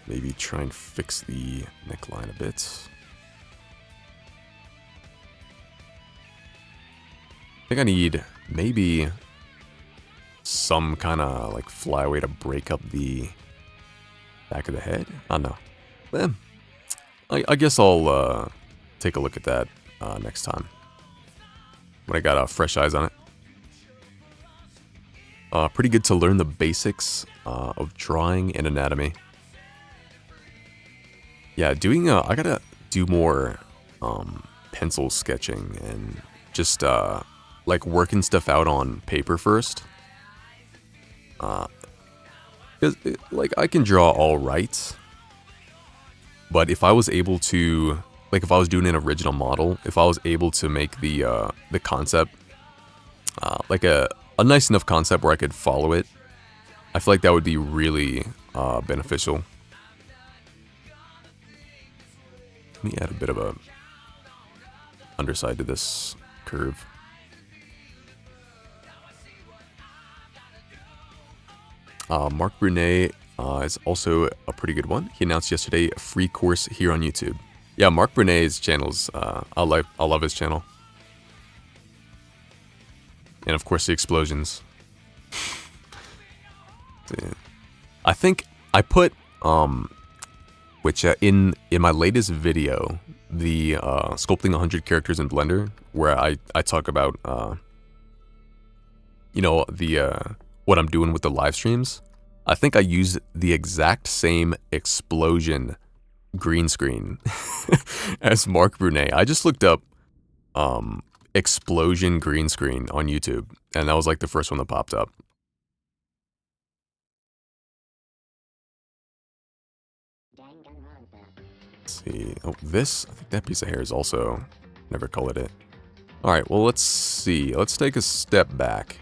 Maybe try and fix the neckline a bit. I think I need maybe some kind of like flyaway to break up the back of the head. I don't know. I guess I'll take a look at that next time when I got fresh eyes on it. Pretty good to learn the basics of drawing and anatomy. Yeah, I gotta do more pencil sketching and just like working stuff out on paper first. Because like I can draw all right, but if I was able to, like if I was doing an original model, if I was able to make the concept like a nice enough concept where I could follow it, I feel like that would be really beneficial. Let me add a bit of a underside to this curve. Mark Brunet is also a pretty good one. He announced yesterday a free course here on YouTube. Yeah, Mark Brunet's channel's I love his channel. And of course the explosions. I think I put which in my latest video, the sculpting 100 characters in Blender, where I talk about you know, the what I'm doing with the live streams. I think I used the exact same explosion green screen as Mark Brunet. I just looked up explosion green screen on YouTube, and that was like the first one that popped up. Let's see. Oh, this, I think that piece of hair is also, never colored it. All right, well, let's see. Let's take a step back.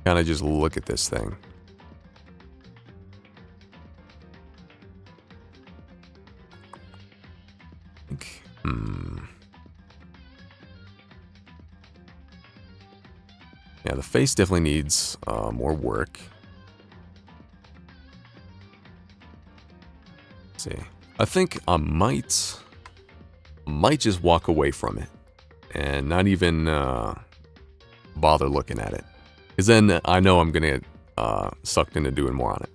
Kind of just look at this thing. Yeah, the face definitely needs more work. Let's see. I think I might just walk away from it and not even bother looking at it, because then I know I'm gonna get sucked into doing more on it.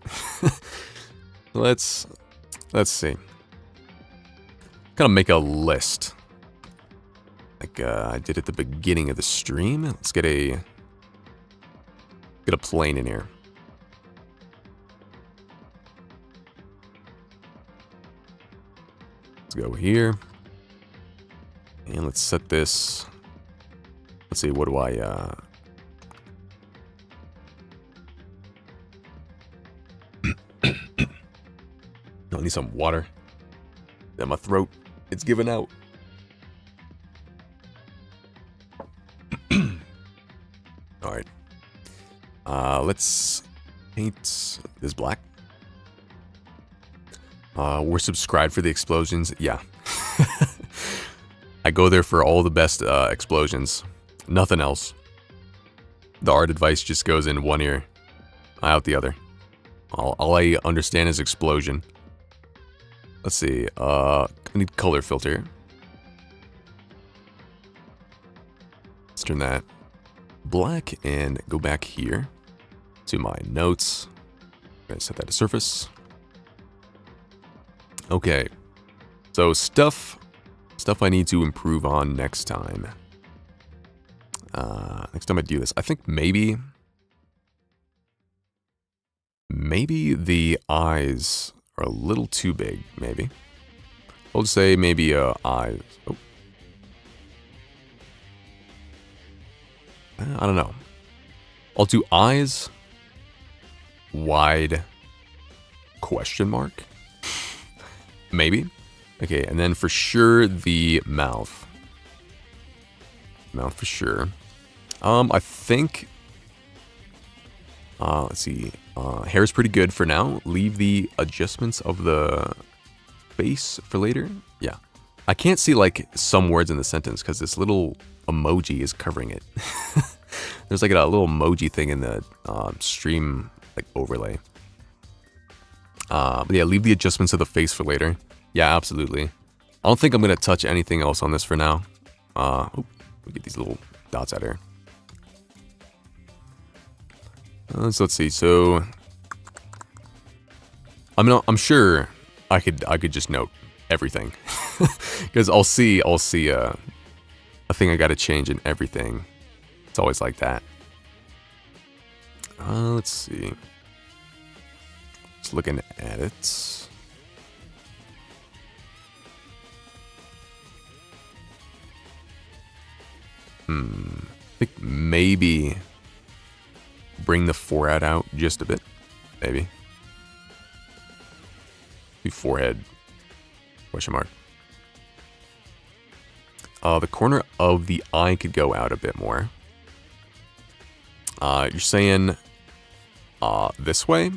Let's see. Kind of make a list like I did at the beginning of the stream. Let's get a plane in here. Let's go here. And let's set this. Let's see, what do I I need some water. In my throat, it's giving out. All right. Let's paint this black. We're subscribed for the explosions. Yeah. I go there for all the best explosions. Nothing else. The art advice just goes in one ear, out the other. All I understand is explosion. Let's see. I need color filter. Let's turn that black and go back here to my notes. I'm gonna set that to surface. Okay. So stuff I need to improve on next time. Next time I do this, I think maybe the eyes are a little too big, maybe. I'll just say maybe eyes. Oh. I don't know. I'll do eyes wide question mark. Maybe. Okay, and then for sure the mouth. Mouth for sure. I think Let's see. Hair's pretty good for now. Leave the adjustments of the face for later. Yeah. I can't see like some words in the sentence because this little emoji is covering it. There's like a little emoji thing in the stream like overlay. But yeah, leave the adjustments of the face for later. Yeah, absolutely. I don't think I'm gonna touch anything else on this for now. We get these little dots out here. So let's see. So I'm sure I could just note everything because I'll see a thing I got to change in everything. It's always like that. Let's see. Just looking at it. I think maybe bring the forehead out just a bit. Maybe. Do forehead. Question mark. The corner of the eye could go out a bit more. You're saying this way?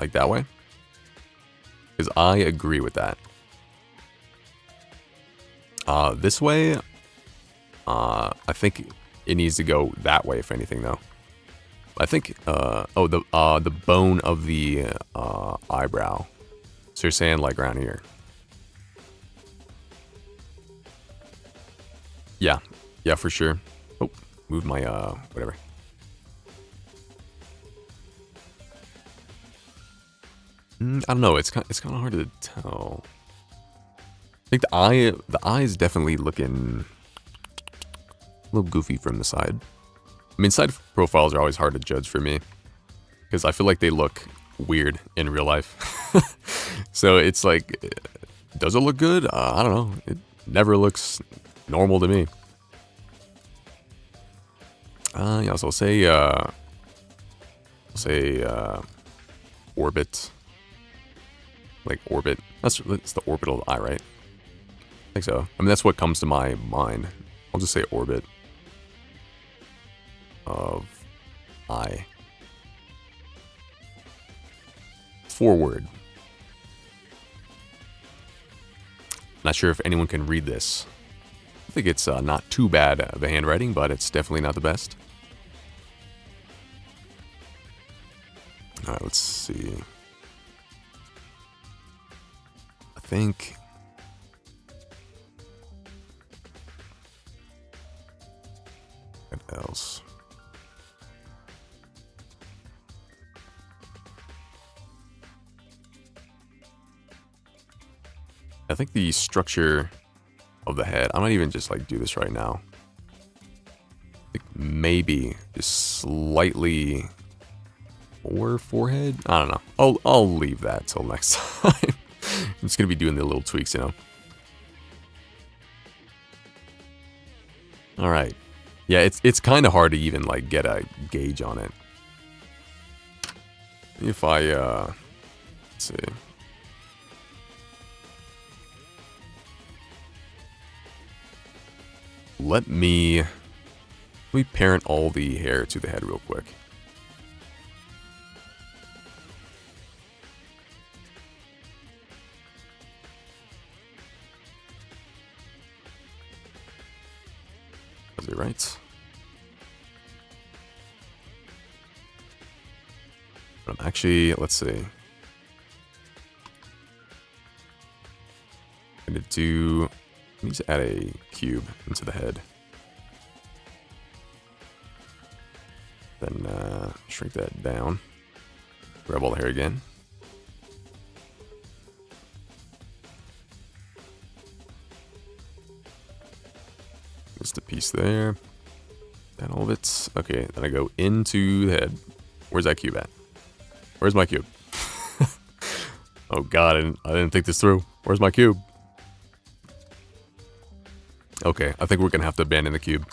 Like that way? Because I agree with that. This way? I think it needs to go that way, if anything, though. I think, the bone of the eyebrow. So you're saying like around here. Yeah, for sure. Oh, move my, whatever. I don't know, it's kind of hard to tell. I think the eye is definitely looking a little goofy from the side. I mean, side profiles are always hard to judge for me because I feel like they look weird in real life. So it's like, does it look good? I don't know. It never looks normal to me. Yeah, so I'll say orbit. Like orbit. That's the orbital eye, right? I think so. I mean, that's what comes to my mind. I'll just say orbit of eye. Forward. Not sure if anyone can read this. I think it's not too bad of a handwriting, but it's definitely not the best. Alright, let's see. I think... What else? I think the structure of the head, I might even just like do this right now. Like maybe just slightly more forehead. I don't know. I'll leave that till next time. I'm just gonna be doing the little tweaks, you know. All right. Yeah, it's kind of hard to even like get a gauge on it. If I let's see. Let me parent all the hair to the head real quick. Is it right? But I'm actually, let's see. I'm gonna do. Let me just add a cube into the head. Then shrink that down. Grab all the hair again. Just a piece there. And all of it. Okay, then I go into the head. Where's that cube at? Where's my cube? Oh god, I didn't think this through. Where's my cube? Okay, I think we're gonna have to abandon the cube.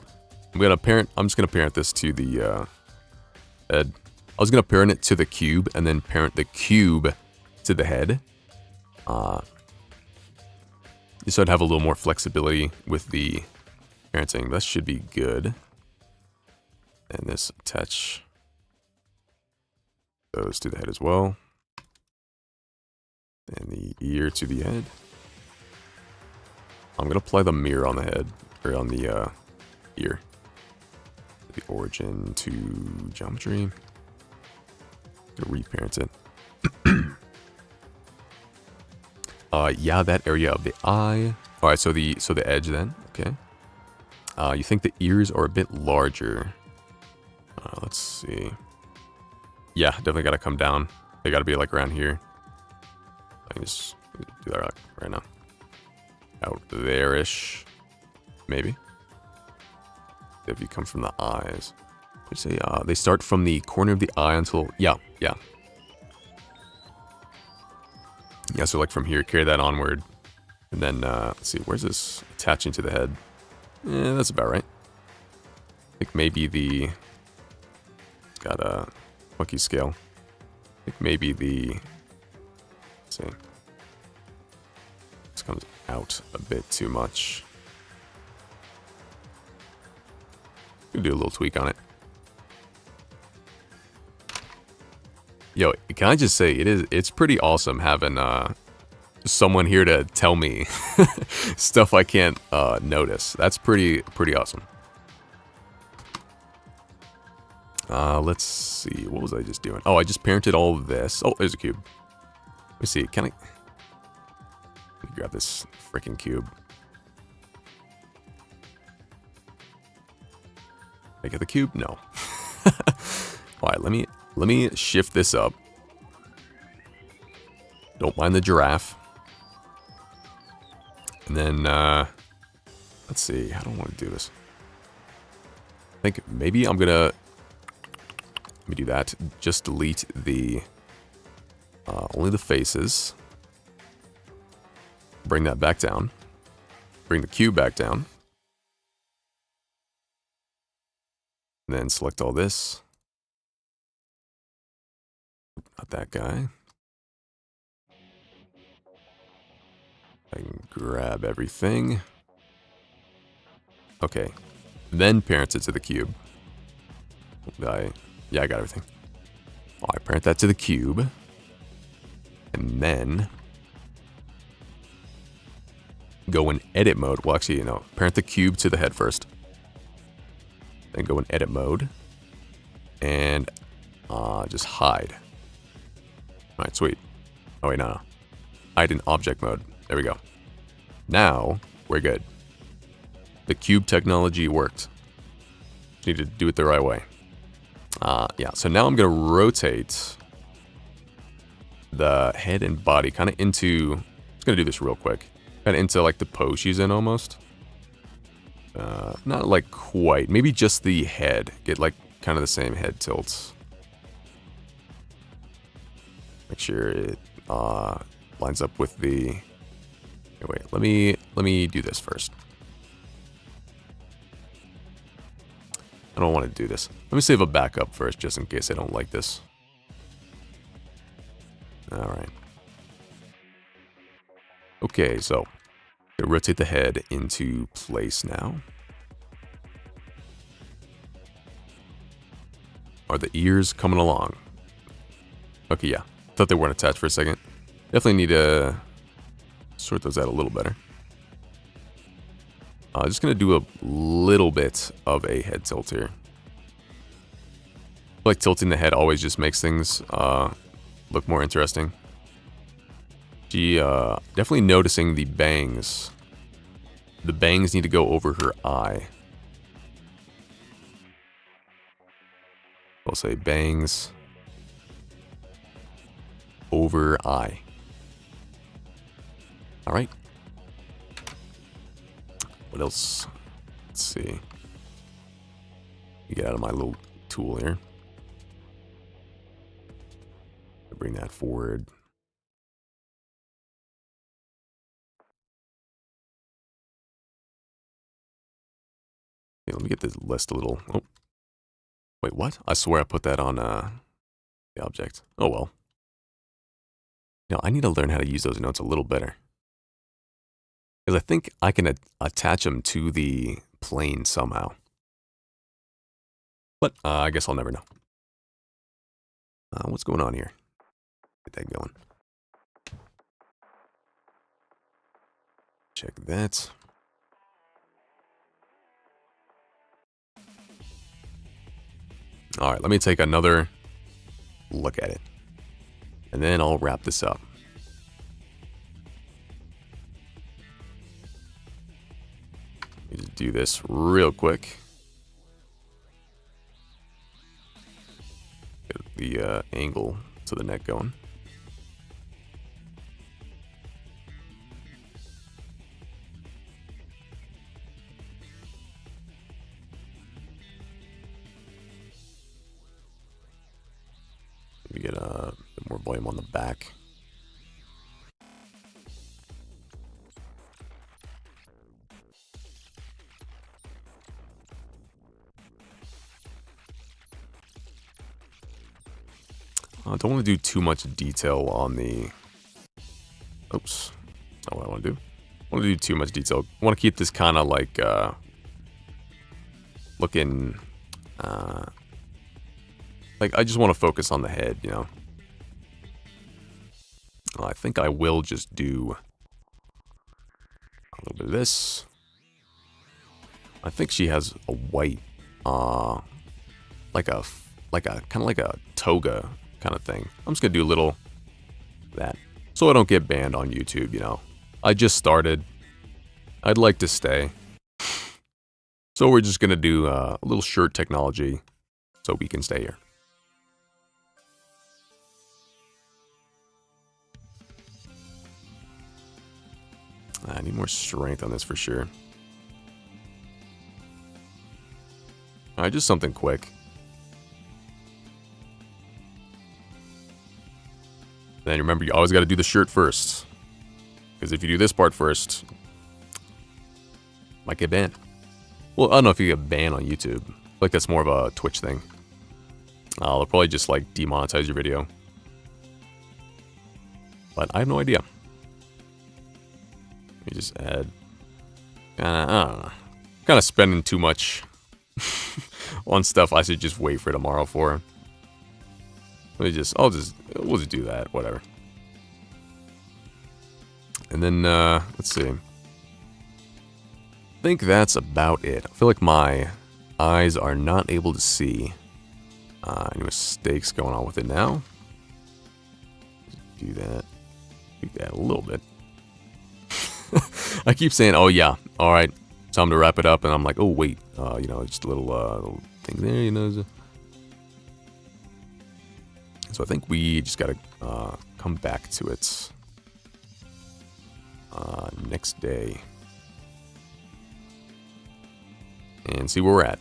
I'm just gonna parent this to the head. I was gonna parent it to the cube and then parent the cube to the head. So I'd have a little more flexibility with the parenting. That should be good. And this attach those to the head as well. And the ear to the head. I'm gonna apply the mirror on the head, or on the ear. The origin to geometry. To reparent it. Yeah, that area of the eye. All right, so the edge then. Okay. You think the ears are a bit larger? Let's see. Yeah, definitely gotta come down. They gotta be like around here. I can just do that right now. Out there-ish, maybe. If you come from the eyes, let's say they start from the corner of the eye until yeah. So like from here, carry that onward, and then let's see, where's this attaching to the head? Yeah, that's about right. I think maybe it's got a funky scale. I think maybe let's see, this comes out a bit too much. We'll do a little tweak on it. Yo, can I just say it's pretty awesome having someone here to tell me stuff I can't notice. That's pretty awesome. Let's see, what was I just doing? Oh, I just parented all of this. Oh, there's a cube. Let me see, can I... Let me grab this freaking cube. Did I get the cube? No. Alright, let me shift this up. Don't mind the giraffe. And then, let's see, how do I want to do this? I think maybe I'm gonna... Let me do that. Just delete the... only the faces. Bring that back down. Bring the cube back down. And then select all this. Not that guy. I can grab everything. Okay. Then parent it to the cube. Yeah, I got everything. I parent that to the cube. And then go in edit mode. Well, actually, parent the cube to the head first. Then go in edit mode. And just hide. Alright, sweet. Oh, wait, no. Hide in object mode. There we go. Now, we're good. The cube technology worked. Just need to do it the right way. Yeah, so now I'm going to rotate the head and body kind of into... I'm just going to do this real quick. Kind of into like the pose she's in almost. Not like quite. Maybe just the head. Get like kind of the same head tilts. Make sure it lines up with the... Wait, let me do this first. I don't want to do this. Let me save a backup first, just in case I don't like this. Alright. Okay, so I'm gonna rotate the head into place now. Are the ears coming along? Okay, yeah. Thought they weren't attached for a second. Definitely need to sort those out a little better. Just gonna do a little bit of a head tilt here. I feel like tilting the head always just makes things look more interesting. She definitely noticing the bangs. The bangs need to go over her eye. I'll say bangs over eye. All right. What else? Let's see. Get out of my little tool here. Bring that forward. Okay, let me get this list a little. Oh. Wait, what? I swear I put that on the object. Oh well. I need to learn how to use those notes a little better. Because I think I can attach them to the plane somehow. But I guess I'll never know. What's going on here? Get that going. Check that. All right, let me take another look at it. And then I'll wrap this up. Let me just do this real quick. Get the angle to the neck going. Maybe get a bit more volume on the back. I don't want to do too much detail on the... Oops. That's not what I want to do. I want to do too much detail. I want to keep this kind of like... looking... like, I just want to focus on the head, you know? I think I will just do... a little bit of this. I think she has a white... like a kind of like a toga kind of thing. I'm just gonna do a little that so I don't get banned on YouTube, you know. I just started. I'd like to stay. So we're just gonna do a little shirt technology so we can stay here. I need more strength on this for sure. Alright, just something quick. Then remember, you always got to do the shirt first. Because if you do this part first, might get banned. Well, I don't know if you get banned on YouTube. I feel like that's more of a Twitch thing. They'll probably just like demonetize your video. But I have no idea. Let me just add. I don't know. Kind of spending too much on stuff I should just wait for tomorrow for. We'll just do that, whatever. And then, let's see. I think that's about it. I feel like my eyes are not able to see any mistakes going on with it now. Do that. Tweak that a little bit. I keep saying, oh yeah, alright, time to wrap it up, and I'm like, oh wait, you know, just a little thing there, you know. So I think we just gotta come back to it next day and see where we're at.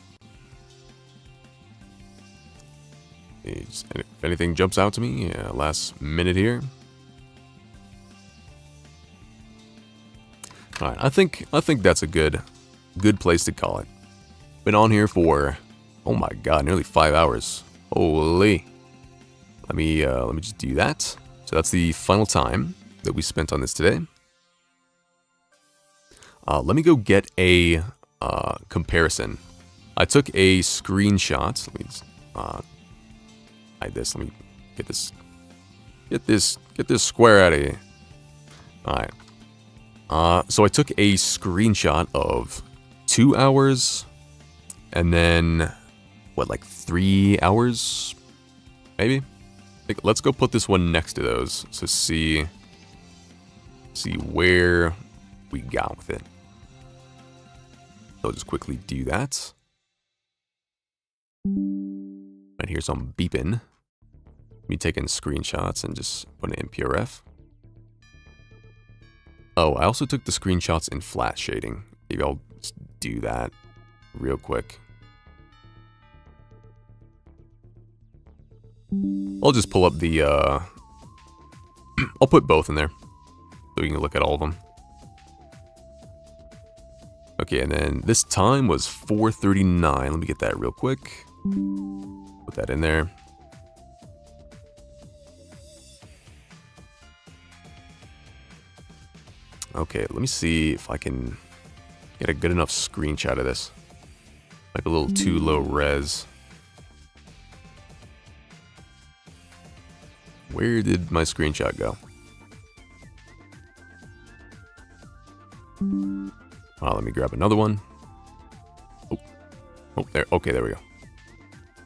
If anything jumps out to me, last minute here. All right, I think that's a good place to call it. Been on here for, oh my god, nearly 5 hours. Holy. Let me just do that. So that's the final time that we spent on this today. Let me go get a comparison. I took a screenshot. Let me just, hide this. Let me get this square out of here. All right. So I took a screenshot of 2 hours, and then what, like 3 hours, maybe. Let's go put this one next to those to see where we got with it. So I'll just quickly do that. Right here's some beeping. Me taking screenshots and just putting it in PRF. Oh, I also took the screenshots in flat shading. Maybe I'll just do that real quick. I'll just pull up the, I'll put both in there, so you can look at all of them. Okay, and then this time was 4:39. Let me get that real quick. Put that in there. Okay, let me see if I can get a good enough screenshot of this. Like a little too low res. Where did my screenshot go? Let me grab another one. Oh, there. Okay, there we go.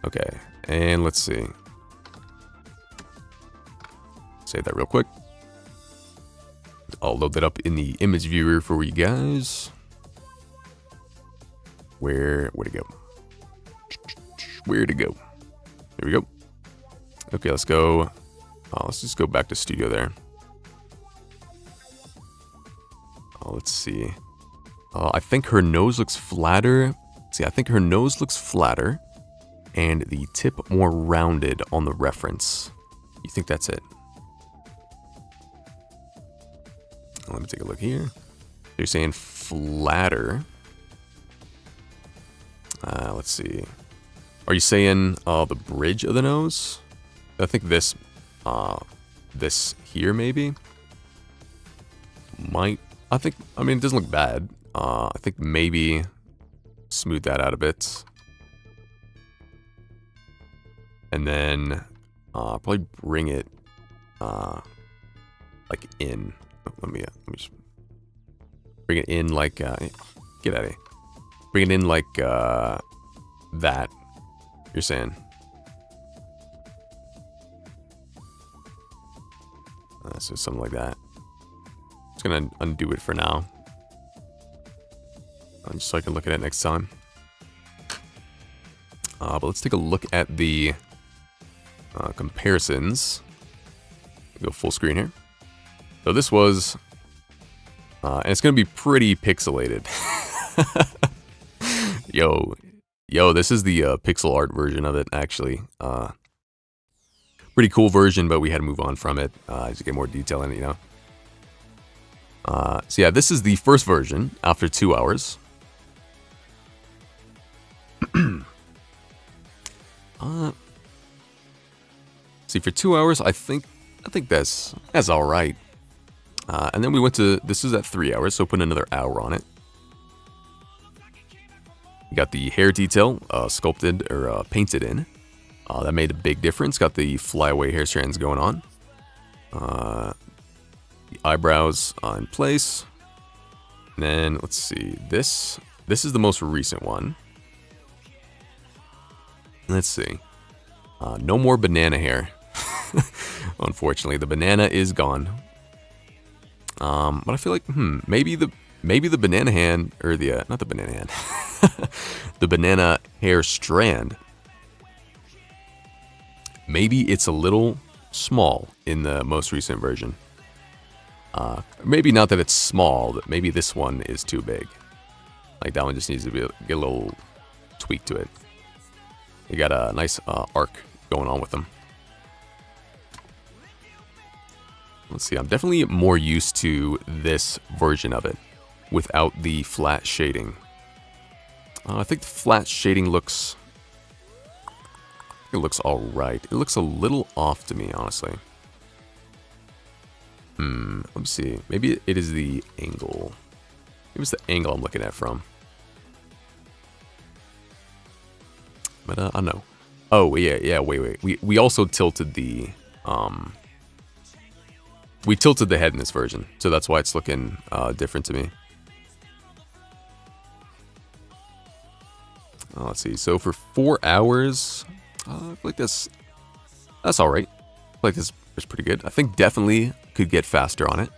Okay, and let's see. Save that real quick. I'll load that up in the image viewer for you guys. Where'd it go? Where'd it go? There we go. Okay, let's go. Let's just go back to studio there. Let's see. I think her nose looks flatter. See, I think her nose looks flatter and the tip more rounded on the reference. You think that's it? Let me take a look here. You're saying flatter. Let's see. Are you saying the bridge of the nose? I think this here maybe might. I mean, it doesn't look bad. I think maybe smooth that out a bit, and then probably bring it like in. Let me just bring it in like get out of here. Bring it in like that. You're saying. So something like that. Just gonna undo it for now, just so I can look at it next time. But let's take a look at the comparisons. Go full screen here. So this was, and it's gonna be pretty pixelated. Yo, this is the pixel art version of it, actually. Pretty cool version, but we had to move on from it to get more detail in it, you know. So yeah, this is the first version after 2 hours. See, for 2 hours, I think that's all right. And then we went to, this is at 3 hours, so put another hour on it. We got the hair detail sculpted or painted in. That made a big difference. Got the flyaway hair strands going on. The eyebrows in place. And then let's see. This is the most recent one. Let's see. No more banana hair. Unfortunately, the banana is gone. But I feel like maybe the banana hand, or the not the banana hand, the banana hair strand. Maybe it's a little small in the most recent version. Maybe not that it's small, but maybe this one is too big. Like that one just needs to get a little tweak to it. You got a nice arc going on with them. Let's see, I'm definitely more used to this version of it without the flat shading. I think the flat shading looks... It looks alright. It looks a little off to me, honestly. Let me see. Maybe it is the angle. Maybe it's the angle I'm looking at from. But I don't know. Oh, yeah, wait. We also tilted the... We tilted the head in this version, so that's why it's looking different to me. Let's see. So for 4 hours, I feel like that's all right. I feel like this is pretty good. I think definitely could get faster on it.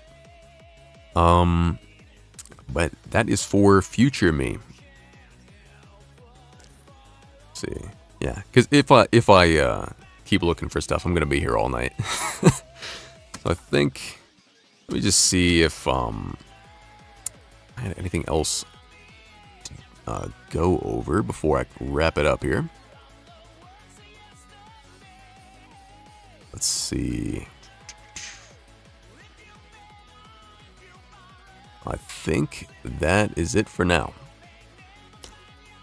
But that is for future me. Let's see, yeah, because if I keep looking for stuff, I'm gonna be here all night. So I think, let me just see if I had anything else to go over before I wrap it up here. Let's see. I think that is it for now.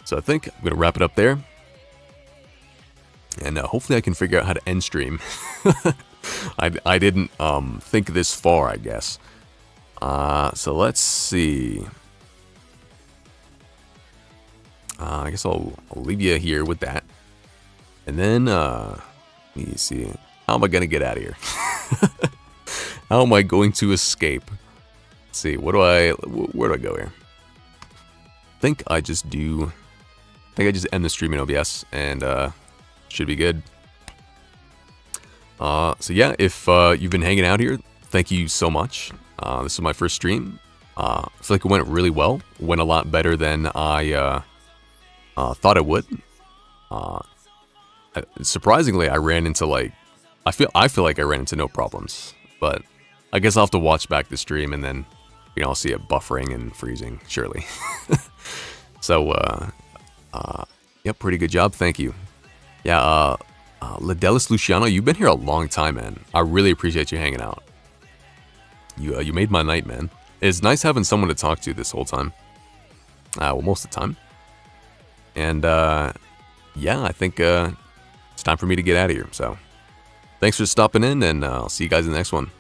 So I think I'm going to wrap it up there. And hopefully I can figure out how to end stream. I didn't think this far, I guess. So let's see. I guess I'll leave you here with that. And then, let me see. How am I gonna get out of here? How am I going to escape? Let's see, where do I go here? I think I just end the stream in OBS and should be good. So yeah, if you've been hanging out here, thank you so much. This is my first stream. I feel like it went really well. Went a lot better than I thought it would. Surprisingly, I ran into like I feel like I ran into no problems, but I guess I'll have to watch back the stream and then I'll see it buffering and freezing surely. So yeah, pretty good job. Thank you. Yeah, Ladelis Luciano, you've been here a long time, man. I really appreciate you hanging out. You made my night, man. It's nice having someone to talk to this whole time. Well, most of the time. And yeah, I think it's time for me to get out of here. So thanks for stopping in, and I'll see you guys in the next one.